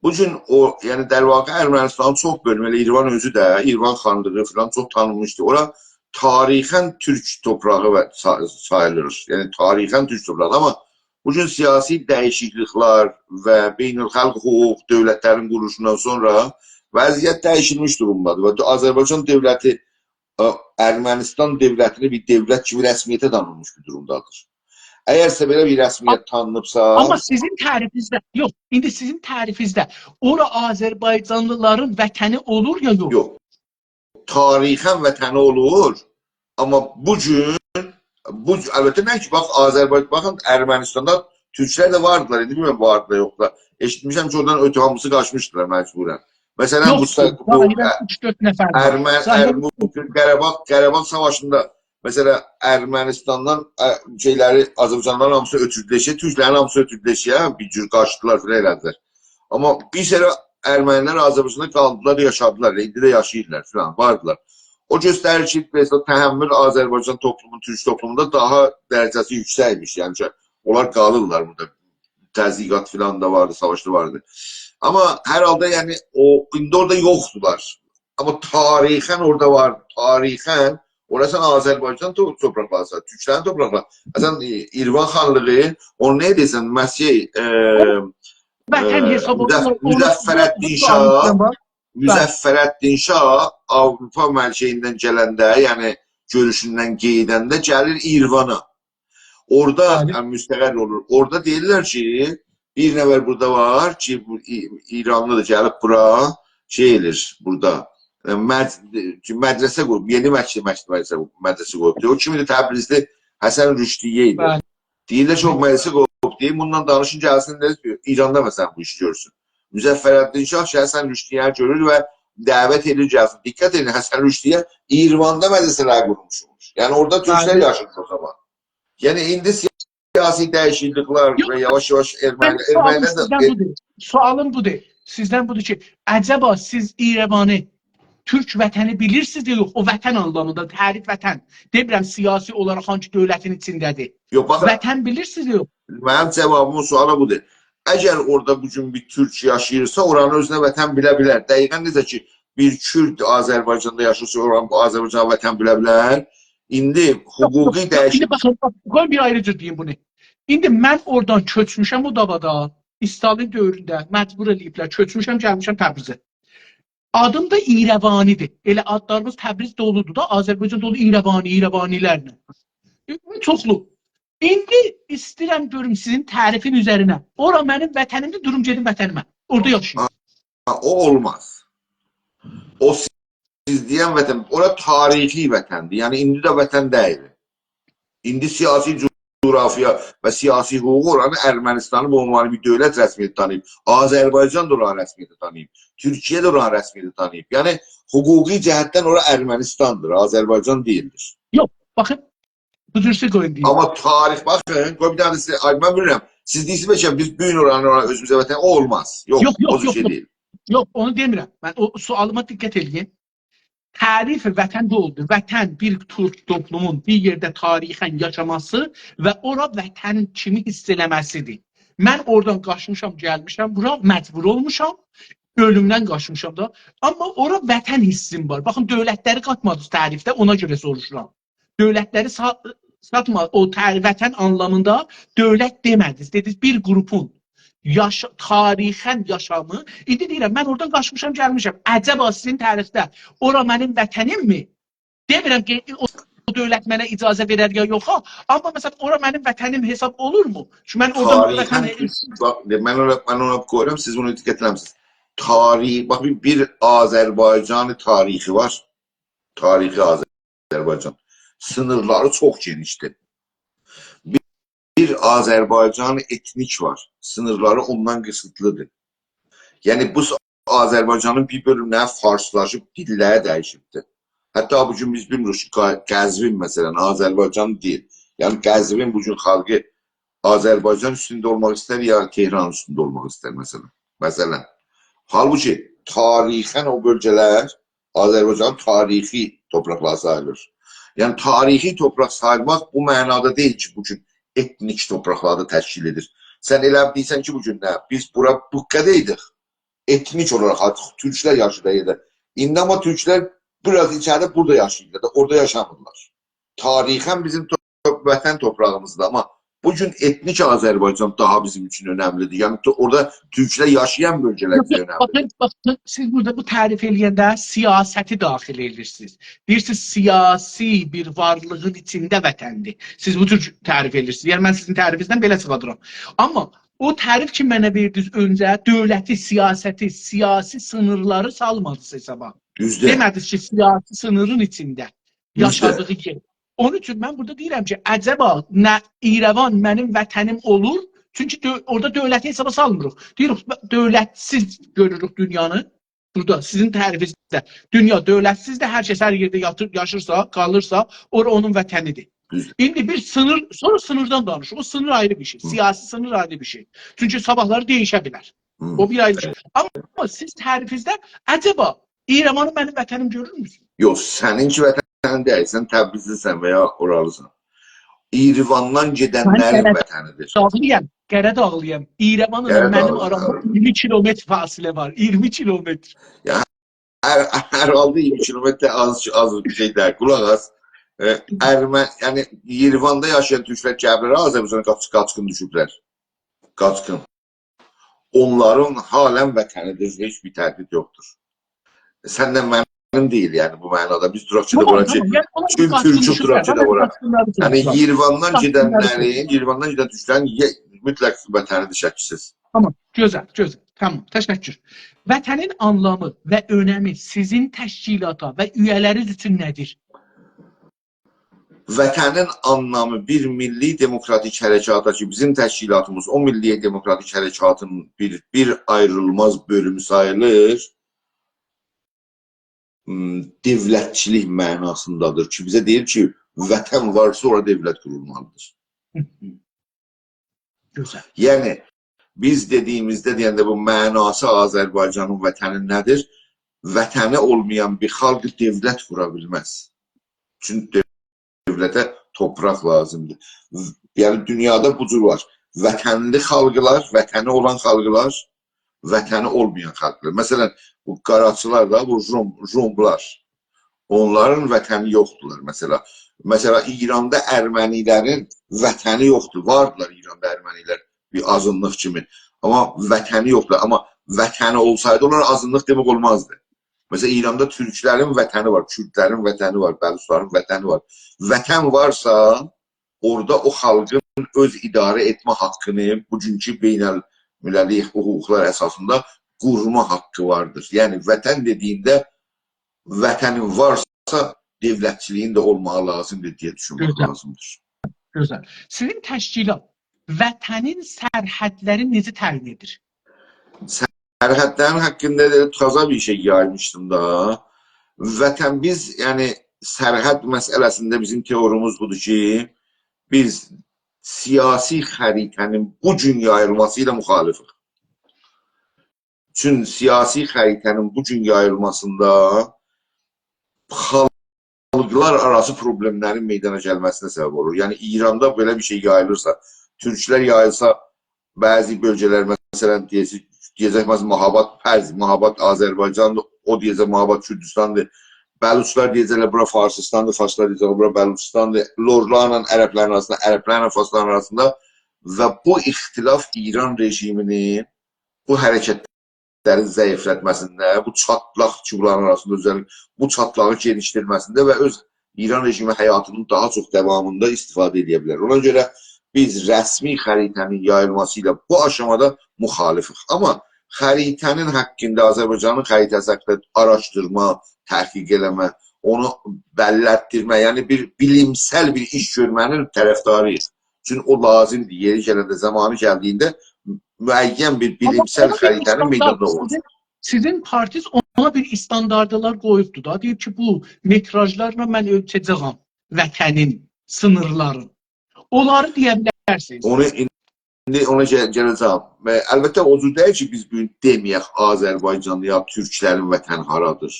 Bu gün o, yəni dərvaqə Ermənistanın çox bölümü, İrvan özü də, İrvan xanlığı falan çox tanınmışdı. Ora tarixən türk toprağı sayılır. Yəni tarixən türk toprağı. Amma bu gün siyasi dəyişikliklər və beynəlxalq hüquq dövlətlərin quruluşundan sonra vəziyyət dəyişilmiş durumdadır. Və Azərbaycan dövləti Ermənistan dövlətini bir dövlət kimi rəsmiyyətə tanınmış bir durumdadır. Əgərsə belə bir rəsmiyyət tanınıbsa... Amma sizin tərifinizdə, yox, indi sizin tərifinizdə ora Azərbaycanlıların vətəni olur ya yox? Yox. Tarixən vətəni olur. Amma bu gün, əlbəttə nə ki, baxın, Ermənistanda türklər də vardılar, indi bilməm vardılar, yoxlar. Eşitmişəm ki, oradan ötü hamısı qaçmışdılar məcburən. Məsələn, Qarabağ savaşında mesela Ermənistandan şeyləri, Azərbaycanların hamısı ötürdüləşə, türklərin hamısı ötürdüləşə bir cür qaçdılar filan elədilər. Amma bir sərə Ermənilər Azərbaycanda qaldılar, yaşadılar, indi də yaşayırlar filan, vardılar. O göstərir ki, təhəmmül Azərbaycan toplumunun, türk toplumunda daha dərəcəsi yüksəkmiş. Yəni onlar qalırlar burada. Təzyiqat filan da vardı, savaşda vardı. Amma hər halda yəni indi orada yoxdular. Amma tarixən orada var. Tarixən orası Azərbaycan toprakları, türklərin toprakları. Məsələn, İrvan xanlığı, onu nə edirsən? Müzəffərəddin Şah Avropa mərkəzindən gələndə, yəni görüşündən qeydəndə gəlir İrvana. Orada müstəqil olur. Orada deyirlər ki, bir nəfər burada var ki, İranlı da gəlib bura şey edir burada. Mədrəsə qoyub, yeni mədrəsə qoyub. O kimi də Təbrizli Həsən Rüşdiyyə idi. Deyirlər ki, o mədrəsə qoyub deyil, bundan danışın gəlsin, İranda məsələn bu işi görsün. Müzəffərəddin Şah Həsən Rüşdiyyəni görür və dəvət edir gəlsin. Diqqət edin, Həsən Rüşdiyyə İrvanda mədrəsələr qurmuş olmuş. Yəni orada türklər yaşır o zaman. Yəni indi siyasi dəyişikliklər və yavaş-yavaş ermənilər... Sualım budur. Sizdən budur ki, əcəba siz İrəvanı türk vətəni bilirsiniz ya yox? O vətən anlamında, tərif vətən. Demirəm, siyasi olaraq hangi dövlətin içindədir. Vətən bilirsiniz ya yox? Mənim cavabım o suala budur. Əgər orada bugün bir türk yaşayırsa, oranın özünə vətən bilə bilər. Dəqiqən necə ki, bir Kürd Azərbaycanda yaşayırsa, oranın Azərbaycan vətən bilə bilər. İndi hüquqi dəyişiklik... Qoy bir ayrı cür deyim bunu. İndi mən oradan köçmüşəm o davada. İstalin dövründə məcbur eləyiblər. Köçmüşəm, gəlmişəm Təbrizə. Adım da İrəvanidir. Elə adlarımız Təbriz doludur da, Azərbaycan dolu İrəvanilərlə. Çoxlu. İndi istəyirəm görüm sizin tərifin üzərinə. Ora mənim vətənimdir, durum gedim vətənimə. Orada yaşayım. O olmaz. O siz deyən vətən, ora tarixi vətəndir. Yəni indi də vətən deyil. İndi siyasi coğrafya və siyasi hüquq oranı Ermənistanı bu ünvanı bir dövlət rəsmiyyəti tanıyıb. Azərbaycan da oranı rəsmiyyəti tanıyıb. Türkiyə də oranı rəsmiyyəti tanıyıb. Yəni hüquqi cəhətdən ora Ermənistandır, Azərbaycan deyildir. Yox, baxın, bu cürsə qoyun deyim. Amma tarix, baxın, qoy bir dənə sizə, mən bilirəm, siz deyirsiniz ki, biz büyün oranı özümüzə vətən, o olmaz. Yox, o cür şey deyil. Yox, onu demirəm. Mən o sualıma diqqət edin. Tərif vətən də oldu. Vətən bir türk toplumun bir yerdə tarixən yaşaması və ora vətən kimi hiss eləməsidir. Mən oradan qaçmışam, gəlmişəm, bura məcbur olmuşam, ölümdən qaçmışam da. Amma ora vətən hissim var. Baxın, dövlətləri qatmadınız tərifdə, ona görə soruşuram. Dövlətləri satma, o vətən anlamında dövlət demədiniz. Dediniz bir qrupun tarixən yaşamı. İndi deyirəm, mən oradan qaçmışam, gəlmişəm. Əcəba sizin tərixdə ora mənim vətənimmi? Demirəm ki, o dövlət mənə icazə verər ya yox. Amma məsələn, ora mənim vətənim hesab olurmu? Çünki mən oradan mən ona qoyuram, siz bunu diqqətləmisiniz. Tarih, baxın, bir Azərbaycan tarixi var. Tarixi Azərbaycan. Sınırları çox genişdir. Bir Azərbaycan etnik var. Sınırları ondan qısıtlıdır. Yəni bu Azərbaycanın bir bölümünə farslaşıb, dilləri dəyişibdir. Hətta bu gün biz bilmiyoruz ki, Qəzvin məsələn, Azərbaycan deyil. Yəni Qəzvin bu gün xalqı Azərbaycan üstündə olmaq istər, ya Tehran üstündə olmaq istər məsələn. Məsələn. Halbuki tarixən o bölgələr Azərbaycanın tarixi torpaqlar sayılır. Yəni tarixi torpaq sayılmaq bu mənada deyil ki, bu gün etnik torpaqlarda təşkil edir. Sən elə deyirsən ki, bugün nə? Biz bura Buqqadaydık. Etnik olaraq türklər yaşayırdı. İndi amma türklər biraz içəridə burada yaşayırlar, orada yaşamırlar. Tarixən bizim vətən torpağımızdır, amma bugün etnik Azərbaycan daha bizim üçün önəmlidir. Yəni orada türklər yaşayan bölgələr önəmlidir. Baxın, siz burada bu tərif eləyəndə siyasəti daxil edirsiniz. Deyirsiniz, siyasi bir varlığın içində vətəndir. Siz bu tür tərif edirsiniz. Yəni mən sizin tərifinizdən belə çıxadıram. Amma o tərif ki mənə verdiniz öncə, dövləti, siyasəti, siyasi sınırları salmadınız hesaba. Demədiniz ki, siyasi sınırın içində yaşadığı yer. Onun üçün mən burada deyirəm ki, əcəba İrəvan mənim vətənim olur, çünki orada dövləti hesaba salmırıq. Deyirik, dövlətsiz görürük dünyanı, burada sizin tərifinizdə. Dünya dövlətsiz də hər kəs hər yerdə yaşırsa, qalırsa, ora onun vətənidir. İndi bir sınır, sonra sınırdan danışırıq. O sınır ayrı bir şey, siyasi sınır ayrı bir şey. Çünki sabahları değişə bilər. O bir ayrı bir şey. Amma siz tərifinizdə əcəba İrəvanı mənim vətənim görürmüsün? Yox, səninki vətən deyil, sən Təbrizlisən və ya oralısan. İrəvandan gedənlərin vətənidir. Dağlıyam, Qərə dağlıyam. İrəvanla mənim aramda 20 kilometr fasilə var. 20 kilometr. Ya, hər halda 20 kilometr az bir şey deyil. Qulaq az. Yəni, İrəvanda yaşayan türklər Qəbrərə Azərbaycana qaçqın düşüblər. Qaçqın. Onların halən vətənidir, heç bir tərkib yoxdur. Səndən mənim deyil, yəni bu mənada. Biz duraq ki, də bura ki, tüm türkü duraq ki, də bura. Yəni, İrəvandan gedənlərin, İrəvandan gedən türklərin mütləq vətənidir, şəklisiz. Tamam, gözəl, gözəl. Tamam, təşəkkür. Vətənin anlamı və önəmi sizin təşkilata və üyələriniz üçün nədir? Vətənin anlamı bir milli demokratik hərəkata ki, bizim təşkilatımız o milli demokratik hərəkatın bir ayrılmaz bölümü sayılır. Devlətçilik mənasındadır ki, bizə deyir ki, vətən varsa orada devlət qurulmalıdır. Yəni, biz dediyimizdə deyəndə bu mənası Azərbaycanın vətəni nədir? Vətəni olmayan bir xalq devlət qura bilməz. Çünki devlətə topraq lazımdır. Yəni, dünyada bu cür var. Vətənli xalqlar, vətəni olan xalqlar, vətəni olmayan xalqlar. Məsələn, bu qaraçılar da, bu Rumlar, onların vətəni yoxdurlar. Məsələn, Mesela İranda Ermənilərin vətəni yoxdur. Vardılar İranda Ermənilər bir azınlıq kimi. Amma vətəni yoxdur. Amma vətəni olsaydı onlar azınlıq demək olmazdı. Mesela İranda Türklərin vətəni var, Kürdlərin vətəni var, Bəluçların vətəni var. Vətən varsa orada o xalqın öz idarə etmə haqqını bugünkü beynəlmiləli hüquqlar əsasında qurma haqqı vardır. Yəni vətən dediyində vətənin varsa devlətçiliyin də olmağı lazımdır deyə düşünmək Gözəl, lazımdır. gözəl. Sizin təşkilat vətənin sərhədləri necə təyin edir? Sərhədlərin haqqında da taza bir şey yaymışdım da. Vətən biz, yəni sərhəd məsələsində bizim teorumuz budur ki, biz siyasi xəritənin bu gün yayılması ilə müxalifik. Çünki siyasi xəritənin bu gün yayılmasında xalqlar arası problemlərin meydana gəlməsinə səbəb olur. Yəni İranda belə bir şey yayılırsa, türklər yayılsa, bəzi bölgələr məsələn deyəcək Mahabat Pərz, Mahabat Azərbaycandır, o deyəcək Mahabat Kürdistandır. Bəluçlar deyəcəklər bura Farsistandır, Farslar deyəcəklər bura Bəluçistandır. Lorlarla ərəblərin arasında, ərəblərlə Farsların arasında və bu ixtilaf İran rejiminin bu hərəkətlərin zəiflətməsində, bu çatlaq ki, bunların arasında özəlliklə bu çatlağı genişdirməsində və öz İran rejimi həyatının daha çox davamında istifadə edə bilər. Ona görə biz rəsmi xəritənin yayılması ilə bu aşamada müxalifik. Amma xəritənin haqqında Azərbaycanın xəritəsi haqqında araşdırma, təhqiq eləmə, onu bəllətdirmə, yəni bir bilimsel bir iş görmənin tərəfdarıyıq. Çünki o lazımdır, yeri gələndə, zamanı gəldiyində müəyyən bir bilimsel xəritənin meydanda olur. Sizin partiniz ona bir standardalar qoyubdur da. Deyir ki, bu metrajlarla mən ölçəcəyəm vətənin sınırlarını. Onları deyə bilərsiniz. Ona gələcəm. Əlbəttə o cür deyil ki, biz bugün deməyək Azərbaycanlı ya türklərin vətəni haradır.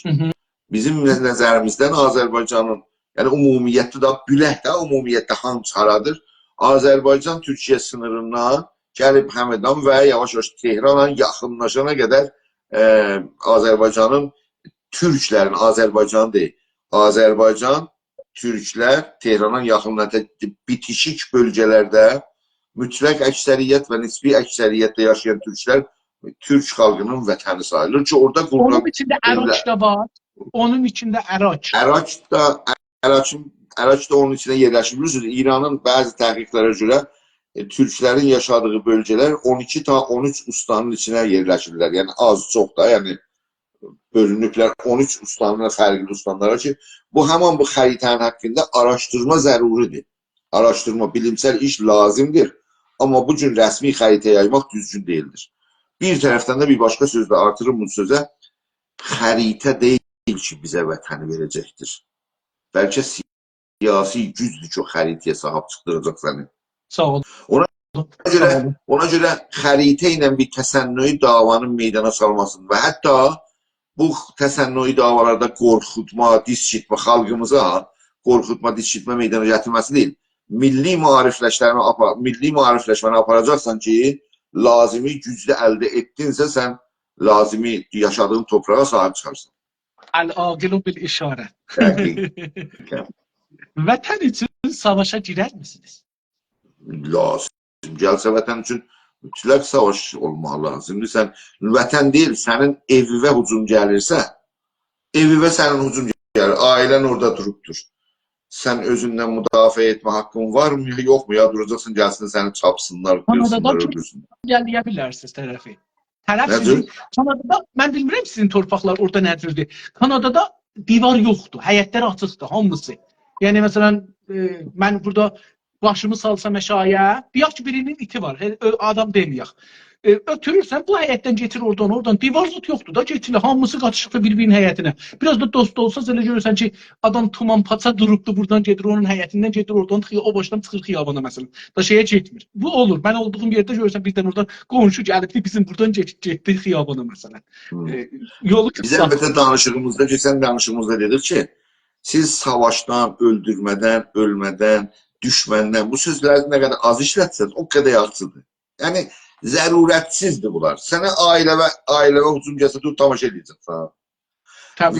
Bizim nəzərimizdən Azərbaycanın, yəni ümumiyyətdə da, bülək də ümumiyyətdə hamısı haradır. Azərbaycan Türkiyə sınırından gəlib Həmədan və yavaş-yavaş Tehranla yaxınlaşana qədər Azərbaycanın türklərin, Azərbaycan deyil, Azərbaycan, türklər Tehranın yaxınlaşan bitişik bölgələrdə mütləq əksəriyyət və nisbi əksəriyyətdə yaşayan türklər türk xalqının vətəni sayılır ki, orada qurulan... Onun içində Əraç da var. Onun içində Əraç. Əraç da onun içində yerləşir. Bilirsiniz, İranın bəzi təhqiqlərə görə türklərin yaşadığı bölgələr 12-13 ustanın içinə yerləşirlər. Yəni az, çox da, yəni bölünüblər 13 ustanına, fərqli ustanlara ki, bu həman bu xəritənin haqqında araşdırma zəruridir. Araşdırma, bilimsel iş lazımdır. Amma bu gün rəsmi xəritə yaymaq düzgün deyildir. Bir tərəfdən də bir başqa sözlə artırım bu sözə, xəritə deyil ki, bizə vətəni verəcəkdir. Bəlkə siyasi gücdür ki, o xəritəyə sahib çıxdıracaq səni. Sağ olun. Ona görə xəritə ilə bir təsənnüyü davanın meydana salmasın və hətta bu təsənnüyü davalarda qorxutma, diz çitmə, xalqımıza qorxutma, diz çitmə meydana gətirməsi deyil. Milli maarifləşməni aparacaqsan ki, lazımi güclə əldə etdinsə, sən lazımi yaşadığın torpağa sahib çıxarsan. Əl-aqilun bil işarə. Vətən üçün savaşa girər misiniz? Lazım. Gəlsə vətən üçün mütləq savaş olmaq lazımdır. Sən vətən deyil, sənin evivə hücum gəlirsə, evivə sənin hücum gəlir, ailən orada durubdur. Sən özündən müdafiə etmə haqqın varmı, ya yoxmu? Ya duracaqsın, gəlsin səni çapsınlar, qırsınlar, öldürsünlər. Gəliyə bilərsiniz tərəfi. Tərəf sizin, Kanadada, mən bilmirəm sizin torpaqlar orada nədirdir. Kanadada divar yoxdur, həyətlər açıqdır, hamısı. Yəni, məsələn, mən burada başımı salsam əşaya, deyək ki, birinin iti var, adam deməyək. Ötürürsən, bu həyətdən getir oradan, divar zut yoxdur da, getirir, hamısı qaçışıqdır bir-birinin həyətinə. Biraz da dost olsa, elə görürsən ki, adam tuman paça durubdur, buradan gedir, onun həyətindən gedir, oradan o başdan çıxır xiyabana, məsələn. Da şeyə getmir. Bu olur. Mən olduğum yerdə görürsən, birdən oradan qonşu gəlibdir, bizim buradan getdi xiyabana, məsələn. Yolu qısa. Biz əlbəttə danışığımızda, keçən danışığımızda dedik ki, siz savaşdan, öldürmədən, ölmədən, düşməndən, bu sözləri nə qədər az işlətsəz, o qədər yaxşıdır. Yəni, zərurətsizdir bunlar. Sənə ailəvə hücum gəlsə, dur, tamaşa edəcəksən.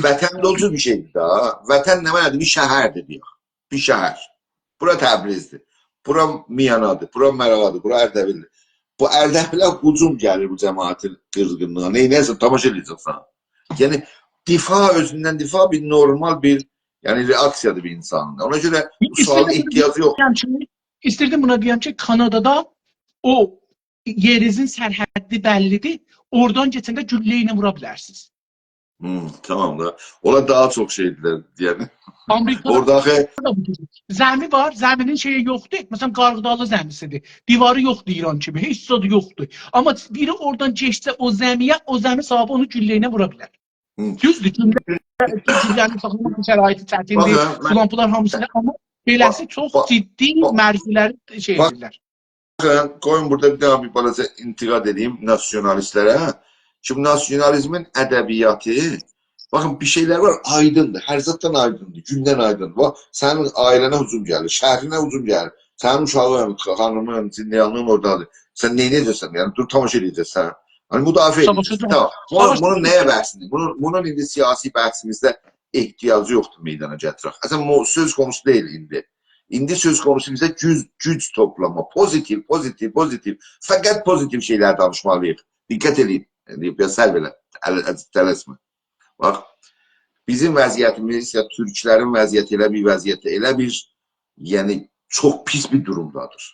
Vətən də o cür bir şeydir da. Vətən nə mənədir? Bir şəhərdir, deyək. bir şəhər. Bura Təbrizdir. Bura Miyanadır, bura Mərağadır, bura Ərdəbildir. Bu Ərdəbilə hücum gəlir bu cəmaətin qızğınlığına. Neysə tamaşa edəcəksən. Yəni özündən difa bir normal bir reaksiyadır bir insanın. Ona görə bu sualın ihtiyacı yox. İstirdim buna deyəm ki, Kanadada o yerinizin sərhəddi bəllidir. Oradan keçəndə güllə ilə vura bilərsiniz. Tamam da. Ola daha çok şeydiler yani. Amerika'da Oradaki zəmi var, zəminin şeyi yoxdur. Məsələn, qarğıdalı zəmisidir. Divarı yoxdur İran kimi, heç zadı yoxdur. Amma biri oradan keçsə o zəmiyə, o zəmi sahibi onu gülləyinə vura bilər. Düzdür, güllənin saxlamaq şəraiti çətindir, filan hamısı, amma beləsi çox ciddi mərziləri şey edirlər. Koyun burada bir daha bir balaca intiqad edeyim nasyonalistlere. Şimdi nasyonalizmin edebiyatı, bakın bir şeyler var aydındır, her zaten aydındır, günden aydındır. Bak senin ailene hücum gelir, şehrine hücum gelir. Senin uşağın, hanımın, zindiyanlığın oradadır. Sen neyi edeceksin yani? Dur tamaşa edeceksin. Hani müdafiə edeceksin. Tamam. Bunun neye bəhsini? Bunun indi siyasi bəhsimizdə ehtiyacı yoxdur meydana gətirək. Aslında söz konusu deyil indi. İndi söz konusu bizə güc toplama. Pozitiv. Fakat pozitiv şeyler danışmalıyıq. Dikkat edin. Biraz sel belə. Tələsmə. Bax, bizim vəziyyətimiz, ya türklərin vəziyyəti elə bir vəziyyətdə, elə bir, yəni çox pis bir durumdadır.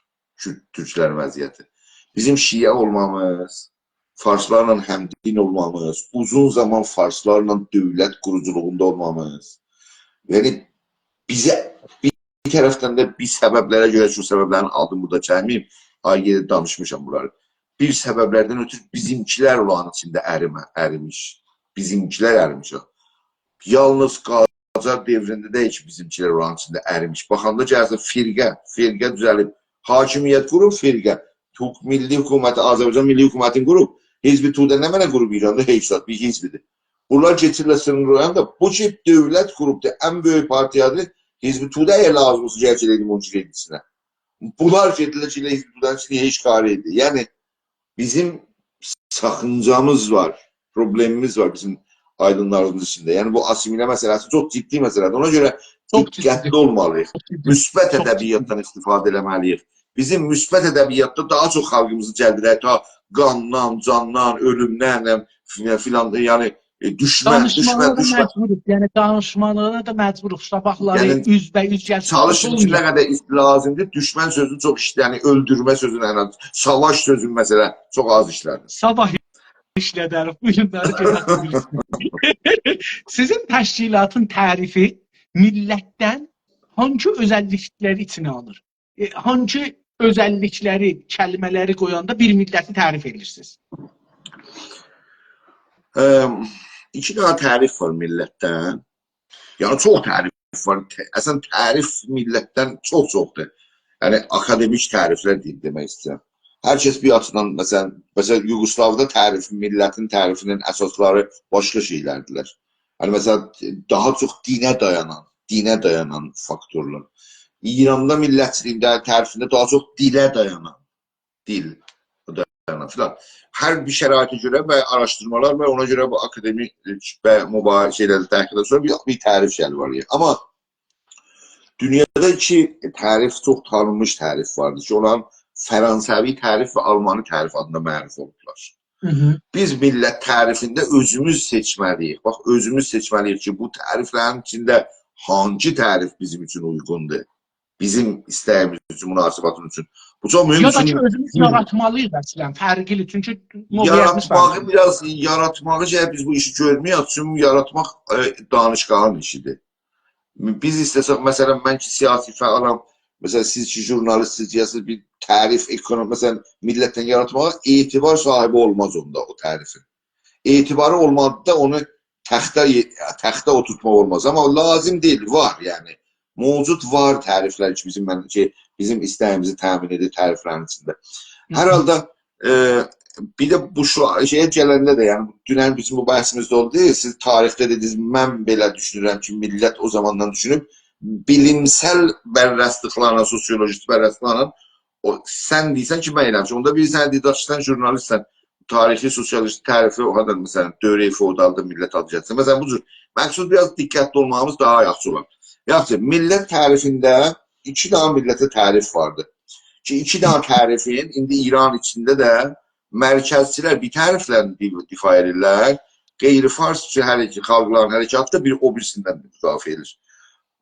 Türklərin vəziyyəti. Bizim şiə olmamız, Farslarla həmdin olmamız, uzun zaman Farslarla dövlət quruculuğunda olmamız. Yəni bizə bir tərəfdən də bir səbəblərə görə, şu səbəblərin adını burada çəkməyim, ayrı danışmışam bunları. Bir səbəblərdən ötürü bizimkilər olan içində ərimiş. Bizimkilər ərimiş. Yalnız Qacar devrində də heç bizimkilər olan içində ərimiş. Baxanda gəlsin firqə düzəlib, hakimiyyət qurub firqə. Milli hökuməti, Azərbaycan Milli Hökumətini qurub. Hizb-i Tudə nə mənə qurub İranda? Heç zat, bir hizbidir. Bunlar keçirlə sınırlayan da bu cib dövlət qurubdur. Ən böyük partiyadır. Hizb-i Tudəyə lazım olsa gəlçələydi mülki rejimisinə. Bunlar keçirlə Hizb-i Tudənin içində heç qarı idi. Yəni bizim sakıncamız var, problemimiz var bizim aydınlarımız içinde. Yani bu asimile meselesi çok ciddi meseledir. Ona göre dikkatli olmalıyıq. Müsbət ədəbiyyatdan istifadə eləməliyik. Bizim müsbət ədəbiyyatda daha çox xalqımızı cəlb ta qandan, candan, ölümdən filan, yani danışmalara da məcburuq. Yəni danışmalara da məcburuq. Sabahları üzbəyüz gəlsin. Çalışınca qədər lazımdır. Düşmən sözünü çox işləyir. Öldürmə sözünü ən az. Savaş sözünü məsələ çox az işlərdir. Sabah işlədərik. Bu günləri Sizin təşkilatın tərifi millətdən hangi özəllikləri içine alır? Hangi özəllikləri, kəlmələri qoyanda bir milləti tərif edirsiniz? İki daha tərif var millətdən. Yəni çox tərif var. Əslən tərif millətdən çoxdur. Yəni akademik təriflər deyim demək istəyirəm. Hər kəs bir açıdan məsələn Yugoslavda tərif, millətin tərifinin əsasları başqa şeylərdirlər. Yəni məsələn daha çox dinə dayanan faktorlar. İranda millətçiliyində tərifində daha çox dilə dayanan, filan. Hər bir şəraitə görə və araşdırmalar və ona görə bu akademik və mübahisə şeylərdə təhqiqatdan sonra bir tərif şəli var. Amma dünyada iki tərif, çox tanınmış tərif vardır ki, onların Fransəvi tərif və Almani tərif adında məruf oldular. Biz millət tərifində özümüz seçməliyik. Bax, özümüz seçməliyik ki, bu təriflərin içində hangi tərif bizim üçün uyğundur? Bizim istəyimiz üçün, münasibatın üçün. Bu çox mühüm. Ya da ki, özümüz yaratmalıyıq əslən, fərqli. Çünki yaratmağı biraz, yaratmağı biz bu işi görməyək. Çünki yaratmaq danışqanın işidir. Biz istəsək, məsələn, mən ki, siyasi fəalam, məsələn, siz ki, jurnalistsiz, ya siz bir tərif, ekonomi, məsələn, millətdən yaratmağa etibar sahibi olmaz onda o tərifin. Etibarı olmadıqda onu təxtə oturtmaq olmaz. Amma lazım deyil, var yəni. Mövcud var təriflər ki, bizim istəyimizi təmin edir təriflərin içində. Hər halda bir də bu şeyə gələndə də, yəni dünən bizim bu bəhsimizdə oldu, siz tarixdə dediniz, mən belə düşünürəm ki, millət o zamandan düşünüb, bilimsel bərrəstliklarla, sosiolojist bərrəstliklarla, sən deyirsən ki, mən eləmişim. Onda bir sən didakçıdan, jurnalistsən, tarixi, sosiolojist tərifi o qədər, məsələn, dövrəyi feodalda millət adı gəlsin. Məsələn, bu cür məqsud biraz diqqətli olmağımız daha yaxşı olar. Yaxşı, millət tərifində iki dənə millətə tərif vardır. Ki, iki dənə tərifin indi İran içində də mərkəzçilər bir təriflərini difa edirlər. Qeyri-farsçı hər iki xalqların hərəkatı da bir o birisindən müdafiə edir.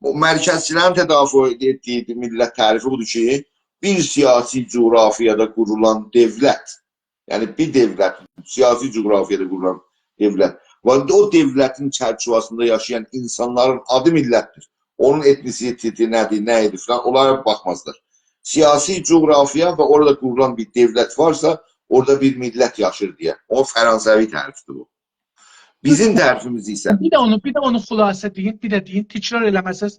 O mərkəzçilərin tədafiə etdiyi millət tərifi budur ki, bir siyasi coğrafiyada qurulan devlət, yəni bir devlət, siyasi coğrafiyada qurulan devlət, və o devlətin çərçivəsində yaşayan insanların adı millətdir. Onun etnisiyeti nədir, nə edir filan, onlara baxmazlar. Siyasi coğrafiya və orada qurulan bir devlət varsa, orada bir millət yaşır deyə. O Fəransəvi tərifdir bu. Bizim tərifimiz isə Bir də onu xülasə deyin, bir də deyin, təkrar eləməsəz.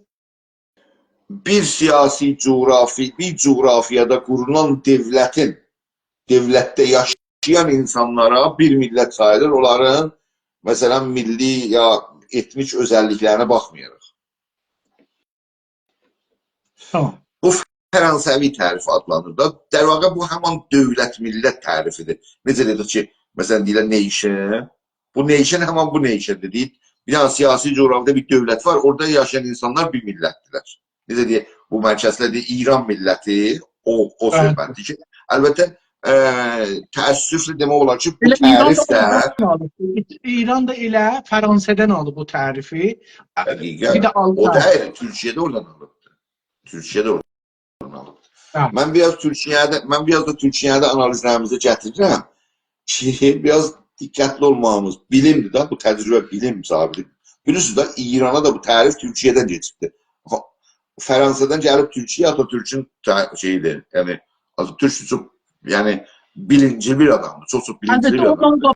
bir siyasi bir coğrafiyada qurulan devlətdə yaşayan insanlara bir millət sayılır. Onların, məsələn, milli ya etnik özəlliklərinə baxmayaraq. Tamam. Bu Fəransəvi tərif adlanır da. در واقع bu həman dövlət-millət tərifidir. Necə dedik ki, məsələn, deyirlər nation. Bu nation həman bu nationdir. Deyil, bir dənə siyasi coğrafiyada bir dövlət var, orada yaşayan insanlar bir millətdirlər. Necə deyək, bu mərkəzlər deyil, İran milləti, o söhbətdir ki, əlbəttə, təəssüflə demək olar ki, bu tərif də İran da elə Fəransədən alıb bu tərifi. Həqiqət, o da Türkiyədə oradan alıbdır. Türkiyədə oradan alıbdır. Mən biraz da Türkiyədə analizlərimizi gətirirəm ki, biraz diqqətli olmağımız, bilimdir da, bu təcrübə bilim sahibidir. Bilirsiniz da, İrana da bu tərif Türkiyədən keçibdir. Fransa'dan gəlib Türkiyə Atatürk'ün şeyidir. Yəni Atatürk çox bilinçli bir adamdır. Çox bilinçli bir adamdır.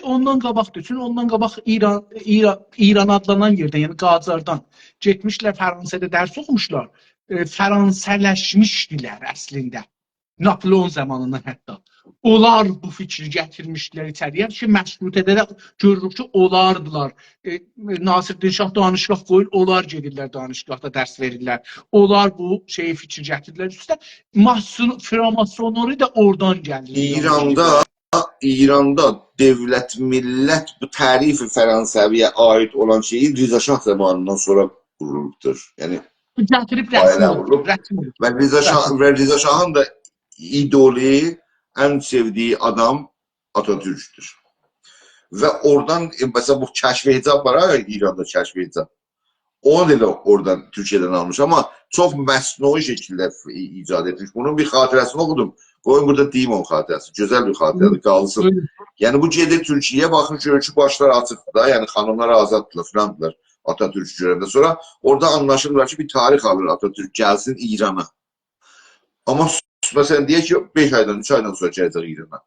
Ondan qabaqdır. Çünki ondan qabaq İran adlanan yerdən, yəni Qacardan getmişlər Fransada dərs oxumuşlar. Fransələşmişdilər əslində. Napolyon zamanından hətta. Onlar bu fikri gətirmişdilər içəriyə ki, məşrutədə də görürük ki, onlardılar. Nasiruddin Şah danışqah qoyur, onlar gedirlər danışqahda dərs verirlər. Onlar bu fikir gətirirlər. Üstə framasonları da oradan gəlir. İranda devlət, millət bu tərifi Fəransəviyə aid olan şeyi Rıza Şah zamanından sonra qurulubdur. Yəni gətirib rəsmi. Və Rıza Şahın da idoli, ən sevdiyi adam Atatürk'tür. Və oradan, mesela bu kəşf-i hicab var ha, İranda kəşf-i hicab. Onu da oradan, Türkiye'den almış ama çok məsnui şekilde icad etmiş. Bunun bir xatirəsini oxudum. Qoyun burada deyim o xatirəsi. Gözəl bir xatirədir, qalsın. Yəni bu gedir Türkiye'ye baxın, görür başlar açıqdır da, yəni xanımlar azaddılar, filandılar Atatürk görəndə. Sonra orada anlaşırlar ki, bir tarix alır Atatürk, gəlsin İrana. Ama mesela deyək ki, 5 aydan, 3 aydan sonra gələcək İrana.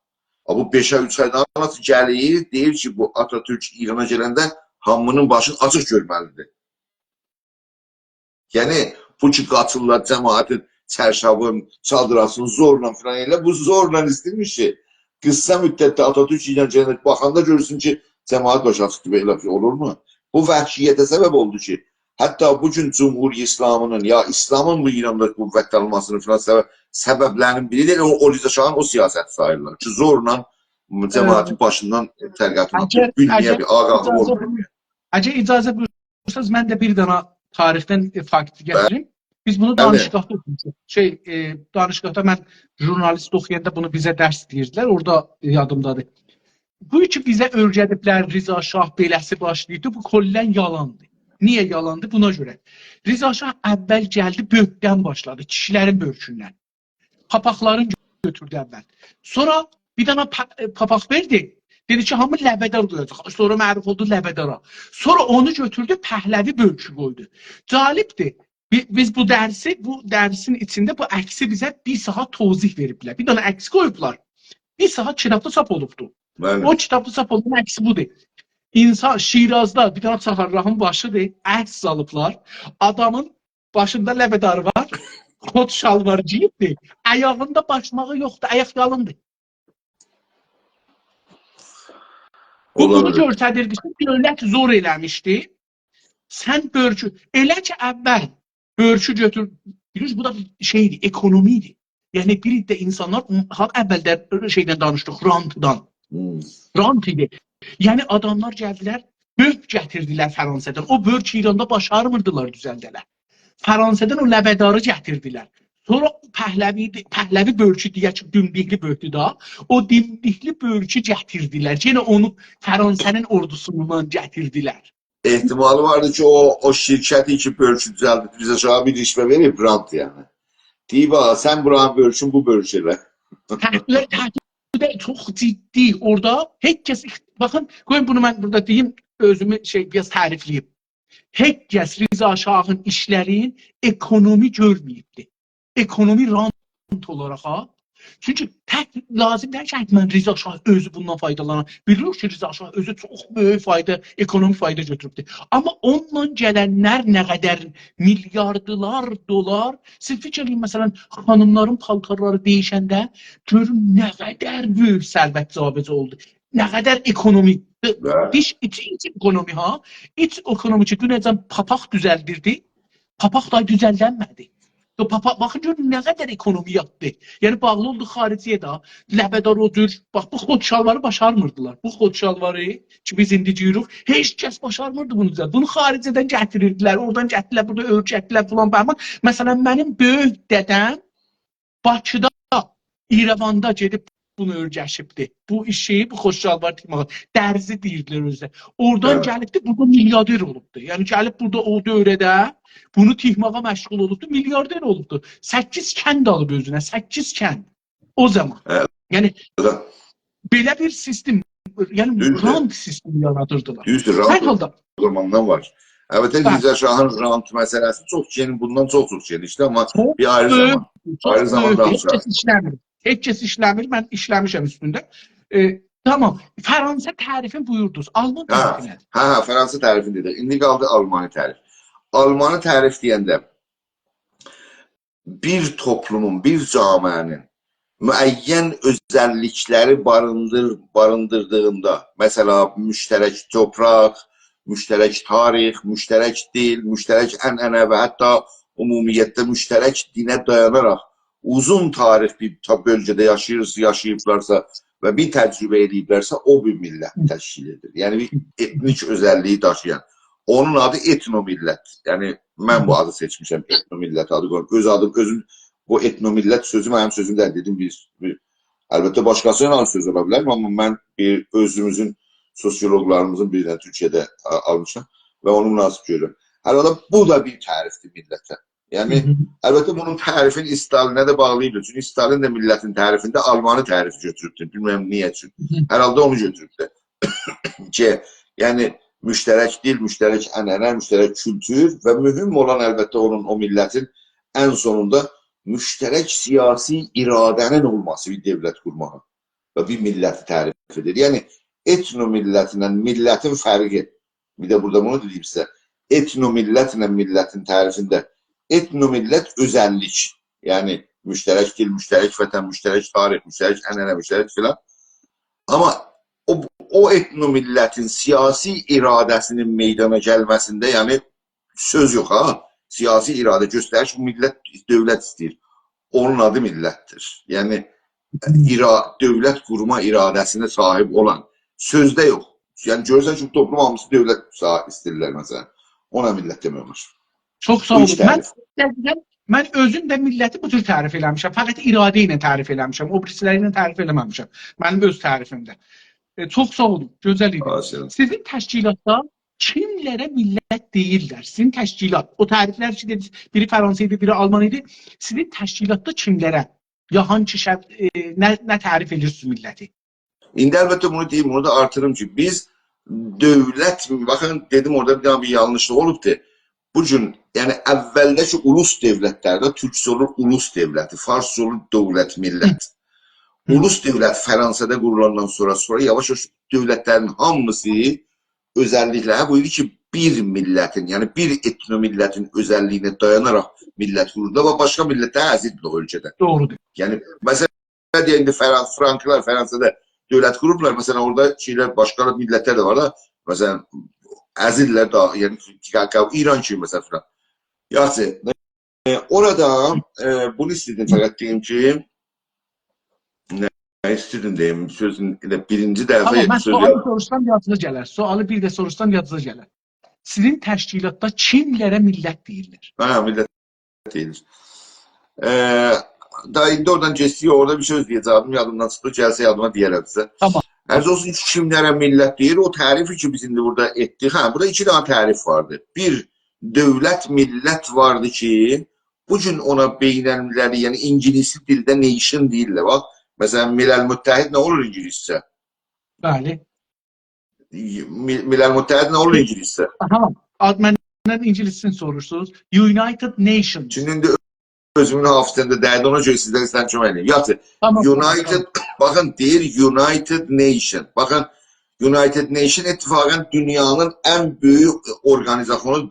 Bu 5 ay, 3 aydan nasıl gəlir, deyir ki, bu Atatürk İrana gələndə hamının başını açıq görməlidir. Yəni, bu ki, qaçırlar cəmaətin çərşavın, çaldırasını zorla filan elə, bu zorla istirmiş ki, qısa müddətdə Atatürk İrana gələndə baxanda görürsün ki, cəmaət başa çıxdı, belə şey olur mu? Bu vəhşiyyətə səbəb oldu ki, hətta bugün Cumhuriyet İslamının, ya İslamın bu İranda qüvvətlərinməsinin filan səbəblərinin biridir, o Rıza Şahın o siyasət sayırlar ki, zorla cəmaətin başından tərqatını bilməyə bir ağağı olmuyor. Əgər icazə buyursanız, mən də bir dana tarixdən fakti gətirim. Biz bunu danışqahda oxumuşuq. Danışqahda mən jurnalist oxuyanda bunu bizə dərs deyirdilər, orada yadımdadır. Bu ki, bizə öyrədiblər, Rıza Şah beləsi başlaydı, bu kollən yalandır. Niyə yalandı? Buna görə. Rıza Şah əvvəl gəldi, böhkdən başladı, kişilərin böhkündən. Papaqların götürdü əvvəl. Sonra bir dana papaq verdi. Dedi ki, hamı ləbədar qoyacaq. Sonra məruf oldu ləbədara. Sonra onu götürdü, pəhləvi bölkü qoydu. Calibdir. Biz bu dərsin içində bu əksi bizə bir saat tozih veriblər. Bir dana əksi qoyublar. Bir saat kitabda çap olubdu. O kitabda çap olunun əksi budur. İnsan Şirazda bir dana çaharrahın başıdır, əks alıblar. Adamın başında ləbədarı var. Kot şalvar giyibdir. Ayağında başmağı yoxdur, ayaq yalındır. Bunu göstərirdi ki, dövlət zor eləmişdi. Sən bölkü, elə ki əvvəl bölkü götür, bilirsiniz, bu da şeydir, ekonomidir. Yəni bir də insanlar, əvvəldə şeydən danışdıq, rantdan. Rant idi. Yəni adamlar gəldilər, Börk gətirdilər Fransa'dan. O börk İranda başarmırdılar düzəldələr. Fransa'dan o ləbədarı gətirdilər. Sonra Pəhləvi börkü deyək ki, dimdikli börkdü da. O dimdikli börkü gətirdilər. Yenə onu Fransa'nın ordusundan gətirdilər. İhtimali vardı ki o şirketi ki bölçü düzeldi. Bize şu an bir rişve verip rant yani. Deyip sen buranın bölçün bu bölçüyle. Təhvilər çox ciddi. Orada heç kəs, baxın, qoyun bunu mən burada deyim, özümü biraz tərifləyim. Heç kəs Rıza Şahın işlərin ekonomi görməyibdi. Ekonomi rant olaraq ha. Çünki lazım deyil ki, mən Rıza Şah özü bundan faydalanan. Bilirik ki, Rıza Şah özü çox böyük fayda, ekonomik fayda götürübdür. Amma onunla gələnlər nə qədər milyardılar dolar, siz fikir eləyin, məsələn, xanımların paltarları değişəndə görün nə qədər böyük sərvət zabıcı oldu. Nə qədər ekonomi, iç ekonomi ha. İç ekonomi ki, dünəcən papaq düzəldirdi, papaq da düzəldənmədi. Baxın görün nə qədər ekonomi yaptı. Yəni bağlı oldu xariciyə də. Ləbədar odur. Bax bu xod şalvarı başarmırdılar. Bu xod şalvarı ki biz indi deyirik, heç kəs başarmırdı bunu düzəld. Bunu xaricədən gətirirdilər. Oradan gətirdilər, burada ölçəkdilər falan. Məsələn mənim böyük dədəm Bakıda, İrəvanda gedib bunu örgəşibdi. Bu işi, bu xoş şalvar timağı, dərzi deyirdilər özdə. Oradan gəlibdi, burada milyarder olubdu. Yəni gəlib burada o dövrədə bunu tihmağa məşğul olubdu, milyarder olubdu. 8 kənd alıb özünə, 8 kənd. O zaman. Yəni belə bir sistem, yəni rant sistemi yaradırdılar. Düzdür, rant zamandan var. Evet, Rıza Şah'ın rant məsələsi çox yeni, bundan çox genişdi, amma bir ayrı zaman. Ayrı zamanda heç kəs işləmir, mən işləmişəm üstündə. Tamam, Fransa tərifini buyurdunuz. Alman tərifi nədir? Fransa tərifini dedik. İndi qaldı Almani tərif. Almani tərif deyəndə bir toplumun, bir camiənin müəyyən özəllikləri barındırdığında, mesela müştərək topraq, müştərək tarix, müştərək dil, müştərək ənənə və hətta ümumiyyətdə müştərək dinə dayanaraq uzun tarix bir bölgədə yaşayıblarsa və bir təcrübə ediblərsə, o bir millət təşkil edir. Yəni bir etnik özəlliyi daşıyan. Onun adı etnomillət. Yəni mən bu adı seçmişəm, etnomillət adı. Öz adım, özüm, bu etnomillət sözü mənim sözüm də dedim əlbəttə başqasının söz ola bilər, amma mən özümüzün, sosiologlarımızın birindən Türkiyədə almışam və onu münasib görürəm. Hələ bu da bir tərifdir millətə. Yəni, əlbəttə bunun tərifini Stalinə də bağlayıbdır. Çünki Stalin də millətin tərifində Almanı tərifi götürübdür. Bilməm niyə üçün. Hər halda onu götürübdür. Ki, yəni, müştərək dil, müştərək ənənə, müştərək kültür və mühüm olan əlbəttə onun, o millətin ən sonunda müştərək siyasi iradənin olması bir devlət qurmağı və bir milləti tərif edir. Yəni, etnomillətinlə millətin fərqi, bir də burada bunu deyim sizə, etnomillətlə millətin tərifində etnomillət özəllik, yəni müştərək dil, müştərək vətən, müştərək tarix, müştərək ənənə, müştərək filan. Amma o etnomillətin siyasi iradəsinin meydana gəlməsində, yəni söz yox ha, siyasi iradə göstərir ki, bu millət dövlət istəyir. Onun adı millətdir. Yəni dövlət qurma iradəsinə sahib olan, sözdə yox. Yəni görürsən ki, toplum hamısı dövlət istəyirlər məsələn. Ona millət demək olur. Çox sağ olun. Mən özüm də milləti bu tür tərif eləmişəm. Fəqət iradə ilə tərif eləmişəm. O birisiləri ilə tərif eləməmişəm. Mənim öz tərifimdə. Çox sağ olun. Gözəl idi. Sizin təşkilatda kimlərə millət deyirlər? Sizin təşkilat, o təriflər ki, biri Fransa idi, biri Alman idi. Sizin təşkilatda kimlərə? Ya hangi nə tərif edirsiniz milləti? İndi əlbəttə bunu deyim, bunu da artırım ki, biz dövlət, baxın dedim orada bir yanlışlıq olubdur. Bu gün, yəni əvvəldəki ulus devlətlərdə türkçə olur ulus devləti, farsça olur dövlət, millət. Ulus devlət Fransada qurulandan sonra yavaş-yavaş dövlətlərin hamısı özəlliklə bu idi ki, bir millətin, yəni bir etnomillətin özəlliyinə dayanaraq millət qururdu və başqa millətlər əzildi o ölkədə. Doğrudur. Yəni, məsələn, deyəndə Franklar Fransada dövlət qurublar, məsələn, orada başqa millətlər də var da, məsələn, əzillər da, yəni İran kimi məsələn filan. Yəni, orada bunu istədim fəqət deyim ki, istəyirdim deyim, sözün elə birinci dəfə Tamam, mən söz sualı sorursam yazılı gələr. Sualı bir də sorursam yazılı gələr. Sizin təşkilatda kimlərə millət deyirlər? millət deyilir. Daha indi oradan geçtik, orada bir söz diyeceğim, yadımdan çıktı, gelse yadıma deyərəm sizə. Tamam. Ərz olsun ki, kimlərə millət deyir, o tərifi ki biz indi burada etdik. Burada iki tane tərif vardı. Bir, dövlət, millət vardı ki, bu gün ona beynəlmiləli, yəni İngilisi dildə nation deyirlər. Bax, məsələn, Milal Müttəhid nə olur İngiliscə? Bəli. Milal Müttəhid nə olur İngiliscə? Aha, məndən ingilisini sorursunuz. United Nations. Şimdi özümün hafızasında dəydi, ona göre sizdən istəyən kömək edin. Yatı, Tamam. United, bakın deyir United Nation. Bakın, United Nation ittifakın dünyanın en büyük organizasyonu,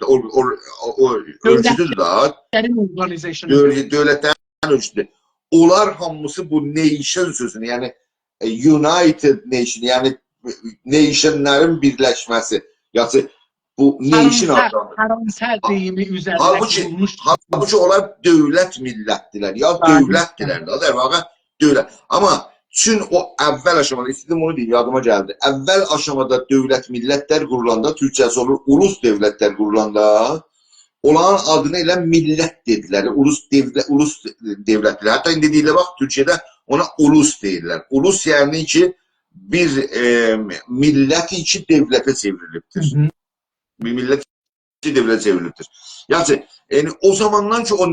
ölçüdür da. Devletlerin ölçüdür. Onlar hamısı bu nation sözünü, yani United Nation, yani nationların birleşmesi. Yatı, bu nation adlandır. Karamsel deyimi üzerinde kurulmuş. Halbuki onlar dövlət millətdilər. Ya dövlətdilər də, dərvaqa dövlət. Amma üçün o əvvəl aşamada, istədim onu deyim, yadıma gəldi. Əvvəl aşamada dövlət millətlər qurulanda, türkçəsi olur, ulus dövlətlər qurulanda, onların adını elə millət dedilər. Ulus devlətlər. Hətta indi deyirlər, bax, Türkçədə ona ulus deyirlər. Ulus yəni ki, bir millət iki devlətə çevrilibdir. Bir millət iki devlətə çevrilibdir. Yəni o zamandan ki o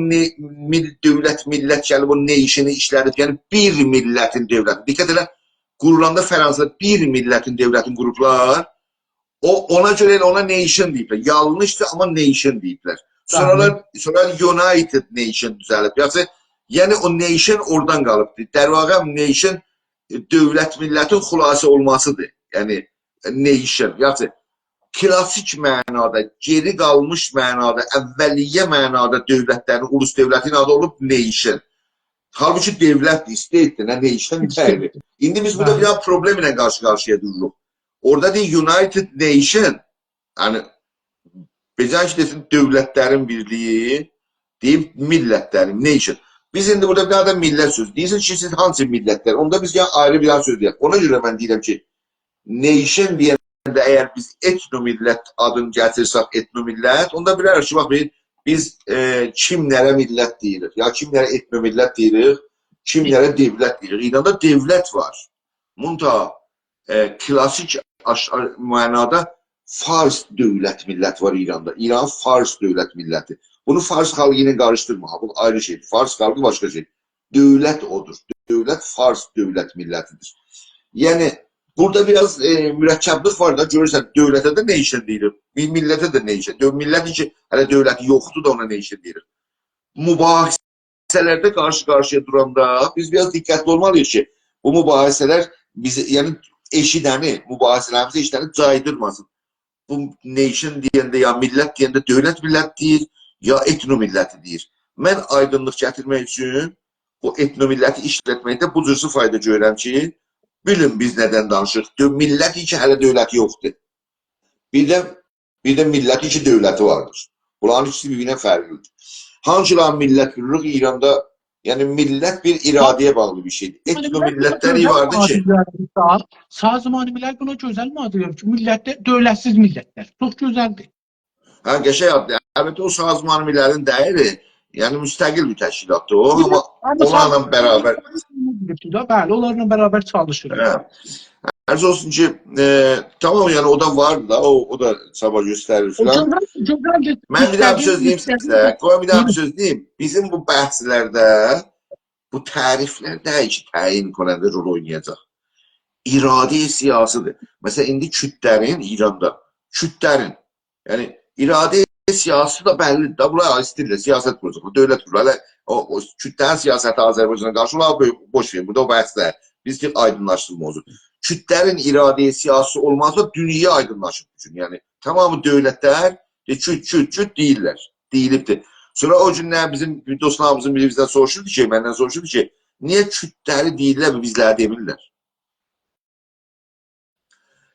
dövlət, millət gəlib o neyişini işlədib, yəni bir millətin dövləti. Diqqət elə, qurulanda Fransada bir millətin dövlətini qurublar, ona görə ona nation deyiblər. Yanlışdır, amma nation deyiblər. Sonra United Nation düzəlib. Yəni o nation oradan qalıbdır. Dərvaqa nation dövlət millətin xülasə olmasıdır. Yəni nation. Klasik mənada, geri qalmış mənada, əvvəliyyə mənada dövlətlərin, ulus dövlətin adı olub nation. Halbuki devlət istəyirdi, nə nation deyildi. İndi biz burada bir problem ilə qarşı-qarşıya dururuq. Orada deyil United Nation, yəni becən ki desin dövlətlərin birliyi, deyib millətlərin, nation. Biz indi burada bir daha da millət söz. Deyirsin ki, siz hansı millətlər? Onda biz ayrı bir söz deyək. Ona görə mən deyirəm ki, nation deyən eğer biz etnomillət adını gətirsək etnomillət, onda bilərik ki, bax, biz kimlərə millət deyirik, ya kimlərə etnomillət deyirik, kimlərə devlət deyirik. İranda devlət var. Munta klasik mənada Fars dövlət millət var İranda. İran Fars dövlət milləti. Bunu Fars xalqı ilə qarışdırma. Bu ayrı şey. Fars xalqı başqa şey. Dövlət odur. Dövlət Fars dövlət millətidir. Yəni burada biraz mürəkkəblik var da, görürsən, dövlətə də nation deyilir, millətə də nation. Millət ki, hələ dövləti yoxdur da ona nation deyilir. Mübahisələrdə qarşı-qarşıya duranda biz biraz diqqətli olmalıyıq ki, bu mübahisələr bizi, yəni eşidəni, mübahisələrimizi eşidəni caydırmasın. Bu nation deyəndə, ya millət deyəndə dövlət millət deyir, ya etnomilləti deyir. Mən aydınlıq gətirmək üçün bu etnomilləti işlətməkdə bu cürsi fayda görürəm ki, bilin biz nədən danışırıq. Millət ki, hələ dövləti yoxdur. Bir də millət ki, dövləti vardır. Bunların ikisi bir-birinə fərqlidir. Hansılar millət bilirik İranda, yəni millət bir iradəyə bağlı bir şeydir. Etnomillətləri vardı ki... Sazımanı millət buna gözəl mi adı ki, millətdə dövlətsiz millətlər. Çox gözəldir. Hə, qəşəng addır. Əlbəttə o sazımanı millətlərin dəyəri, yəni müstəqil bir təşkilatdır o, amma onlarla bərabər... Bəli, onlarla bərabər çalışır. Ərz olsun ki, tamam, yəni o da vardı da, o da çaba göstərir filan. Mən bir daha bir söz deyim sizə, bir daha bir söz deyim. Bizim bu bəhslərdə, bu təriflərdə ki, təyin konəndə rol oynayacaq. İradi siyasıdır. Məsələn, indi kütlərin, İranda, kütlərin, yəni iradi siyasi da bəllidir da, bunlar istəyirlər, siyasət quracaq, dövlət quracaq. O kütlərin siyasəti Azərbaycana qarşı olaraq boş verin, burada o bəhslər. Biz ki, aydınlaşdırma olsun. Kütlərin iradəyə siyasi olmazsa dünya aydınlaşır. Yəni, tamamı dövlətlər küt deyirlər, deyilibdir. Sonra o günlər bizim dostlarımızın biri bizdən soruşurdu ki, məndən soruşurdu ki, niyə kütləri deyirlər və bizləri demirlər?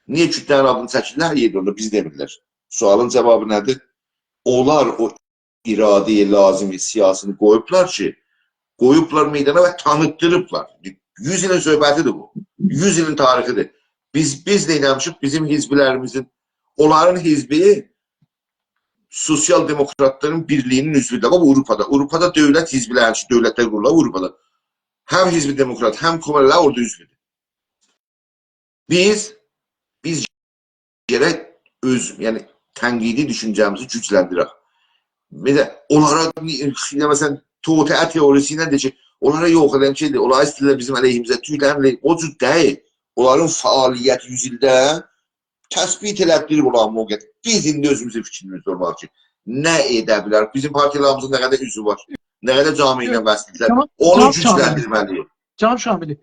Niyə kütlərin adını çəkirlər, yerdə onda biz demirlər? Sualın cavabı nədir? Onlar o iradəyə lazım siyasını qoyublar ki, qoyublar meydana və tanıtdırıblar. 100 ilin söhbətidir bu. 100 ilin tarixidir. Biz neyləmişik? Bizim hizblərimizin, onların hizbi Sosial Demokratların Birliğinin üzvüdür. Ama Avrupa'da dövlət hizbləri, dövlətlər qururlar Avrupa'da. Həm hizbi demokrat, həm komünistlər orada üzvüdür. Biz gerek yani tənqidi düşüncəmizi gücləndirək. Mesela onlara mesela total teorisiyle de ki, onlara yok eden şeydir. Onlar istəyirlər bizim əleyhimizə tüylərlə, o cür deyil. Onların fəaliyyət 100 ildə təsbit elətdirib olan müqət. Biz indi özümüzün fikrimiz olmaq ki, nə edə bilər? Bizim partiyalarımızın nə qədər üzvü var, nə qədər cami ilə vəsitlər, onu gücləndirməliyik. Cənab Şamili,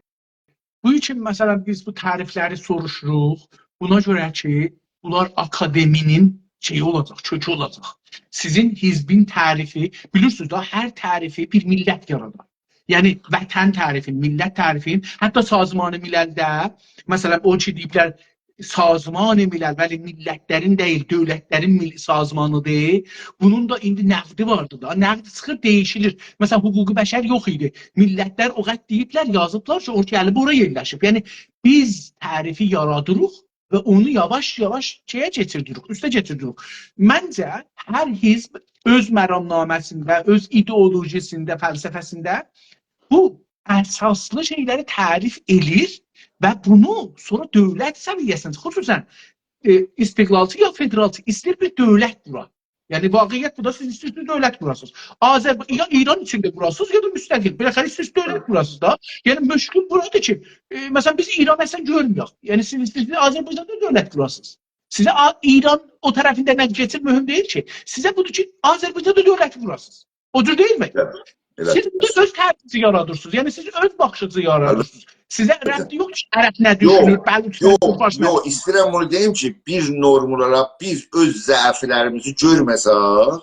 bu için mesela biz bu tarifləri soruşuruq. Buna göre ki, bunlar akademinin şeyi olacaq, kökü olacaq. Sizin hizbin tarifi, bilirsiniz da her tarifi bir millət yaradar. Yani vətən tarifin, millət tarifin, hətta sazman-ı miləldə, mesela o ki deyiblər, sazman-ı milal, bəli millətlərin deyil, dövlətlərin sazmanıdır. Bunun da indi nəqdi vardı da. Nəqdi çıxır, değişilir. Mesela hüquqi bəşər yox idi. Millətlər o qədər deyiblər, yazıblar ki, ortaya gəlib oraya yerləşib. Yəni biz tarifi yaradırıq və onu yavaş-yavaş getirdirik, üstə getirdirik. Məncə hər hizb öz məramnaməsində, öz ideolojisində, fəlsəfəsində bu əsaslı şeyləri tərif edir və bunu sonra dövlət səviyyəsində, xüsusən istiqlalçı ya federalçı istəyir bir dövlət qura. Yəni vaqiət bu da siz istəyirsiniz dövlət qurasınız. Ya İran içində qurasınız ya da müstəqil. Biləxəri siz dövlət qurasınız da. Yəni müşkül buradır ki, məsələn biz İran məsələn görmüyoruz. Yəni siz istəyirsiniz Azərbaycanda dövlət qurasınız. Sizə İran o tərəfində nə getir mühüm deyil ki. Sizə budur ki, Azərbaycanda dövlət qurasınız. O cür deyil mi? Siz burada öz tərifinizi yaradırsınız. Yəni siz öz baxışınızı yaradırsınız. Sizə rəbti yox ki, ərəb nə düşünür, Yox, istəyirəm bunu deyim ki, bir normlara biz öz zəiflərimizi görməsək,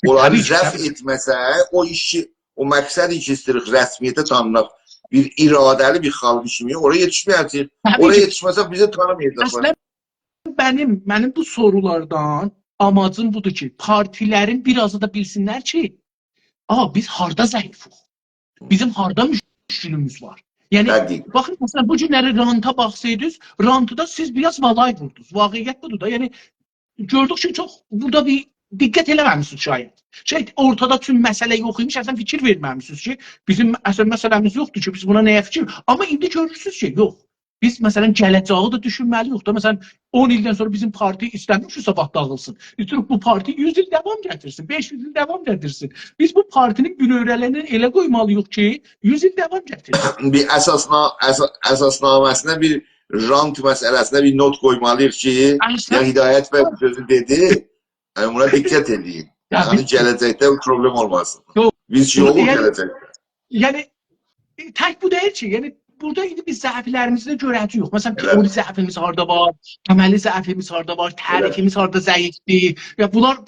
onları rəf etməsək, o işi, o məqsədi ki, istəyirik rəsmiyyətə tanınaq, bir iradəli bir xalq kimi oraya yetişməyəcək. Oraya yetişməsək bizi tanımayacaqlar. Əslən, mənim bu sorulardan amacım budur ki, partilərin birazı da bilsinlər ki, biz harda zəifik, bizim harda müşkülümüz var. Yəni, baxın, məsələn, bu günləri ranta baxsaydınız, rantıda siz biraz valay vurdunuz. Vaqiyyət budur da. Yəni, gördük ki, çox burada bir diqqət eləməmişsiniz şayət. Ortada tüm məsələ yox imiş, əslən fikir verməmişsiniz ki, bizim əsl məsələmiz yoxdur ki, biz buna nəyə fikir? Amma indi görürsünüz ki, yox. Biz məsələn gələcəyi də düşünməliyik da. Məsələn 10 ildən sonra bizim parti istəmir ki, sabah dağılsın. İstəyirik bu parti 100 il davam gətirsin, 500 il davam gətirsin. Biz bu partinin bünövrələrini elə qoymalıyıq ki, 100 il davam gətirsin. Bir əsasnaməsinə bir rant məsələsinə bir not qoymalıyıq ki, ya Hidayət bəy bu sözü dedi, buna diqqət edin. Yəni gələcəkdə problem olmasın. Biz ki, olur gələcəkdə. Yəni tək bu deyil ki, yəni burada indi biz zəiflərimizdə görəcəyik. Məsələn, teori zəifimiz harda var, əməli zəifimiz harda var, tərifimiz harda zəifdir. Ya bunlar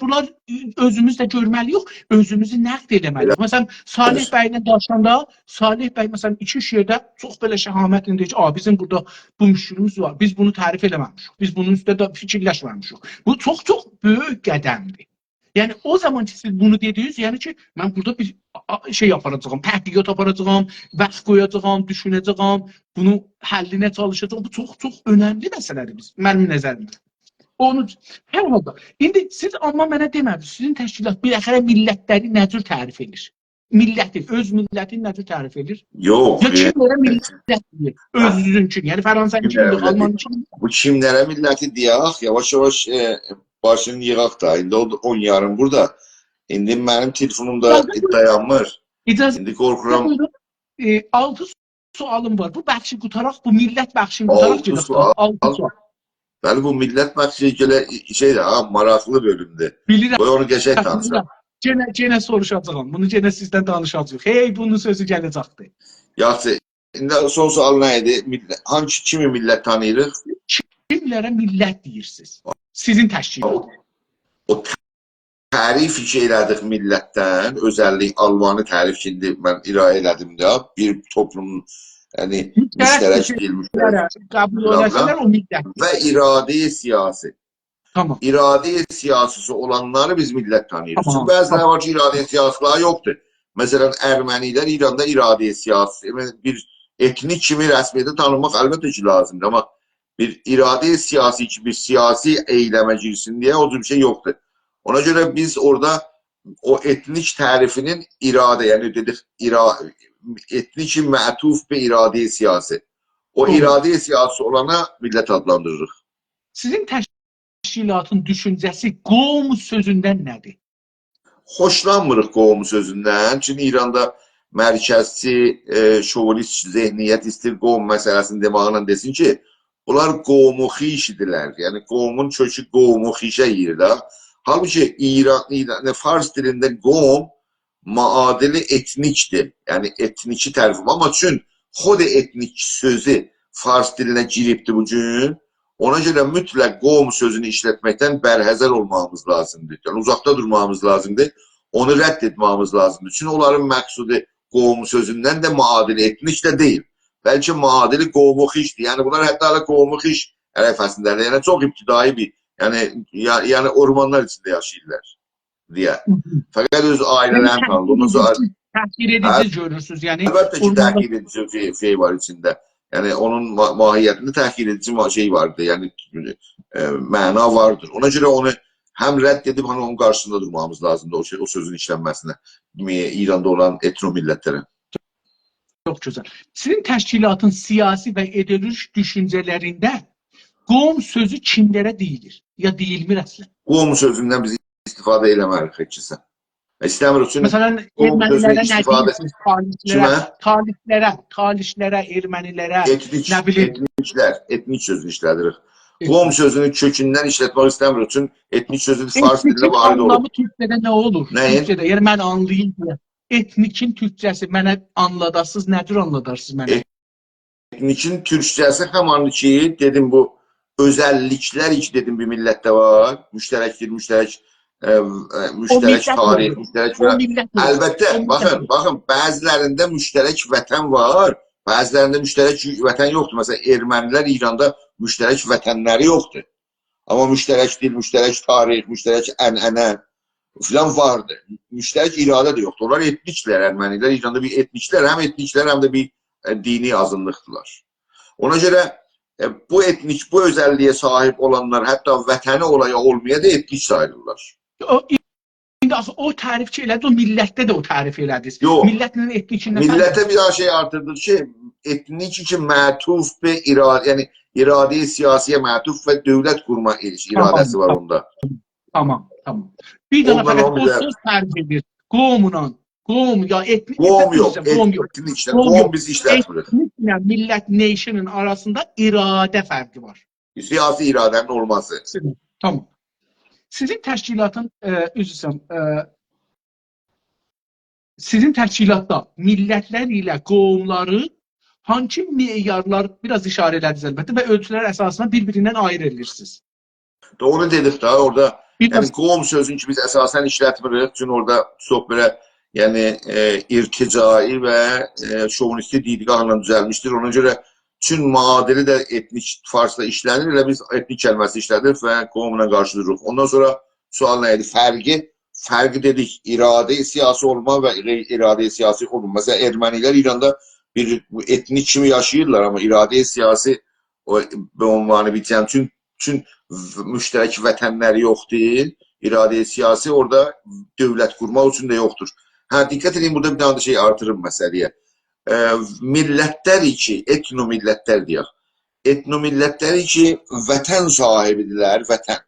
özümüz də görməliyik, özümüzü nəqd etməliyik. Məsələn, Salih bəylə danışanda, Salih bəy məsələn iki yerdə çox belə şəhamətlə deyir ki, bizim burada bu müşkülümüz var. Biz bunu tərif eləməmişik. Biz bunun üstə də fikirləşməmişik. Bu çox böyük qədəmdir. Yəni o zaman ki siz bunu dediniz, yəni ki mən burada bir şey aparacağam, təhqiqat aparacağam, vaxt qoyacağam, düşünəcəyəm, bunu həllinə çalışacağam. Bu çox önəmli məsələdir mənim nəzərimdə. Onu hər halda. İndi siz amma mənə demədiniz, sizin təşkilat biləxərə millətləri nə cür tərif edir? Millətin, öz millətin nə cür tərif edir? Yox. Ya kimlərə millət deyir? Özünün üçün, yəni Fransanın üçün, Alman üçün. Bu kimlərə milləti deyək, yavaş-yavaş başını yığaq da. İndi o yarın burada. İndi mənim telefonumda dayanmır. İndi qorxuram. 6 sualım var. Bu bəxşi qutaraq, bu millət bəxşini qutaraq gedək. 6 sual. Bəli, bu millət bəxşi şeydir, maraqlı bölümdür. Bilirəm. Qoy onu qəşəng danışaq. Genə soruşacağım. Bunu genə sizdən danışacağıq. Hey, bunun sözü gələcəkdir. Yaxşı. İndi son sual nə idi? Kimi millət tanıyırıq? Kimlərə millət deyirsiniz? Sizin təşkilat. O tərif elədik millətdən, özəllik Almanı tərif şimdi mən irayə elədim də, bir toplumun müştərək edilmişlər. Qəbul edəsələr o millət. Və iradə-i siyasi. Tamam. İradə-i siyasisi olanları biz millət tanıyırıq. Çünki bəziləri var ki, iradə-i siyasiləri yoxdur. Məsələn, Ermənilər İranda iradə-i siyasi, bir etnik kimi rəsmiyyətə tanınmaq əlbəttə ki lazımdır, amma bir irade siyasi ki bir siyasi eyləmə girsin diye o bir şey yoktur. Ona göre biz orada o etnik tarifinin irade yani dedik etnik mə'tuf bir irade siyasi. O Doğru. irade siyasi olana millet adlandırırıq. Sizin təşkilatın düşüncəsi qovm sözündən nədir? Hoşlanmırıq qovum sözündən. Çünki İranda mərkəzçi, şovinist zehniyyət istir qovum məsələsini demağıyla desin ki, bunlar qovumu xiş idilər. Yəni qovumun kökü qovumu xişə yiyirlər. Halbuki Fars dilində qovum maadili etnikdir. Yəni etniki tərifim. Amma çün xod etnik sözü Fars dilinə giribdir bugün. Ona görə mütləq qovum sözünü işlətməkdən bərhəzər olmamız lazımdır. Yəni uzaqda durmamız lazımdır. Onu rədd etmemiz lazımdır. Çünki onların məqsudi qovum sözündən də maadili etnik də deyil. Bəlkə maadili qovumu xişdir. Yəni bunlar hətta hələ qovumu xix ərəfəsindədir. Yəni çox ibtidai bir, yəni ormanlar içində yaşayırlar deyə. Fəqət öz ailələrini tanıdır. Təhqir edici görürsünüz. Yəni əlbəttə ki, təhqir edici şey var içində. Yəni onun mahiyyətində təhqir edici şey vardır. Yəni məna vardır. Ona görə onu həm rədd edib onun qarşısında durmamız lazımdır o sözün işlənməsinə. İranda olan etno millətlərə. Çox gözəl. Sizin təşkilatın siyasi və ideolojik düşüncələrində qovm sözü kimlərə deyilir? Ya deyilmir əslən? Qovm sözündən biz istifadə eləmərik heç kəsə. İstəmirik. Məsələn, ermənilərə nə deyirsiniz? Talişlərə, ermənilərə, nə bilim? Etnik sözünü işlədirik. Qovm sözünü kökündən işlətmək istəmirik. Çünki etnik sözü Fars dilində varid olur. Anlamı Türkçədə nə olur? Türkçədə, yəni mən anlayayım deyə. Etnikin Türkçəsi mənə anladasınız, nədir anladarsınız mənə? Etnikin Türkçəsi həmanı ki, dedim bu özəlliklər ki, dedim bir millətdə var. Müştərəkdir, müştərək tarix, müştərək. Əlbəttə, baxın, bəzilərində müştərək vətən var, bəzilərində müştərək vətən yoxdur. Məsələn, ermənilər İranda müştərək vətənləri yoxdur. Amma müştərək dil, müştərək tarix, müştərək ənənə filan vardı. Müştərək iradə də yoxdur. Onlar etniklər, ermənilər İranda bir etniklər, həm etniklər, həm də bir dini azınlıqdılar. Ona görə bu etnik, bu özəlliyə sahib olanlar hətta vətəni olaya olmaya da etnik sayılırlar. İndi o tərifçi elədi, o millətdə də o tərif elədiniz. Yox. Millətlə etnikindən millətə bir daha şey artırdır ki, etnik ki mətuf və iradə, yəni irade-i siyasiyə mətuf və dövlət qurma iradəsi var onda. Tamam. Bir dənə fəqət o söz tərif edir. Qovumla, qovum ya etnik. Qovum yox, etniklə, qovum biz işlətmirik. Etniklə millət, nation'ın arasında iradə fərqi var. Siyasi iradənin olması. Tamam. Sizin təşkilatın, sizin təşkilatda millətlər ilə qovumları hangi meyarlar, biraz işarə edədiniz əlbəttə və ölçülər əsasında bir-birindən ayrı edirsiniz? Onu dedik da, orada yəni qovum sözünü ki biz əsasən işlətmirik. Çünki orada çox belə irticai və şovinisti didgahla düzəlmişdir. Ona görə çün maadili də etnik Farsda işlənir. Elə biz etnik kəlməsi işlədik və qovumla qarşı dururuq. Ondan sonra sual nə idi? Fərqi dedik, irade siyasi olma və irade siyasi olma. Məsələn, ermənilər İranda bir etnik kimi yaşayırlar, amma irade siyasi ünvanı bitən. Çünki müştərək vətənləri yoxdur. İrade siyasi orada dövlət qurmaq üçün də yoxdur. Diqqət edin, burada bir dənə də şey artırım məsələyə. Millətlər ki, etno millətlər deyək. Etno millətlər ki, vətən sahibidirlər, vətən.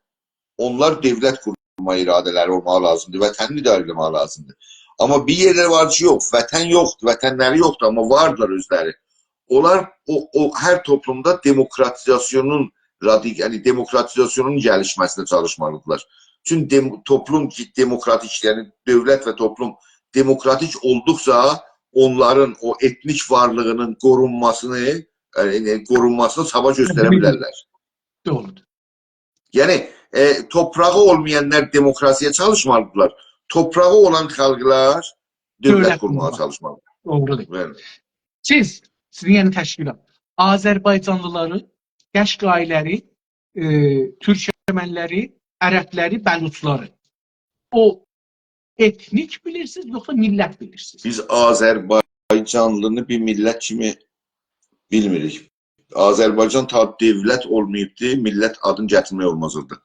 Onlar dövlət qurma iradələri olmalı lazımdır, vətənini idarə etməli lazımdır. Amma bir yerlər var ki, yox, vətən yoxdur, vətənləri yoxdur, amma vardılar özləri. Onlar hər toplumda demokratizasyonun gəlişməsinə çalışmalıdırlar. Çünki toplum demokratik, yəni dövlət və toplum demokratik olduqca onların o etnik varlığının qorunmasını çaba göstərə bilərlər. Doğrudur. Yəni toprağı olmayanlar demokrasiya çalışmalıdırlar. Toprağı olan xalqlar dövlət qurmağa çalışmalıdırlar. Doğrudur. Sizin yeni təşkilat Azərbaycanlıları, Qəşqailəri, Türkmənləri, Ərəbləri, Bəluçları. O etnik bilirsiniz, yoxsa millət bilirsiniz? Biz Azərbaycanlını bir millət kimi Bilmirik. Azərbaycan ta dövlət olmayıbdı, millət adını gətirmək olmazdı.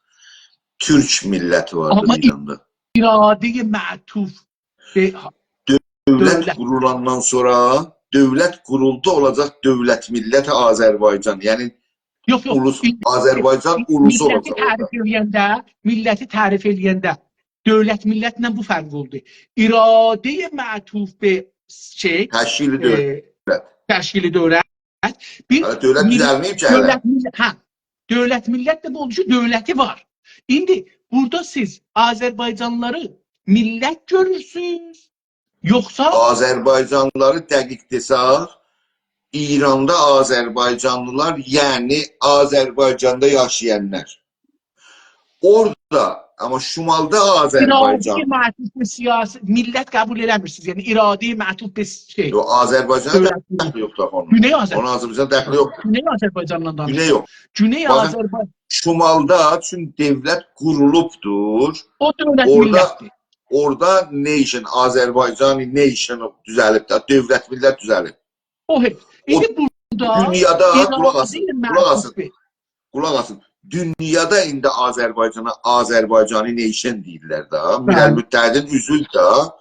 Türk milləti vardı Ama İranda. irade-i ma'tuf be Dövlət dövlət. qurulandan sonra dövlət quruldu olacaq dövlət milləti Azərbaycan. Yəni Yok yok. ulus Azərbaycan ulusu Milleti olacaq orada. tarif edəndə dövlət millətlə bu fərq oldu. İrade-i ma'tuf be şey, Təşkili dövlət. təşkili dövlət. Bir Hələ dövlət düzəlməyib ki hələ. Dövlət millət də bu oluşu dövləti var. İndi burada siz Azərbaycanlıları millət görürsünüz. Yoksa Azərbaycanlıları dəqiq desək, İranda Azərbaycanlılar, yəni Azərbaycanda yaşayanlar. Orada, amma şimalda Azərbaycan. irade-i ma'tuf be siyasi millət qəbul eləmirsiniz. Yəni irade-i ma'tuf be şey. Yox, Azərbaycana dəxli yoxdur onun. Güney Azərbaycan. Onun Azərbaycan dəxli yoxdur. Güney Azərbaycanla danışır. Güney yox. Güney Baxın, Azərbaycan Şimalda çünki dövlət qurulubdur. o dövlət Orada millətdir. orada nation, Azərbaycan nation düzəlib də, dövlət millət düzəlib. O hep. İndi burada Dünyada qulaq asın, irade-i qulaq asın, ma'tuf be. qulaq asın. Dünyada indi Azərbaycana Azərbaycani nation deyirlər də. Milləl Müttəhidin üzvü də.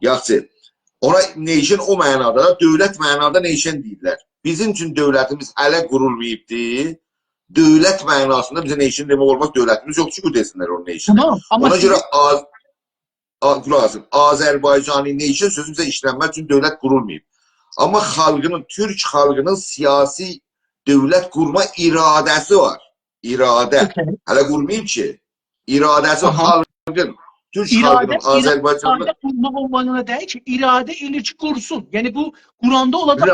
Yaxşı. Ona nation o mənada, dövlət mənada nation deyirlər. Bizim üçün dövlətimiz hələ qurulmayıbdı. Dövlət mənasında bizə nation demək olmaz, dövlətimiz yoxdur ki, desinlər o nation. Tamam ama Ona görə qulaq asın, Azərbaycani nation sözü bizə işlənmək üçün dövlət qurulmayıb. Amma xalqının, Türk xalqının siyasi dövlət qurma iradəsi var. İradə. Hələ qurmayıb ki. İradəsi xalqın, Türk xalqının, Azərbaycanlı. İrade kurmak olmanına değil ki irade ilişki kursun. Yani bu Kur'an'da olacak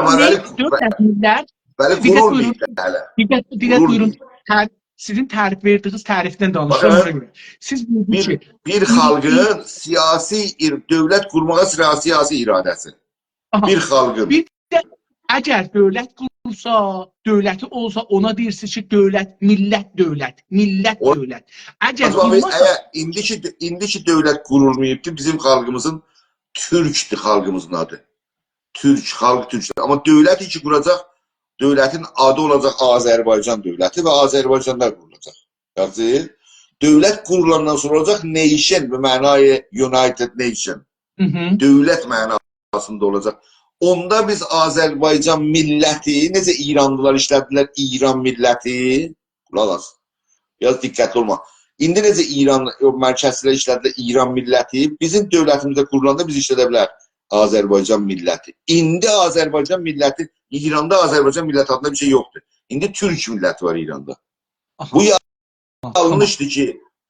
dört millet. Bəli, qurulmayıb hələ. Diqqət buyurun. Sizin tərif verdiğiniz tərifdən danışıyorum. Siz bir xalqın siyasi dövlət qurmağa siyasi iradəsi. Bir xalqın. Bir də əgər dövlət qurursa, dövləti olsa ona deyirsiniz ki, dövlət, millət dövlət, millət dövlət. Əgər qurmasa... İndiki dövlət qurulmayıbdır, bizim xalqımızın Türkdür xalqımızın adı. Türk, xalq Türkdür. Amma dövlət ki quracaq, dövlətin adı olacaq Azərbaycan dövləti və Azərbaycanda qurulacaq. Yaxşı? Dövlət qurulandan sonra olacaq nation və mənayı United Nation. Dövlət mənasında olacaq. Onda biz Azərbaycan milləti, necə İranlılar işlədilər İran milləti, qulaq as, biraz diqqətli olma. İndi necə İran mərkəzlər işlədilər İran milləti, bizim dövlətimizdə qurulanda biz işlədə bilər Azərbaycan milləti. İndi Azərbaycan milləti, İranda Azərbaycan milləti adında bir şey yoxdur. İndi Türk milləti var İranda. Bu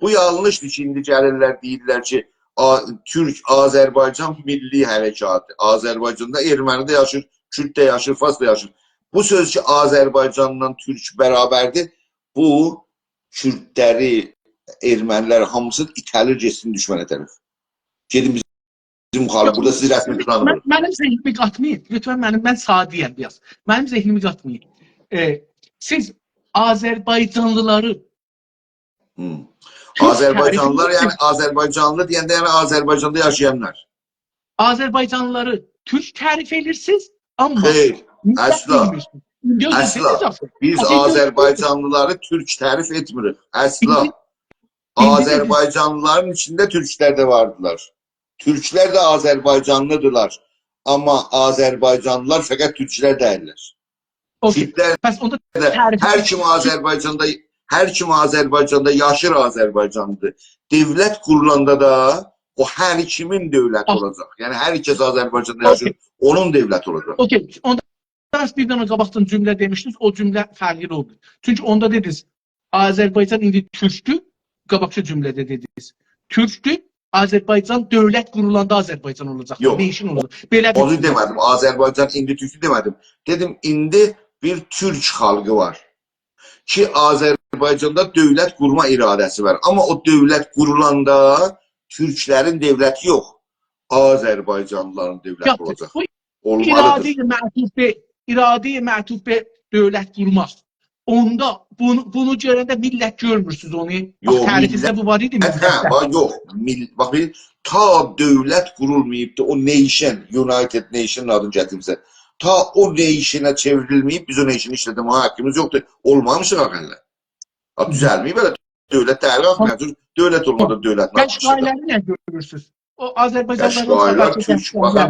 yanlışdır ki, indi gəlirlər, deyirlər ki, Türk, Azərbaycan milli hərəkatı. Azərbaycanda erməni də yaşır, Kürt də yaşır, Fars da yaşır. Bu söz ki, Azərbaycanla Türk bərabərdir. Bu, Kürtləri, ermənilər hamısı itəlir geçsin düşmənə tərəf. Gedin bizim xalq, burada sizi rəsmi tanımır. Mənim zehnimi qatmayın. Lütfen mən sadiyəm biraz. Mənim zehnimi qatmayın. Siz Azərbaycanlıları Azərbaycanlılar, yəni Azərbaycanlı deyəndə yəni Azərbaycanda yaşayanlar. Azərbaycanlıları Türk tərif edirsiniz, amma Xeyr, əsla. Əsla. Biz Azərbaycanlıları Türk tərif etmirik. Əsla. Azərbaycanlıların içində Türklər də vardılar. Türklər də Azərbaycanlıdırlar. Amma Azərbaycanlılar fəqət Türklər deyirlər. Türklər də hər kim Azərbaycanda yaşır Azərbaycanlıdır. Dövlət qurulanda da o hər kimin dövləti olacaq. Yəni hər kəs Azərbaycanda yaşır, onun dövləti olacaq. Okey. Onda bir dənə qabaqdan cümlə demişdiniz, o cümlə fərqli oldu. Çünki onda dediniz, Azərbaycan indi Türkdür, qabaqçı cümlədə dediniz. Türkdür, Azərbaycan dövlət qurulanda Azərbaycan olacaq. Yox, onu demədim. Azərbaycan indi Türkdür demədim. Dedim, indi bir Türk xalqı var ki, Azərbaycanda dövlət qurma iradəsi var. Amma o dövlət qurulanda Türklərin dövləti yox, Azərbaycanlıların dövləti olacaq. İrade-i mətuf be dövlət qurmaq. Onda bunu görəndə millət görmürsünüz onu. Yox, tərifinizdə bu var idi mi? Yox, bax ta dövlət qurulmayıbdı, o nation, United Nation adını gətirmişsə, ta o değişine çevrilmeyip biz o değişini işletmeye hakkımız yoktur. Olmamışıq ağaylar. Düzəlməyib belə dövlət dəyəri qalxmayacaq. Dövlət olmadan dövlət nə yapmışıq? Qəşqayları nə görürsünüz? O Azərbaycanlıların Qəşqaylar, səbəti Türk, baxın,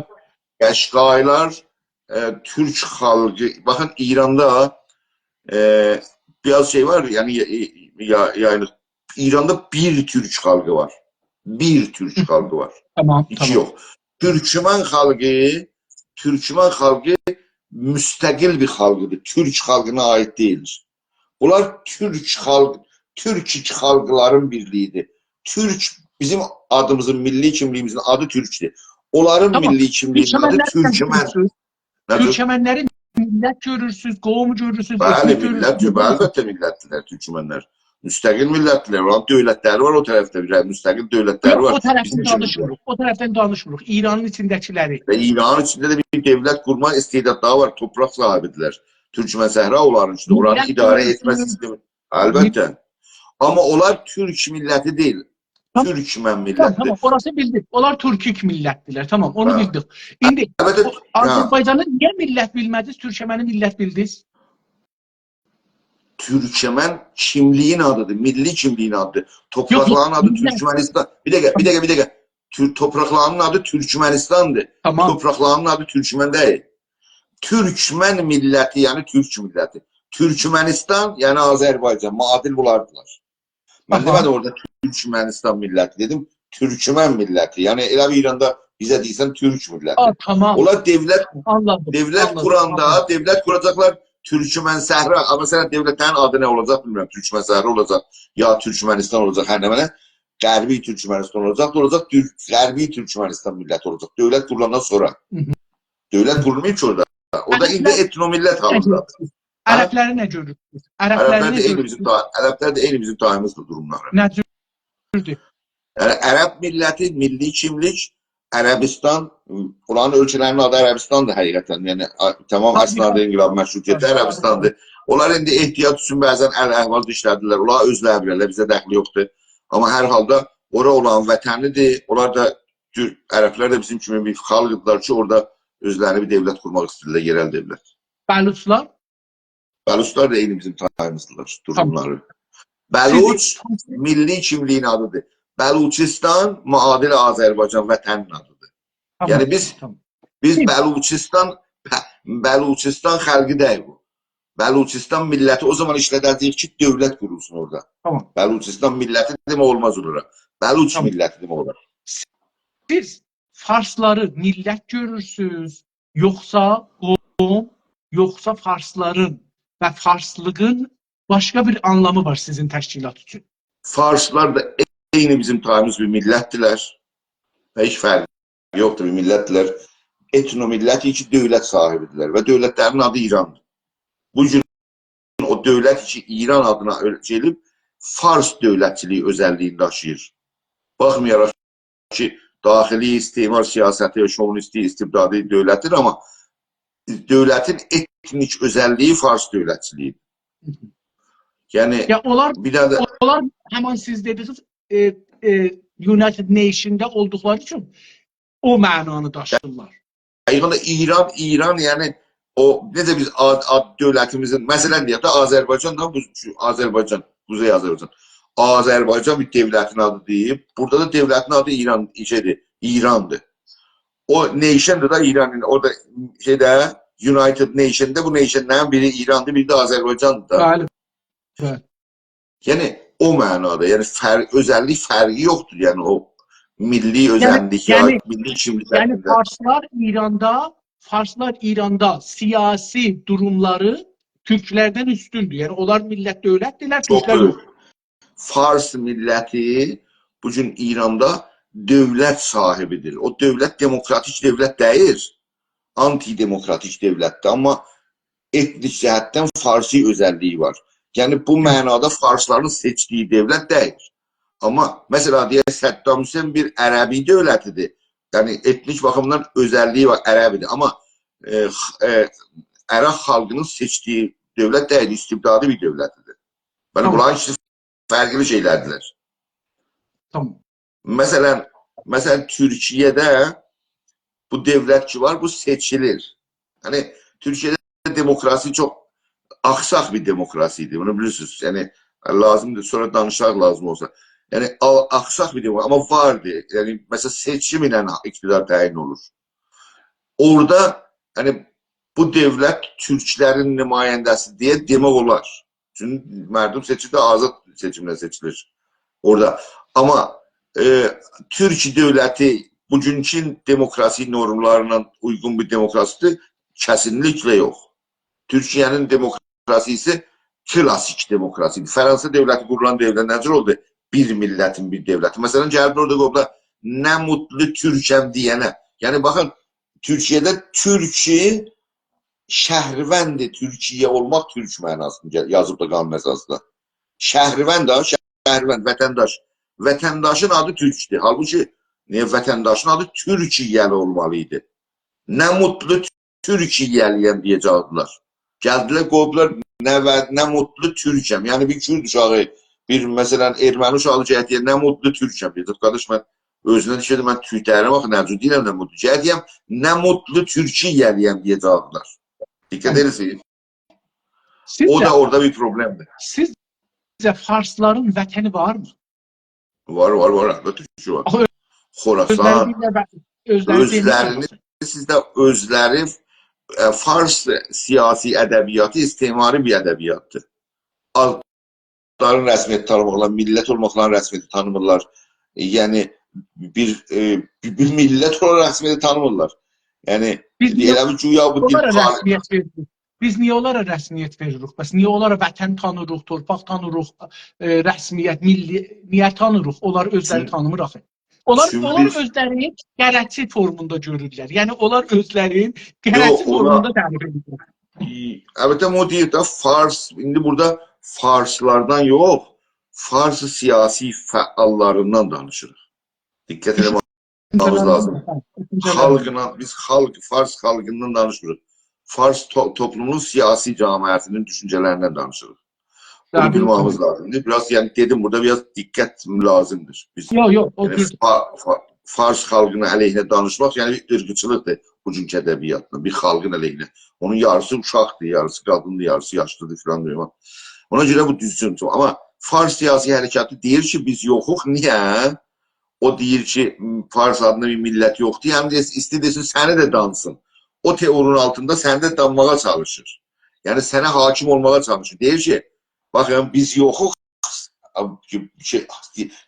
Qəşqaylar, Türk xalqı, baxın İranda biraz şey var, yani İranda bir Türk xalqı var. Bir Türk xalqı var. Tamam, İki tamam. yox. Türkmen xalqı müstəqil bir xalqıdır. Türk xalqına ait değildir. Bunlar Türk xalqların birliğidir. Türk bizim adımızın, milli kimliğimizin adı Türk'tür. Onların Tamam. milli kimliğinin adı Türkmen. Türkmenləri millət görürsünüz, qovum görürsünüz, Bəli, etnik millət, görürsünüz. əlbəttə millətdirlər Türkmenlər. Müstəqil millətdirlər. Onların dövlətləri var o tərəfdə, müstəqil dövlətləri var. O tərəfdən danışmırıq. O tərəfdən danışmırıq. İranın içindəkiləri. Və İranın içində də bir devlət qurma istedadları var, toprak sahibidirlər. Türkmen səhra onların içində. Oranı idarə etmə sistemi. Əlbəttə. Amma onlar Türk milləti deyil. Türkmen millətidir. Tamam, orası bildik. Onlar Türkük millətdirlər. Tamam, onu bildik. İndi Əlbəttə. Azərbaycanı niyə millət bilmədiniz, Türkməni millət bildiniz? Türkmen kimliğin adıdır, milli kimliğin adıdır. Toprakların adı Türkmenistan. Bir dakika. Topraklarının adı Türkmenistan'dır. Tamam. Topraklarının adı Türkmen değil. Türkmen milleti yani Türk milleti. Türkmenistan yani Azerbaycan. Muadil bulardılar. Ben demedim orada Türkmenistan milleti dedim. Türkmen milleti. Yani elə İran'da bize deyirsən Türk milleti. Tamam. Onlar devlet Anladım. devlet kuracaklar. Türkmen səhra, ama sen devletlerin adı ne olacak bilmiyorum. Türkmen səhra olacak ya Türkmenistan olacak her ne mənə. Qərbi Türkmenistan olacak, Qərbi Türkmenistan milləti olacak. Devlet kurulandan sonra. Devlet kurulmuyor ki orada. Orada indi etnomillət halındadır. Ərəbləri nə görürsünüz? Ərəblər də eyni bizim dayımızdır durumları. Nə cürdür? Yani Ərəb milləti, milli kimlik, Ərəbistan, oranın ölkələrinin adı Ərəbistandır həqiqətən. Yəni tamam əsnada inqilab məşrutiyyəti Ərəbistandır. Onlar indi ehtiyat üçün bəzən əl-əhval işlədirlər. Onlar özləri bilirlər, bizə dəxli yoxdur. Amma hər halda ora olan vətənidir. Onlar da Ərəblər də bizim kimi bir xalqdırlar ki, orada özlərini bir devlet kurmaq istəyirlər, yerel devlet. Bəluçlar? Bəluçlar da eyni bizim tayımızdılar durumları. Bəluç milli kimliyin adıdır. Bəluçistan muadil Azərbaycan vətənin adıdır. Yəni biz Bəluçistan xalqı deyil bu. Bəluçistan milləti o zaman işlədəcəyik ki, dövlət qurulsun orada. Bəluçistan milləti demə olmaz olaraq. Bəluç milləti demə olar. Siz Farsları millət görürsünüz, yoxsa qovum, yoxsa Farsların və Farslığın başqa bir anlamı var sizin təşkilat üçün? Farslar da eyni bizim tayımız bir millətdirlər. Heç fərqi yoxdur, bir millətdirlər. Etnomillət iki dövlət sahibidirlər və dövlətlərin adı İrandır. Bu gün o dövlət iki İran adına gelib Fars dövlətçiliyi özəlliyini daşıyır. Baxmayaraq ki, daxili istimar siyasəti, şovinisti, istibdadi dövlətdir, amma dövlətin etnik özəlliyi Fars dövlətçiliyidir. Yəni, onlar həman siz dediniz, United Nation'da olduqları üçün o mənanı daşıyırlar. İran yəni o necə biz dövlətimizin, məsələn deyək də Azərbaycan da Azərbaycan, Quzey Azərbaycan. Azərbaycan bir devlətin adı deyib, burada da devlətin adı İrandır. O nation'dır da İran'ın, orada United Nation'da bu nation'ların biri İran'dır, biri de Azərbaycandır da. Bəli. Yəni o mənada, yəni özəllik fərqi yoxdur, yəni o milli özəllik, milli kimlik. Yəni Farslar İranda siyasi durumları Türklərdən üstündür. Yəni onlar millət dövlətdirlər, Türklər yox. Fars milləti bu gün İranda dövlət sahibidir. O dövlət demokratik dövlət deyil, antidemokratik dövlətdir. Amma etnik cəhətdən Farsi özəlliyi var. Yəni bu mənada Farsların seçdiyi dövlət deyil. Amma məsələ deyək, Səddam Hüseyn bir ərəbi dövlətidir. Yəni etnik baxımdan özəlliyi var, ərəbidir. Amma Ərəb xalqının seçdiyi dövlət deyil, istibdadi bir dövlətidir. Bunların ikisi fərqli şeylərdirlər. Məsələn, Türkiyədə bu dövlət ki var, bu seçilir. Yəni Türkiye'de demokrasi çok aksak bir demokrasiydi. Bunu bilirsiniz. Yani lazımdır. Sonra danışlar lazım olsa. Yani aksak bir demokrasi ama vardı. Yani mesela seçim ile iktidar tayin olur. Orada hani bu devlet Türklerin nümayəndəsi diye demek olar. Çünkü merdum seçimde azad seçimle seçilir orada. Ama Türk devleti bugünkü demokrasi normlarına uygun bir demokrasidir. Kesinlikle yok. Türkiye'nin demokrasisi klasik demokrasidir. Fransa devleti kurulan devlet necə oldu? Bir milletin bir devleti. Mesela gəlib orada qobla ne mutlu Türk'em diyene. Yani bakın Türkiye'de Türk'ü şəhrivendi Türkiye olmak Türk mənasında yazıb da qanun əsasında. Şəhrivendi ha, şəhrivendi, vətəndaş. Vətəndaşın adı Türk'dür. Halbuki niye vətəndaşın adı Türkiyəli olmalıydı? Ne mutlu Türkiyəliyəm deyəcəkdilər. Gəldilər qoydular ne mutlu Türk'em. Yani bir Kürt uşağı, bir mesela Ermeni uşağı cəhətiyyə ne mutlu Türk'em deyəcək. Qardaş mən özünə düşədim, mən Türklərinə baxın, necə deyirəm ne mutlu. Cəhətiyəm, ne mutlu Türkiyəliyəm deyəcəkdilər. Dikkat edirsiniz. O da orada bir problemdir. Sizce Farsların vətəni var mı? Var. Türkçü var. Xorasan, özlərini sizdə özləri Fars siyasi ədəbiyyatı istimari bir ədəbiyyatdır. Adların rəsmiyyəti tanımırlar, millət olmaqlarının rəsmiyyəti tanımırlar. Yəni bir millət olaraq rəsmiyyəti tanımırlar. Yəni elə bir güya bu dil Biz niye onlara rəsmiyyət veririk? Bəs niye onlara vətən tanırıq, torpaq tanırıq, rəsmiyyət, niyə tanırıq? Onlar özləri tanımır axı. Onlar özlərini qərəçi formunda görürlər. Yəni onlar özlərin qərəçi formunda tərif edirlər. Əlbəttə o deyir də Fars, indi burada Farslardan yox, Fars siyasi fəallarından danışırıq. Diqqət etmemiz lazım. Xalqına, biz Fars xalqından danışmırıq. Fars toplumunun siyasi camiasının düşüncelerinden danışırıq. Bunu bilmemiz lazımdır. Biraz yani dedim burada biraz dikkat lazımdır. Yok. Yani Fars xalqına əleyhinə danışmaq yani bir ırqçılıqdır bugünkü ədəbiyyatla. Bir xalqın əleyhinə. Onun yarısı uşaqdır, yarısı qadındır, yarısı yaşlıdır filan diyor. Ona göre bu düzgün. Ama Fars siyasi hərəkatı deyir ki biz yoxuq. Niye? O deyir ki Fars adında bir millət yoxdur. Yani istədirsin səni də dansın. O teorinin altında səni də danmağa çalışır. Yani sənə hakim olmağa çalışır. Deyir ki bakın biz yoxuq.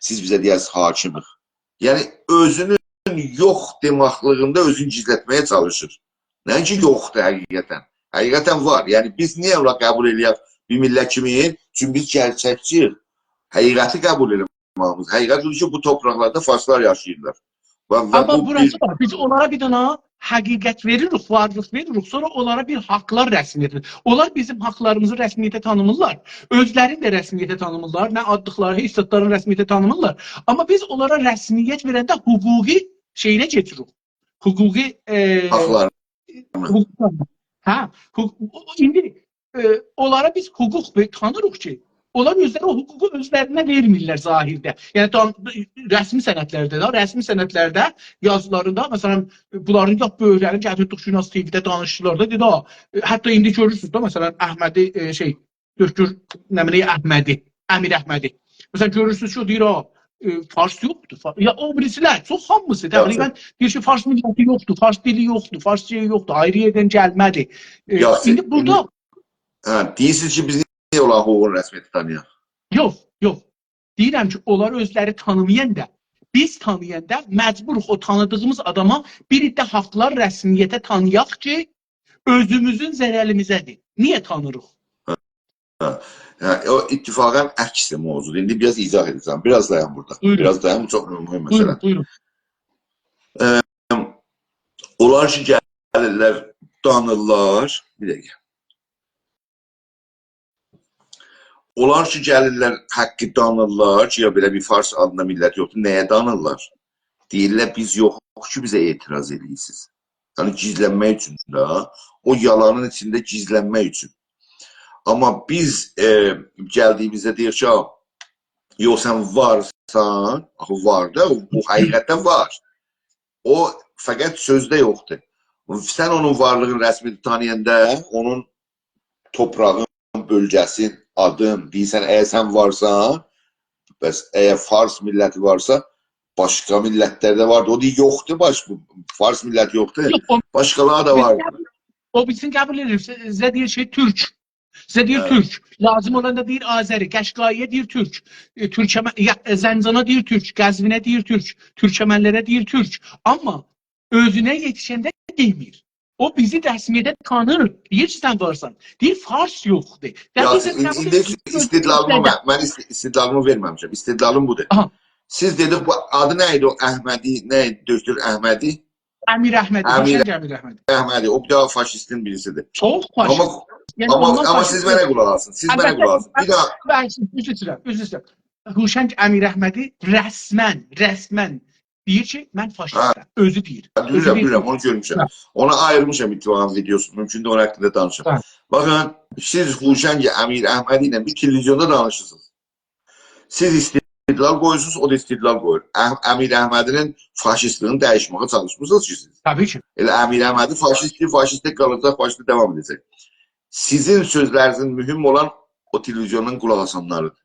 Siz bizə deyərsiniz hakimik. Yani özünün yox demaqlığında özünü gizlətməyə çalışır. Nəinki yoxdur həqiqətən. Həqiqətən var. Yani biz niye ola qəbul eləyək bir millət kimi? Çünki biz gerçəkçiyik. Həqiqəti qəbul eləməyimiz. Həqiqət odur ki bu topraklarda Farslar yaşayırlar. Ama burası var. Biz onlara bir dana həqiqət veririk, varlıq veririk. Sonra onlara bir haqlar rəsm edilir. Onlar bizim haqlarımızı rəsmiyyətə tanımırlar. Özlərini də rəsmiyyətə tanımırlar. Nə addıqları hissatlarını rəsmiyyətə tanımırlar. Amma biz onlara rəsmiyyət verəndə hüquqi şeyinə getiririk. Hüquqi haqlarını. İndi onlara biz hüquq tanırıq ki, onlar özləri o hüququ özlərinə vermirlər zahirdə. Yəni rəsmi sənədlərdə də, rəsmi sənədlərdə yazılarında məsələn bunların yap böyüklərin gətirdik Şünas TV-də danışdılar da dedi hətta indi görürsüz də məsələn Əhmədi Dökür nəmini Əhmədi, Əmir Əhmədi. Məsələn görürsüz ki o deyir Fars yoxdur. Ya o birisilər çox hamısı təqribən deyir ki Fars milləti yoxdur, Fars dili yoxdur, Fars şeyi yoxdur, ayrı yerdən gəlmədi. İndi burada deyirsiniz ki biz niye olan hüququn rəsmiyyəti tanıyaq? Yox. Deyirəm ki, onlar özləri tanımayanda, biz tanıyanda məcburuq o tanıdığımız adama bir iddə haqlar rəsmiyyətə tanıyaq ki, özümüzün zərəlimizədir. Niyə tanırıq? O ittifaqən əksi mövzudur. İndi biraz izah edəcəm. Biraz dayan burada. Buyurun. Biraz dayan. Bu çox mühüm məsələ. Buyurun. Onlar ki gəlirlər, danırlar. Bir dəqiqə. Onlar ki gəlirlər, haqqı danırlar ki, ya belə bir Fars adında millət yoxdur. Nəyə danırlar? Deyirlər, biz yoxuq ki, bizə etiraz edirsiniz. Yəni, gizlənmək üçün də, o yalanın içində gizlənmək üçün. Amma biz gəldiyimizdə deyir ki, yox, sən varsan, var da, bu həqiqətən var. O, fəqət sözdə yoxdur. Sən onun varlığını rəsmi tanıyanda, onun toprağın, bölgəsin, adın, deyirsən, əgər sən varsan, bəs əgər Fars milləti varsa, başqa millətlər də vardı. O deyir, yoxdur, Fars milləti yoxdur. Yox, Başqaları da vardı. o bitsin qəbul edir. Sizə deyir şey Türk. Sizə deyir Türk. Lazım olanda deyir Azəri. Qəşqaiyə deyir Türk. Zəncana deyir Türk. Qəzvinə deyir Türk. Türkəmənlərə deyir Türk. Amma özünə yetişəndə demir. O bizi rəsmiyyədə tanır. Deyir ki, sən varsan. Deyir Fars yoxdur. Ya, indi mən istidlalımı verməmişəm. İstidlalım budur. Aha. Siz dedik, bu adı nə idi o Əhmədi? Nə idi? Döktür Əhmədi? Əmir Əhmədi. Əmir Əhmədi. Əhmədi. O bir daha faşistin birisidir. Çox faşist. Amma siz mənə qulaq asın. Siz mənə qulaq asın. Bir daha... Üzr istəyirəm. Huşəng Əmir Əhmədi rəsmən deyir ki, mən faşistəm. Özü deyir. Bilirəm, onu görmüşəm. Ona ayırmışam İttifaqın videosu. Mümkündür, onun haqqında danışım. Baxın, siz Huşəng Əmir Əhmədi ilə bir televizyonda danışırsınız. Siz istidlal qoyursunuz, o da istidlal qoyur. Əmir Əhmədinin faşistliyini dəyişməyə çalışmışsınız ki siz. Təbii ki. Elə Əmir Əhmədi faşistlik qalacaq, faşistlik devam edəcək. Sizin sözlərinizin mühüm olan o televizyonun qulaq asanlarıdır.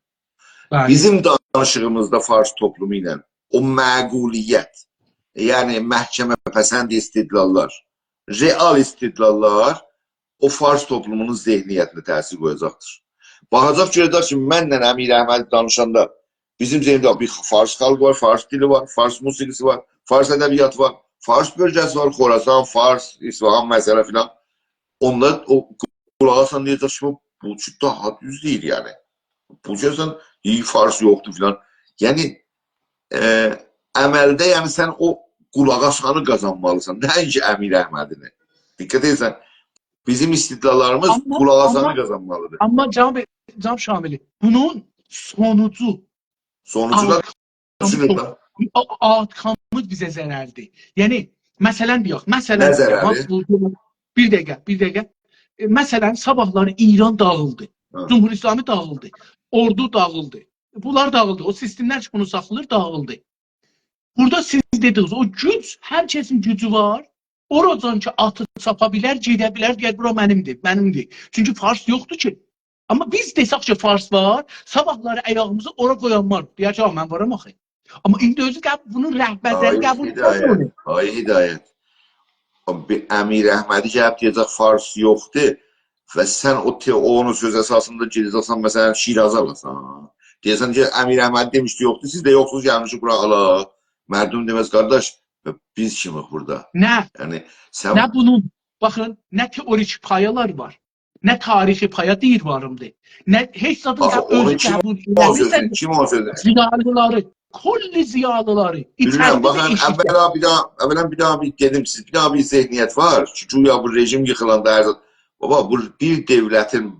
Bizim danışığımızda Fars toplumu ilə o məquliyyət, yəni məhkəmə pəsənd istidlallar, real istidlallar o Fars toplumunun zehniyyətinə təsir qoyacaqdır. Baxacaq görəcək ki, mənlə Əmir Əhmədi danışanda bizim zeynimdə bir Fars xalqı var, Fars dili var, Fars musiqisi var, Fars ədəbiyyatı var, Fars bölgəsi var, Xorasan, Fars, İsfahan məsələ filan. Onlar o qulaq asan deyəcək ki, bu daha düz deyil yəni. Bu görsən, iyi Fars yoxdur filan. Yəni, əməldə yəni sən o qulaq asanı qazanmalısan, nəinki Əmir Əhmədini. Diqqət edirsən, bizim istidlallarımız qulaq asanı qazanmalıdır. Amma Can Şamili, bunun sonucu da düşünürlər. Outcome bizə zərərdir. Yəni, məsələn deyək, nə zərəri? Bir dəqiqə. Məsələn, sabahları İran dağıldı. Cumhur İslami dağıldı. Ordu dağıldı. Bunlar dağıldı. O sistemlər ki, bunu saxlayır, dağıldı. Burada siz dediniz, o güc, hər kəsin gücü var. Oradan ki, atı çapa bilər, gedə bilər, deyər, bura mənimdir. Çünki Fars yoxdur ki. Amma biz desək ki, Fars var, sabahları ayağımızı ora qoyanlar. Deyər ki, mən varam axı. Amma indi özü bunun rəhbərləri qəbul edir. Ay Hidayət. Əmir Əhmədi gəlib deyəcək, Fars yoxdur və sən onun söz əsasında gedəcəksən, məsələn, Şirazı alasan. Deyəsən ki, Əmir Əhmədi demişdi, yoxdur, siz də yoxsunuz, gəlmişik bura ala. Mərdum deməz, qardaş, biz kimik burada? Nə? Yəni, nə bunun, baxın, nə teorik payalar var, nə tarixi paya deyir varımdır. Nə, heç zaten özü qəbul edir. Kim o sözü? Ziyalıları, kolli ziyalıları. Bilirəm, baxın, əvvələn bir daha dedim, siz bir daha bir zehniyyət var ki, güya bu rejim yıxılanda hər zaman, baba, bu bir devlətin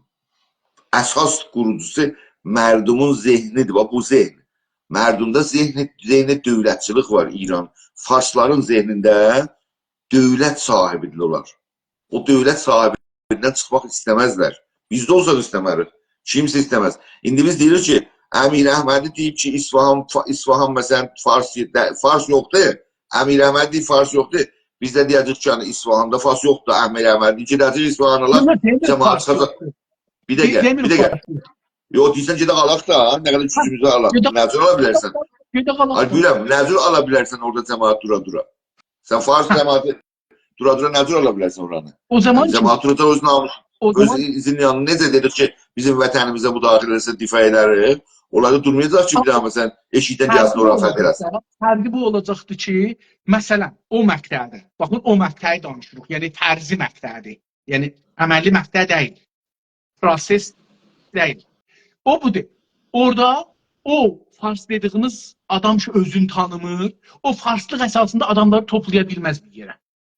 əsas qurucusu mərdumun zehnidir, bu zehn. Mərdumda zehni dövlətçilik var İran. Farsların zehnində dövlət sahibidirlər. O dövlət sahibindən çıxmaq istəməzlər. Biz də olsa istəmərik. Kimsə istəməz. İndi biz deyirik ki, Əmir Əhmədi deyib ki, İsfahan məsələn, Fars yoxdur. Əmir Əhmədi deyib, Fars yoxdur. Biz də deyəcək ki, İsfahanda Fars yoxdur. Əmir Əhmədi gedəcək İsfahanlar. Cəmaat çıxacaq. Bir dəqiqə. Yox, deyirsən ki, alaq da, nə qədər gücümüzü alaq. Nəzir ala bilərsən. Biləm, nəzir ala bilərsən orada cəmaat dura-dura. Sən Fars cəmaatı dura-dura nəzir ala bilərsən oranı. O zaman ki... Cəmaat duracaq öz namus, öz izin yanını necə dedik ki, bizim vətənimizə müdaxilə eləsə difa edərik. Onları durmayacaq ki, bir daha məsələn, eşikdən gəlsin oraya fəth eləsin. Fərqi bu olacaqdır ki, məsələn, o məqtədir. Baxın, o məqtəyi danışırıq. Yəni, tərzi məqtədir. Yəni, əməlli məqtə deyil. Proses deyil. O budur. Orada o Fars dediyiniz adam ki özünü tanımır, o Farslıq əsasında adamları toplaya bilməz bir yerə.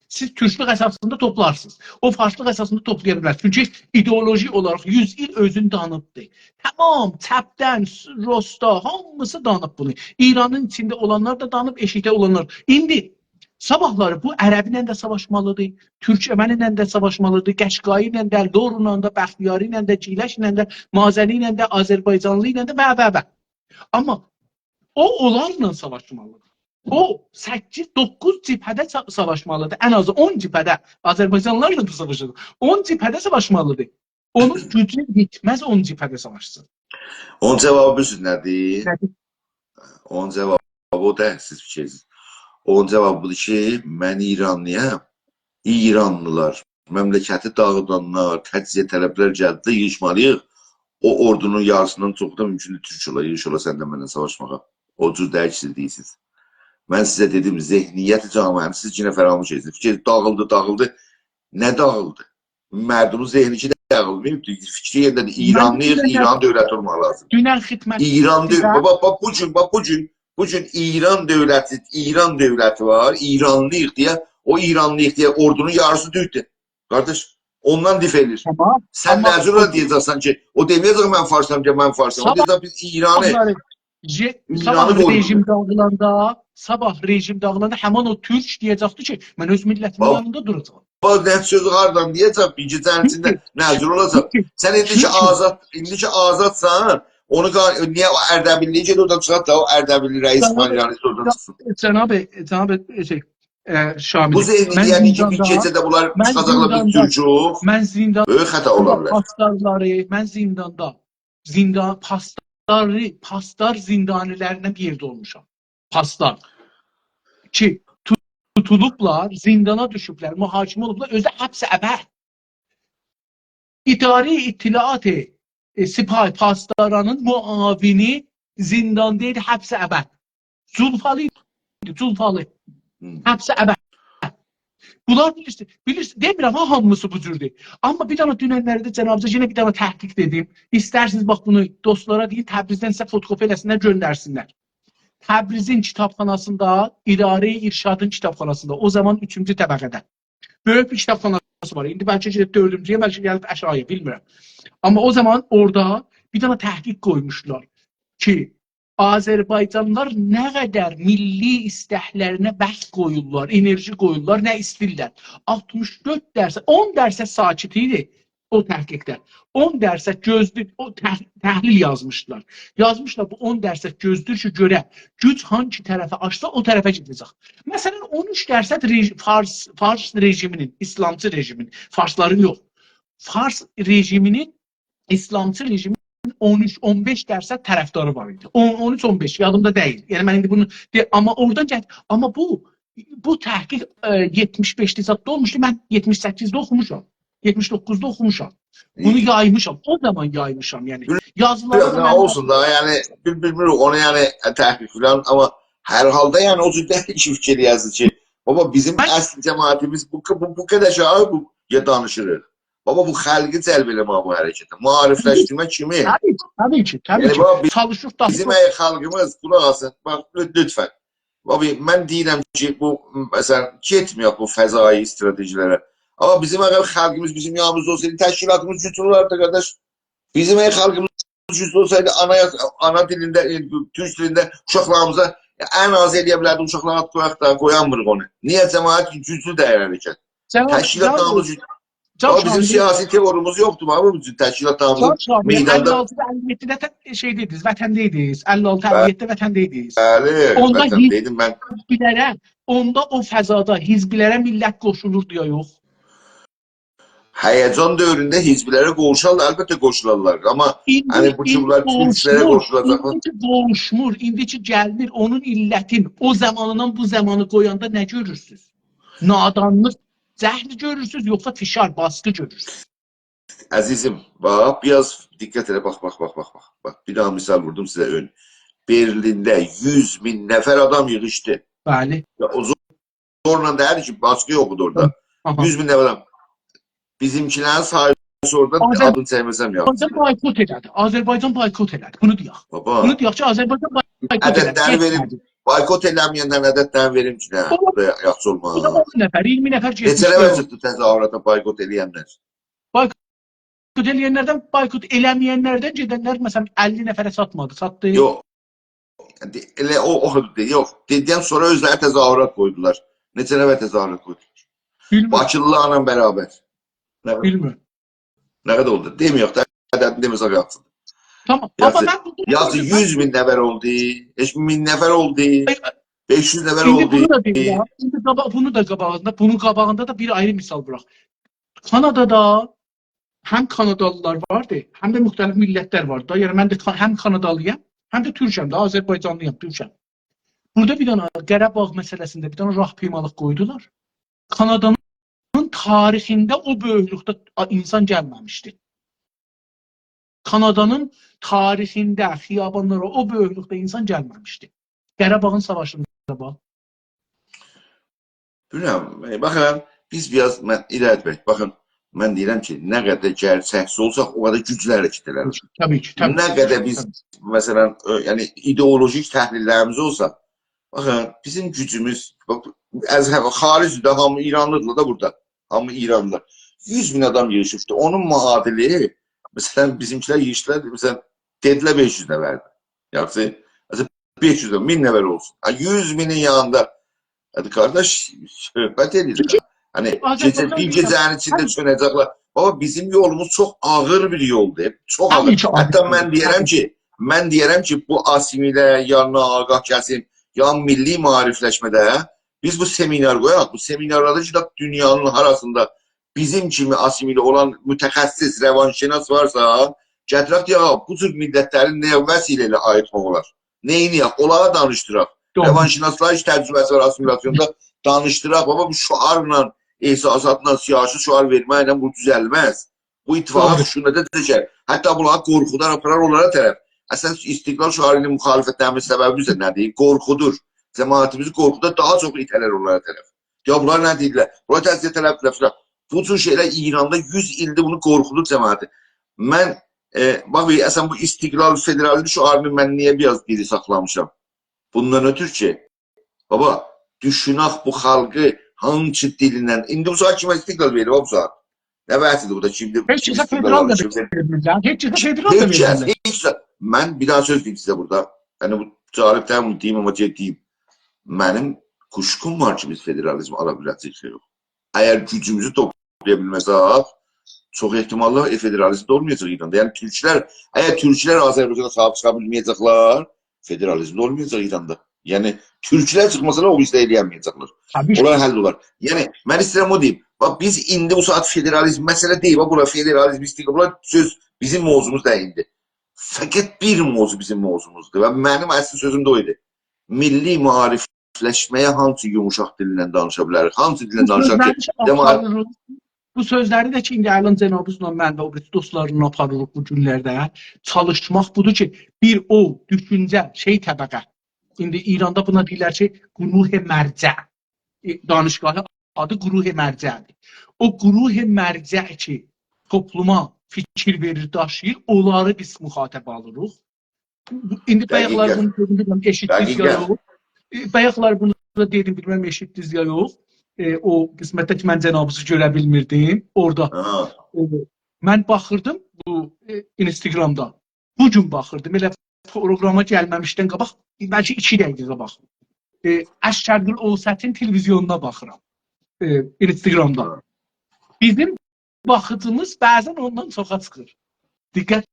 Siz Türklük əsasında toplarsınız. O Farslıq əsasında toplaya bilməz. Çünki ideoloji olaraq 100 il özünü danıbdır. Tamam, təbdən, rosta, hamısı danıb bunu. İranın içində olanlar da danıb, eşikdə olanlar. İndi sabahları bu ərəbi ilə də savaşmalıdır, türkməni ilə də savaşmalıdır, Qəşqai ilə də, Doğru ilə də, Bəxtiyari ilə də, Ciləş ilə də, Mazəli ilə də, Azərbaycanlı ilə də və. Amma o onlarla savaşmalıdır. O 8-9 cibhədə savaşmalıdır. Ən azı 10 cibhədə. Azərbaycanlılarla da savaşır. 10 cibhədə savaşmalıdır. Onun gücü yetməz 10 cibhədə savaşsın. Onun cevabı bilirsiniz nədir? Nədir? Onun cevabı o da siz fikirsiniz. Onun cevabı budur ki, mən İranlıyam. İranlılar, məmləkəti dağıdanlar, təciziyə tələblər gəldi, yığışmalıyıq. O ordunun yarısından çoxu da mümkündür Türk ola, yığış ola səndən mənlə savaşmağa. O cür dəyək siz deyirsiniz. Mən sizə dedim, zehniyyət camiəmi siz yine fəramuş edirsiniz. Fikir dağıldı. Nə dağıldı? Mərdumun zehni ki dağılmayıb. Fikri yerindədir. İranlıyıq, İran dövləti olmaq lazım. Dünən xidmət. İran dövləti, bu gün İran dövləti var, İranlıyıq deyə, o İranlıyıq deyə ordunun yarısı düzdür. Qardaş, ondan dif edir. Tamam. Sən nəzirlə deyəcəksən ki, o deməyəcək mən farsam ki, mən farsam. O deyəcək biz İranı. Sabah rejim dağılanda həman o Türk deyəcəkdi ki, mən öz milletimin yanında duracağam. Bax, nə sözü hardan deyəcək, bir gecənin içində nəzir olacaq. Sən indiki azadsan, onu niyə o Ərdəbilliyi gedib oradan çıxart da, o Ərdəbilli rəis İsmailyanı oradan çıxsın. Cənab Şamil. Bu zeyni deyəni ki, bir gecədə bunlar çıxacaqlar bir Türk'ü. Mən zindanda böyük xəta ola bilər. Mən zindanda pastar zindanilərinə bir yerdə olmuşam. Pastar. Ki tutulublar, zindana düşüblər, mühakimə olublar, özü də həbs əbəd. İdari İttilaat-ı Sipahi Pastaranın muavini zindandaydı, həbs əbəd. Zulfalı. Həbs əbəd. Bunlar bilirsiniz, demirəm ha, hamısı bu cürdür. Amma bir dana dünənlərdə cənabca yenə bir dana təhqiq dedim. İstərsiniz bax bunu dostlara deyin, Təbrizdən sizə fotokopi eləsinlər, göndərsinlər. Təbrizin kitabxanasında, İdari İrşadın kitabxanasında, o zaman 3-cü təbəqədə böyük bir kitabxanası var. İndi bəlkə 4-cüyə, bəlkə gəlib əşaya, bilmirəm. Amma o zaman orada bir dana təhqiq qoymuşlar ki, Azərbaycanlılar nə qədər milli istəklərinə bəxt qoyurlar, enerji qoyurlar, nə istəyirlər. 64%, 10% sakit idi o təhqiqdə. 10% gözlük, o təhlil yazmışlar. Yazmışlar bu 10% gözdür ki, görə güc hangi tərəfə açsa o tərəfə gedəcək. Məsələn, 13% Fars rejiminin, İslamcı rejiminin, Farsların yox, Fars rejiminin, İslamcı rejiminin 13-15% tərəfdarı var idi. 13-15 yadımda deyil. Yəni mən indi bunu amma oradan gəl. Amma bu təhqiq 75'li zatda olmuşdu. Mən 78'də oxumuşam. 79'da oxumuşam. Bunu yaymışam. O zaman yaymışam yəni. Yazıları da olsun da yəni bilmiyorum onu yəni təhqiq falan amma hər halda yəni o cür də fikir yazdı ki, baba bizim əsl cəmaətimiz bu qədər şey bu ya danışırıq. Baba bu xalqı cəlb eləmək bu hərəkətə. Maarifləşdirmə kimi? Tabii ki. Çalışıb da bizim xalqımız qulaq asın. Bax lütfən. Baba mən deyirəm ki, bu məsələn getmiyor bu fəzai stratejilərə. Ama bizim xalqımız bizim yanımızda olsaydı təşkilatımız güclü olardı qardaş. Bizim xalqımız güclü olsaydı ana dilində, Türk dilində uşaqlarımıza ən az eləyə bilərdi uşaqlara qoyaq da qoyanmırıq onu. Niyə cəmaət güclü dəyər hərəkət? Təşkilatlarımız güclü. Bizim siyasi teorumuz yoktu ama bu təşkilatlarımızın meydanda... 56-57'də şeydeydiniz, vətəndeydiniz. 56-57'də vətəndeydiniz. Bəli, vətəndeydim mən. Onda o fəzada hizbilərə millət qoşulurdu ya yox. Həyəcan dövründə hizbilərə qoşarlar, əlbəttə qoşularlar. Amma hani bu cümlər hizbilərə qoşulacaqlar. İndiki qoşmur, indiki gəlmir. Onun illətin o zamanından bu zamanı qoyanda nə görürsünüz? Nadanlıq, zəhli görürsünüz, yoxsa fişar, baskı görürsünüz? Əzizim, bax, biraz diqqət elə, bax. Bax, bir daha misal vurdum sizə ön. Berlində 100.000 nəfər adam yığışdı. Bəli. O zorla deyir ki, baskı yoxdur orada. 100.000 nəfər adam. Bizimkilərin sahibi oradan adını çəkməsəm ya. Azərbaycan boykot elədi. Bunu deyək. Bunu deyək ki, Azərbaycan boykot elədi. Boykot eləməyəndən ədəddən verim ki, nə? Buraya yaxşı olmaz. Bu da 10 nəfər, 20 nəfər getmişdir. Neçə nəfər çıxdı təzahürata boykot eləyənlər? Boykot eləyənlərdən, boykot eləməyənlərdən gedənlər, məsələn, 50 nəfərə satmadı, satdı. Yox. Elə o deyil, yox. Dediyən sonra özləri təzahürat qoydular. Neçə nəfər təzahürat qoydular? Bakılılarla bərabər. Bilmiyorum. Ne kadar oldu? Demiyor da ədədini deməsək yapsın. Tamam. Yazı 100.000 nəfər oldu. 5.000 nəfər oldu. 500 nəfər İndi oldu. bunu da deyirəm. Bunun qabağında da bir ayrı misal bıraq. Kanadada həm Kanadalılar vardı, həm də müxtəlif millətlər vardı da. Yəni mən də həm Kanadalıyam, həm də Türkəm də, Azərbaycanlıyam, Türkəm. Burada bir dənə Qarabağ məsələsində bir dənə rahpimalıq qoydular. Kanadanın tarixində o böyüklükdə insan gəlməmişdi. Kanadanın tarixində xiyabanlara o böyüklükdə insan gəlməmişdi. Qarabağın savaşında bax. Bilmirəm, baxın, biz biraz irəlibək. Baxın, mən deyirəm ki, nə qədər gerçəkçi olsaq, o qədər güclə hərəkət edərik. Təbii ki, təbii. Nə qədər biz, məsələn, yəni ideolojik təhlillərimiz olsa, baxın, bizim gücümüz, xaricdə hamı İranlıdır da burada, hamı İranlılar. 100 bin adam yığışıbdır. Onun müadili, məsələn, bizimkilər yığışdılar, məsələn, dedilər 500 nəfərdir. Yaxşı, məsələn, 500 nəfər, 1000 nəfər olsun. 100 binin yanında, hadi kardeş, söhbət edir. Hani bir gecənin içində çönəcəklər. Baba, bizim yolumuz çox ağır bir yoldur. Çox ağır. Hətta mən deyərəm ki, bu asimilə, ya nağaq kəsim, ya milli maarifləşmədə biz bu seminar qoyaq. Bu seminarlarda ki, dünyanın arasında bizim kimi asimili olan mütəxəssis, rəvanşinas varsa, gətirək ya, bu cür millətlərin nə vəsilə ilə ayırtmaq olar? Neyini? Onlara danışdıraq. Rəvanşinaslar heç təcrübəsi var asimilasyonda danışdıraq. Baba, bu şuarla, ehsasatla, siyasi şuar verməklə bu düzəlməz. Bu ittifaka xüsunədə düşər. Hətta bunlara qorxudan aparar onlara tərəf. Əslən, istiqlal şuarı ilə müxalifətlərin səbəbi bizə nədir? Qorxudur. Cəmaatimizi qorxuda daha çox itələr onlara tərəf. Ya bunlar nə deyirlər? Bunlar təzyiyə tərəf. Bu cür şeylər İranda 100 ildir bunu qorxudur cəmaatı. Mən, bax, əslən bu istiqlal federalizm şuarını mən niyə biraz diri saxlamışam? Bundan ötür ki, baba, düşünək bu xalqı hangi dilindən, indi bu saat kimə istiqlal verir, o bu saat? Nə vəhsidir bu da, kimdir? Heç kəsə federal da verirlər. Heç kəsə federal da verirlər. Mən bir daha söz deyim sizə burada. Yəni bu cahillikdən bunu deyim, amma deyim. Mənim kuşkum var ki, biz federalizm ala biləcək şey yox. Əgər gücümüzü toplaya bilməsək, çox ehtimallı federalizm də olmayacaq İranda. Yəni əgər türklər Azərbaycana sahib çıxa bilməyəcəklər, federalizm də olmayacaq İranda. Yəni, türklər çıxmasına o bizdə eləyəməyəcəklər. Onlar həll olar. Yəni, mən istəyirəm o deyim. Bax, biz indi bu saat federalizm məsələ deyib. Bura federalizm istiqlal, bura söz bizim mövzumuz da indi. Fəqət bir mövzu bizim mövzumuzdur. Və mənim əsl sözüm də o idi. Milli maarifləşməyə hansı yumuşaq dilindən danışa bilərik? Hansı dilindən danışaq ki? Bu sözləri də ki, indi Əlin cənabızla mən və o dostlarla aparırıq bu günlərdə. Çalışmaq budur ki, bir o düşüncə, təbəqə. İndi İranda buna deyirlər ki, Quruh-i Mərcə. Danışqahı adı Quruh-i Mərcədir. O Quruh-i Mərcə ki, topluma fikir verir, daşıyır, onları biz müxatəb alırıq. İndi bayaqlar bunu dedim, eşitdiniz ya yox. Bayaqlar bunu dedim, bilməm eşitdiniz ya yox. O qismətdə ki, mən cənabızı görə bilmirdim. Orada mən baxırdım bu Instagramda. Bugün baxırdım. Elə programa gəlməmişdən qabaq, bəlkə 2 dəqiqə qabaq. Əşşərqül Ovsətin televizyonuna baxıram. Instagramda. Bizim baxıcımız bəzən ondan çoxa çıxır. Diqqət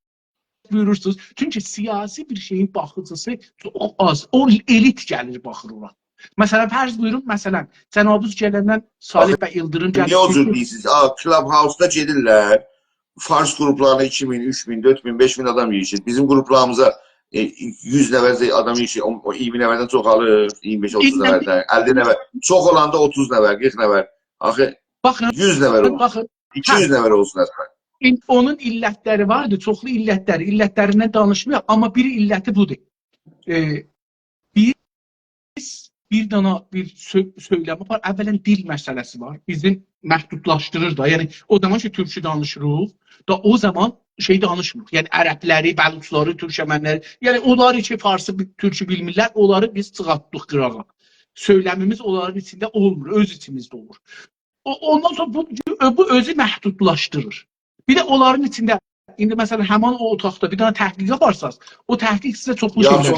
buyurursunuz. Çünki siyasi bir şeyin baxıcısı çox az. O elit gəlir baxır ora. Məsələn, fərz buyurun, məsələn, cənabız gələndən Salih bəy Yıldırım gəlir. Niyə o cür deyirsiniz? Clubhouse-da gedirlər. Fars qruplarına 2000, 3000, 4000, 5000 adam yiyişir. Bizim qruplarımıza 100 nəfər adam yiyişir. O 20 nəfərdən çox alır. 25-30 nəfərdən. 50 nəfər. Çox olanda 30 nəfər, 40 nəfər. Axı 100 nəfər olur. 200 nəfər olsun əslən. Onun illətləri vardı, çoxlu illətləri. İllətlərindən danışmıyor, amma bir illəti budur. Bir dana bir söyləmə var. Əvvələn dil məsələsi var. Bizi məhdudlaşdırır da. Yəni o zaman ki, türkçe danışırıq, da o zaman danışmırıq. Yəni ərəbləri, bəluçları, türkçəmənləri, yəni onları ki, farsı, türkçe bilmirlər, onları biz çıxartdıq qırağa. Söyləmimiz onların içində olmur, öz içimizdə olur. Ondan sonra bu özü məhdudlaşdırır. Bir də onların içində, indi məsələn, həman o otaqda bir dana təhqiq yaparsınız, o təhqiq sizə çoxlu şeylər göstərir.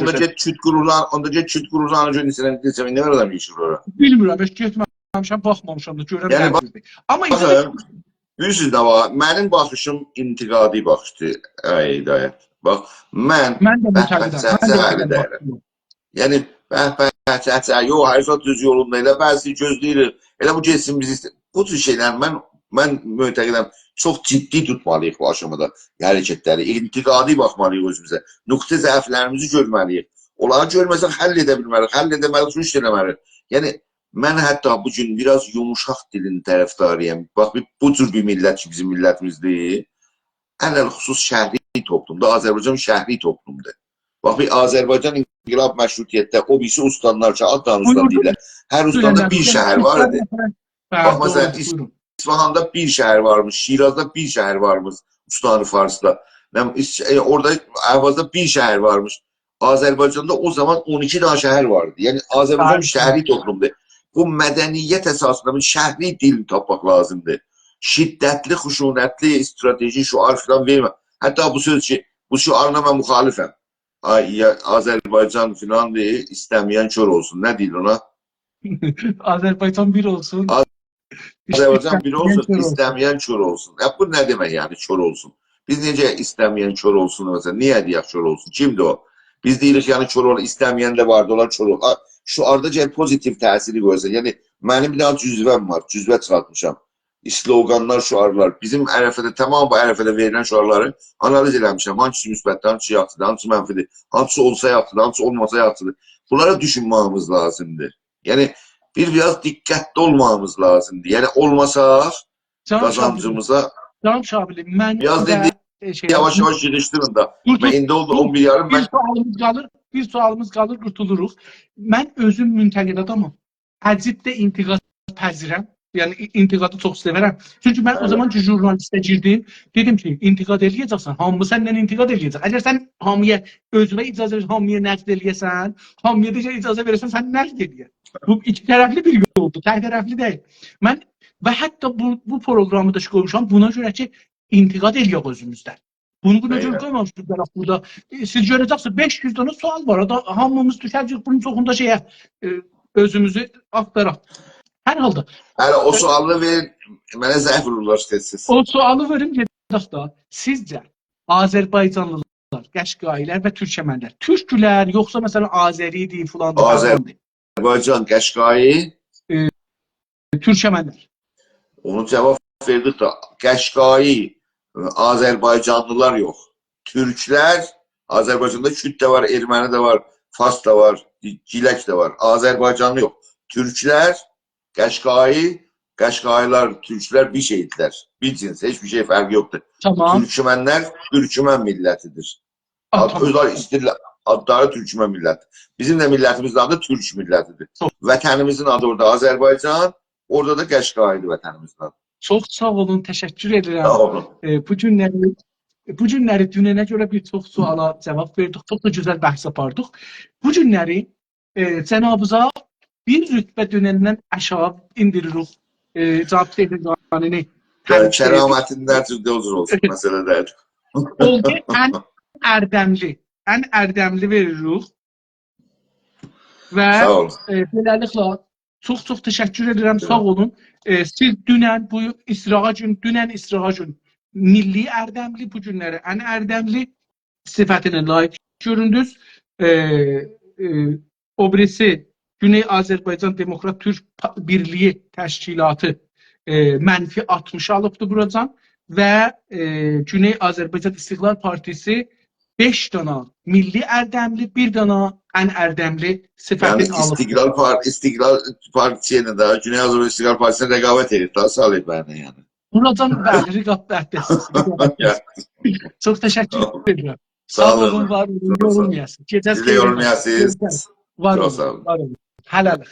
Ondakı çüt qururlarını görürsən, nə adam yiyişir oraya? Bilmirəm, heç getməmişəm, baxmamışam da, görəm nədir. Amma bilirsiniz nə var, mənim baxışım intiqadi baxışdır, Hidayət. Bax, mən bəhbət səhəli dəyərəm. Yəni, Yox, hər zat düz yolunda, elə bəzi gözləyirik. Elə bu getsin bizi. Bu tür şeylər mən mötəqidəm çox ciddi tutmalıyıq bu aşamada hərəkətləri. İntiqadi baxmalıyıq özümüzə. Nöqtə zəiflərimizi görməliyik. Onları görməsək həll edə bilməliyik. Həll edəməliyik, rüşd eləməliyik. Yəni mən hətta bu gün biraz yumuşaq dilin tərəfdarıyam. Bax bu cür bir millət ki, bizim millətimizdir. Ələlxüsus şəhri toplumda, Azərbaycan şəhri toplumdur. Bax bir Azərbaycan İnqilab Məşrutiyyətdə o birisi ustanlar ki, addan ustan deyirlər. Hər ustandə bir şəhər var idi. Bax məsələn, İsfahanda bir şəhər varmış, Şirazda bir şəhər varmış, Ustanı Farsda. Orada Əhvazda bir şəhər varmış. Azərbaycanda o zaman 12 daha şəhər vardı. Yəni Azərbaycan şəhri toplumdur. Bu mədəniyyət əsasında bir şəhri dil tapmaq lazımdır. Şiddətli, xuşunətli, strateji şuar filan vermə. Hətta bu söz ki, bu şuarına mən müxalifəm. Azərbaycan filan deyil, istəməyən kör olsun. Nə deyil ona? Azərbaycan bir olsun. Azərbaycan bir olsun, istəməyən kör olsun. Bu nə demək yəni, kör olsun? Biz necə istəməyən kör olsun? Mesela, niyə deyək kör olsun? Kimdir o? Biz deyirik yəni kör olsun, istəməyən də vardı, onlar kör olsun. Şuarda pozitiv təsiri görsən. Yəni, mənim bir dənə cüzvəm var, cüzvə çıxartmışam. Sloganlar, şuarlar. Bizim ərəfədə, tamam bu ərəfədə verilən şuarları analiz eləmişəm. Hangisi müsbətdir, hangisi yaxşıdır, hangisi mənfidir, hangisi olsa yaxşıdır, hangisi olmasa yaxşıdır. Bunlara düşünməyimiz lazımdır. Yəni, biraz diqqətli olmamız lazımdır. Yəni, olmasaq qazancımıza... Canım Şabili, mən... Biraz yavaş-yavaş yığışdırın da. Mən indi oldu 11 yarım... Bir sualımız qalır, qurtuluruq. Mən özüm müntəqid adamım. Əcibdə intiqad pəzirəm. Yəni, intiqadı çox sevərəm. Çünki mən o zaman ki, jurnalistə girdim, dedim ki, intiqad eləyəcəksən, hamı səndən intiqad eləyəcək. Əgər sən hamıya, özünə icazə verirsən, hamıya nəqd eləyəsən, hamıya da icazə verirsən, sən nəqd eləyər. Bu iki tərəfli bir yoldur, tək tərəfli deyil. Mən və hətta bu proqramı da qoymuşam buna görə ki, intiqad eləyək özümüzdən. Bunu görə qoymamışıq burada. Siz görəcəksiniz, 500 dənə sual var. Hamımız düşəcək bunun çoxunda şeyə, özümüzü axtaraq. Hər halda. Hələ o sualı verin, mənə zəif vururlar tez-tez. O sualı verim, gedək da. Sizcə, Azərbaycanlılar, Qəşqailər və Türkmənlər, Türklər, yoxsa məsələn Azəridir, filandır? Azərbaycan, Qəşqai, Türkmənlər. Onu cavab verdik da, Qəşqai, Azərbaycanlılar yox. Türklər, Azərbaycanda Kürt də var, Erməni də var, Fars da var, Gilək də var. Azərbaycanlı yox. Türklər, Qəşqai, Qəşqailər, Türklər bir şeydirlər. Bir cins, heç bir şey fərqi yoxdur. Tamam. Türkmənlər Türkmən millətidir. Özləri istəyirlər, adları Türkmən millətidir. Bizim də millətimizin adı Türk millətidir. Vətənimizin adı orada Azərbaycan, orada da Qəşqaidir vətənimizin adı. Çox sağ olun, təşəkkür edirəm. Bu günləri dünənə görə bir çox suala cavab verdik, çox da gözəl bəhs apardıq. Bu günləri cənabıza bir rütbə dönəndən aşağı indiririk. Cavab edilganini. Kəramətindən cüzdə uzun olsun məsələdədir. Oldu ən ərdəmli veririk. Və beləliklə çox təşəkkür edirəm, sağ olun. Siz dünən İsrağa gün milli ərdəmli, bu günləri ən ərdəmli sifətinə layiq göründünüz. O birisi Güney Azərbaycan Demokrat Türk Birliyi Təşkilatı mənfi 60 alıbdır buradan və Güney Azərbaycan İstiqlal Partisi 5 dana milli ərdəmli, bir dana ən ərdəmli sifətin alıbdır. İstiqlal Partisiyə də, Güney Azərbaycan İstiqlal Partisiyə rəqabət edir, daha salib mənə yəni. Buradan bəli, rəqabətdəsiz. Çox təşəkkür edirəm. Sağ olun, var olun, yorulmayasın. Siz də yorulmayasınız. Var olun. Hələlik.